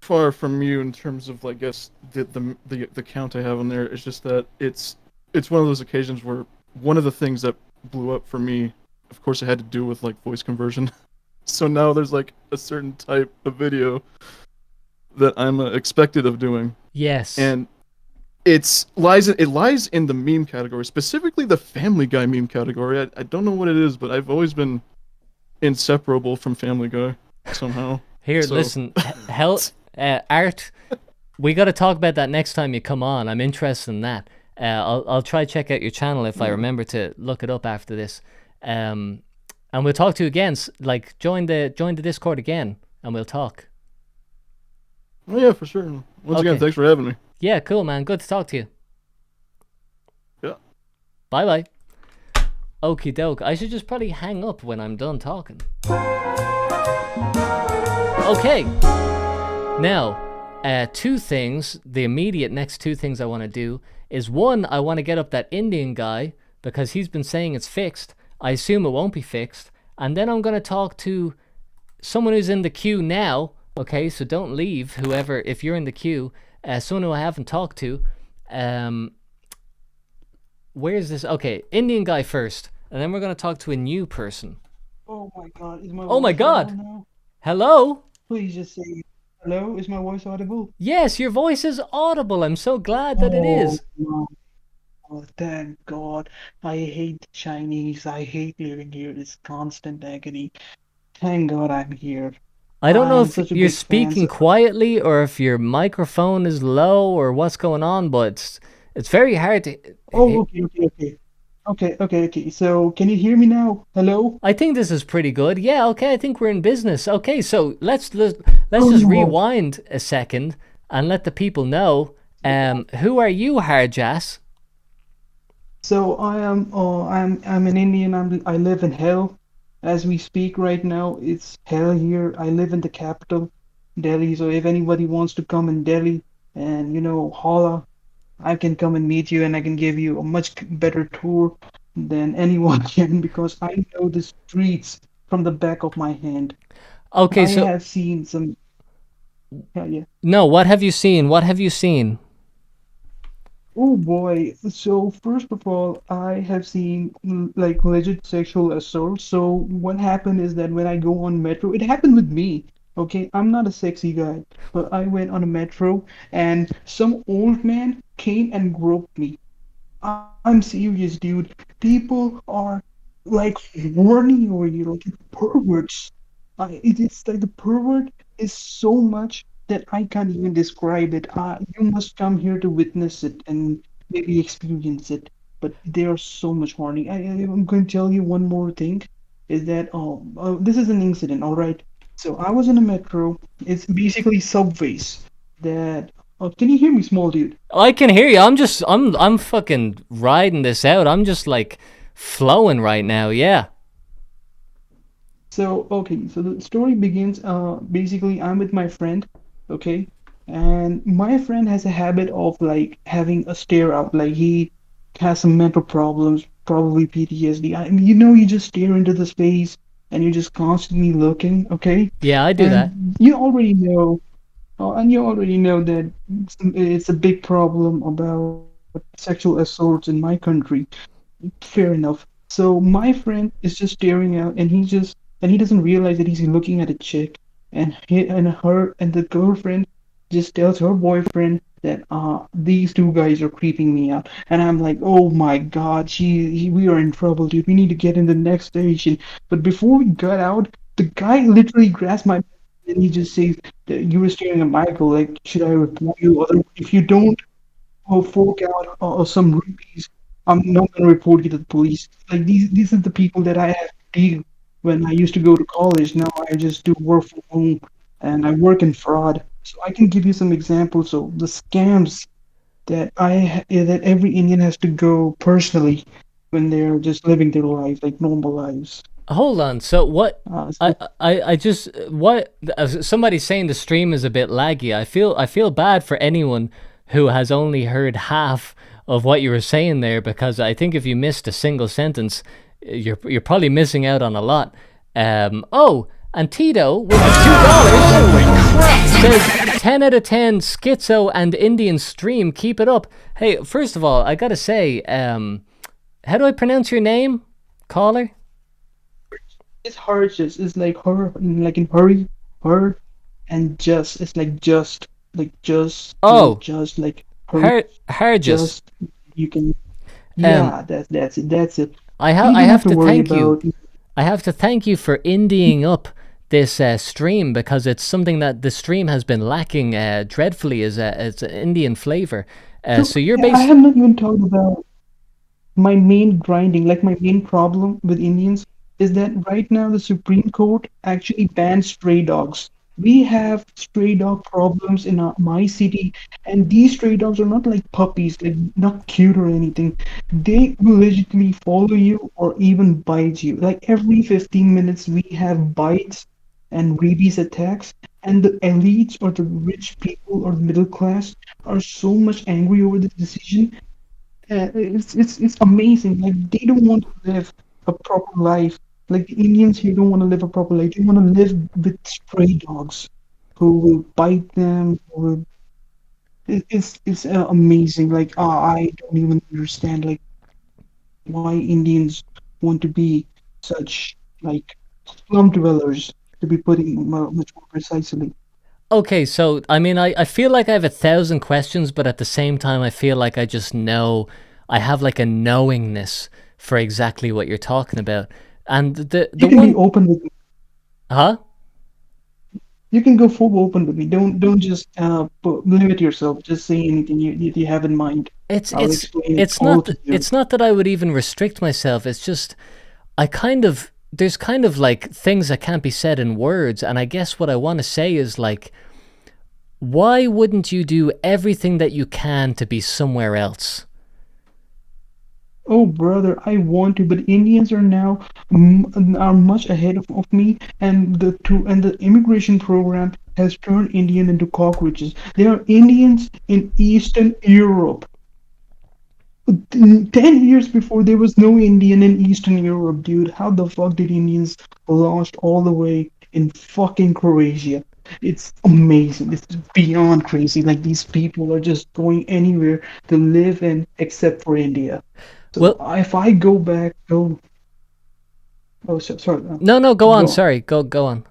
far from you in terms of, I guess, the count I have on there. It's just that it's one of those occasions where one of the things that blew up for me, of course, it had to do with like voice conversion. So now there's like a certain type of video that I'm expected of doing. Yes. And it lies in the meme category, specifically the Family Guy meme category. I don't know what it is, but I've always been inseparable from Family Guy somehow. Here, listen, Art, we got to talk about that next time you come on. I'm interested in that. I'll try to check out your channel if I remember to look it up after this. And we'll talk to you again. Like, join the Discord again, and we'll talk. Oh yeah, for sure. Once again, thanks for having me. Yeah, cool, man. Good to talk to you. Yeah. Bye bye. Okie doke. I should just probably hang up when I'm done talking. Okay, now, two things, the immediate next two things I want to do is, one, I want to get up that Indian guy because he's been saying it's fixed. I assume it won't be fixed. And then I'm going to talk to someone who's in the queue now, okay, so don't leave, whoever, if you're in the queue, someone who I haven't talked to. Where's this? Okay, Indian guy first, and then we're going to talk to a new person. Oh my god, is my Oh my voice god! audible now? Hello? Please just say hello. Is my voice audible? Yes, your voice is audible. I'm so glad that it is. No. Oh, thank God. I hate the Chinese. I hate living here. It's constant agony. Thank God I'm here. I don't I know am if such a you're big fan. speaking quietly or if your microphone is low or what's going on, but it's very hard to. Oh, okay. So, can you hear me now? Hello? I think this is pretty good. Yeah, okay, I think we're in business. Okay, so let's Oh, just no. rewind a second and let the people know. Who are you, Harjas? So I'm an Indian. I live in hell as we speak right now. It's hell here. I live in the capital, Delhi. So if anybody wants to come in Delhi and holla, I can come and meet you and I can give you a much better tour than anyone can because I know the streets from the back of my hand. Okay, I so have seen some. Yeah. no, what have you seen? What have you seen? Oh boy. So first of all, I have seen like legit sexual assault. So what happened is that when I go on metro, it happened with me. Okay, I'm not a sexy guy, but I went on a metro and some old man came and groped me. I'm serious, dude. People are like horny over you, like perverts. It's like the pervert is so much that I can't even describe it. You must come here to witness it and maybe experience it. But they are so much horny. I'm going to tell you one more thing, is that this is an incident, all right? So I was in a metro. It's basically subways that. Can you hear me, small dude? I can hear you. I'm fucking riding this out. I'm just like flowing right now. Yeah. So, okay, so the story begins, basically I'm with my friend, okay? And my friend has a habit of like having a stare out, like he has some mental problems, probably PTSD. I mean, you just stare into the space and you're just constantly looking, okay? Yeah, I do that. And you already know, and you already know that it's a big problem about sexual assaults in my country. Fair enough. So my friend is just staring out, and he doesn't realize that he's looking at a chick, and the girlfriend just tells her boyfriend that these two guys are creeping me out, and I'm like, oh my God, we are in trouble, dude. We need to get in the next station. But before we got out, the guy literally grabs my and he just says that you were staring at Michael. Like, should I report you? If you don't, fork out some rupees. I'm not gonna report you to the police. Like these are the people that I have to deal when I used to go to college. Now I just do work from home and I work in fraud. So I can give you some examples of the scams that every Indian has to go personally when they're just living their life, like normal lives. Hold on. So what? So I just what? Somebody's saying the stream is a bit laggy. I feel bad for anyone who has only heard half of what you were saying there, because I think if you missed a single sentence, you're probably missing out on a lot. Oh, and Tito with the $2 says 10 out of 10 schizo and Indian stream. Keep it up. Hey, first of all, I gotta say, how do I pronounce your name, caller? it's Harges. It's like her, like in hurry, her, and just. It's like just, Oh, just like her. Harges. Just you can. Yeah, that's it. That's it. I You have don't I have to to worry thank you. about. I have to thank you for indieing up this stream, because it's something that the stream has been lacking dreadfully as an Indian flavor. So you're I based. have not even talked about my main grinding, like my main problem with Indians is that right now the Supreme Court actually banned stray dogs. We have stray dog problems in my city, and these stray dogs are not like puppies, like not cute or anything. They will legitimately follow you or even bite you. Like every 15 minutes, we have bites and rabies attacks, and the elites or the rich people or the middle class are so much angry over this decision. It's amazing. Like they don't want to live a proper life. Like the Indians here don't want to live a proper life. They want to live with stray dogs who will bite them. Who will... It's amazing. Like I don't even understand like why Indians want to be such like slum dwellers. To be putting much more precisely. Okay, so I mean, I feel like I have 1,000 questions, but at the same time, I feel like I just know I have like a knowingness for exactly what you're talking about. And the You can one, be open with me. huh? You can go full open with me. Don't just limit yourself. Just say anything you have in mind. I'll explain it all to you. It's not that I would even restrict myself. It's just there's kind of like things that can't be said in words, and I guess what I want to say is like, why wouldn't you do everything that you can to be somewhere else? Oh, brother, I want to, but Indians are now are much ahead of me, and the immigration program has turned Indian into cockroaches. There are Indians in Eastern Europe. 10 years before, there was no Indian in Eastern Europe, dude. How the fuck did Indians launch all the way in fucking Croatia? It's amazing. It's beyond crazy. Like, these people are just going anywhere to live in except for India. So Well- if I go back, sorry. No, go on. Sorry, go on.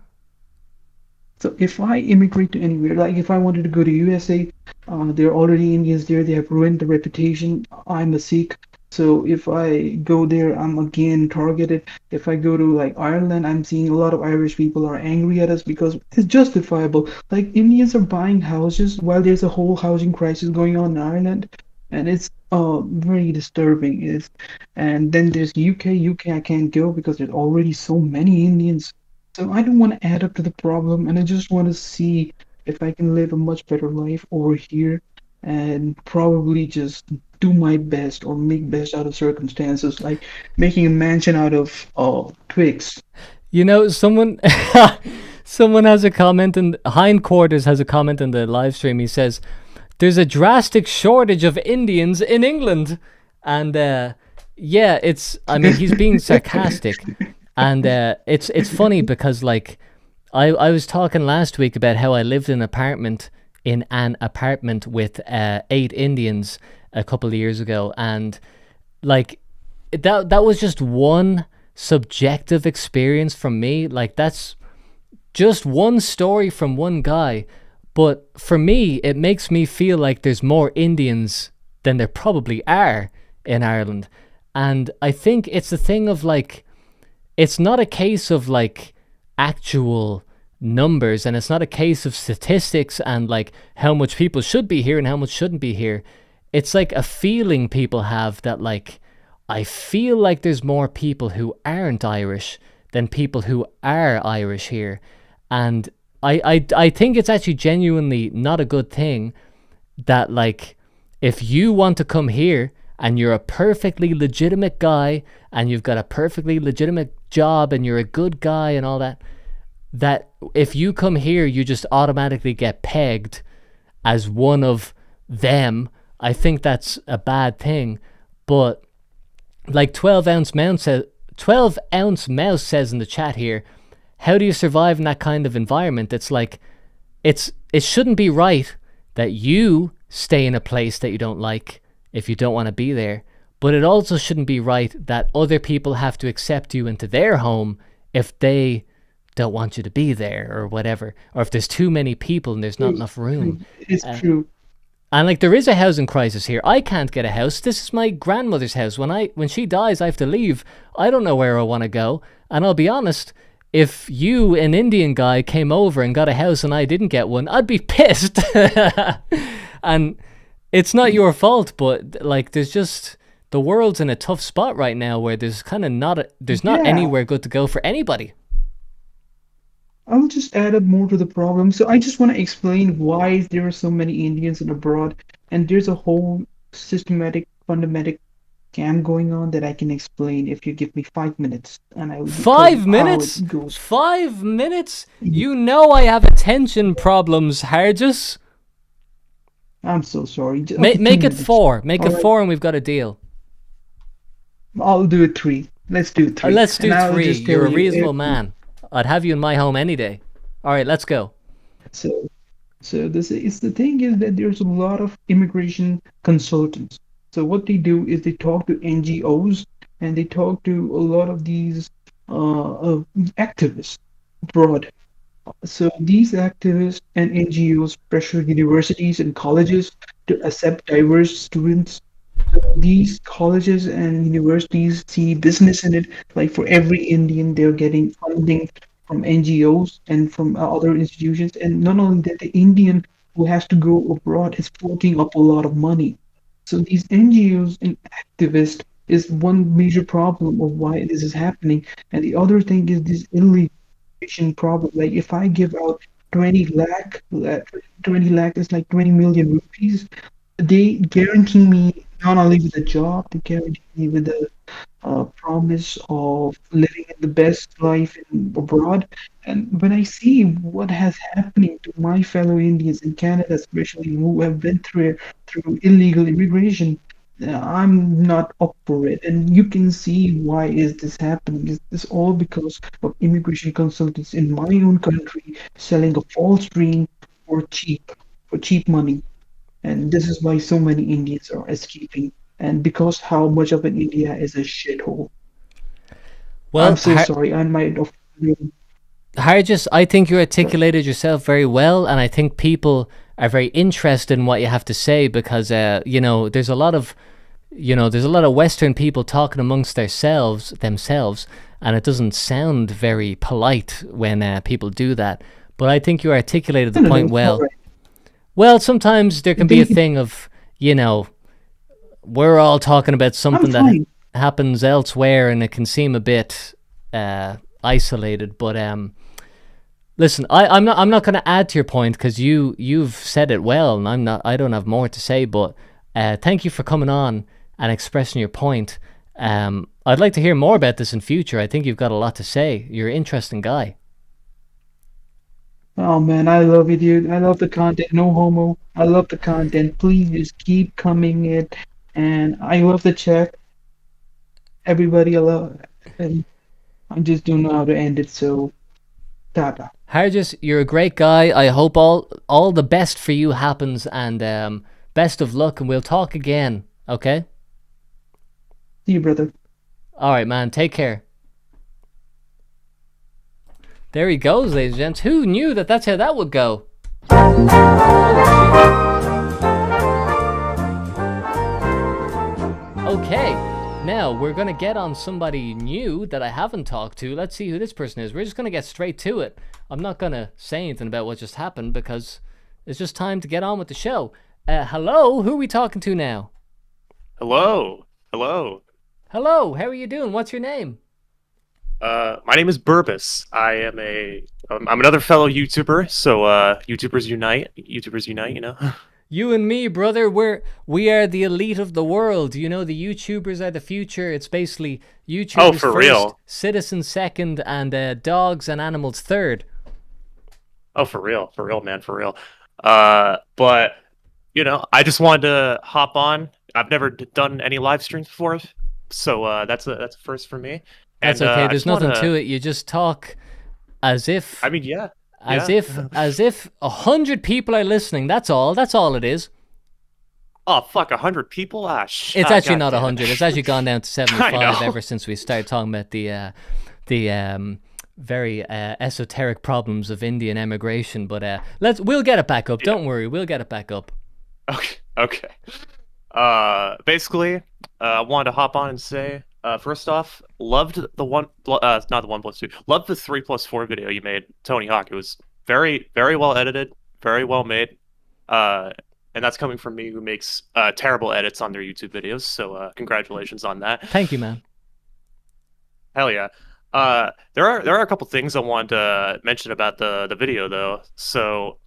So if I immigrate to anywhere, like if I wanted to go to USA, there are already Indians there. They have ruined the reputation. I'm a Sikh, so if I go there, I'm again targeted. If I go to like Ireland, I'm seeing a lot of Irish people are angry at us because it's justifiable. Like Indians are buying houses while there's a whole housing crisis going on in Ireland, and it's very disturbing. And then there's UK. UK I can't go because there's already so many Indians. So I don't want to add up to the problem, and I just want to see if I can live a much better life over here, and probably just do my best or make best out of circumstances, like making a mansion out of twigs. You know, someone has a comment, and Hindquarters has a comment in the live stream. He says, "There's a drastic shortage of Indians in England," and yeah, I mean, he's being sarcastic. And it's funny because like I was talking last week about how I lived in an apartment with 8 Indians a couple of years ago, and like that was just one subjective experience from me. Like that's just one story from one guy, but for me it makes me feel like there's more Indians than there probably are in Ireland. And I think it's the thing of like, it's not a case of like actual numbers, and it's not a case of statistics and like how much people should be here and how much shouldn't be here. It's like a feeling people have that like, I feel like there's more people who aren't Irish than people who are Irish here. And I think it's actually genuinely not a good thing that like, if you want to come here and you're a perfectly legitimate guy and you've got a perfectly legitimate job and you're a good guy and all that, that if you come here, you just automatically get pegged as one of them. I think that's a bad thing. But like 12 Ounce Mouse says in the chat here, how do you survive in that kind of environment? It's like, it shouldn't be right that you stay in a place that you don't like if you don't want to be there, but it also shouldn't be right that other people have to accept you into their home if they don't want you to be there or whatever, or if there's too many people and there's not enough room. It's true. And like, there is a housing crisis here. I can't get a house. This is my grandmother's house. When she dies, I have to leave. I don't know where I want to go. And I'll be honest, if you, an Indian guy, came over and got a house and I didn't get one, I'd be pissed. And it's not your fault, but like, there's just, the world's in a tough spot right now where there's kind of not anywhere good to go for anybody. I'll just add up more to the problem. So I just want to explain why there are so many Indians in abroad, and there's a whole systematic, fundamental scam going on that I can explain if you give me 5 minutes. And I will 5 minutes? 5 minutes? You know I have attention problems, Hargis. I'm so sorry. Make it 4. Make it 4 and we've got a deal. I'll do it 3. Let's do 3. Let's do And I'll 3. just tell You're a you reasonable man. I'd have you in my home any day. All right, let's go. So the thing is that there's a lot of immigration consultants. So what they do is they talk to NGOs and they talk to a lot of these activists abroad. So these activists and NGOs pressure universities and colleges to accept diverse students. So these colleges and universities see business in it. Like for every Indian, they're getting funding from NGOs and from other institutions. And not only that, the Indian who has to go abroad is forking up a lot of money. So these NGOs and activists is one major problem of why this is happening. And the other thing is this illegal problem. Like if I give out 20 lakh, 20 lakh is like 20 million rupees. They guarantee me not only with a job, they guarantee me with the promise of living the best life abroad. And when I see what has happening to my fellow Indians in Canada, especially who have been through illegal immigration, I'm not up for it. And you can see why is this happening. Is this all because of immigration consultants in my own country selling a false dream for cheap money? And this is why so many Indians are escaping. And because how much of an India is a shithole. Well, I'm so sorry. I might have. Harjus, I think you articulated yourself very well, and I think people are very interested in what you have to say because, there's a lot of, Western people talking amongst themselves, and it doesn't sound very polite when people do that. But I think you articulated the point well. Right. Well, sometimes there can be a thing of, we're all talking about something that happens elsewhere, and it can seem a bit isolated. But listen, I'm not going to add to your point because you've said it well, and I don't have more to say. But thank you for coming on and expressing your point. I'd like to hear more about this in future. I think you've got a lot to say. You're an interesting guy. Oh man, I love you, dude. I love the content. No homo. I love the content. Please just keep coming in. And I love the chat. Everybody, I love. And I just don't know how to end it. So, tata. Harjus, you're a great guy. I hope all the best for you happens, and best of luck. And we'll talk again. Okay. See you, brother. All right, man. Take care. There he goes, ladies and gents. Who knew that's how that would go? Okay, now we're going to get on somebody new that I haven't talked to. Let's see who this person is. We're just going to get straight to it. I'm not going to say anything about what just happened because it's just time to get on with the show. Hello, who are we talking to now? Hello. Hello, how are you doing? What's your name? My name is Burbus. I'm another fellow YouTuber, so YouTubers unite, you know? You and me, brother, we are the elite of the world. The YouTubers are the future. It's basically YouTubers for first, real. citizens second, and dogs and animals third. Oh, for real, man, for real. But, I just wanted to hop on. I've never done any live streams before, so that's a first for me. That's okay. There's nothing to it. You just talk as if. I mean, yeah. As if 100 people are listening. That's all. That's all it is. Oh fuck, 100 people? It's actually not 100. It's actually gone down to 75 ever since we started talking about the very esoteric problems of Indian emigration. But we'll get it back up. Don't worry. We'll get it back up. Okay. Basically, I wanted to hop on and say. First off, loved the not the 1+2. Loved the 3+4 video you made, Tony Hawk. It was very, very well edited, very well made. And that's coming from me, who makes terrible edits on their YouTube videos. So congratulations on that. Thank you, man. Hell yeah. There are a couple things I wanted to mention about the video though. So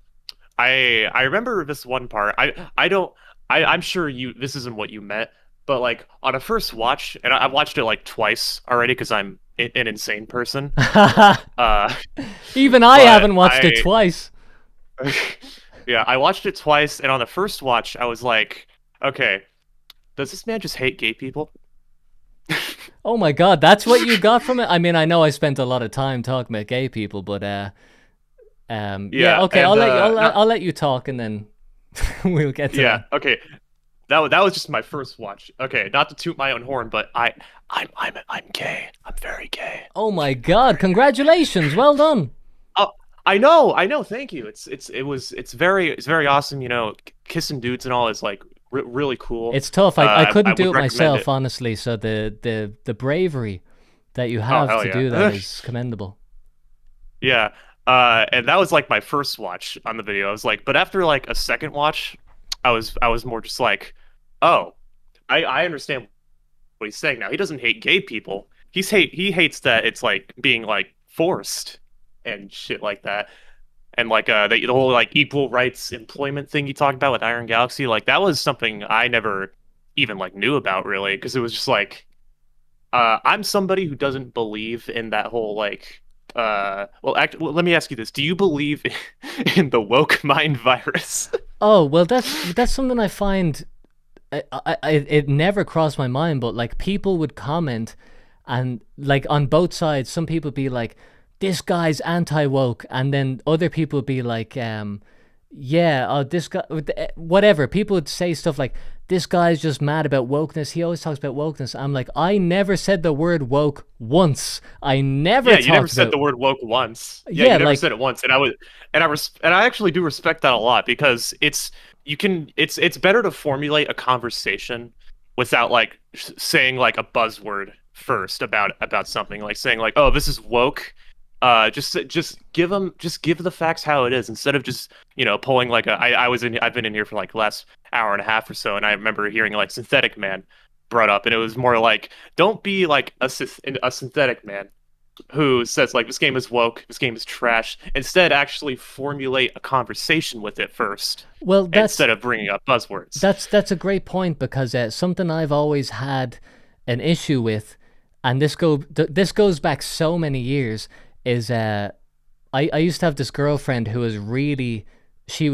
I remember this one part. I'm sure this isn't what you meant. But like on a first watch, and I've watched it like twice already because I'm an insane person. Even I haven't watched it twice. Yeah, I watched it twice, and on the first watch, I was like, okay, does this man just hate gay people? Oh my god, that's what you got from it? I mean, I know I spent a lot of time talking about gay people, but okay, I'll let you talk, and then we'll get to that. Yeah, okay. That was just my first watch. Okay, not to toot my own horn, but I'm gay. I'm very gay. Oh my god! Congratulations! Well done. Oh, I know. Thank you. It's very awesome. Kissing dudes and all is like really cool. It's tough. I couldn't do would it recommend myself, honestly. So the bravery that you have hell to yeah. do that is commendable. Yeah. And that was like my first watch on the video. I was like, but after like a second watch, I was more just like, oh, I understand what he's saying now. He doesn't hate gay people. He hates that it's like being like forced and shit like that. And like the whole like equal rights employment thing you talked about with Iron Galaxy, like that was something I never even like knew about really, because it was just like I'm somebody who doesn't believe in that whole like well, let me ask you this: do you believe in the woke mind virus? Oh well, that's something I find. It never crossed my mind, but like people would comment, and like on both sides, some people be like, "This guy's anti-woke," and then other people would be like, "Yeah, this guy, whatever." People would say stuff like, "This guy's just mad about wokeness. He always talks about wokeness." I'm like, I never said the word woke once. I never. Yeah, you never talked said about... the word woke once. Yeah, you never like... said it once, and I actually do respect that a lot, because it's better to formulate a conversation without like saying like a buzzword first about something, like saying like, oh, this is woke. Just give the facts how it is, instead of just pulling like I've been in here for like the last hour and a half or so, and I remember hearing like Synthetic Man brought up, and it was more like, don't be like a Synthetic Man who says like, this game is woke, this game is trash. Instead, actually formulate a conversation with it first. Well, instead of bringing up buzzwords. That's a great point, because something I've always had an issue with, and this goes back so many years, is I used to have this girlfriend who was really, she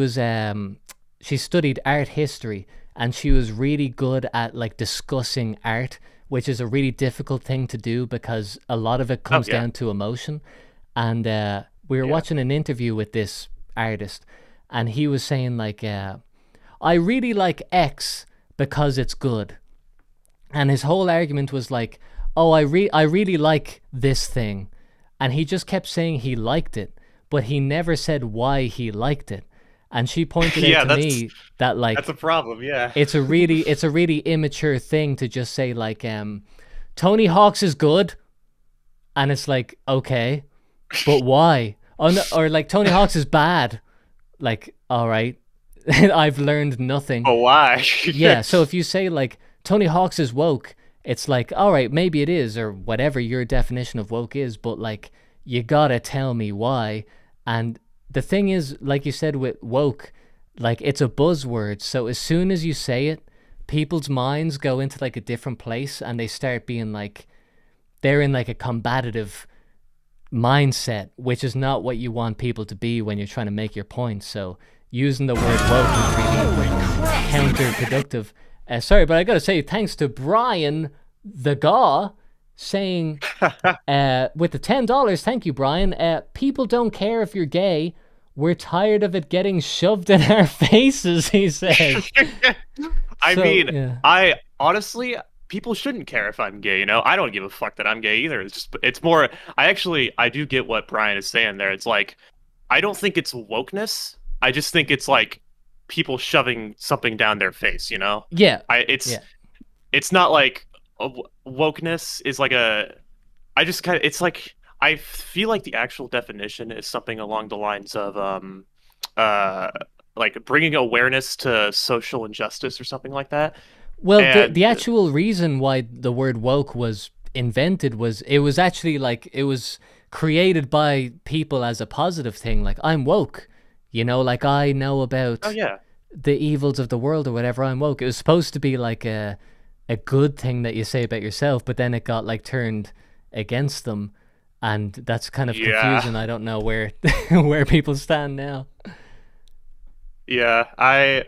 studied art history, and she was really good at like discussing art, which is a really difficult thing to do because a lot of it comes down to emotion. And we were watching an interview with this artist, and he was saying like, I really like X because it's good. And his whole argument was like, oh, I really like this thing. And he just kept saying he liked it, but he never said why he liked it. And she pointed out to me that like, that's a problem. Yeah, it's a really immature thing to just say like, Tony Hawk's is good, and it's like, okay, but why? Oh, no, or like Tony Hawk's is bad. Like, all right, I've learned nothing. But why? Yeah, so if you say like Tony Hawk's is woke, it's like, all right, maybe it is, or whatever your definition of woke is, but like, you gotta tell me why. And the thing is, like you said with woke, like it's a buzzword. So as soon as you say it, people's minds go into like a different place, and they start being like, they're in like a combative mindset, which is not what you want people to be when you're trying to make your point. So using the word woke is really counterproductive. Sorry, but I gotta say thanks to Brian the Gaw saying with the $10, thank you, Brian. People don't care if you're gay. We're tired of it getting shoved in our faces, he says. I honestly, people shouldn't care if I'm gay, I don't give a fuck that I'm gay either. It's more, I do get what Brian is saying there. It's like, I don't think it's wokeness. I just think it's like people shoving something down their face, Yeah. It's not like wokeness is like it's like, I feel like the actual definition is something along the lines of like bringing awareness to social injustice or something like that. Well, the actual reason why the word woke was invented was it was actually like it was created by people as a positive thing. Like, I'm woke, like I know about the evils of the world or whatever. I'm woke. It was supposed to be like a good thing that you say about yourself, but then it got like turned against them. And that's kind of confusing. I don't know where where people stand now. Yeah, I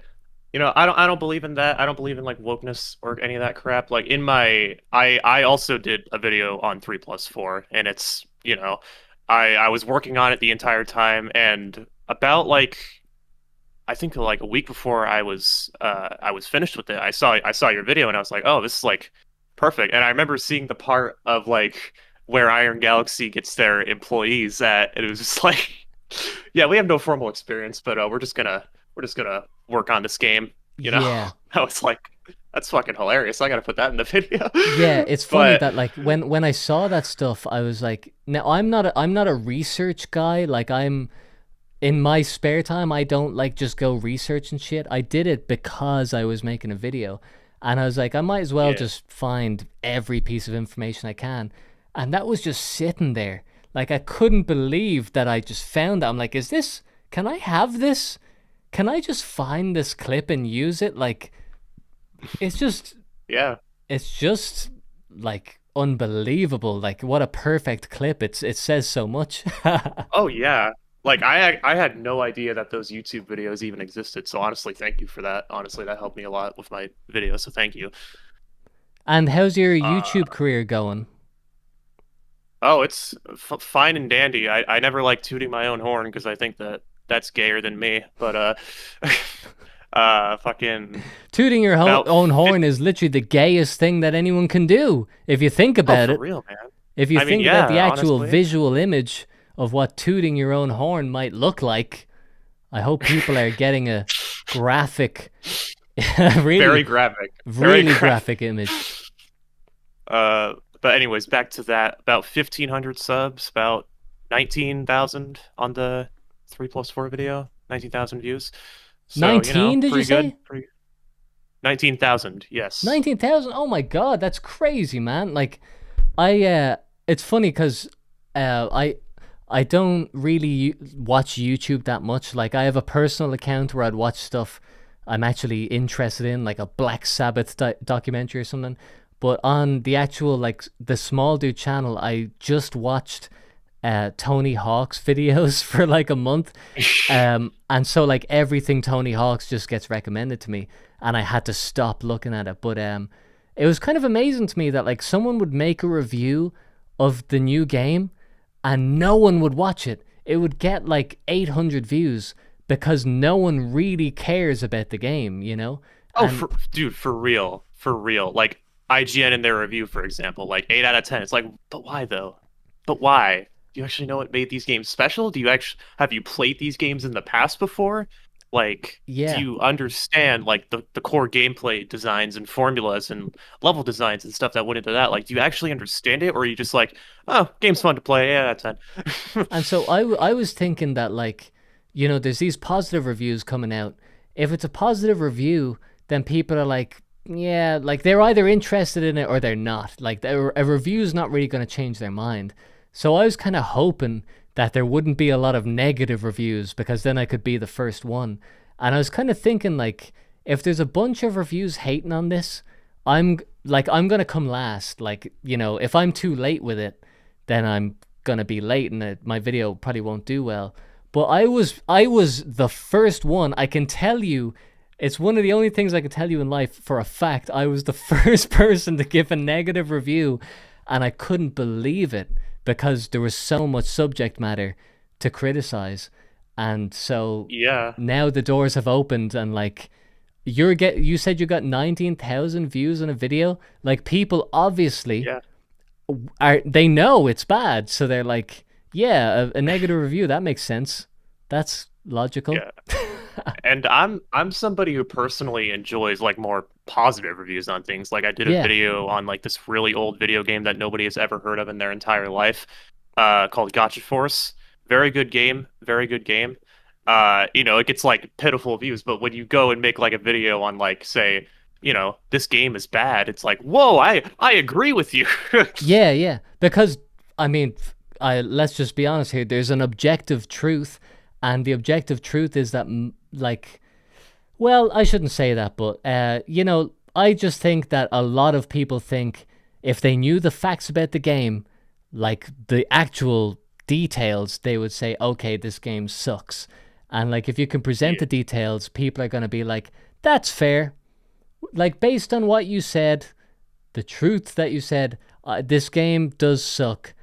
don't believe in that. I don't believe in like wokeness or any of that crap. Like I also did a video on 3+4, and it's I was working on it the entire time, and about like I think like a week before I was finished with it, I saw your video, and I was like, oh, this is like perfect. And I remember seeing the part of like where Iron Galaxy gets their employees at, and it was just like, yeah, we have no formal experience, but we're just gonna work on this game. You know, Yeah. I was like, that's fucking hilarious. I gotta put that in the video. Yeah, it's funny But that like when I saw that stuff, I was like, now I'm not a research guy. Like I'm in my spare time, I don't like just go research and shit. I did it because I was making a video, and I was like, I might as well Yeah. just find every piece of information I can, and that was just sitting there. Like I couldn't believe that I just found that. I'm like, is this? Can I have this? Can I just find this clip and use it? Like, it's just yeah. it's just like unbelievable. Like what a perfect clip. It says so much. Oh yeah. Like I had no idea that those YouTube videos even existed. So honestly, thank you for that. Honestly, that helped me a lot with my video. So thank you. And how's your YouTube career going? Oh, it's fine and dandy. I never like tooting my own horn because I think that that's gayer than me. But fucking Tooting your about own horn is literally the gayest thing that anyone can do. If you think about for it. real, man. If you I mean, think about the yeah, actual honestly. visual image of what tooting your own horn might look like, I hope people are getting a graphic, really, Very graphic. really Very graphic image. But anyways, back to that. About 1,500 subs. About 19,000 on the 3+4 video. 19,000 views. So, 19, did you pretty say? good. 19,000. Yes. 19,000? Oh my god, that's crazy, man. Like, it's funny because I don't really watch YouTube that much. Like, I have a personal account where I'd watch stuff I'm actually interested in, like a Black Sabbath documentary or something. But on the actual, like, the Small Dude channel, I just watched Tony Hawk's videos for like a month. And so, like, everything Tony Hawk's just gets recommended to me, and I had to stop looking at it. But it was kind of amazing to me that, like, someone would make a review of the new game and no one would watch it. It would get like 800 views because no one really cares about the game, you know? Oh, And- dude, for real. For real. Like, IGN in their review, for example, like 8 out of 10. It's like, but why though? But why? Do you actually know what made these games special? Have you played these games in the past before? Like, Yeah. do you understand like the core gameplay designs and formulas and level designs and stuff that went into that? Like, do you actually understand it, or are you just like, oh, game's fun to play, yeah, that's 10. And so I was thinking that, like, you know, there's these positive reviews coming out. If it's a positive review, then people are like, yeah, like they're either interested in it or they're not. Like a review's not really going to change their mind. So I was kind of hoping that there wouldn't be a lot of negative reviews because then I could be the first one. And I was kind of thinking, like, if there's a bunch of reviews hating on this, I'm going to come last. Like, you know, if I'm too late with it, then I'm going to be late and my video probably won't do well. But I was the first one. I can tell you, it's one of the only things I can tell you in life for a fact. I was the first person to give a negative review, and I couldn't believe it because there was so much subject matter to criticize. And so Yeah. now the doors have opened, and like you said you got 19,000 views on a video. Like, people obviously they know it's bad, so they're like, yeah, a negative review, that makes sense. That's logical. Yeah. And I'm somebody who personally enjoys like more positive reviews on things. Like, I did a Yeah. video on like this really old video game that nobody has ever heard of in their entire life, called Gotcha Force. Very good game. Very good game. You know, it gets like pitiful views, but when you go and make like a video on like, say, you know, this game is bad, it's like, whoa, I agree with you. Yeah. Because, I mean, let's just be honest here. There's an objective truth, and the objective truth is that, like, well, I shouldn't say that, but, you know, I just think that a lot of people think if they knew the facts about the game, like the actual details, they would say, okay, this game sucks. And, like, if you can present the details, people are going to be like, that's fair. Like, based on what you said, the truth that you said, this game does suck.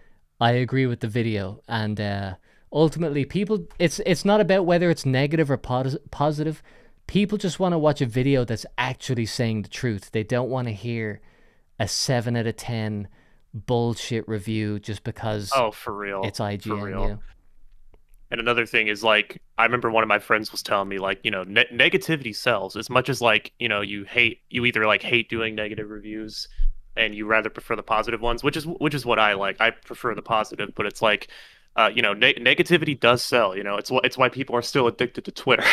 I agree with the video. And ultimately, people, it's not about whether it's negative or positive. People just want to watch a video that's actually saying the truth. They don't want to hear a 7 out of 10 bullshit review just because Oh, for real. it's IGN. For real. You know? And another thing is like I remember one of my friends was telling me like negativity sells as much as like you either like hate doing negative reviews and you rather prefer the positive ones, which is what I like. I prefer the positive, but it's like negativity does sell. It's why people are still addicted to Twitter.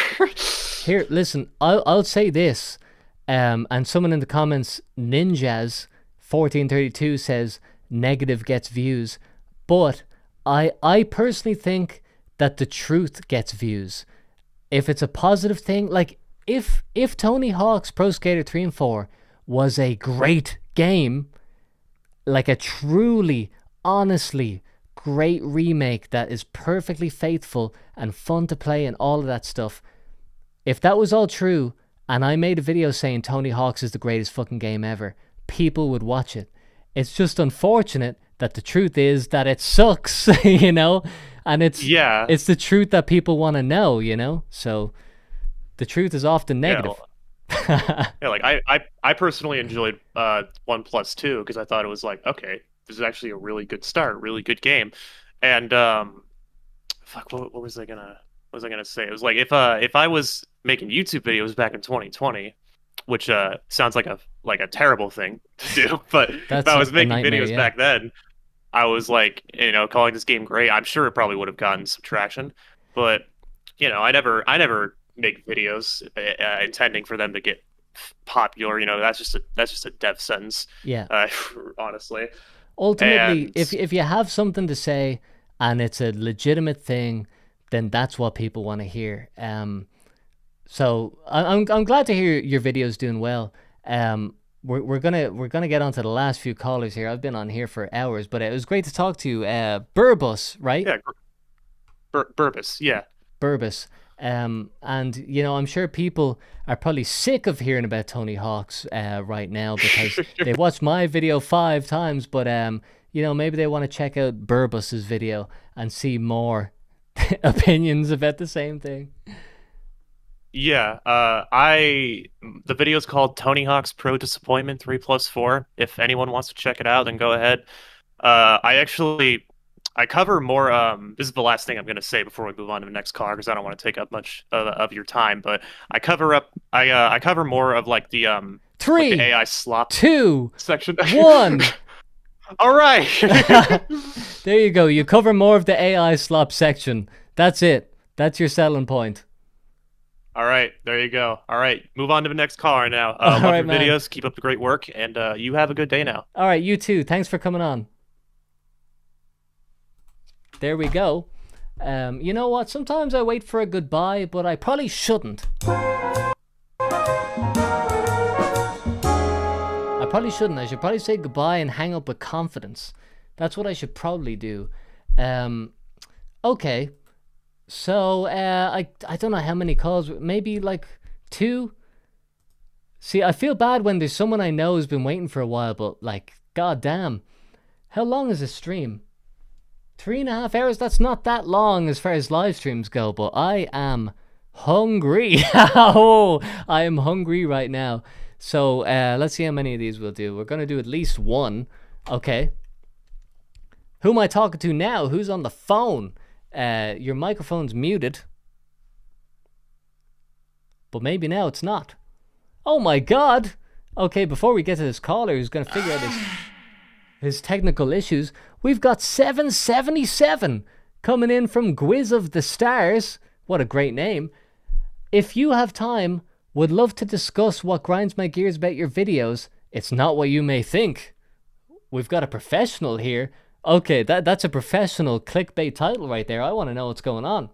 Here, listen, I'll say this, and someone in the comments, Ninjas1432 says negative gets views, but I personally think that the truth gets views. If it's a positive thing, like if Tony Hawk's Pro Skater 3 and 4 was a great game, like a truly, honestly great remake that is perfectly faithful and fun to play and all of that stuff, if that was all true and I made a video saying Tony Hawk's is the greatest fucking game ever, people would watch it. It's just unfortunate that the truth is that it sucks, and it's the truth that people want to know, so the truth is often negative. Like I personally enjoyed 1+2 because I thought it was like, okay, this is actually a really good start, really good game. And what was I gonna say? It was like if I was making YouTube videos back in 2020, which sounds like a terrible thing to do, but if I was making videos back then, I was like, calling this game great. I'm sure it probably would have gotten some traction, but I never make videos intending for them to get popular. That's just a death sentence. Yeah. Honestly. Ultimately, if you have something to say and it's a legitimate thing, then that's what people want to hear. So I'm glad to hear your video's doing well. We're gonna get onto the last few callers here. I've been on here for hours, but it was great to talk to you. Burbus, right? Yeah, Burbus. Yeah, Burbus. And I'm sure people are probably sick of hearing about Tony Hawk's right now because they watched my video 5 times, but maybe they want to check out Burbus's video and see more opinions about the same thing. Yeah, the video is called Tony Hawk's Pro Disappointment 3+4. If anyone wants to check it out, then go ahead. I cover more. This is the last thing I'm going to say before we move on to the next caller because I don't want to take up much of your time. But I cover more of like the 3, like the AI slop 2, section. 1. All right. There you go. You cover more of the AI slop section. That's it. That's your selling point. All right, there you go. All right, move on to the next caller now. All love right, your man. videos. Keep up the great work, and you have a good day now. All right, you too. Thanks for coming on. There we go. You know what? Sometimes I wait for a goodbye, but I probably shouldn't. I should probably say goodbye and hang up with confidence. That's what I should probably do. Okay. So, I don't know how many calls, maybe like 2. See, I feel bad when there's someone I know who's been waiting for a while, but like, goddamn. How long is this stream? 3.5 hours? That's not that long as far as live streams go, but I am hungry. Oh, I am hungry right now. So, let's see how many of these we'll do. We're going to do at least 1. Okay. Who am I talking to now? Who's on the phone? Your microphone's muted. But maybe now it's not. Oh my god! Okay, before we get to this caller who's going to figure out his technical issues, we've got 777 coming in from Gwiz of the Stars. What a great name. If you have time, would love to discuss what grinds my gears about your videos. It's not what you may think. We've got a professional here. Okay, that's a professional clickbait title right there. I want to know what's going on.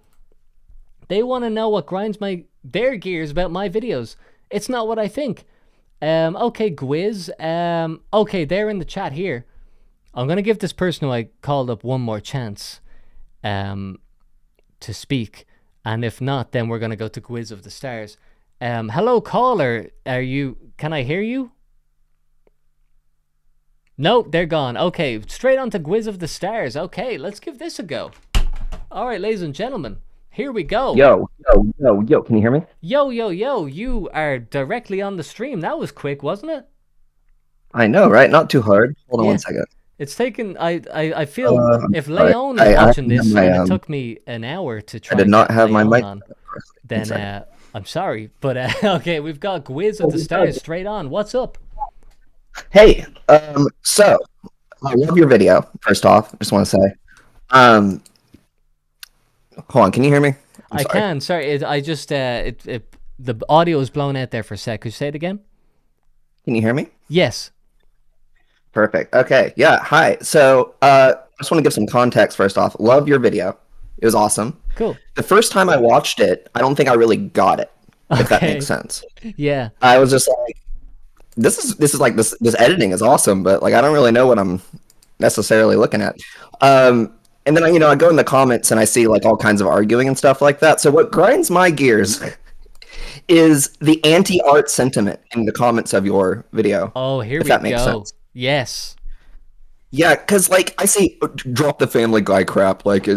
They want to know what grinds their gears about my videos. It's not what I think. Okay, Gwiz. Okay, they're in the chat here. I'm going to give this person who I called up one more chance to speak. And if not, then we're going to go to Gwiz of the Stars. Hello, caller. Can I hear you? Nope, they're gone. Okay, straight on to Gwiz of the Stars. Okay, let's give this a go. All right, ladies and gentlemen, here we go. Yo, can you hear me? Yo, you are directly on the stream. That was quick, wasn't it? I know, right? Not too hard. Hold on 1 second. It's taken. I feel if sorry. Leon is I watching didn't have this my, and it took me an hour to try I did and not get have my Leon mic. on, One second. then I'm sorry, but okay, we've got Gwiz at the start, straight on. What's up? Hey, so I love your video. First off, I just want to say, hold on, can you hear me? I can. Sorry, I just the audio is blown out there for a sec. Could you say it again? Can you hear me? Yes. Perfect. Okay. Yeah. Hi. So, I just want to give some context first off. Love your video. It was awesome. Cool. The first time I watched it, I don't think I really got it. If that makes sense. Yeah. I was just like, this is like this editing is awesome, but like I don't really know what I'm necessarily looking at. And then I go in the comments and I see like all kinds of arguing and stuff like that. So what grinds my gears is the anti-art sentiment in the comments of your video. Oh, here if we that makes go. sense. Yes. Yeah, because like I see, drop the Family Guy crap. Like,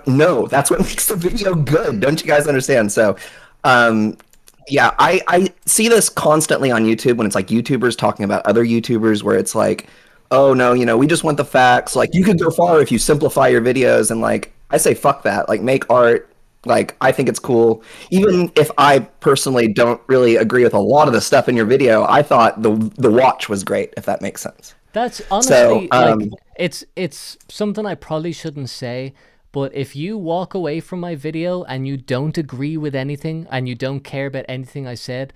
no, that's what makes the video good. Don't you guys understand? So, yeah, I see this constantly on YouTube when it's like YouTubers talking about other YouTubers, where it's like, oh no, we just want the facts. Like, you could go far if you simplify your videos, and like I say, fuck that. Like, make art. Like, I think it's cool. Even if I personally don't really agree with a lot of the stuff in your video, I thought the watch was great, if that makes sense. That's honestly like it's something I probably shouldn't say, but if you walk away from my video and you don't agree with anything and you don't care about anything I said,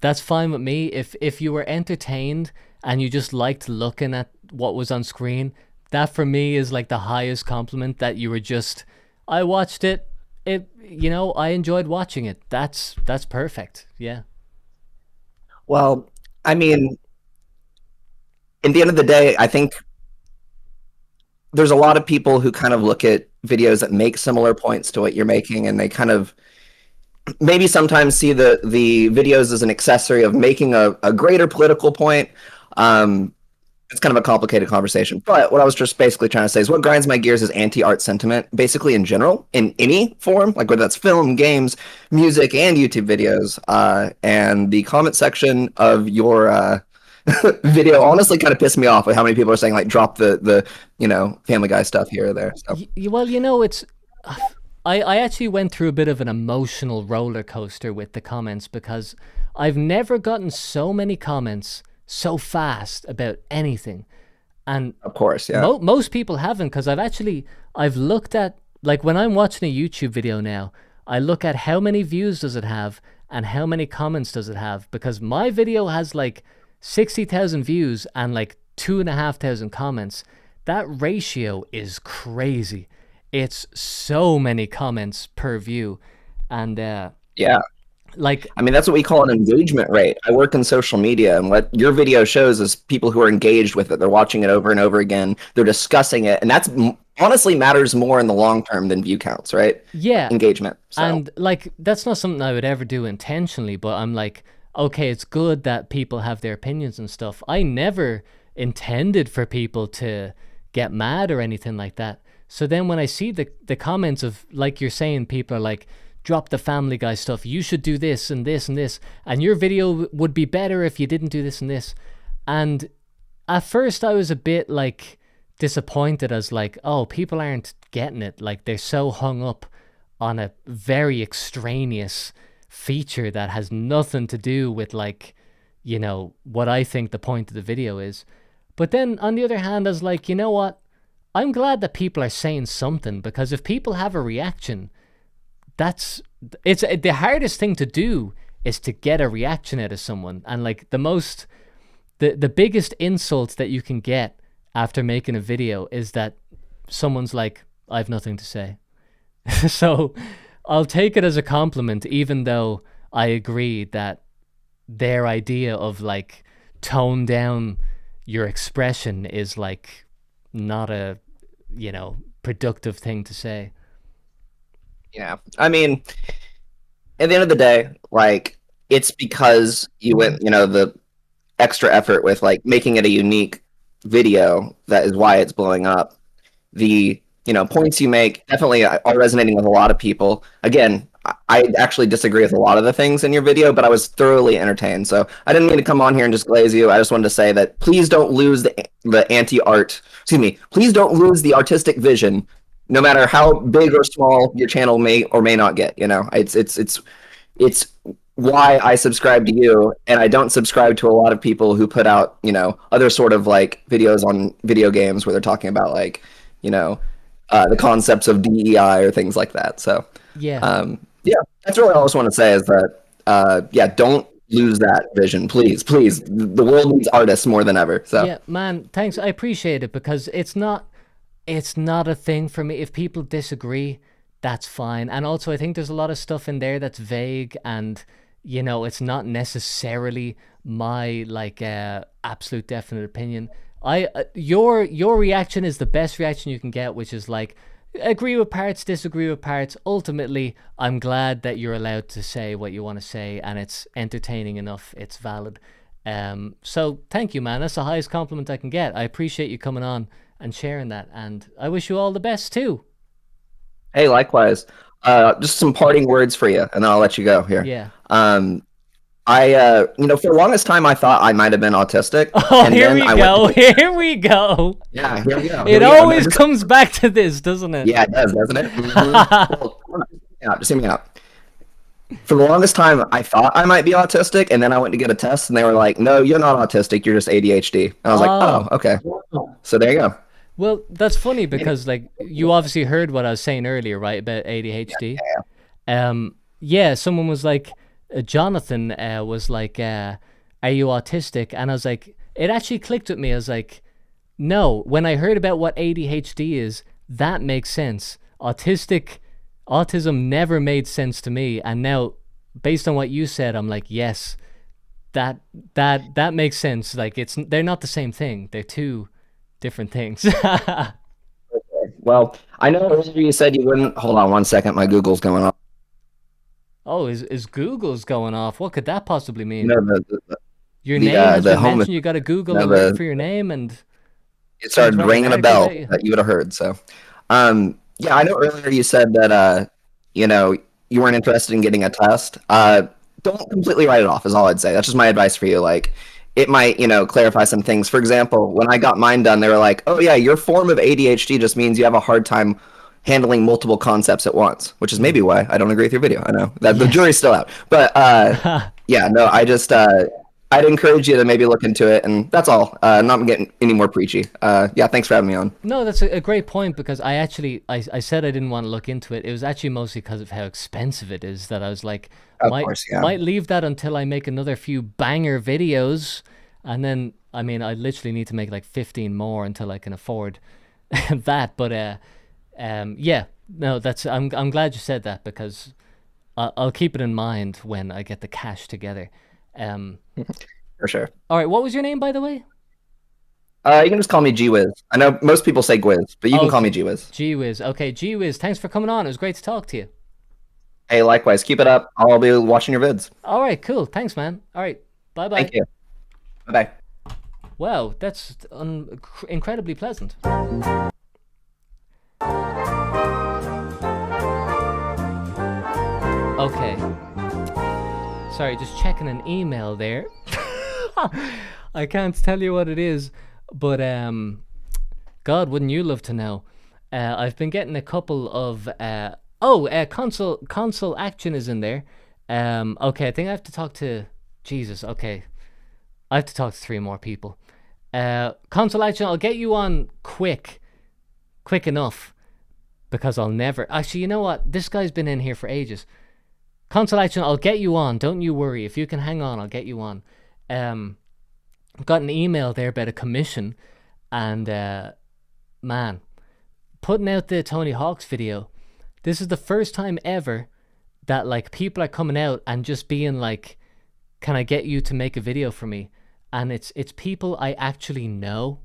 that's fine with me. If you were entertained and you just liked looking at what was on screen, that for me is like the highest compliment, that you were just, I watched it, I enjoyed watching it. That's perfect. Yeah. Well, I mean, in the end of the day, I think there's a lot of people who kind of look at videos that make similar points to what you're making, and they kind of maybe sometimes see the videos as an accessory of making a greater political point. It's kind of a complicated conversation, but what I was just basically trying to say is what grinds my gears is anti-art sentiment, basically in general, in any form, like whether that's film, games, music, and YouTube videos. And the comment section of your video honestly kind of pissed me off with how many people are saying like drop the Family Guy stuff here or there. So. Well, it's I actually went through a bit of an emotional roller coaster with the comments, because I've never gotten so many comments so fast about anything, and of course, yeah, most people haven't, because I've looked at, like, when I'm watching a YouTube video now, I look at how many views does it have and how many comments does it have, because my video has like 60,000 views and like 2,500 comments. That ratio is crazy. It's so many comments per view, and yeah. Like, I mean, that's what we call an engagement rate. I work in social media, and what your video shows is people who are engaged with it. They're watching it over and over again. They're discussing it, and that's honestly matters more in the long term than view counts, right? Yeah. Engagement. So. And like, that's not something I would ever do intentionally, but I'm like, okay, it's good that people have their opinions and stuff. I never intended for people to get mad or anything like that. So then when I see the comments of, like you're saying, people are like, drop the Family Guy stuff, you should do this and this and this, and your video would be better if you didn't do this and this. And at first I was a bit like disappointed, as like, oh, people aren't getting it, like they're so hung up on a very extraneous feature that has nothing to do with, like, what I think the point of the video is. But then on the other hand, I was like, you know what, I'm glad that people are saying something, because if people have a reaction, it's the hardest thing to do is to get a reaction out of someone. And like the biggest insult that you can get after making a video is that someone's like, I have nothing to say. So I'll take it as a compliment, even though I agree that their idea of like tone down your expression is like not a productive thing to say. Yeah, I mean, at the end of the day, like, it's because you went, the extra effort with like making it a unique video, that is why it's blowing up. The points you make definitely are resonating with a lot of people. Again, I actually disagree with a lot of the things in your video, but I was thoroughly entertained. So I didn't mean to come on here and just glaze you. I just wanted to say that please don't lose the anti-art. Excuse me. Please don't lose the artistic vision, no matter how big or small your channel may or may not get. You know, it's why I subscribe to you, and I don't subscribe to a lot of people who put out, you know, other sort of like videos on video games where they're talking about like, you know, the concepts of DEI or things like that. So Yeah. yeah, that's really all I just want to say is that yeah, don't lose that vision, please. The world needs artists more than ever. So Yeah, man, thanks. I appreciate it because it's not a thing for me. If people disagree, that's fine. And also I think there's a lot of stuff in there that's vague, and you know, it's not necessarily my like absolute definite opinion. Your reaction is the best reaction you can get, which is like agree with parts, disagree with parts. Ultimately, I'm glad that you're allowed to say what you want to say, and it's entertaining enough, it's valid. So thank you, man. That's the highest compliment I can get. I appreciate you coming on and sharing that, and I wish you all the best too. hey, likewise. Just some parting words for you, and then I'll let you go here. Yeah. I you know, for the longest time I thought I might have been autistic. Oh, and here then we I go. went Here we go. Yeah, here we go. It Here we go. always comes back to this, doesn't it? Yeah, it does, doesn't it? Well, just hear me out. For the longest time, I thought I might be autistic, and then I went to get a test, and they were like, "No, you're not autistic. You're just ADHD." And I was like, "Oh, okay." So there you go. Well, that's funny because like you obviously heard what I was saying earlier, right, about ADHD. Yeah, someone was like, Jonathan was like, "Are you autistic?" And I was like, it actually clicked with me. I was like, no. When I heard about what ADHD is, that makes sense. Autism never made sense to me, and now, based on what you said, I'm like, yes, that makes sense. Like they're not the same thing. They're two different things. Well, I know earlier you said you wouldn't. Hold on one second. My Google's going off. Oh, is Google's going off? What could that possibly mean? No, Your name has been home mentioned. You got to Google no, alert the- for your name, and it started Sounds ringing a automatically bell about you. that you would have heard. So, yeah, I know earlier you said that you know, you weren't interested in getting a test. Don't completely write it off. Is all I'd say. That's just my advice for you. Like, it might, you know, clarify some things. For example, when I got mine done, they were like, "Oh yeah, your form of ADHD just means you have a hard time handling multiple concepts at once," which is maybe why I don't agree with your video. I know that the jury's still out, but yeah, no, I just I'd encourage you to maybe look into it, and that's all. Not getting any more preachy. Yeah, thanks for having me on. No, that's a great point because I said I didn't want to look into it. It was actually mostly because of how expensive it is that I was like, Of course, yeah. might leave that until I make another few banger videos, and then I mean I literally need to make like 15 more until I can afford that. But yeah, no, that's I'm glad you said that because I'll keep it in mind when I get the cash together. For sure. All right, what was your name, by the way? You can just call me G-Wiz. I know most people say Gwiz, but you can call me G-Wiz. G-Wiz. Okay, G-Wiz, thanks for coming on. It was great to talk to you. Hey, likewise. Keep it up. I'll be watching your vids. All right, cool. Thanks, man. All right, bye-bye. Thank you. Bye-bye. Wow, that's incredibly pleasant. Okay. Sorry, just checking an email there. I can't tell you what it is, but God, wouldn't you love to know? I've been getting a couple of console action is in there. Okay, I think I have to talk to Jesus. Okay, I have to talk to 3 more people. Console action, I'll get you on quick enough, because I'll never. Actually, you know what? This guy's been in here for ages. Console action, I'll get you on. Don't you worry. If you can hang on, I'll get you on. Got an email there about a commission, and man, putting out the Tony Hawk's video. This is the first time ever that like people are coming out and just being like, "Can I get you to make a video for me?" And it's people I actually know,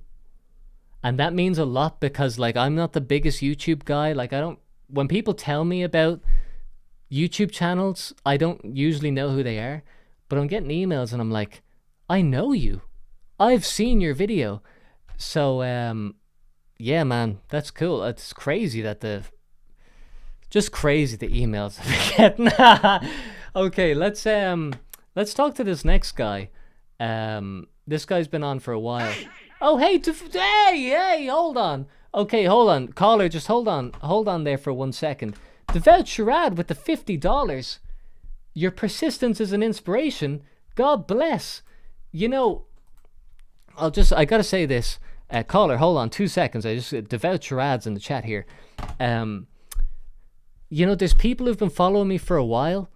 and that means a lot because like I'm not the biggest YouTube guy. Like when people tell me about YouTube channels, I don't usually know who they are, but I'm getting emails and I'm like, I know you. I've seen your video. So yeah, man, that's cool. It's crazy that the just crazy the emails I'm getting. Okay, let's talk to this next guy. This guy's been on for a while. Oh, hey, hey, hold on. Okay, hold on, caller, just hold on there for 1 second. Devout Charade with the $50. Your persistence is an inspiration. God bless. You know, I gotta say this. Caller, hold on 2 seconds. I just Devout Charade's in the chat here. You know, there's people who've been following me for a while,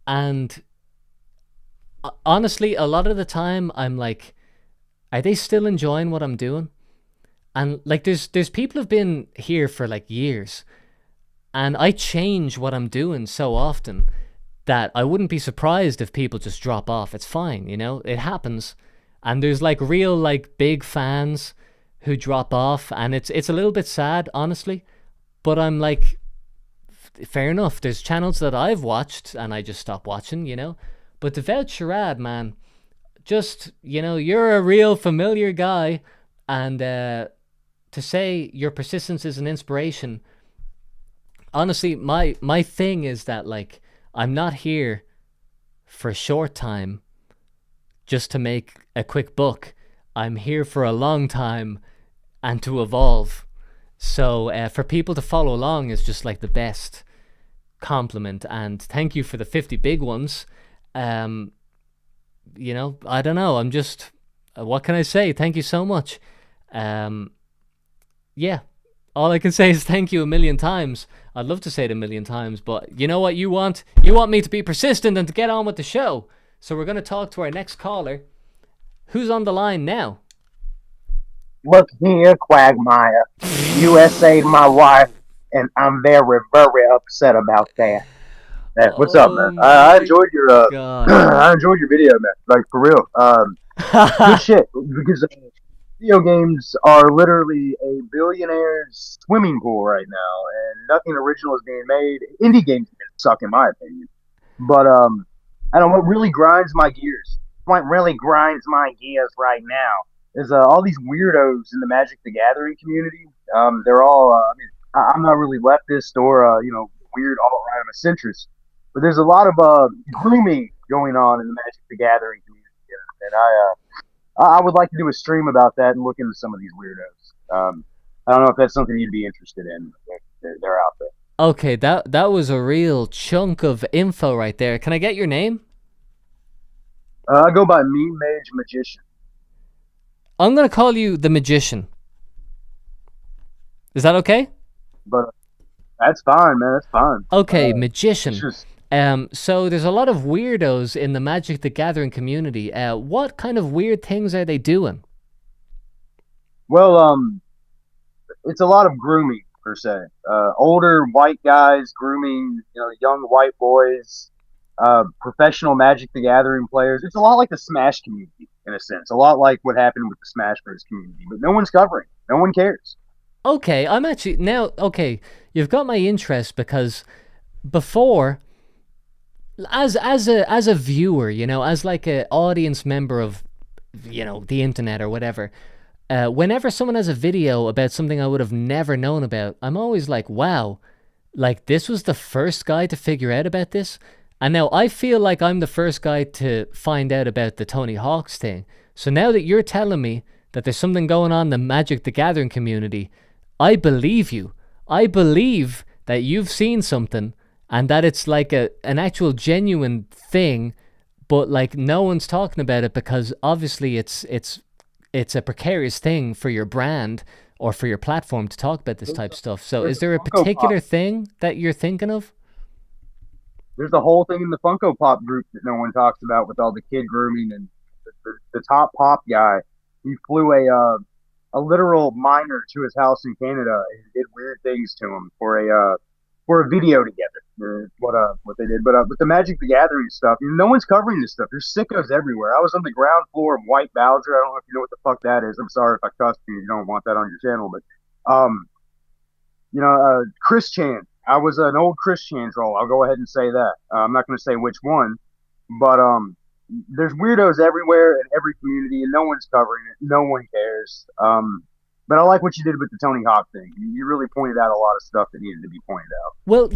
and honestly, a lot of the time I'm like, are they still enjoying what I'm doing? And like, there's people who've been here for like years, and I change what I'm doing so often that I wouldn't be surprised if people just drop off. It's fine, you know, it happens. And there's like real like big fans who drop off, and it's a little bit sad, honestly. But I'm like, fair enough. There's channels that I've watched and I just stop watching, you know. But Devout Charade, man, just, you know, you're a real familiar guy, and to say your persistence is an inspiration. Honestly, my thing is that, like, I'm not here for a short time just to make a quick buck. I'm here for a long time and to evolve. So for people to follow along is just like the best compliment. And thank you for the 50 big ones. You know, I don't know. I'm just, what can I say? Thank you so much. Yeah, all I can say is thank you a million times. I'd love to say it a million times, but you know what you want? You want me to be persistent and to get on with the show. So we're going to talk to our next caller. Who's on the line now? Look here, Quagmire. USA my wife, and I'm very, very upset about that. Hey, what's up, man? I enjoyed your I enjoyed your video, man. Like, for real. Good shit. Because video games are literally a billionaire's swimming pool right now, and nothing original is being made. Indie games suck, in my opinion. But I don't know what really grinds my gears. What really grinds my gears right now is all these weirdos in the Magic the Gathering community. They're all. I mean, I'm not really leftist or you know, weird alt-right. I'm a centrist. But there's a lot of grooming going on in the Magic the Gathering community, and I would like to do a stream about that and look into some of these weirdos. I don't know if that's something you'd be interested in. They're out there. Okay, that was a real chunk of info right there. Can I get your name? I go by Meme Mage Magician. I'm gonna call you the Magician. Is that okay? But that's fine, man. That's fine. Okay, Magician. So there's a lot of weirdos in the Magic the Gathering community. What kind of weird things are they doing? Well, it's a lot of grooming per se. Older white guys grooming, you know, young white boys. Professional Magic the Gathering players. It's a lot like the Smash community in a sense. A lot like what happened with the Smash Bros community. But no one's covering. No one cares. Okay, I'm actually now. Okay, you've got my interest because before, as a viewer, you know, as like an audience member of, you know, the internet or whatever, whenever someone has a video about something I would have never known about, I'm always like, wow, like this was the first guy to figure out about this. And now I feel like I'm the first guy to find out about the Tony Hawk's thing. So now that you're telling me that there's something going on in the Magic the Gathering community, I believe you. I believe that you've seen something and that it's like an actual genuine thing, but like no one's talking about it because obviously it's a precarious thing for your brand or for your platform to talk about this type of stuff. So is there a particular thing that you're thinking of? There's the whole thing in the Funko Pop group that no one talks about with all the kid grooming, and the top pop guy, he flew a literal minor to his house in Canada and did weird things to him for a video together. What they did, but with the Magic the Gathering stuff, no one's covering this stuff. There's sickos everywhere. I was on the ground floor of White Bowser. I don't know if you know what the fuck that is. I'm sorry if I cussed you. You don't want that on your channel, but you know, Chris Chan. I was an old Chris Chan troll. I'll go ahead and say that. I'm not going to say which one, but there's weirdos everywhere in every community, and no one's covering it. No one cares. But I like what you did with the Tony Hawk thing. You really pointed out a lot of stuff that needed to be pointed out. Well,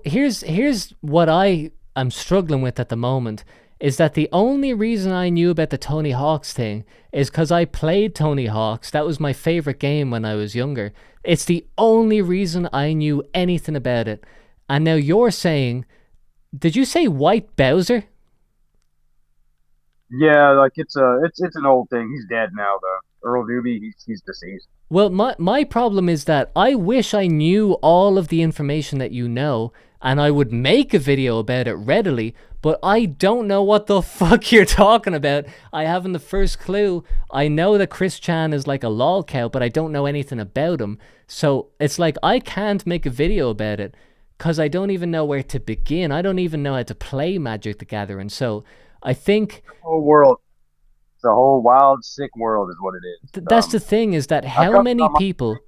here's what I am struggling with at the moment, is that the only reason I knew about the Tony Hawk's thing is because I played Tony Hawk's. That was my favorite game when I was younger. It's the only reason I knew anything about it. And now you're saying, did you say White Bowser? Yeah, like it's an old thing. He's dead now, though. Earl Doobie, he's deceased. Well, my problem is that I wish I knew all of the information that you know, and I would make a video about it readily, but I don't know what the fuck you're talking about. I haven't the first clue. I know that Chris Chan is like a lol cow, but I don't know anything about him. So it's like I can't make a video about it because I don't even know where to begin. I don't even know how to play Magic the Gathering. So I think... The whole world. It's a whole wild, sick world is what it is. That's the thing, is that how many people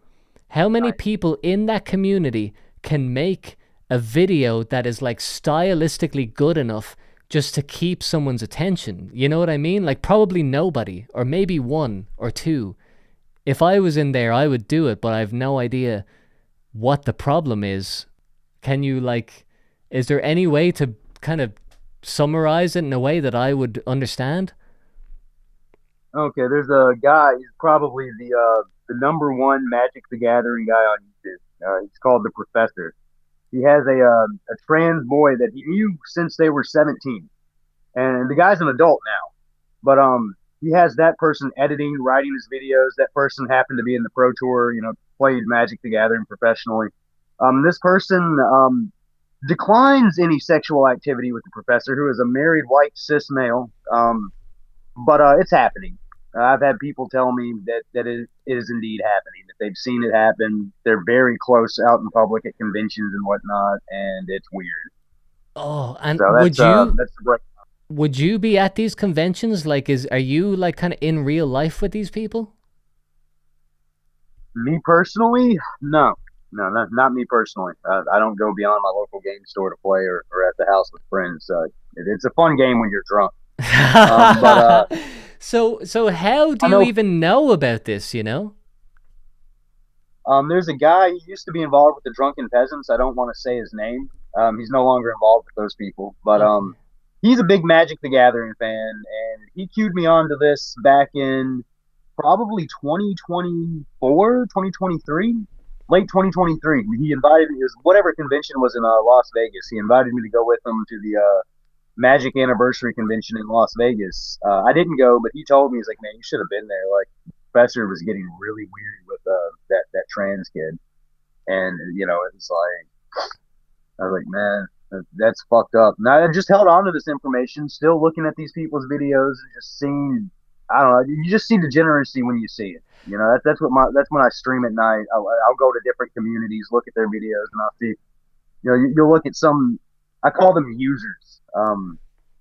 in that community can make a video that is like stylistically good enough just to keep someone's attention? You know what I mean? Like probably nobody, or maybe one or two. If I was in there, I would do it, but I have no idea what the problem is. Can you is there any way to kind of summarize it in a way that I would understand? Okay, there's a guy. He's probably the number one Magic the Gathering guy on YouTube. He's called the Professor. He has a trans boy that he knew since they were 17, and the guy's an adult now. But he has that person editing, writing his videos. That person happened to be in the Pro Tour. Played Magic the Gathering professionally. This person declines any sexual activity with the Professor, who is a married white cis male. But it's happening. I've had people tell me that it is indeed happening, that they've seen it happen. They're very close out in public at conventions and whatnot, and it's weird. Oh, and so would you that's the break. Would you be at these conventions? Are you kind of in real life with these people? Me personally, no, not me personally. I don't go beyond my local game store to play or at the house with friends. It's a fun game when you're drunk. So how do you even know about this? There's a guy. He used to be involved with the Drunken Peasants. I don't want to say his name. He's no longer involved with those people, but he's a big Magic the Gathering fan, and he cued me onto this back in probably 2024, 2023, late 2023. He invited me. It was whatever convention was in Las Vegas. He invited me to go with him to the Magic Anniversary Convention in Las Vegas. I didn't go, but he told me, he's like, man, you should have been there. Like, the Professor was getting really weird with that trans kid. And, it's like, I was like, man, that's fucked up. And I just held on to this information, still looking at these people's videos and just seeing, I don't know, you just see degeneracy when you see it. That's when I stream at night. I'll go to different communities, look at their videos, and I'll see, you'll look at some, I call them users.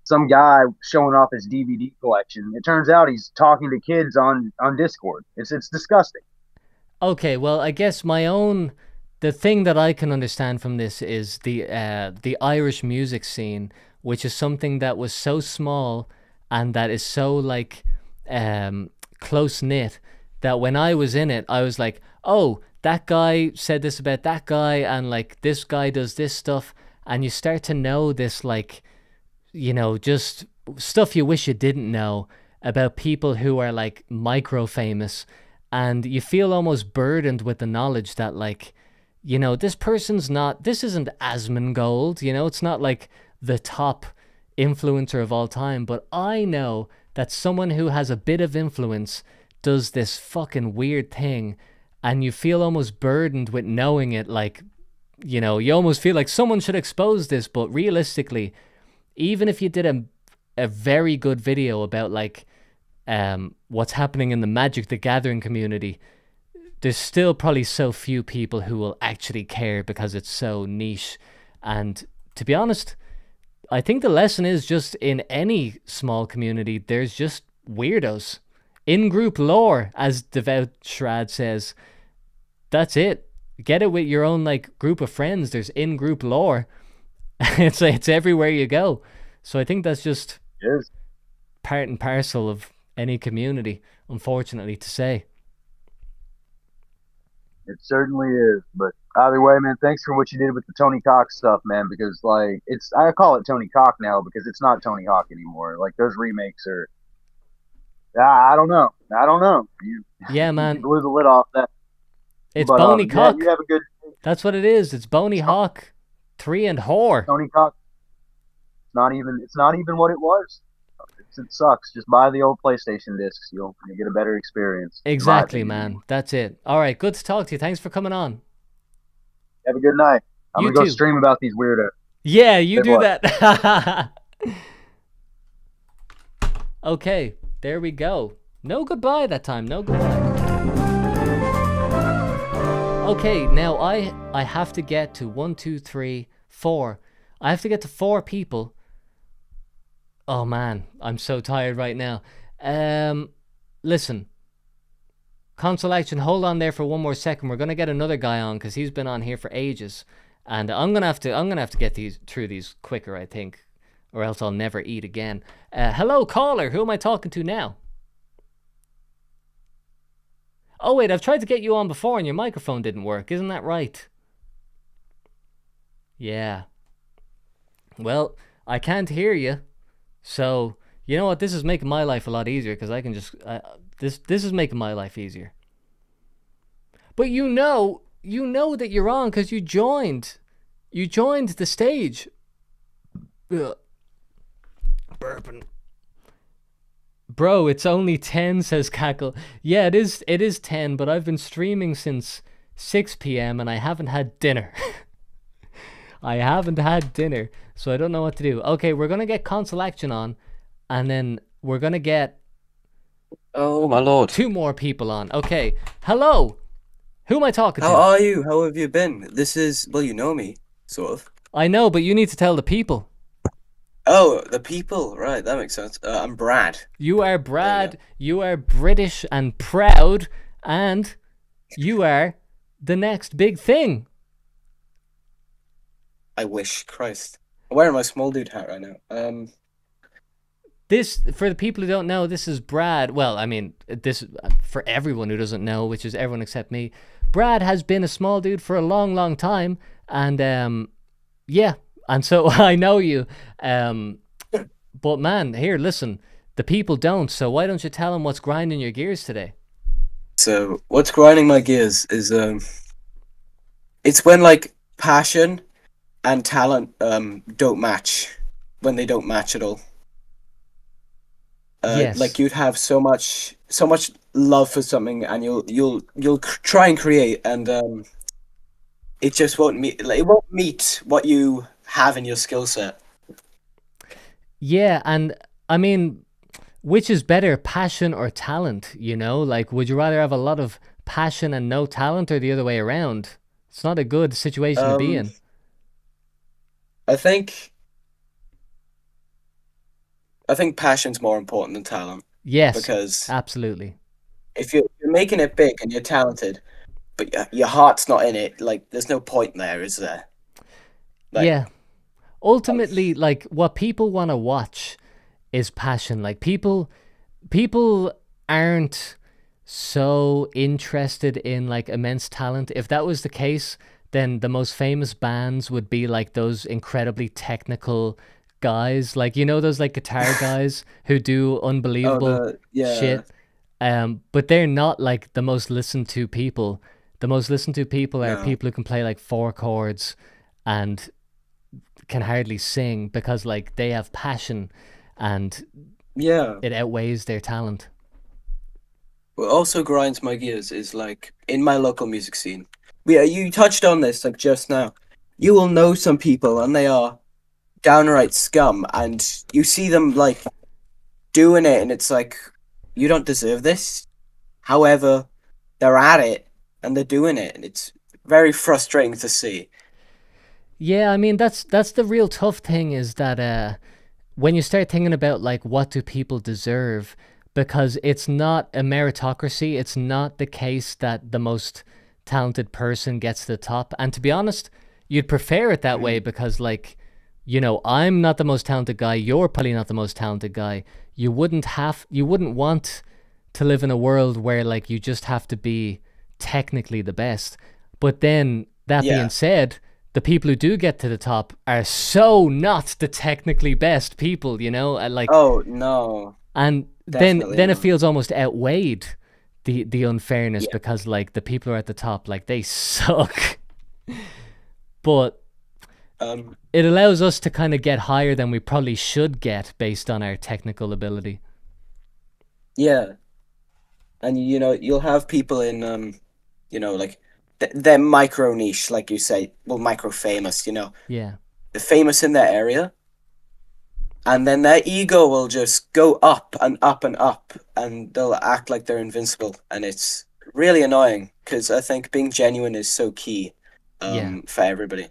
Some guy showing off his DVD collection. It turns out he's talking to kids on Discord. It's disgusting. Okay, well, I guess the thing that I can understand from this is the Irish music scene, which is something that was so small and that is so close knit that when I was in it, I was like, oh, that guy said this about that guy, and this guy does this stuff, and you start to know this just stuff you wish you didn't know about people who are micro famous, and you feel almost burdened with the knowledge that this isn't Asmongold, it's not the top influencer of all time, but I know that someone who has a bit of influence does this fucking weird thing, and you feel almost burdened with knowing it. You almost feel like someone should expose this, but realistically, even if you did a very good video about what's happening in the Magic the Gathering community, there's still probably so few people who will actually care because it's so niche. And to be honest, I think the lesson is just in any small community, there's just weirdos. In-group lore, as Devout Shrad says. That's it. Get it with your own group of friends. There's in-group lore. It's everywhere you go. So I think that's just part and parcel of any community, unfortunately to say. It certainly is. But either way, man, thanks for what you did with the Tony Hawk stuff, man. Because like I call it Tony Hawk now because it's not Tony Hawk anymore. Like those remakes are. I don't know. Yeah, man. You blew the lid off that. It's But, Bony yeah, Cock. you have a good. That's what it is. It's Bony Hawk 3 and whore. Tony Hawk. It's not even what it was. It sucks. Just buy the old PlayStation discs. You'll get a better experience. in my Exactly, opinion. man. That's it. All right, good to talk to you. Thanks for coming on. Have a good night. I'm You gonna go too. stream about these weirdos. Yeah, you Good do luck. that. Okay, there we go. No goodbye that time. No goodbye. Okay, now I have to get to 1, 2, 3, 4. I have to get to 4 people. Oh man, I'm so tired right now. Listen. Console Action, hold on there for one more second. We're gonna get another guy on because he's been on here for ages, and I'm gonna have to get through these quicker, I think, or else I'll never eat again. Hello, caller. Who am I talking to now? Oh wait, I've tried to get you on before and your microphone didn't work. Isn't that right? Yeah. Well, I can't hear you, so you know what? This is making my life a lot easier because I can just this is making my life easier. But you know that you're on because you joined the stage. Ugh. Burping. Bro, it's only 10, says Cackle. Yeah, it is 10, but I've been streaming since 6 p.m. and I haven't had dinner. I haven't had dinner, so I don't know what to do. Okay, we're going to get Console Action on, and then we're going to get... Oh, my lord. 2 more people on. Okay, hello! Who am I talking How to? are you? How have you been? This is, well, you know me, sort of. I know, but you need to tell the people. Oh, the people. Right, that makes sense. I'm Brad. You are Brad, you are British and proud, and you are the next big thing. I wish, Christ. I'm wearing my small dude hat right now. This, for the people who don't know, this is Brad. Well, I mean, this for everyone who doesn't know, which is everyone except me. Brad has been a small dude for a long, long time, and yeah, and so I know you. But man, here, listen, the people don't. So why don't you tell them what's grinding your gears today? So, what's grinding my gears is, it's when, like, passion and talent, don't match. When they don't match at all. Yes. Like, you'd have so much love for something, and you'll try and create, and, it just won't meet, like, it won't meet what you have in your skill set. Yeah, and I mean, which is better, passion or talent? You know, like, would you rather have a lot of passion and no talent, or the other way around? It's not a good situation to be in. I think passion's more important than talent. Yes, Because absolutely. if you're making it big and you're talented, but your heart's not in it, like, there's no point there, is there? Like, Yeah. Ultimately, like, what people want to watch is passion. Like, people aren't so interested in, like, immense talent. If that was the case, then the most famous bands would be like those incredibly technical guys, like, you know, those like guitar guys who do unbelievable yeah. shit. But they're not like the most listened to people. The most listened to people are No. people who can play like 4 chords and can hardly sing because like they have passion and Yeah. it outweighs their talent. What also grinds my gears is, like, in my local music scene. Yeah, you touched on this, like, just now. You will know some people, and they are downright scum, and you see them, like, doing it, and it's like, you don't deserve this. However, they're at it, and they're doing it, and it's very frustrating to see. Yeah, I mean, that's the real tough thing is that when you start thinking about like what do people deserve, because it's not a meritocracy, it's not the case that the most talented person gets to the top. And to be honest, you'd prefer it that way because, like, you know, I'm not the most talented guy, you're probably not the most talented guy. You wouldn't want to live in a world where like you just have to be technically the best. But then that Yeah. being said, the people who do get to the top are so not the technically best people, you know, like. Oh no. And Definitely then it not. feels almost outweighed the unfairness because like the people who are at the top, like they suck. But it allows us to kind of get higher than we probably should get based on our technical ability. Yeah. And you know, you'll have people in you know, like they're micro niche, like you say, well, micro famous, you know. Yeah. They're famous in their area, and then their ego will just go up and up and up, and they'll act like they're invincible, and it's really annoying because I think being genuine is so key for everybody.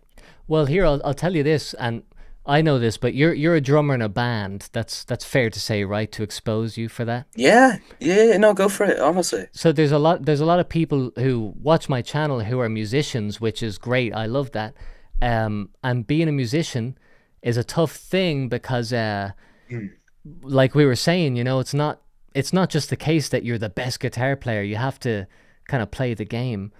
Well, here I'll tell you this, and I know this, but you're a drummer in a band. That's fair to say, right? To expose you for that. Yeah, no, go for it, honestly. So there's a lot of people who watch my channel who are musicians, which is great. I love that. And being a musician is a tough thing because like we were saying, you know, it's not just the case that you're the best guitar player. You have to kind of play the game.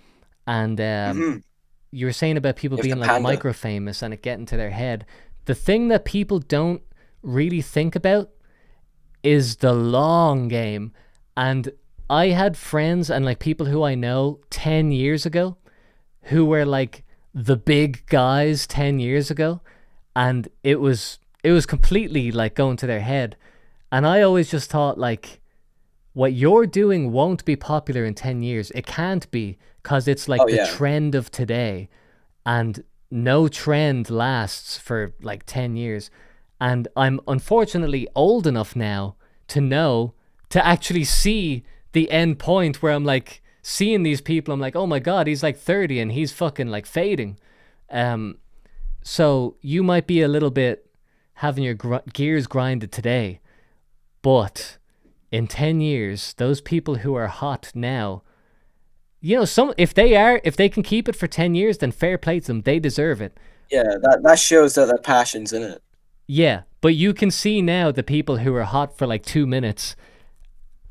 And you were saying about people You have being to like pander. micro famous and it getting to their head. The thing that people don't really think about is the long game. And I had friends and like people who I know 10 years ago who were like the big guys 10 years ago, and it was completely like going to their head. And I always just thought like what you're doing won't be popular in 10 years. It can't be, because it's like the trend of today, and no trend lasts for like 10 years. And I'm unfortunately old enough now to know, to actually see the end point where I'm like seeing these people, I'm like, oh my God, he's like 30 and he's fucking like fading. So you might be a little bit having your gears grinded today, but in 10 years, those people who are hot now, you know, if they can keep it for 10 years, then fair play to them. They deserve it. Yeah, that shows that their passion's in it. Yeah, but you can see now the people who are hot for like 2 minutes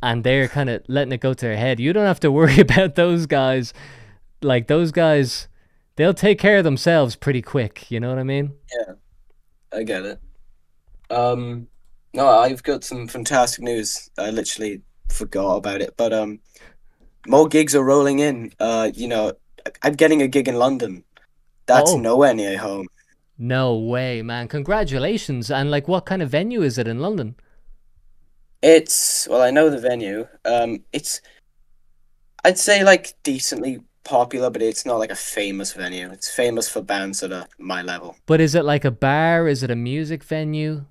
and they're kind of letting it go to their head. You don't have to worry about those guys. Like those guys, they'll take care of themselves pretty quick. You know what I mean? Yeah, I get it. No, I've got some fantastic news. I literally forgot about it, but more gigs are rolling in. You know, I'm getting a gig in London. That's nowhere near home. No way, man. Congratulations. And like, what kind of venue is it in London? Well, I know the venue. I'd say like decently popular, but it's not like a famous venue. It's famous for bands that are my level. But is it like a bar? Is it a music venue?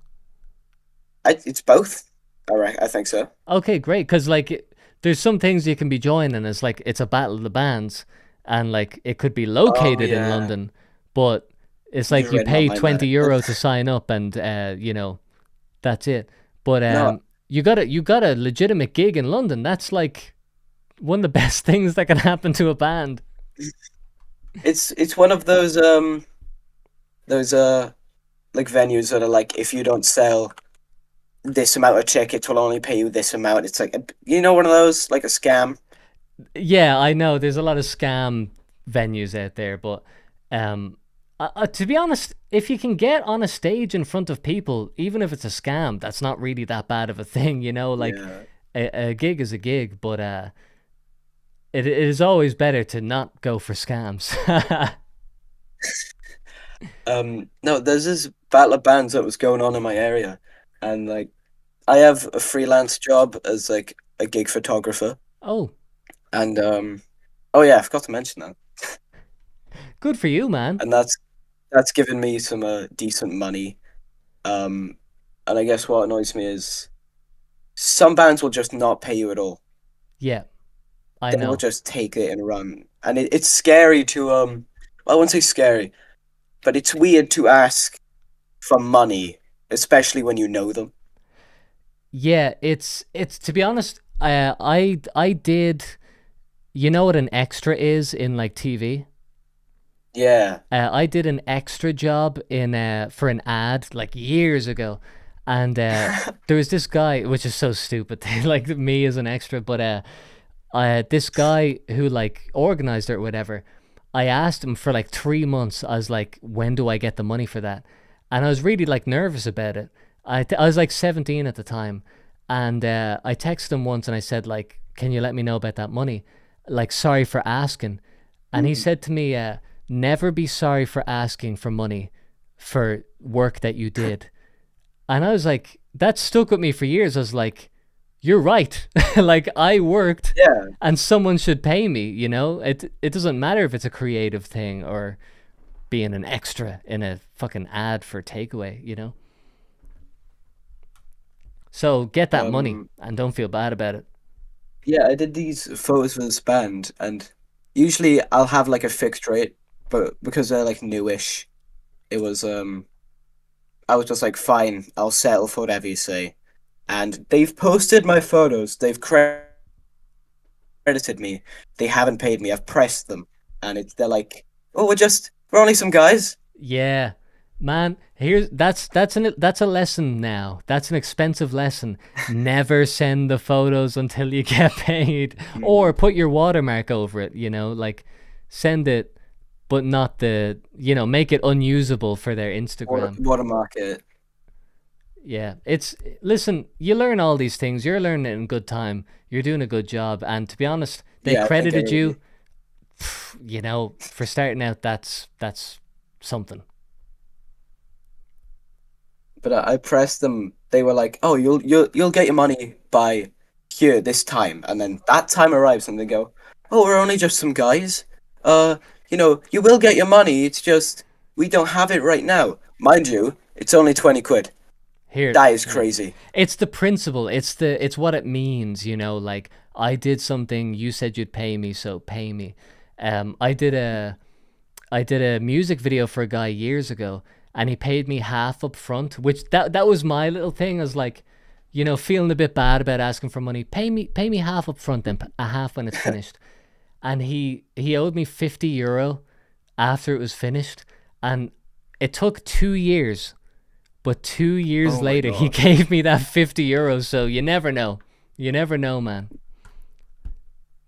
It's both. All right, I think so. Okay, great. Because like, there's some things you can be joining. It's like it's a battle of the bands, and like it could be located in London, but it's like you pay €20 to sign up, and you know, that's it. But you got a legitimate gig in London. That's like one of the best things that can happen to a band. It's one of those like venues that are like, if you don't sell this amount of tickets, we'll only pay you this amount. It's like, you know, one of those, like a scam. Yeah, I know. There's a lot of scam venues out there, but to be honest, if you can get on a stage in front of people, even if it's a scam, that's not really that bad of a thing, you know. Like a gig is a gig, but it is always better to not go for scams. No, there's this battle of bands that was going on in my area, and like I have a freelance job as like a gig photographer. Oh. And oh yeah, I forgot to mention that. Good for you, man. And that's given me some decent money. And I guess what annoys me is some bands will just not pay you at all. Yeah, I They know. will just take it and run, and it's scary to well, I wouldn't say scary, but it's weird to ask for money, especially when you know them. Yeah, it's to be honest, I did. You know what an extra is in like TV? Yeah. I did an extra job in for an ad like years ago, and there was this guy, which is so stupid, like me as an extra, but this guy who like organized it or whatever, I asked him for like 3 months. I was like, when do I get the money for that? And I was really like nervous about it. I was like 17 at the time, and I texted him once and I said like, can you let me know about that money? Like, sorry for asking. And he said to me, never be sorry for asking for money for work that you did. And I was like, that stuck with me for years. I was like, you're right. Like, I worked, and someone should pay me, you know? It doesn't matter if it's a creative thing or being an extra in a fucking ad for takeaway, you know? So get that money and don't feel bad about it. Yeah, I did these photos for this band, and usually I'll have like a fixed rate, but because they're like newish, it was I was just like, fine, I'll settle for whatever you say. And they've posted my photos, they've credited me, they haven't paid me, I've pressed them, and they're like, oh, we're only some guys. Yeah, man. That's a lesson now. That's an expensive lesson. Never send the photos until you get paid, or put your watermark over it. You know, like send it, but not make it unusable for their Instagram. Watermark it. Yeah, listen. You learn all these things. You're learning it in good time. You're doing a good job, and to be honest, they credited you. You know, for starting out, that's something. But I pressed them. They were like, "Oh, you'll get your money by here this time," and then that time arrives, and they go, "Oh, we're only just some guys. You will get your money. It's just we don't have it right now, mind you. It's only 20 quid." Here, that is crazy. It's the principle. It's what it means. You know, like I did something. You said you'd pay me, so pay me. I did a music video for a guy years ago, and he paid me half up front, which that was my little thing. I was like, feeling a bit bad about asking for money. Pay me half up front, then a half when it's finished. And he owed me €50 after it was finished, and it took 2 years. But 2 years later, he gave me that €50. So you never know. You never know, man.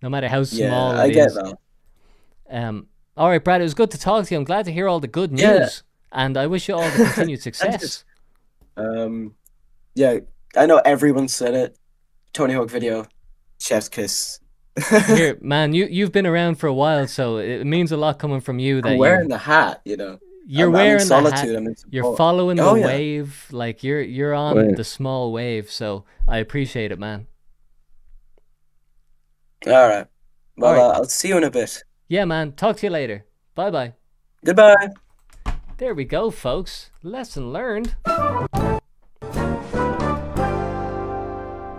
No matter how small it is. Yeah, I get that. All right, Brad, it was good to talk to you. I'm glad to hear all the good news, and I wish you all the continued success. Yeah, I know everyone said it. Tony Hawk video, chef's kiss. Here, man, you've been around for a while, so it means a lot coming from you. That I'm wearing the hat, you know. You're wearing the hat. You're following the yeah. wave, like you're on the small wave. So I appreciate it, man. All right. Well, All right. I'll see you in a bit. Yeah, man. Talk to you later. Bye-bye. Goodbye. There we go, folks. Lesson learned.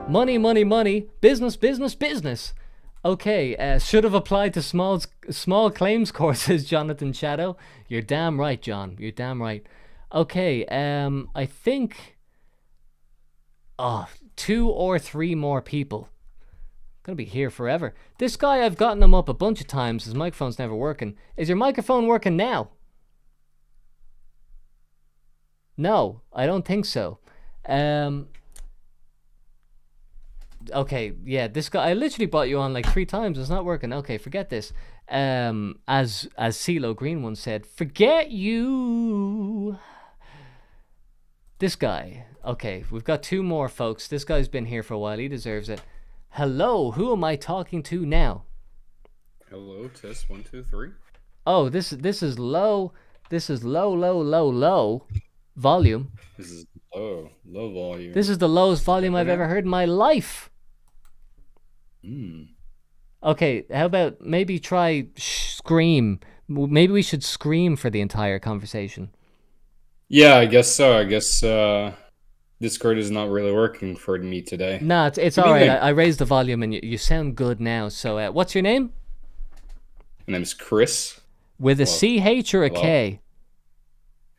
Money, money, money. Business, business, business. Okay, should have applied to small claims courses, Jonathan Shadow. You're damn right, John. You're damn right. Okay, I think 2 or 3 more people. Gonna be here forever. This guy, I've gotten him up a bunch of times. His microphone's never working. Is your microphone working now? No, I don't think so. Okay, yeah, this guy, I literally brought you on like 3 times. It's not working. Okay, forget this. As CeeLo Green once said, forget you. This guy. Okay, we've got 2 more, folks. This guy's been here for a while. He deserves it. Hello, who am I talking to now? Hello, test 1, 2, 3. Oh, this is low. This is low volume. This is low volume. This is the lowest volume I've ever heard in my life. Okay, how about maybe try scream? Maybe we should scream for the entire conversation. Yeah, I guess so. I guess Discord is not really working for me today. Nah, it's all right. I raised the volume and you sound good now. So what's your name? My name's Chris. With a CH or a K?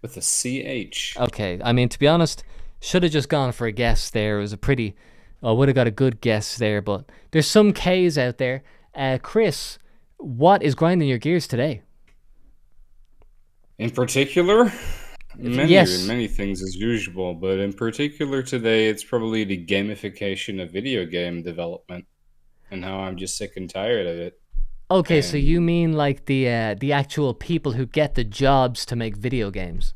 With a CH. Okay, I mean, to be honest, should have just gone for a guess there. It was a pretty... I would have got a good guess there, but there's some K's out there. Chris, what is grinding your gears today? In particular? Yes. Many things as usual, but in particular today, it's probably the gamification of video game development. and how I'm just sick and tired of it. Okay, so you mean like the actual people who get the jobs to make video games?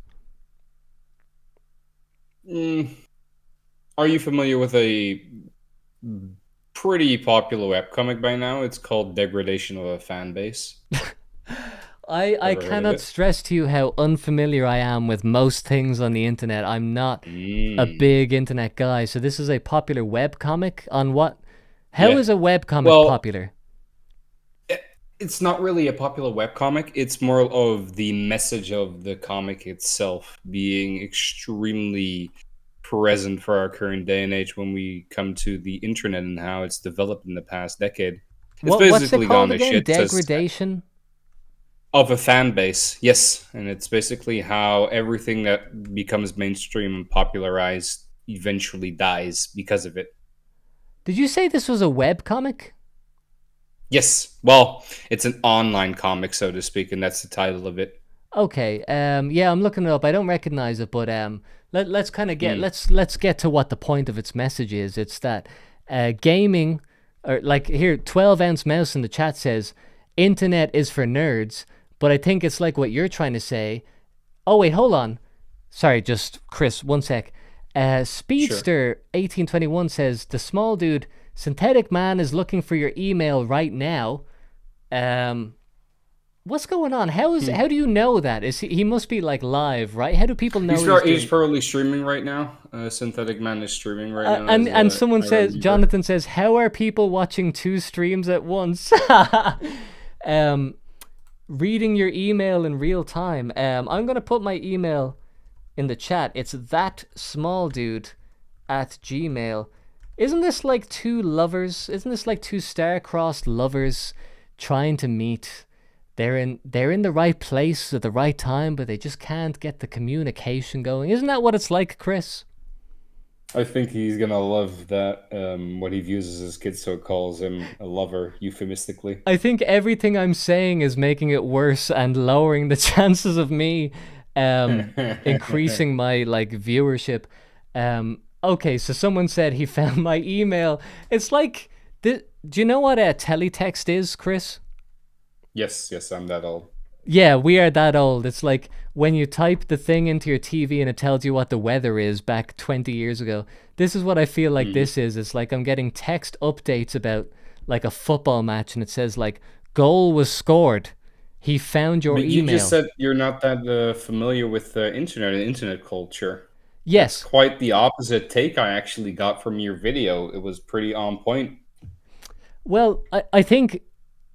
Are you familiar with a pretty popular webcomic by now? It's called Degradation of a Fan Base. I Ever heard of cannot it? stress to you how unfamiliar I am with most things on the internet. I'm not a big internet guy, so this is a popular webcomic on what? How is Yeah. a webcomic Well, popular? It's not really a popular webcomic. It's more of the message of the comic itself being extremely present for our current day and age when we come to the internet and how it's developed in the past decade. It's What's it basically called gone to again? shit. Degradation? Of a fan base, yes. And it's basically how everything that becomes mainstream and popularized eventually dies because of it. Did you say this was a webcomic? Yes. Well, it's an online comic, so to speak, and that's the title of it. Okay. Yeah, I'm looking it up. I don't recognize it, but let's kind of get Mm. let's get to what the point of its message is. It's that gaming, or like here, 12-ounce mouse in the chat says, internet is for nerds. But I think it's like what you're trying to say. Oh wait, hold on. Sorry, just Chris, one sec. Speedster 1821 says the small dude Synthetic Man is looking for your email right now. What's going on? How do you know that? Is he must be like live, right? How do people know He's doing- probably streaming right now. Synthetic Man is streaming right now. and as, someone I says, remember. Jonathan says, how are people watching 2 streams at once? Reading your email in real time. I'm gonna put my email in the chat. It's thatsmalldude@gmail. Isn't this like 2 lovers? Isn't this like 2 star-crossed lovers trying to meet? They're in the right place at the right time, but they just can't get the communication going. Isn't that what it's like, Chris? I think he's gonna love that. What he views as his kid, so calls him a lover euphemistically. I think everything I'm saying is making it worse and lowering the chances of me increasing my like viewership. Okay, so someone said he found my email. It's like, do you know what a teletext is, Chris? Yes, I'm that old. Yeah, we are that old. It's like when you type the thing into your TV and it tells you what the weather is back 20 years ago. This is what I feel like this is. It's like I'm getting text updates about like a football match and it says like, goal was scored. He found your But email. you just said you're not that familiar with the internet and internet culture. Yes. That's quite the opposite take I actually got from your video. It was pretty on point. Well, I think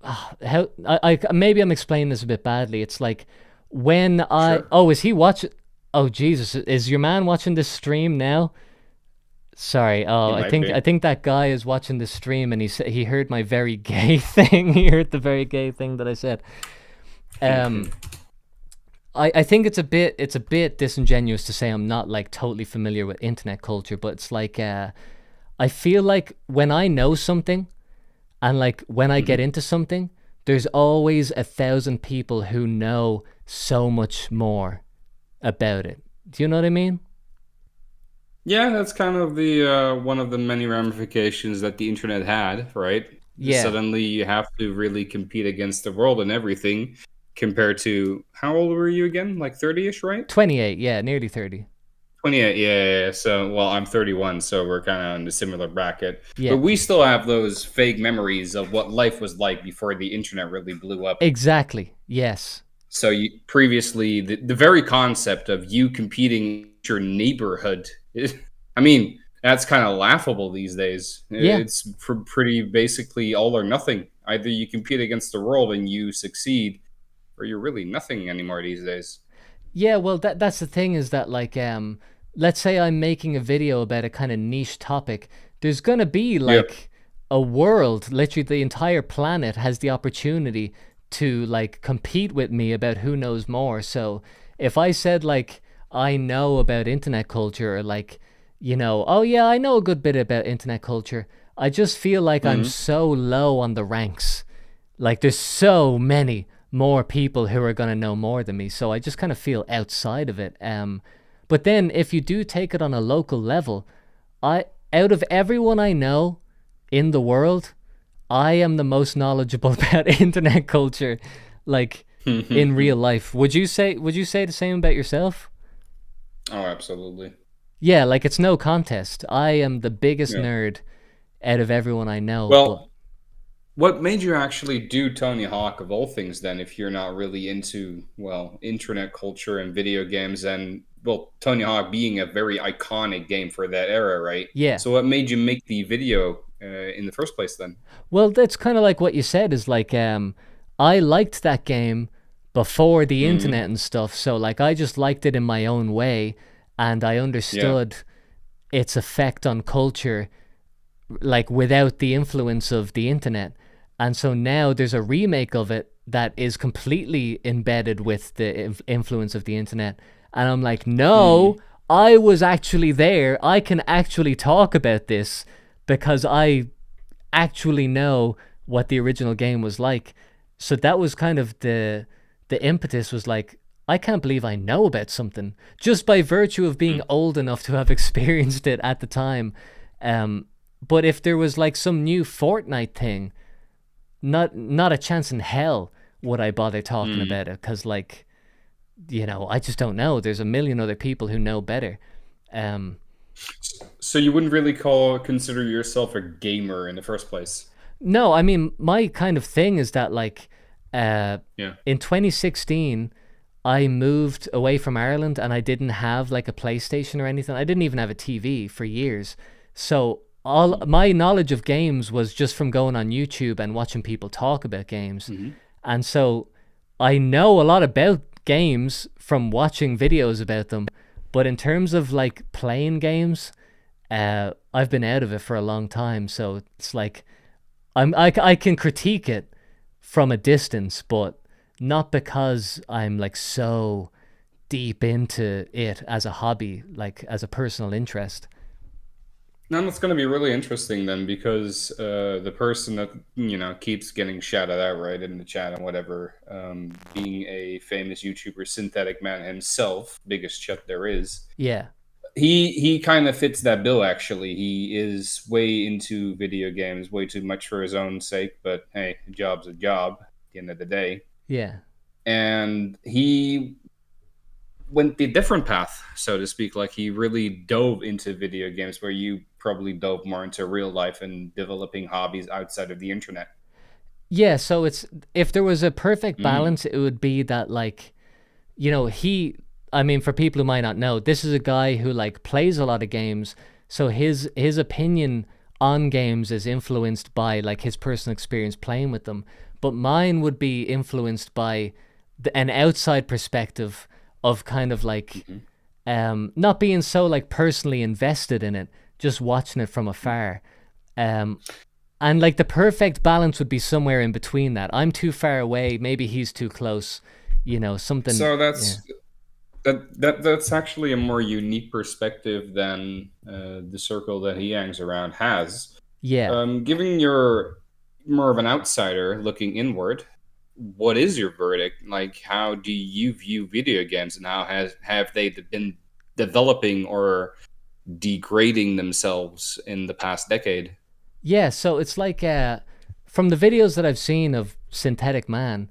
how I maybe I'm explaining this a bit badly. It's like when is he watching? Oh Jesus, is your man watching this stream now? Sorry. Oh, He I might think be. I think that guy is watching the stream and he heard my very gay thing. He heard the very gay thing that I said. I think it's a bit disingenuous to say I'm not like totally familiar with internet culture, but it's like I feel like when I know something and like when I get into something, there's always 1,000 people who know so much more about it. Do you know what I mean? Yeah, that's kind of the one of the many ramifications that the internet had, right? Yeah. Suddenly you have to really compete against the world and everything compared to how old were you again? Like 30ish, right? 28, yeah, nearly 30. 28, yeah. So, well, I'm 31, so we're kind of in a similar bracket. Yeah. But we still have those vague memories of what life was like before the internet really blew up. Exactly. Yes. So you previously, the very concept of you competing with your neighborhood, I mean, that's kind of laughable these days. Yeah. It's pretty basically all or nothing. Either you compete against the world and you succeed, or you're really nothing anymore these days. Yeah, well, that's the thing is that like let's say I'm making a video about a kind of niche topic. There's gonna be like a world, literally the entire planet has the opportunity to like compete with me about who knows more. So if I said like I know about internet culture, or like, you know, oh yeah, I know a good bit about internet culture, I just feel like I'm so low on the ranks. Like there's so many more people who are going to know more than me, so I just kind of feel outside of it. But then if you do take it on a local level, out of everyone I know in the world, I am the most knowledgeable about internet culture, like in real life. Would you say the same about yourself? Oh, absolutely. Yeah, like it's no contest. I am the biggest Yeah. nerd out of everyone I know. Well, what made you actually do Tony Hawk of all things then, if you're not really into, well, internet culture and video games and, well, Tony Hawk being a very iconic game for that era, right? Yeah. So what made you make the video in the first place then? Well, that's kind of like what you said is like, I liked that game before the internet and stuff. So like, I just liked it in my own way, and I understood its effect on culture, like without the influence of the internet. And so now there's a remake of it that is completely embedded with the influence of the internet. And I'm like, no, I was actually there. I can actually talk about this because I actually know what the original game was like. So that was kind of the impetus, was like, I can't believe I know about something just by virtue of being old enough to have experienced it at the time. But if there was like some new Fortnite thing, not a chance in hell would I bother talking about it, because like, you know, I just don't know. There's a million other people who know better. So you wouldn't really consider yourself a gamer in the first place? No, I mean, my kind of thing is that like, in 2016, I moved away from Ireland and I didn't have like a PlayStation or anything. I didn't even have a TV for years. So all my knowledge of games was just from going on YouTube and watching people talk about games. And so I know a lot about games from watching videos about them. But in terms of like playing games, I've been out of it for a long time. So it's like, I can critique it from a distance, but not because I'm like so deep into it as a hobby, like as a personal interest. Now that's going to be really interesting then, because the person that, you know, keeps getting shouted out right in the chat and whatever, being a famous YouTuber, Synthetic Man himself, biggest shut there is. Yeah. He kind of fits that bill, actually. He is way into video games, way too much for his own sake, but hey, a job's a job at the end of the day. Yeah. And he went the different path, so to speak. Like, he really dove into video games, where you probably dove more into real life and developing hobbies outside of the internet. Yeah, so it's, if there was a perfect balance, it would be that, like, you know, I mean, for people who might not know, this is a guy who like plays a lot of games, so his opinion on games is influenced by like his personal experience playing with them. But mine would be influenced by an outside perspective of kind of like not being so like personally invested in it, just watching it from afar. And like the perfect balance would be somewhere in between that. I'm too far away, maybe he's too close, you know, something. So that's actually a more unique perspective than the circle that he hangs around has. Yeah. Given you're more of an outsider looking inward, what is your verdict? Like, how do you view video games, and how have they been developing or degrading themselves in the past decade? Yeah, so it's like from the videos that I've seen of Synthetic Man,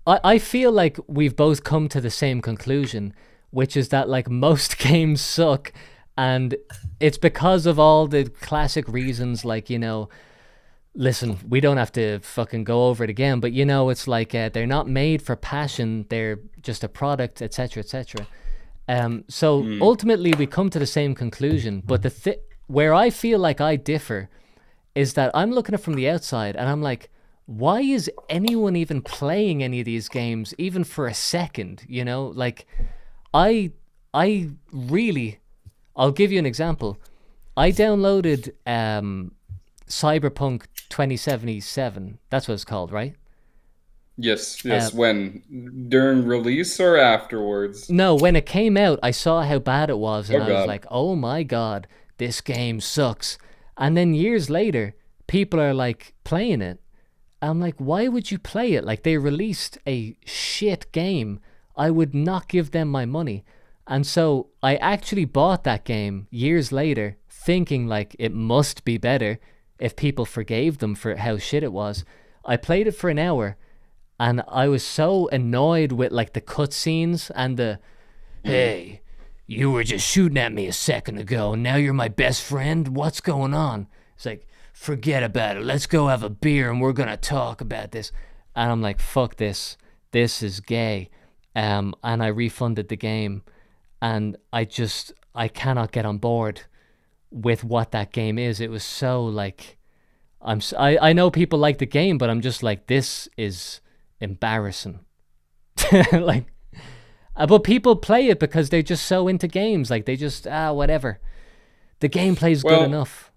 I feel like we've both come to the same conclusion, which is that like most games suck, and it's because of all the classic reasons, like, you know, listen, we don't have to fucking go over it again, but you know, it's like they're not made for passion, they're just a product, etc., etc. So ultimately we come to the same conclusion, but where I feel like I differ is that I'm looking at it from the outside and I'm like, why is anyone even playing any of these games even for a second? You know, like I really, I'll give you an example. I downloaded Cyberpunk 2077. That's what it's called, right? Yes. When? During release or afterwards? No, when it came out, I saw how bad it was, and I was God. like, oh my god, this game sucks. And then years later, people are like playing it. I'm like, why would you play it? Like, they released a shit game. I would not give them my money. And so I actually bought that game years later, thinking like it must be better. if people forgave them for how shit it was. I played it for an hour, and I was so annoyed with like the cutscenes and the, hey, you were just shooting at me a second ago, and now you're my best friend? What's going on? It's like, forget about it. Let's go have a beer, and we're gonna talk about this. And I'm like, fuck this. This is gay. And I refunded the game, and I cannot get on board with what that game is. It was so like, I know people like the game, but I'm just like, this is embarrassing. Like, but people play it because they're just so into games. Like, they just, whatever. The gameplay's good enough.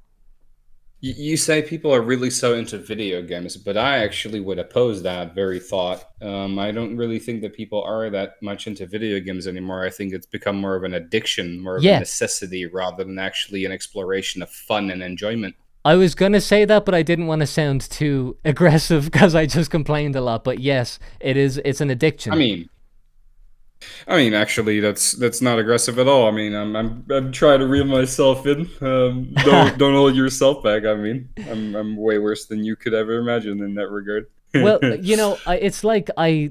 You say people are really so into video games, but I actually would oppose that very thought. I don't really think that people are that much into video games anymore. I think it's become more of an addiction, more of a necessity, rather than actually an exploration of fun and enjoyment. I was going to say that, but I didn't want to sound too aggressive because I just complained a lot. But yes, it's an addiction. I mean, actually, that's not aggressive at all. I mean, I'm trying to reel myself in. Don't hold yourself back. I mean, I'm way worse than you could ever imagine in that regard. Well, you know, it's like I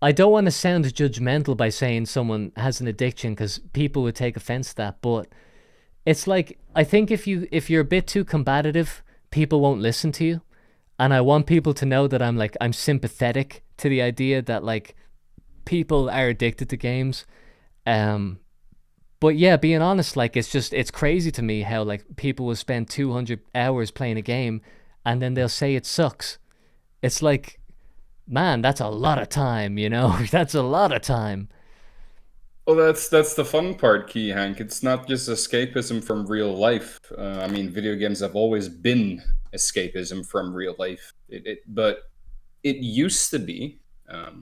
don't want to sound judgmental by saying someone has an addiction, because people would take offense to that. But it's like, I think if you're a bit too combative, people won't listen to you. And I want people to know that I'm sympathetic to the idea that like people are addicted to games. But yeah, being honest, like, it's crazy to me how like people will spend 200 hours playing a game and then they'll say it sucks. It's like, man, that's a lot of time, you know? That's a lot of time. Well, that's the fun part, Key Hank. It's not just escapism from real life. I mean, video games have always been escapism from real life. But it used to be,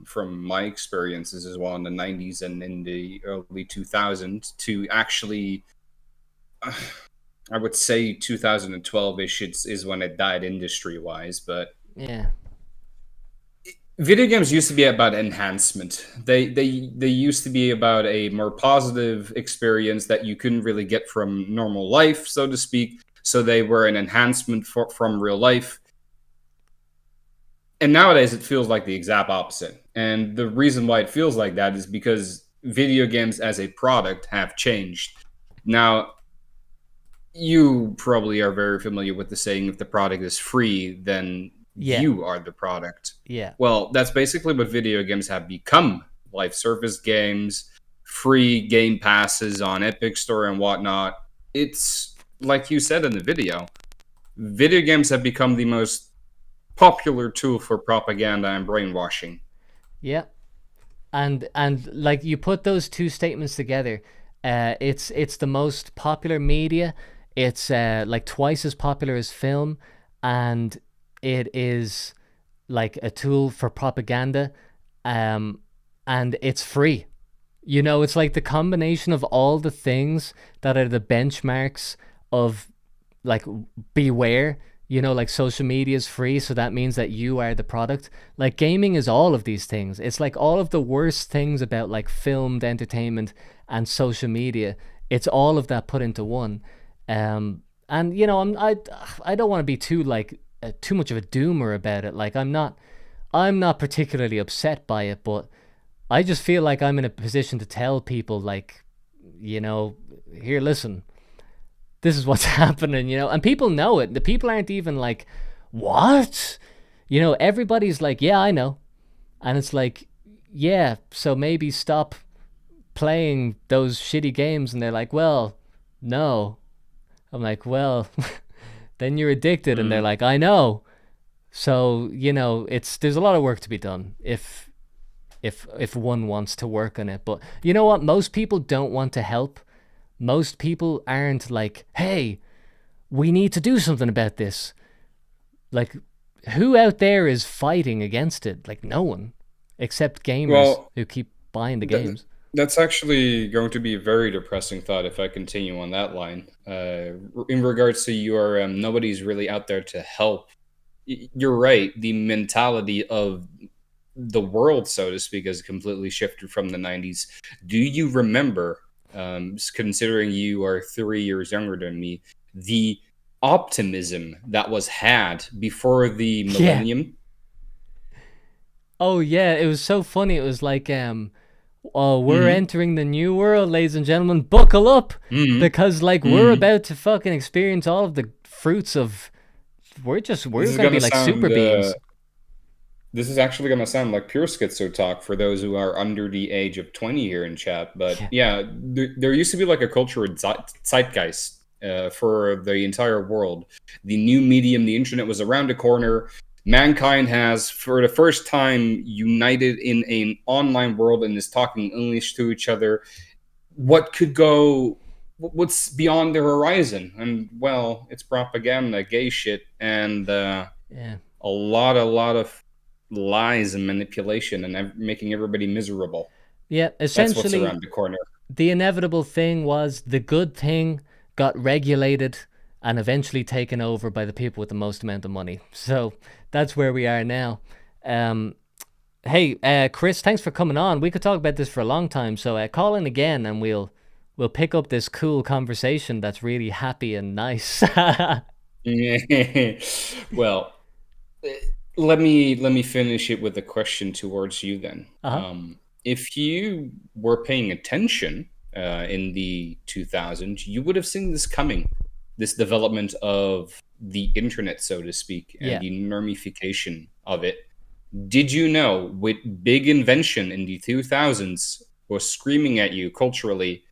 from my experiences as well in the 90s and in the early 2000s, to actually, I would say 2012-ish is when it died industry-wise, but yeah. Video games used to be about enhancement. They used to be about a more positive experience that you couldn't really get from normal life, so to speak. So they were an enhancement from real life. And nowadays it feels like the exact opposite. And the reason why it feels like that is because video games as a product have changed. Now, you probably are very familiar with the saying, if the product is free, then you are the product. Yeah. Well, that's basically what video games have become. Live service games, free game passes on Epic Store and whatnot. It's like you said in the video games have become the most popular tool for propaganda and brainwashing. Yeah. And like, you put those two statements together, it's the most popular media. It's like twice as popular as film, and it is like a tool for propaganda, and it's free. You know, it's like the combination of all the things that are the benchmarks of like beware. You know, like social media is free, so that means that you are the product. Like, gaming is all of these things. It's like all of the worst things about like filmed entertainment and social media. It's all of that put into one. And you know, I don't want to be too much of a doomer about it. Like, I'm not particularly upset by it, but I just feel like I'm in a position to tell people, like, you know, here, listen, this is what's happening, you know, and people know it. The people aren't even like, what? You know, everybody's like, yeah, I know. And it's like, yeah, so maybe stop playing those shitty games. And they're like, well, no. I'm like, well, then you're addicted. And they're like, I know. So, you know, there's a lot of work to be done if one wants to work on it. But you know what? Most people don't want to help. Most people aren't like, hey, we need to do something about this. Like, who out there is fighting against it? Like, no one, except gamers who keep buying the games. That's actually going to be a very depressing thought if I continue on that line. In regards to your nobody's really out there to help. You're right. The mentality of the world, so to speak, has completely shifted from the 90s. Do you remember, considering you are 3 years younger than me, the optimism that was had before the millennium. Oh yeah, it was so funny. It was like, oh, we're entering the new world, ladies and gentlemen. Buckle up, because like we're about to fucking experience all of the fruits of. We're gonna be like super beings. This is actually going to sound like pure schizo talk for those who are under the age of 20 here in chat. But there used to be like a cultural zeitgeist for the entire world. The new medium, the internet, was around the corner. Mankind has, for the first time, united in an online world and is talking English to each other. What's beyond the horizon? And, well, it's propaganda, gay shit, and a lot of lies and manipulation and making everybody miserable. Yeah, essentially, that's what's around the corner. The inevitable thing was the good thing got regulated and eventually taken over by the people with the most amount of money. So that's where we are now. Hey, Chris, thanks for coming on. We could talk about this for a long time. So call in again and we'll pick up this cool conversation that's really happy and nice. Well, let me finish it with a question towards you then. If you were paying attention in the 2000s, you would have seen this coming, this development of the internet, so to speak, and the normification of it. Did you know with big invention in the 2000s was screaming at you culturally,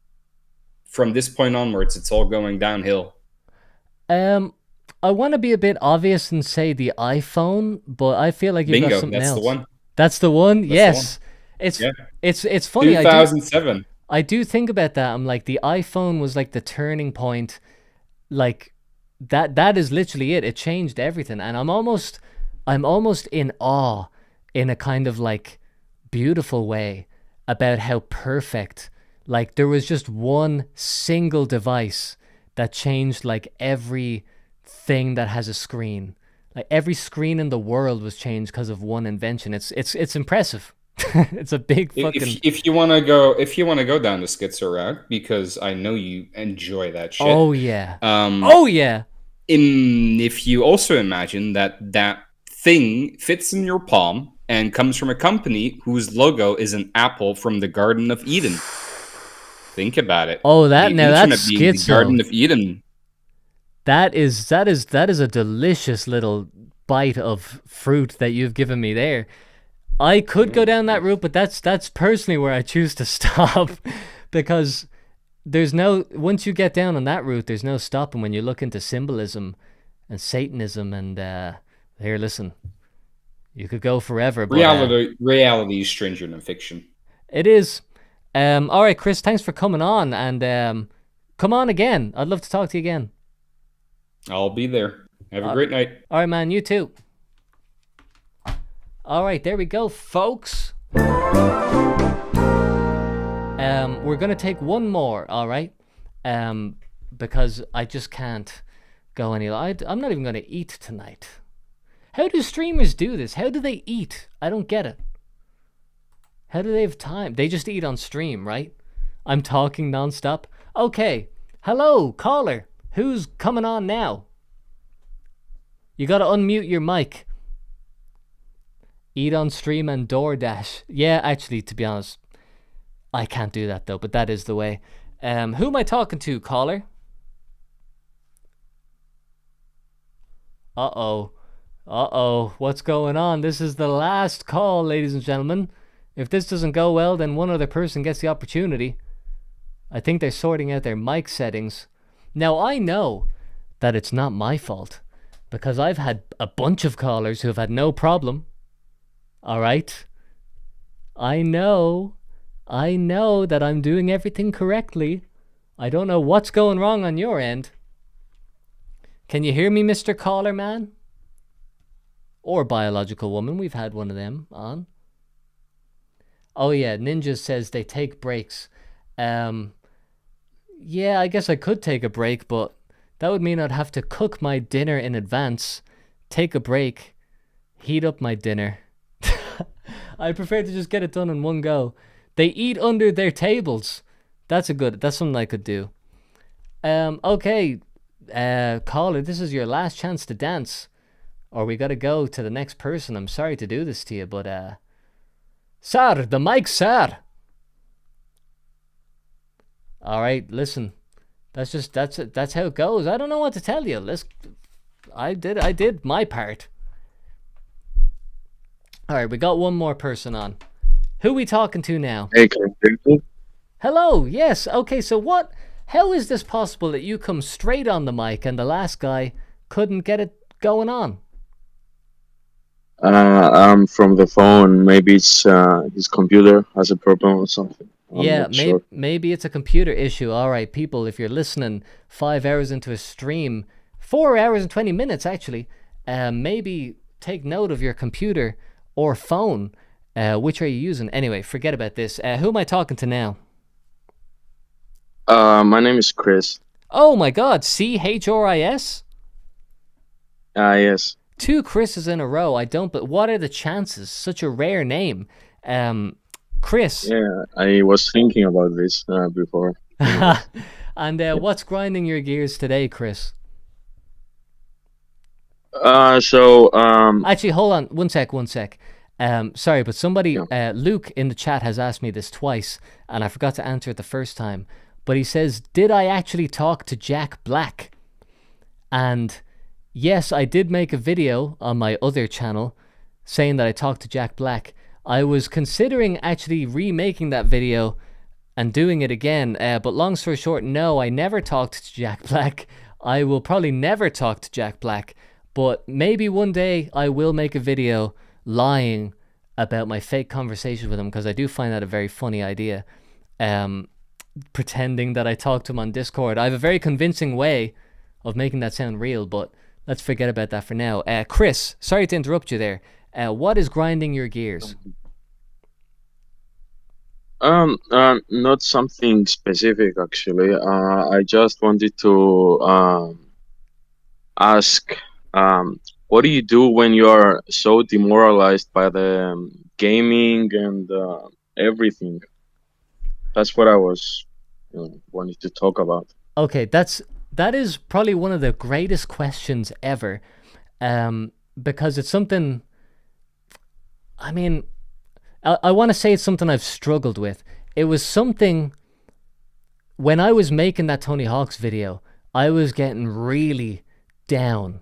from this point onwards, it's all going downhill? I want to be a bit obvious and say the iPhone, but I feel like you've got something else. That's the one. That's the one. Yes, it's funny. 2007. I do think about that. I'm like, the iPhone was like the turning point. Like that is literally it. It changed everything, and I'm almost in awe, in a kind of like beautiful way, about how perfect. Like there was just one single device that changed like every thing that has a screen. Like every screen in the world was changed because of one invention. It's impressive. It's a big fucking. If you want to go down the schizo route, because I know you enjoy that shit. Oh yeah. If you also imagine that thing fits in your palm and comes from a company whose logo is an apple from the Garden of Eden. Think about it. Oh, that's being the Garden of Eden. That is a delicious little bite of fruit that you've given me there. I could go down that route, but that's personally where I choose to stop, because once you get down on that route, there's no stopping when you look into symbolism and Satanism and here, listen, you could go forever. But, reality is stranger than fiction. It is. All right, Chris, thanks for coming on, and come on again. I'd love to talk to you again. I'll be there. Have a great night. All right, man. You too. All right, there we go, folks. We're gonna take one more. All right, because I just can't go any. I'm not even gonna eat tonight. How do streamers do this? How do they eat? I don't get it. How do they have time? They just eat on stream, right? I'm talking nonstop. Okay. Hello, caller. Who's coming on now? You gotta unmute your mic. Eat on stream and DoorDash. Yeah, actually, to be honest, I can't do that though, but that is the way. Who am I talking to, caller? Uh-oh. What's going on? This is the last call, ladies and gentlemen. If this doesn't go well, then one other person gets the opportunity. I think they're sorting out their mic settings. Now, I know that it's not my fault, because I've had a bunch of callers who have had no problem. All right? I know that I'm doing everything correctly. I don't know what's going wrong on your end. Can you hear me, Mr. Caller Man? Or Biological Woman. We've had one of them on. Oh yeah, Ninja says they take breaks. Yeah, I guess I could take a break, but that would mean I'd have to cook my dinner in advance, take a break, heat up my dinner. I prefer to just get it done in one go. They eat under their tables. That's something I could do. Okay, caller, this is your last chance to dance, or we gotta go to the next person. I'm sorry to do this to you, but sir, the mic, sir. All right, listen, that's how it goes. I don't know what to tell you. I did my part. All right, we got one more person on. Who we talking to now? Hey, can you hear me? Hello. Yes. Okay. So what? How is this possible that you come straight on the mic and the last guy couldn't get it going on? From the phone. Maybe it's his computer has a problem or something. I'm Yeah, not sure. maybe it's a computer issue. All right, people, if you're listening 5 hours into a stream, 4 hours and 20 minutes actually, maybe take note of your computer or phone. Which are you using? Anyway, forget about this. Who am I talking to now? My name is Chris. Oh my God, CHRIS? Yes. 2 Chris's in a row. But what are the chances? Such a rare name. Chris. Yeah, I was thinking about this before. And what's grinding your gears today, Chris? Actually, hold on. One sec. Sorry, but somebody, Luke in the chat has asked me this twice, and I forgot to answer it the first time. But he says, did I actually talk to Jack Black? And yes, I did make a video on my other channel saying that I talked to Jack Black. I was considering actually remaking that video and doing it again, but long story short, no, I never talked to Jack Black. I will probably never talk to Jack Black, but maybe one day I will make a video lying about my fake conversation with him, because I do find that a very funny idea. Pretending that I talked to him on Discord. I have a very convincing way of making that sound real, but let's forget about that for now. Chris, sorry to interrupt you there. What is grinding your gears? Not something specific actually. I just wanted to ask, what do you do when you are so demoralized by the gaming and everything? That's what I was wanting to talk about. Okay, that is probably one of the greatest questions ever, because it's something. I mean, I want to say it's something I've struggled with. It was something when I was making that Tony Hawk's video, I was getting really down,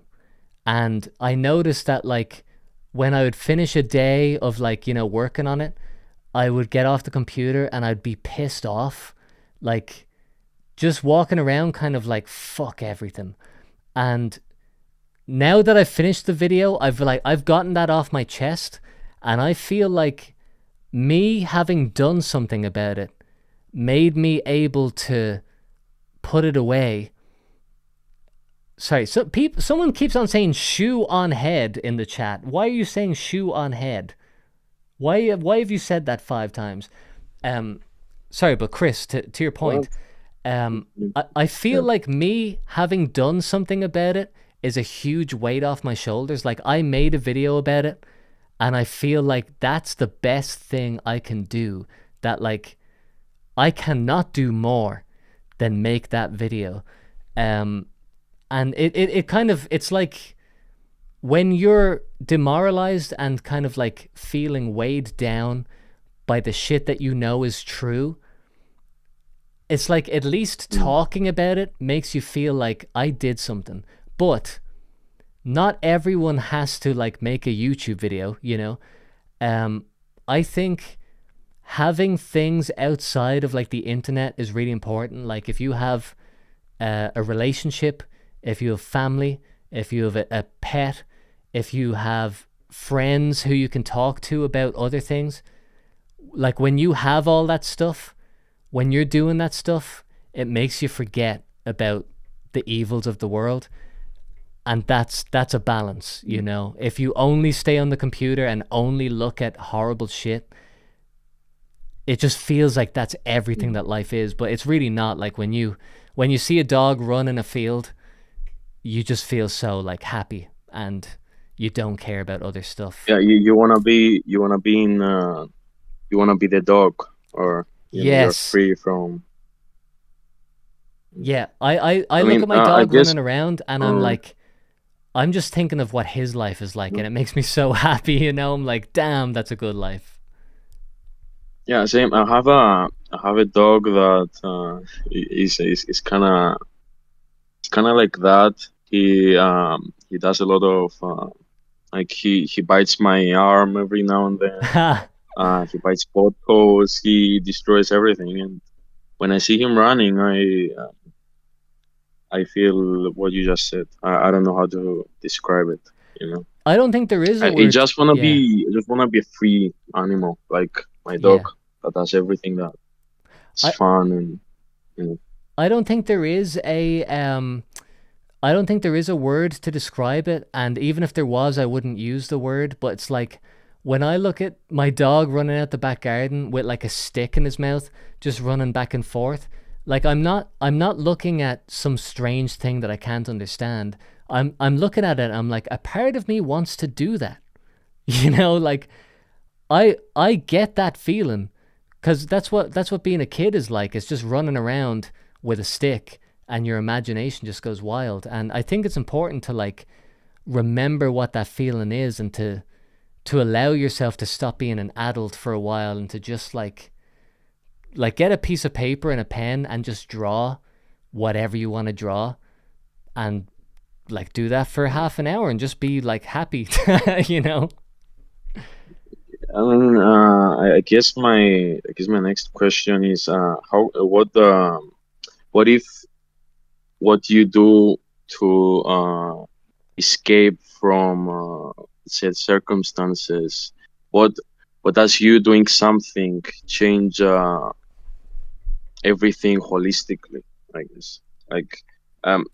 and I noticed that like when I would finish a day of like working on it, I would get off the computer and I'd be pissed off, like just walking around kind of like fuck everything. And now that I've finished the video, I've gotten that off my chest, and I feel like me having done something about it made me able to put it away. Sorry, so someone keeps on saying shoe on head in the chat. Why are you saying shoe on head? Why have you said that 5 times? Sorry, but Chris, to your point, I feel like me having done something about it is a huge weight off my shoulders. Like I made a video about it, and I feel like that's the best thing I can do. That like I cannot do more than make that video. And it kind of, it's like when you're demoralized and kind of like feeling weighed down by the shit that you know is true, it's like at least talking about it makes you feel like I did something. But not everyone has to like make a YouTube video, I think having things outside of like the internet is really important. Like if you have a relationship, if you have family, if you have a pet, if you have friends who you can talk to about other things, like when you have all that stuff, when you're doing that stuff, it makes you forget about the evils of the world. And that's a balance, If you only stay on the computer and only look at horrible shit, it just feels like that's everything that life is. But it's really not. Like when you see a dog run in a field, you just feel so like happy, and you don't care about other stuff. Yeah, you wanna be in you wanna be the dog, or you're Yes. free from. Yeah, I I look mean, at my I dog guess. running around and I'm like, I'm just thinking of what his life is like, and it makes me so happy, you know? I'm like, damn, that's a good life. Yeah, same. I have a dog that is kind of like that. He does a lot of like he bites my arm every now and then. He bites both toes. He destroys everything. And when I see him running, I feel what you just said. I don't know how to describe it. You know, I don't think there is a I word. just wanna Yeah, be a free animal, like my yeah. dog that does everything that's I fun and you know. I don't think there is a I don't think there is a word to describe it, and even if there was, I wouldn't use the word, but it's like when I look at my dog running out the back garden with like a stick in his mouth, just running back and forth, like I'm not looking at some strange thing that I can't understand. I'm looking at it, I'm like, a part of me wants to do that. You know, like I get that feeling, because that's what being a kid is like. It's just running around with a stick and your imagination just goes wild. And I think it's important to like remember what that feeling is, and to allow yourself to stop being an adult for a while and to just like get a piece of paper and a pen and just draw whatever you want to draw, and like do that for half an hour and just be like happy. You know. I mean, I guess my next question is what if what you do to escape from said circumstances, what does you doing something change everything holistically, I guess. Like um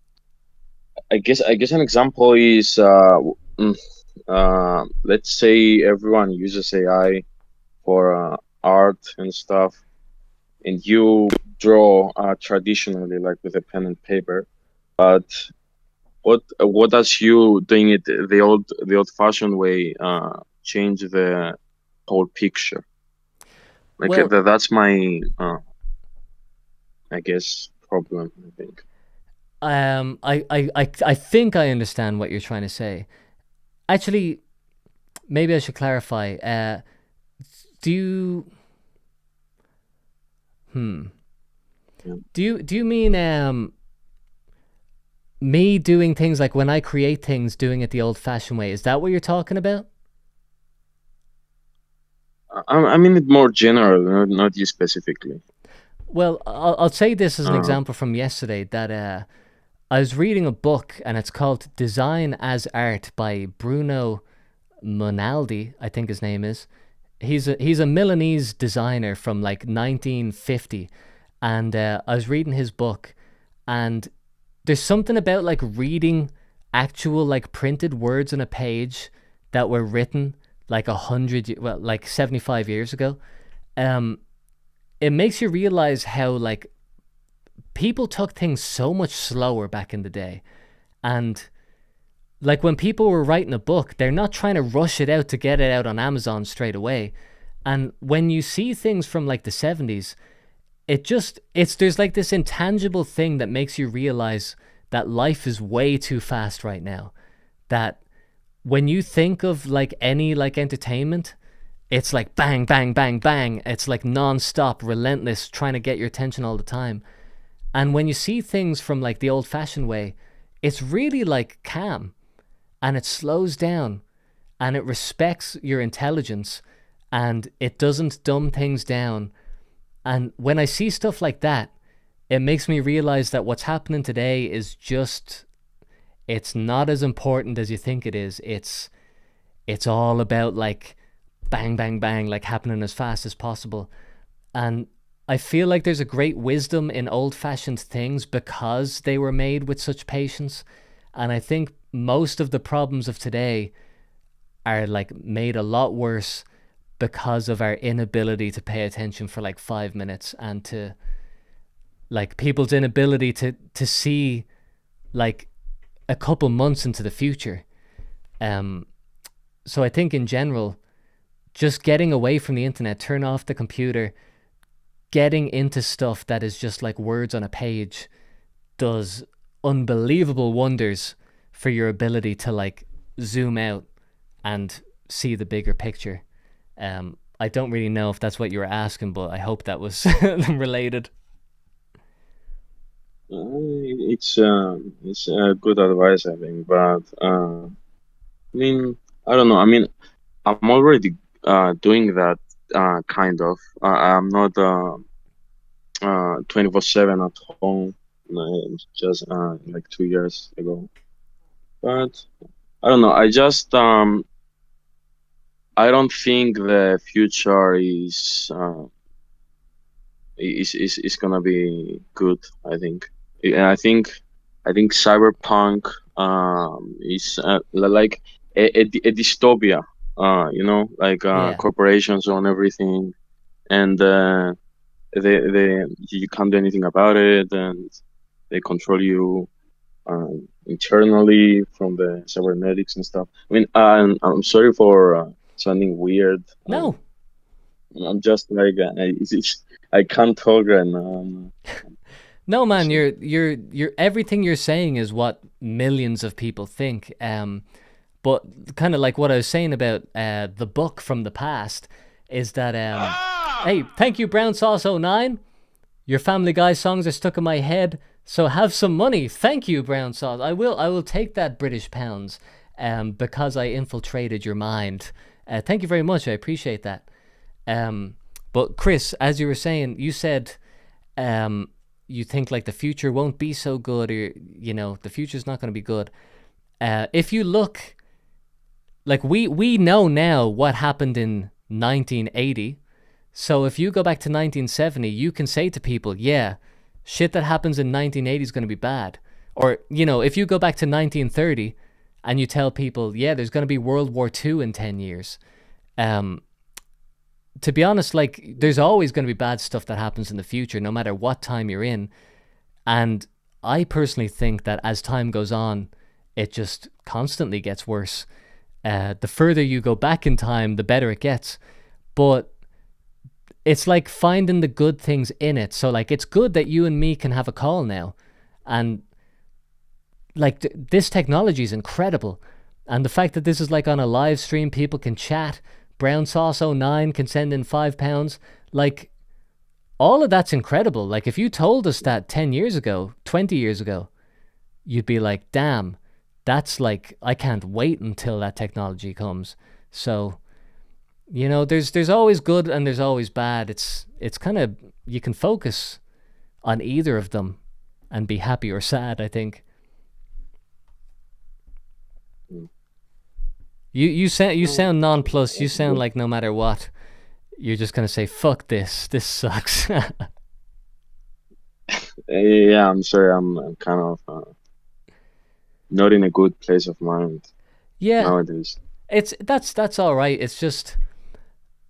I guess an example is let's say everyone uses AI for art and stuff, and you draw traditionally, like with a pen and paper. But what does you doing it the old fashioned way change the whole picture? Like Well, that's my I guess problem, I think. I think I understand what you're trying to say. Actually, maybe I should clarify. Do you do you mean me doing things like when I create things, doing it the old-fashioned way? Is that what you're talking about? I mean it more general, not you specifically. Well, I'll say this as an Uh, example from yesterday, that I was reading a book and it's called Design as Art by Bruno Monaldi, I think his name is. He's a Milanese designer from like 1950, and I was reading his book, and there's something about like reading actual like printed words on a page that were written like 75 years ago. It makes you realize how like people took things so much slower back in the day. And like when people were writing a book, they're not trying to rush it out to get it out on Amazon straight away. And when you see things from like the 70s, there's like this intangible thing that makes you realize that life is way too fast right now. That when you think of like any like entertainment, it's like bang, bang, bang, bang. It's like non-stop, relentless, trying to get your attention all the time. And when you see things from like the old-fashioned way, it's really like calm, and it slows down, and it respects your intelligence, and it doesn't dumb things down. And when I see stuff like that, it makes me realize that what's happening today is just, it's not as important as you think it is. It's all about like bang, bang, bang, like happening as fast as possible. And I feel like there's a great wisdom in old-fashioned things because they were made with such patience. And I think most of the problems of today are like made a lot worse because of our inability to pay attention for like 5 minutes, and to like people's inability to see like a couple months into the future. So I think in general, just getting away from the internet, turn off the computer, getting into stuff that is just like words on a page, does unbelievable wonders for your ability to like zoom out and see the bigger picture. I don't really know if that's what you were asking, but I hope that was related. It's good advice, I think, but I mean, I don't know. I mean, I'm already doing that kind of. I'm not 24/7 at home, just like 2 years ago. But I don't know. I don't think the future is gonna be good. I think. And I think cyberpunk is like a dystopia. You know, like Yeah. corporations own everything, and they you can't do anything about it, and they control you internally from the cybernetics and stuff. I mean, I'm sorry for sounding weird. No. I'm just like I can't talk right now. No, man, you're everything you're saying is what millions of people think. But kind of like what I was saying about the book from the past is that hey, thank you, Brown Sauce 09. Your Family Guy songs are stuck in my head, so have some money. Thank you, Brown Sauce. I will take that British pounds because I infiltrated your mind. Thank you very much. I appreciate that. But Chris, as you were saying, you said you think like the future won't be so good, or you know, the future's not going to be good. If you look, like we know now what happened in 1980. So if you go back to 1970, you can say to people, yeah, shit that happens in 1980 is going to be bad. Or, you know, if you go back to 1930 and you tell people, yeah, there's going to be World War II in 10 years. To be honest, like, there's always going to be bad stuff that happens in the future, no matter what time you're in. And I personally think that as time goes on, it just constantly gets worse. The further you go back in time, the better it gets. But it's like finding the good things in it. So like, it's good that you and me can have a call now, and like this technology is incredible. And the fact that this is like on a live stream, people can chat, Brown Sauce 09 can send in £5, like all of that's incredible. Like if you told us that 10 years ago, 20 years ago, you'd be like, damn, that's like, I can't wait until that technology comes. So, you know, there's always good and there's always bad. It's kind of, you can focus on either of them and be happy or sad, I think. You sound nonplussed. You sound like no matter what, you're just gonna say, fuck this sucks. Yeah, I'm sorry. I'm kind of not in a good place of mind. Yeah, nowadays. That's all right. It's just,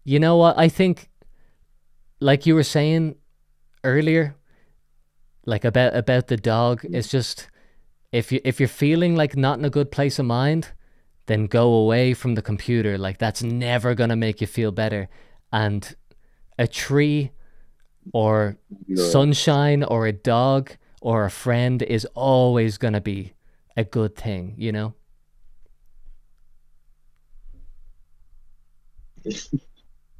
you know what, I think, like you were saying earlier, like about the dog, it's just, if you're feeling like not in a good place of mind, then go away from the computer. Like that's never gonna make you feel better. And a tree or sunshine or a dog or a friend is always gonna be a good thing, you know?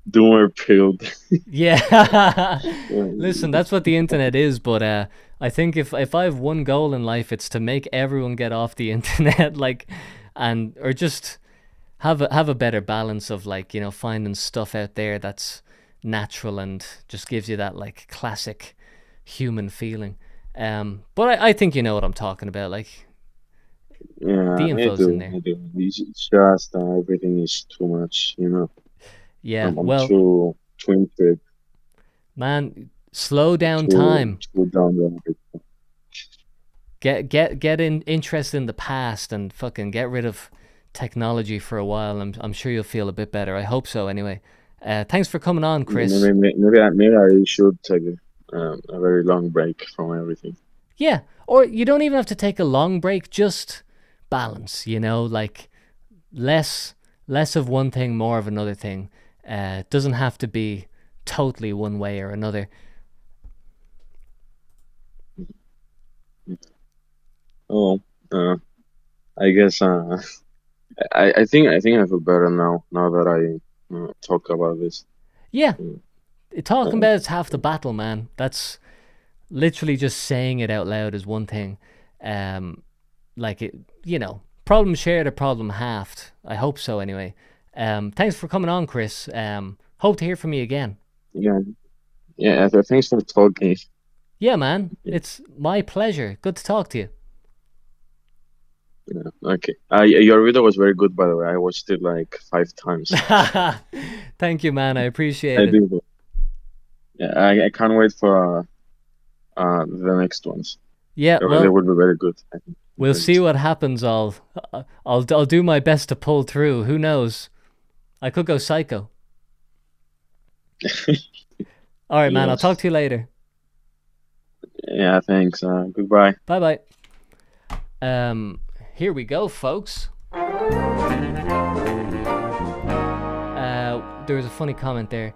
Doomer pilled. Yeah. Listen, that's what the internet is, but I think if I have one goal in life, it's to make everyone get off the internet, like, and or just have a better balance of, like, you know, finding stuff out there that's natural and just gives you that like classic human feeling. But I think you know what I'm talking about, like, Yeah, the info's in there. I do. It's just everything is too much, you know. Yeah, I'm well, too into it. Man, slow down Too- time. too down the rabbit. Get interest in the past and fucking get rid of technology for a while. I'm sure you'll feel a bit better. I hope so. Anyway, thanks for coming on, Chris. Maybe I should take a very long break from everything. Yeah, or you don't even have to take a long break. Just balance. You know, like less of one thing, more of another thing. Doesn't have to be totally one way or another. Oh, I guess I think I feel better now. Now that I talk about this. Yeah, talking about it's half the battle, man. That's literally just saying it out loud is one thing. Like it, problem shared or problem halved. I hope so. Anyway, thanks for coming on, Chris. Hope to hear from you again. Yeah. Thanks for talking. Yeah, man. It's my pleasure. Good to talk to you. Yeah, okay. Your video was very good, by the way. I watched it like 5 times. Thank you, man. I appreciate I it. do. Yeah, I can't wait for the next ones. Yeah, they well, will be very good. I think. We'll see what happens. I'll do my best to pull through. Who knows? I could go psycho. All right, man. I'll talk to you later. Yeah, thanks. Goodbye. Bye bye. Here we go, folks. There was a funny comment there.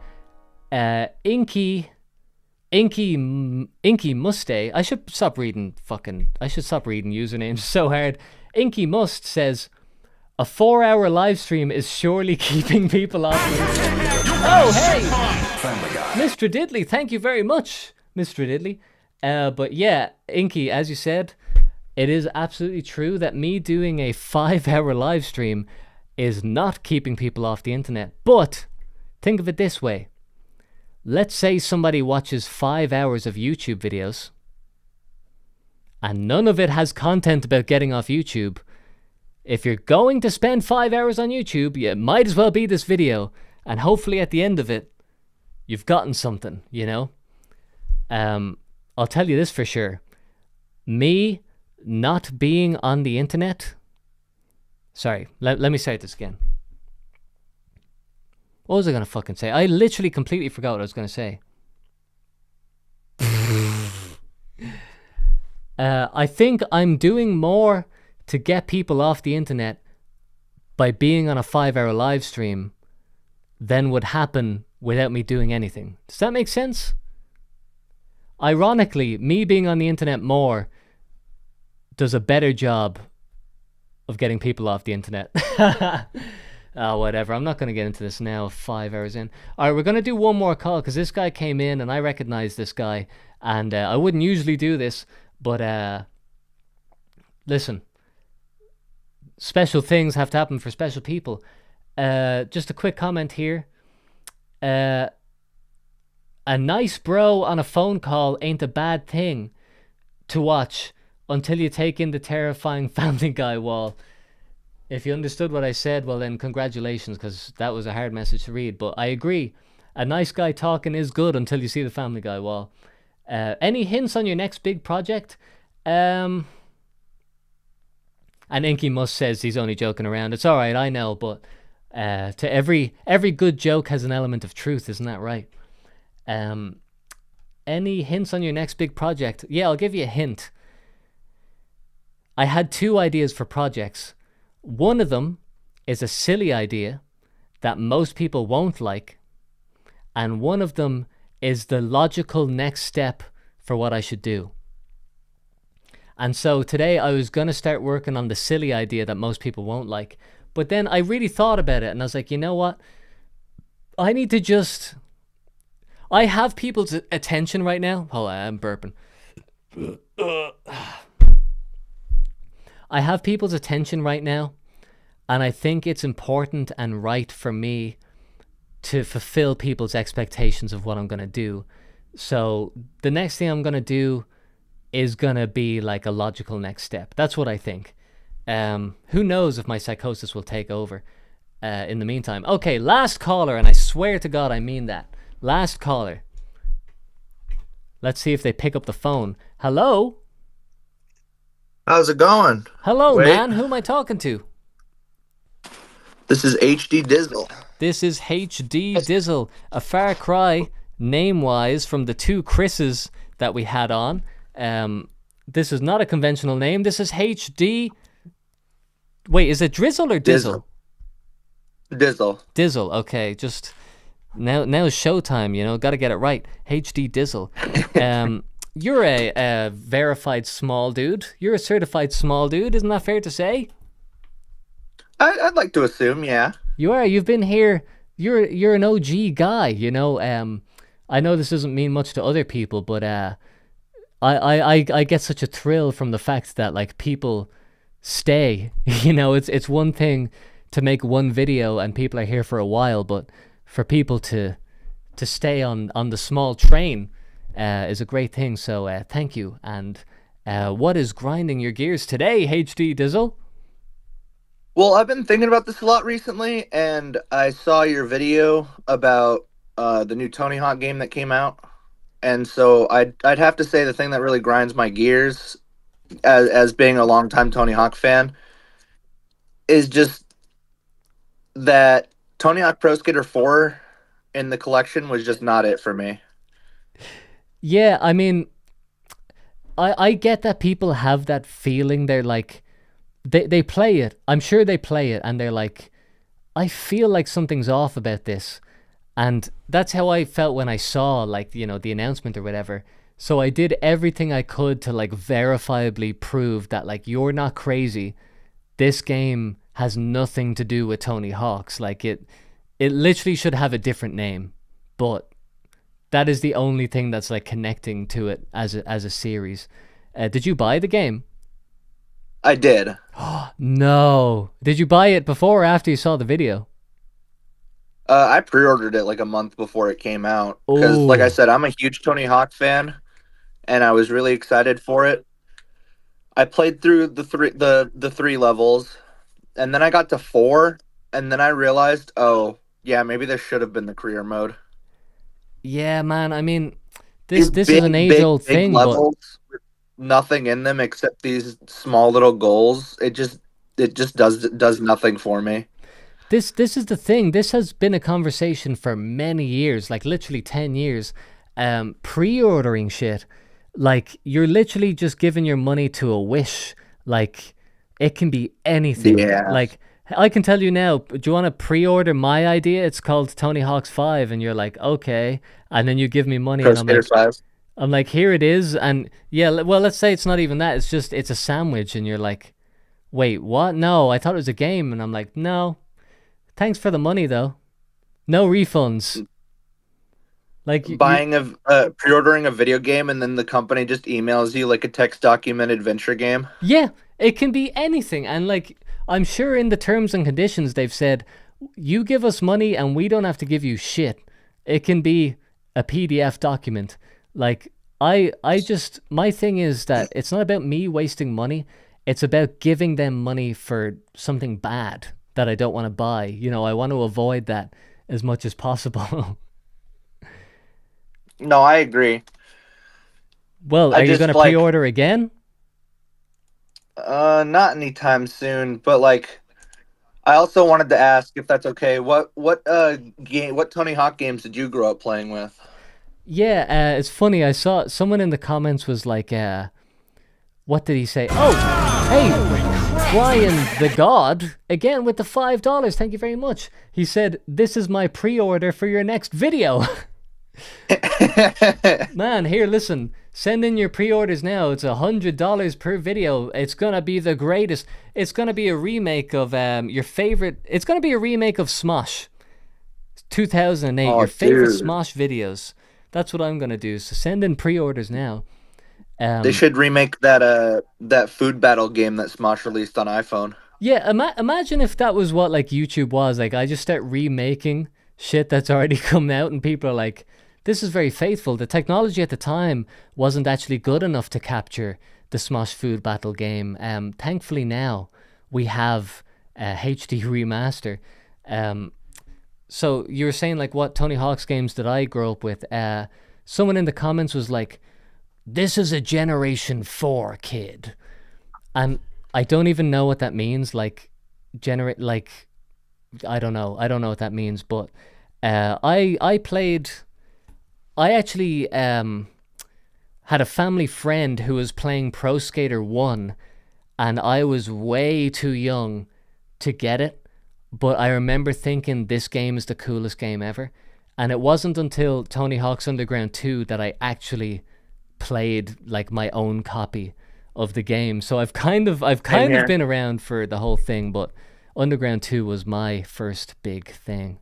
Inky Muste. I should stop reading usernames so hard. Inky Must says, a 4-hour live stream is surely keeping people off. Oh, hey! Mr. Diddley, thank you very much, Mr. Diddley. But yeah, Inky, as you said, it is absolutely true that me doing a 5-hour live stream is not keeping people off the internet. But think of it this way. Let's say somebody watches 5 hours of YouTube videos and none of it has content about getting off YouTube. If you're going to spend 5 hours on YouTube, it might as well be this video, and hopefully at the end of it, you've gotten something, I'll tell you this for sure. Me not being on the internet... Sorry, let me say this again. What was I going to fucking say? I literally completely forgot what I was going to say. I think I'm doing more to get people off the internet by being on a 5-hour live stream than would happen without me doing anything. Does that make sense? Ironically, me being on the internet more does a better job of getting people off the internet. Oh, whatever. I'm not going to get into this now, 5 hours in. All right, we're going to do one more call because this guy came in and I recognize this guy. And I wouldn't usually do this, but listen, special things have to happen for special people. Just a quick comment here. A nice bro on a phone call ain't a bad thing to watch until you take in the terrifying Family Guy wall. If you understood what I said, well then congratulations, because that was a hard message to read. But I agree. A nice guy talking is good until you see the Family Guy wall. Any hints on your next big project? And Inky Must says he's only joking around. It's alright, I know, but to every good joke has an element of truth, isn't that right? Any hints on your next big project? Yeah, I'll give you a hint. I had 2 ideas for projects. One of them is a silly idea that most people won't like, and one of them is the logical next step for what I should do. And so today I was going to start working on the silly idea that most people won't like, but then I really thought about it and I was like, you know what? I need to just... I have people's attention right now. Hold on, I'm burping. I have people's attention right now, and I think it's important and right for me to fulfill people's expectations of what I'm going to do. So the next thing I'm going to do is going to be like a logical next step. That's what I think. Who knows if my psychosis will take over in the meantime. Okay, last caller, and I swear to God I mean that. Last caller. Let's see if they pick up the phone. Hello? How's it going? Hello, Wait. man. Who am I talking to? This is HD Dizzle. This is HD Dizzle. A far cry, name-wise, from the 2 Chris's that we had on. This is not a conventional name. This is HD... Wait, is it Drizzle or Dizzle? Dizzle. Dizzle, okay. Just... Now is showtime, got to get it right. HD Dizzle. you're a verified small dude. You're a certified small dude. Isn't that fair to say? I'd like to assume, yeah. You are. You've been here. You're an OG guy. You know. I know this doesn't mean much to other people, but I get such a thrill from the fact that like people stay. You know, it's one thing to make one video and people are here for a while, but for people to stay on the small train is a great thing. So thank you. And what is grinding your gears today, HD Dizzle? Well, I've been thinking about this a lot recently, and I saw your video about the new Tony Hawk game that came out. And so I'd have to say the thing that really grinds my gears as being a longtime Tony Hawk fan is just that Tony Hawk Pro Skater 4 in the collection was just not it for me. Yeah, I mean, I get that people have that feeling. They're like, they play it. I'm sure they play it, and they're like, I feel like something's off about this. And that's how I felt when I saw, like, you know, the announcement or whatever. So I did everything I could to, like, verifiably prove that, like, you're not crazy. This game has nothing to do with Tony Hawk's. Like, it literally should have a different name. But that is the only thing that's, like, connecting to it as a series. Did you buy the game? I did. No. Did you buy it before or after you saw the video? I pre-ordered it like a month before it came out because, like I said, I'm a huge Tony Hawk fan, and I was really excited for it. I played through the three levels, and then I got to 4, and then I realized, oh yeah, maybe there should have been the career mode. Yeah, man. I mean, this is an age-old thing, levels with nothing in them except these small little goals. It just does nothing for me. This is the thing. This has been a conversation for many years, like literally 10 years. Pre-ordering shit, like you're literally just giving your money to a wish. Like it can be anything. Yeah. Like I can tell you now, do you want to pre-order my idea? It's called Tony Hawk's 5, and you're like, okay. And then you give me money, and I'm like, here it is. And yeah, well, let's say it's not even that. It's a sandwich, and you're like, wait, what? No, I thought it was a game. And I'm like, no. Thanks for the money, though. No refunds. Like pre-ordering a video game and then the company just emails you like a text document adventure game. Yeah, it can be anything. And like, I'm sure in the terms and conditions they've said, you give us money and we don't have to give you shit. It can be a PDF document. Like, my thing is that it's not about me wasting money. It's about giving them money for something bad that I don't want to buy. You know, I want to avoid that as much as possible. No, I agree. Well, are you going to pre-order again? Not anytime soon, but like I also wanted to ask if that's okay. What Tony Hawk games did you grow up playing with? Yeah, it's funny. I saw someone in the comments was like, what did he say? Oh, hey, Brian the God, again with the $5. Thank you very much. He said, this is my pre-order for your next video. Man, here, listen. Send in your pre-orders now. It's $100 per video. It's gonna be the greatest. It's gonna be a remake of your favorite. It's gonna be a remake of Smosh 2008. Oh, your favorite dude. Smosh videos. That's what I'm gonna do. So send in pre-orders now. They should remake that food battle game that Smosh released on iPhone. Yeah, imagine if that was what like YouTube was. Like I just start remaking shit that's already come out, and people are like, this is very faithful. The technology at the time wasn't actually good enough to capture the Smosh food battle game. Thankfully now we have a HD remaster. So you were saying like, what Tony Hawk's games did I grow up with? Someone in the comments was like, this is a Generation 4 kid. And I don't even know what that means. Like, I don't know what that means. But I actually had a family friend who was playing Pro Skater 1, and I was way too young to get it. But I remember thinking this game is the coolest game ever. And it wasn't until Tony Hawk's Underground 2 that I actually played like my own copy of the game. So I've kind of here. been around for the whole thing, but Underground 2 was my first big thing.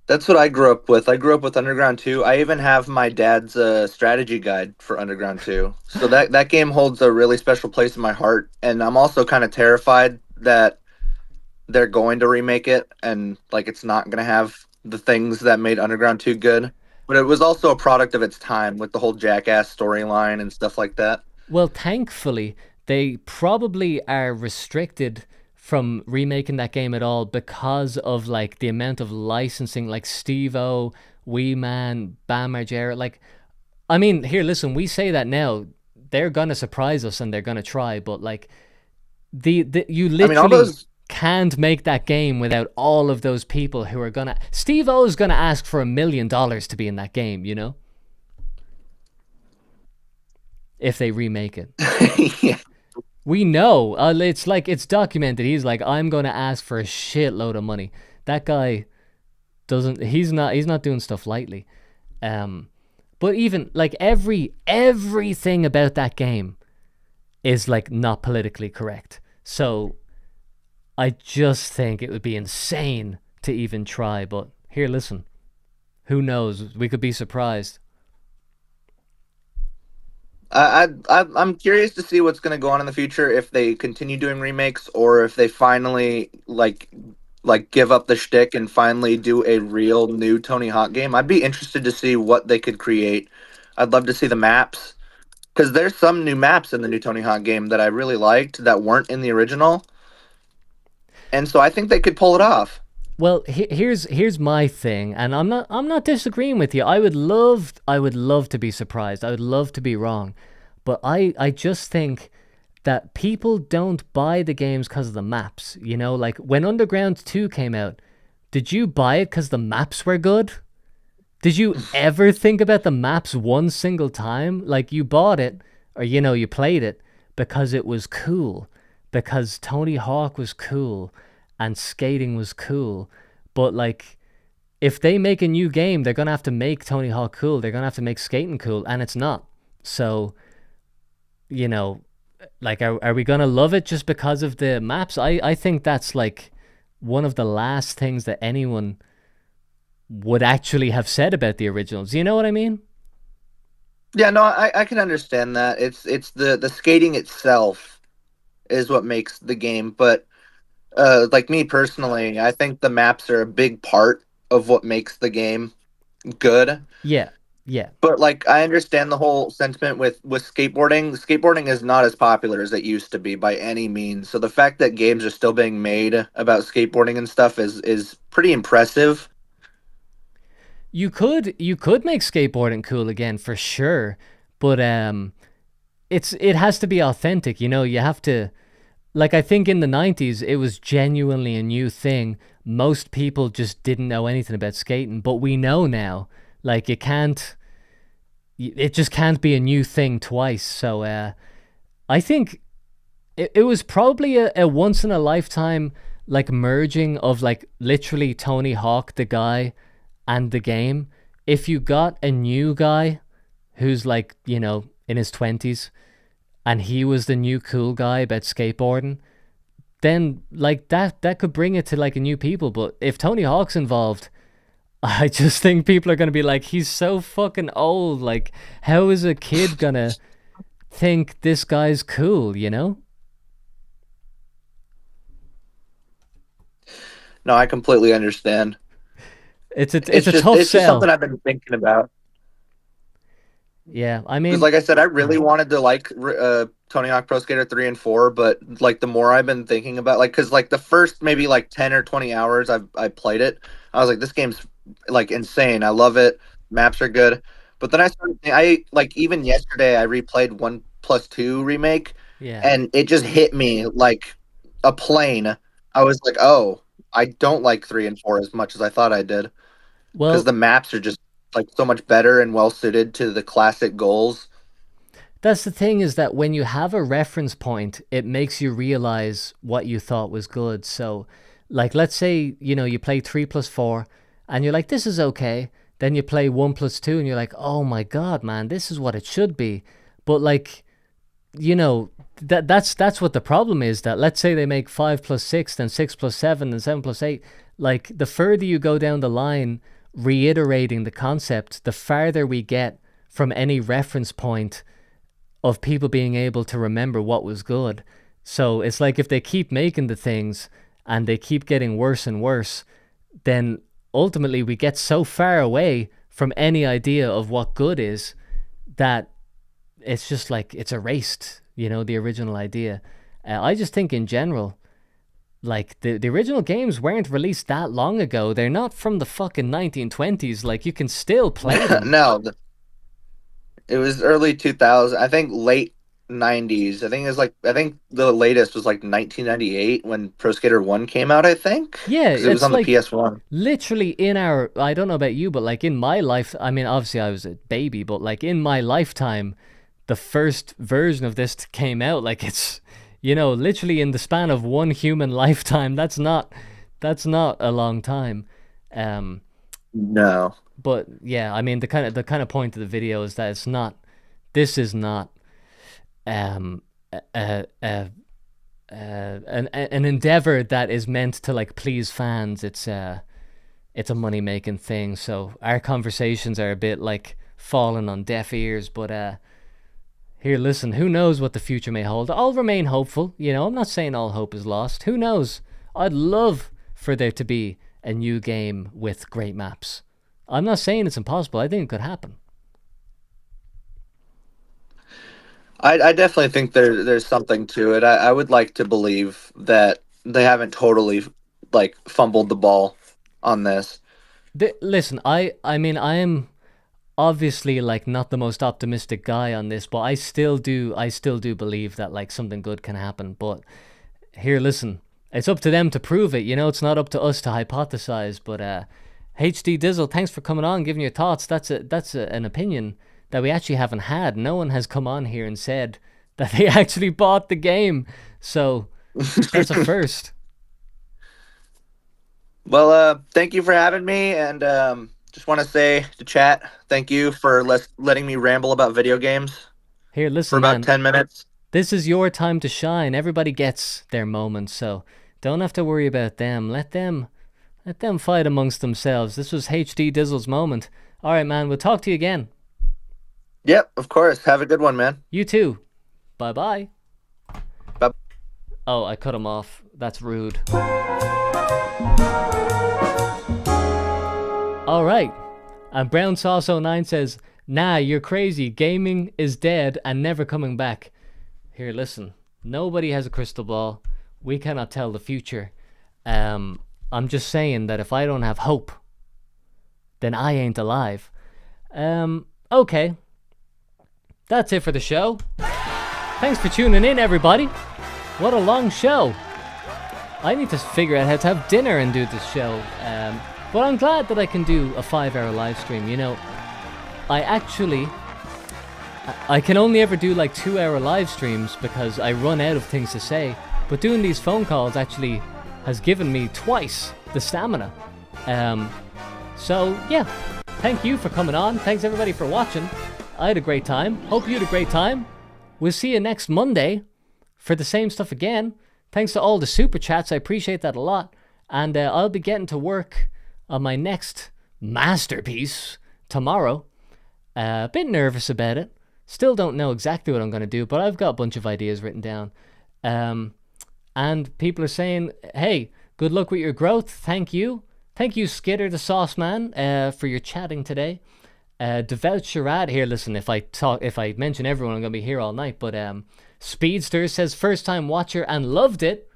That's what I grew up with. I grew up with Underground 2. I even have my dad's strategy guide for Underground 2. So that game holds a really special place in my heart. And I'm also kind of terrified that they're going to remake it and like it's not going to have the things that made Underground 2 good. But it was also a product of its time with the whole Jackass storyline and stuff like that. Well, thankfully, they probably are restricted from remaking that game at all because of like the amount of licensing, like Steve-O, Wee Man, Bam Margera. Like, I mean, here, listen, we say that now, they're gonna surprise us and they're gonna try, but like, you literally all those- can't make that game without all of those people who are gonna. Steve-O is gonna ask for $1 million to be in that game, you know, if they remake it. Yeah. We know. It's like, it's documented. He's like, I'm going to ask for a shitload of money. That guy doesn't, he's not doing stuff lightly. But even like everything about that game is like not politically correct. So I just think it would be insane to even try. But here, listen, who knows? We could be surprised. I'm curious to see what's going to go on in the future if they continue doing remakes or if they finally like give up the shtick and finally do a real new Tony Hawk game. I'd be interested to see what they could create. I'd love to see the maps because there's some new maps in the new Tony Hawk game that I really liked that weren't in the original, and so I think they could pull it off. Well, here's my thing, and I'm not disagreeing with you. I would love to be surprised. I would love to be wrong, but I just think that people don't buy the games because of the maps. You know, like when Underground 2 came out, did you buy it because the maps were good? Did you ever think about the maps one single time? Like you bought it, or you know, you played it because it was cool, because Tony Hawk was cool. And skating was cool, but like, if they make a new game, they're gonna have to make Tony Hawk cool. They're gonna have to make skating cool, and it's not. So, you know, like, are we gonna love it just because of the maps? I think that's like one of the last things that anyone would actually have said about the originals. You know what I mean? Yeah, no, I can understand that. It's the skating itself is what makes the game, but. Like me personally, I think the maps are a big part of what makes the game good. Yeah. But like, I understand the whole sentiment with skateboarding. Skateboarding is not as popular as it used to be by any means. So the fact that games are still being made about skateboarding and stuff is pretty impressive. You could make skateboarding cool again for sure, but it has to be authentic. You know, you have to. Like, I think in the 90s, it was genuinely a new thing. Most people just didn't know anything about skating, but we know now. Like, it just can't be a new thing twice. So, I think it was probably a once-in-a-lifetime, like, merging of, like, literally Tony Hawk, the guy, and the game. If you got a new guy who's, like, you know, in his 20s, and he was the new cool guy about skateboarding, then like that could bring it to like a new people. But if Tony Hawk's involved, I just think people are gonna be like, he's so fucking old. Like, how is a kid gonna think this guy's cool, you know? No, I completely understand. It's a just, tough it's just sell. something I've been thinking about. Yeah, I mean, Because like I said, I really wanted to like Tony Hawk Pro Skater 3 and 4, but like the more I've been thinking about, like, because like the first maybe like 10 or 20 hours I played it, I was like, this game's like insane. I love it. Maps are good. But then I like even yesterday I replayed 1+2 remake, yeah, and it just hit me like a plane. I was like, oh, I don't like 3 and 4 as much as I thought I did. Well, Because the maps are just like so much better and well suited to the classic goals. that's the thing, is that when you have a reference point, it makes you realize what you thought was good. So, like, let's say, you know, you play 3+4 and you're like, this is okay. then you play 1+2 and you're like, oh my god, man, this is what it should be. But like, you know, that's what the problem is, that let's say they make 5+6, then 6+7, then 7+8. Like, the further you go down the line reiterating the concept, the farther we get from any reference point of people being able to remember what was good. So it's like, if they keep making the things and they keep getting worse and worse, then ultimately we get so far away from any idea of what good is that it's just like it's erased, you know, the original idea. I just think in general, like, the original games weren't released that long ago. They're not from the fucking 1920s. Like, you can still play them. No, it was early 2000. I think late 90s. I think the latest was like 1998 when Pro Skater 1 came out, I think. Yeah, 'Cause it was on like the PS1. literally in our, I don't know about you, but like in my life, I mean, obviously I was a baby, but like in my lifetime, the first version of this came out. Like, it's, you know, literally in the span of one human lifetime. That's not a long time. No. But yeah, I mean, the kind of point of the video is that this is not an endeavor that is meant to like please fans. It's a money making thing. So our conversations are a bit like falling on deaf ears. But here, listen, who knows what the future may hold? I'll remain hopeful. You know, I'm not saying all hope is lost. Who knows? I'd love for there to be a new game with great maps. I'm not saying it's impossible. I think it could happen. I definitely think there's something to it. I would like to believe that they haven't totally like fumbled the ball on this. Listen, I mean, I am obviously like not the most optimistic guy on this, but I still do believe that like something good can happen. But here, listen, it's up to them to prove it. You know, it's not up to us to hypothesize. But HD Dizzle, thanks for coming on, giving your thoughts. That's an opinion that we actually haven't had. No one has come on here and said that they actually bought the game. So that's a first. Well, thank you for having me, and just want to say to chat, thank you for letting me ramble about video games. Here, listen, for about man, 10 minutes. This is your time to shine. Everybody gets their moments, so don't have to worry about them. Let them fight amongst themselves. This was HD Dizzle's moment. All right, man, we'll talk to you again. Yep, of course. Have a good one, man. You too. Bye-bye. Bye. Oh, I cut him off. That's rude. All right. And Brown Sauce 09 says, nah, you're crazy. Gaming is dead and never coming back. Here, listen. Nobody has a crystal ball. We cannot tell the future. I'm just saying that if I don't have hope, then I ain't alive. Okay. That's it for the show. Thanks for tuning in, everybody. What a long show. I need to figure out how to have dinner and do this show. But I'm glad that I can do a 5-hour live stream. You know, I can only ever do like 2-hour live streams because I run out of things to say. But doing these phone calls actually has given me twice the stamina. So yeah, thank you for coming on. Thanks everybody for watching. I had a great time. Hope you had a great time. We'll see you next Monday for the same stuff again. Thanks to all the super chats. I appreciate that a lot. And I'll be getting to work on my next masterpiece tomorrow. A bit nervous about it. Still don't know exactly what I'm going to do, but I've got a bunch of ideas written down. And people are saying, hey, good luck with your growth. Thank you. Thank you, Skitter the Sauce Man, for your chatting today. Devout Sharad here. Listen, if I mention everyone, I'm gonna be here all night. But Speedster says first time watcher and loved it.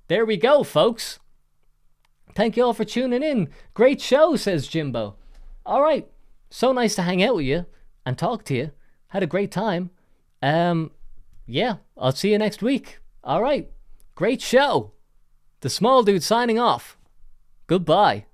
There we go, folks. Thank you all for tuning in. Great show, says Jimbo. All right, so nice to hang out with you and talk to you. Had a great time. Yeah, I'll see you next week. All right, great show. The Small Dude signing off. Goodbye.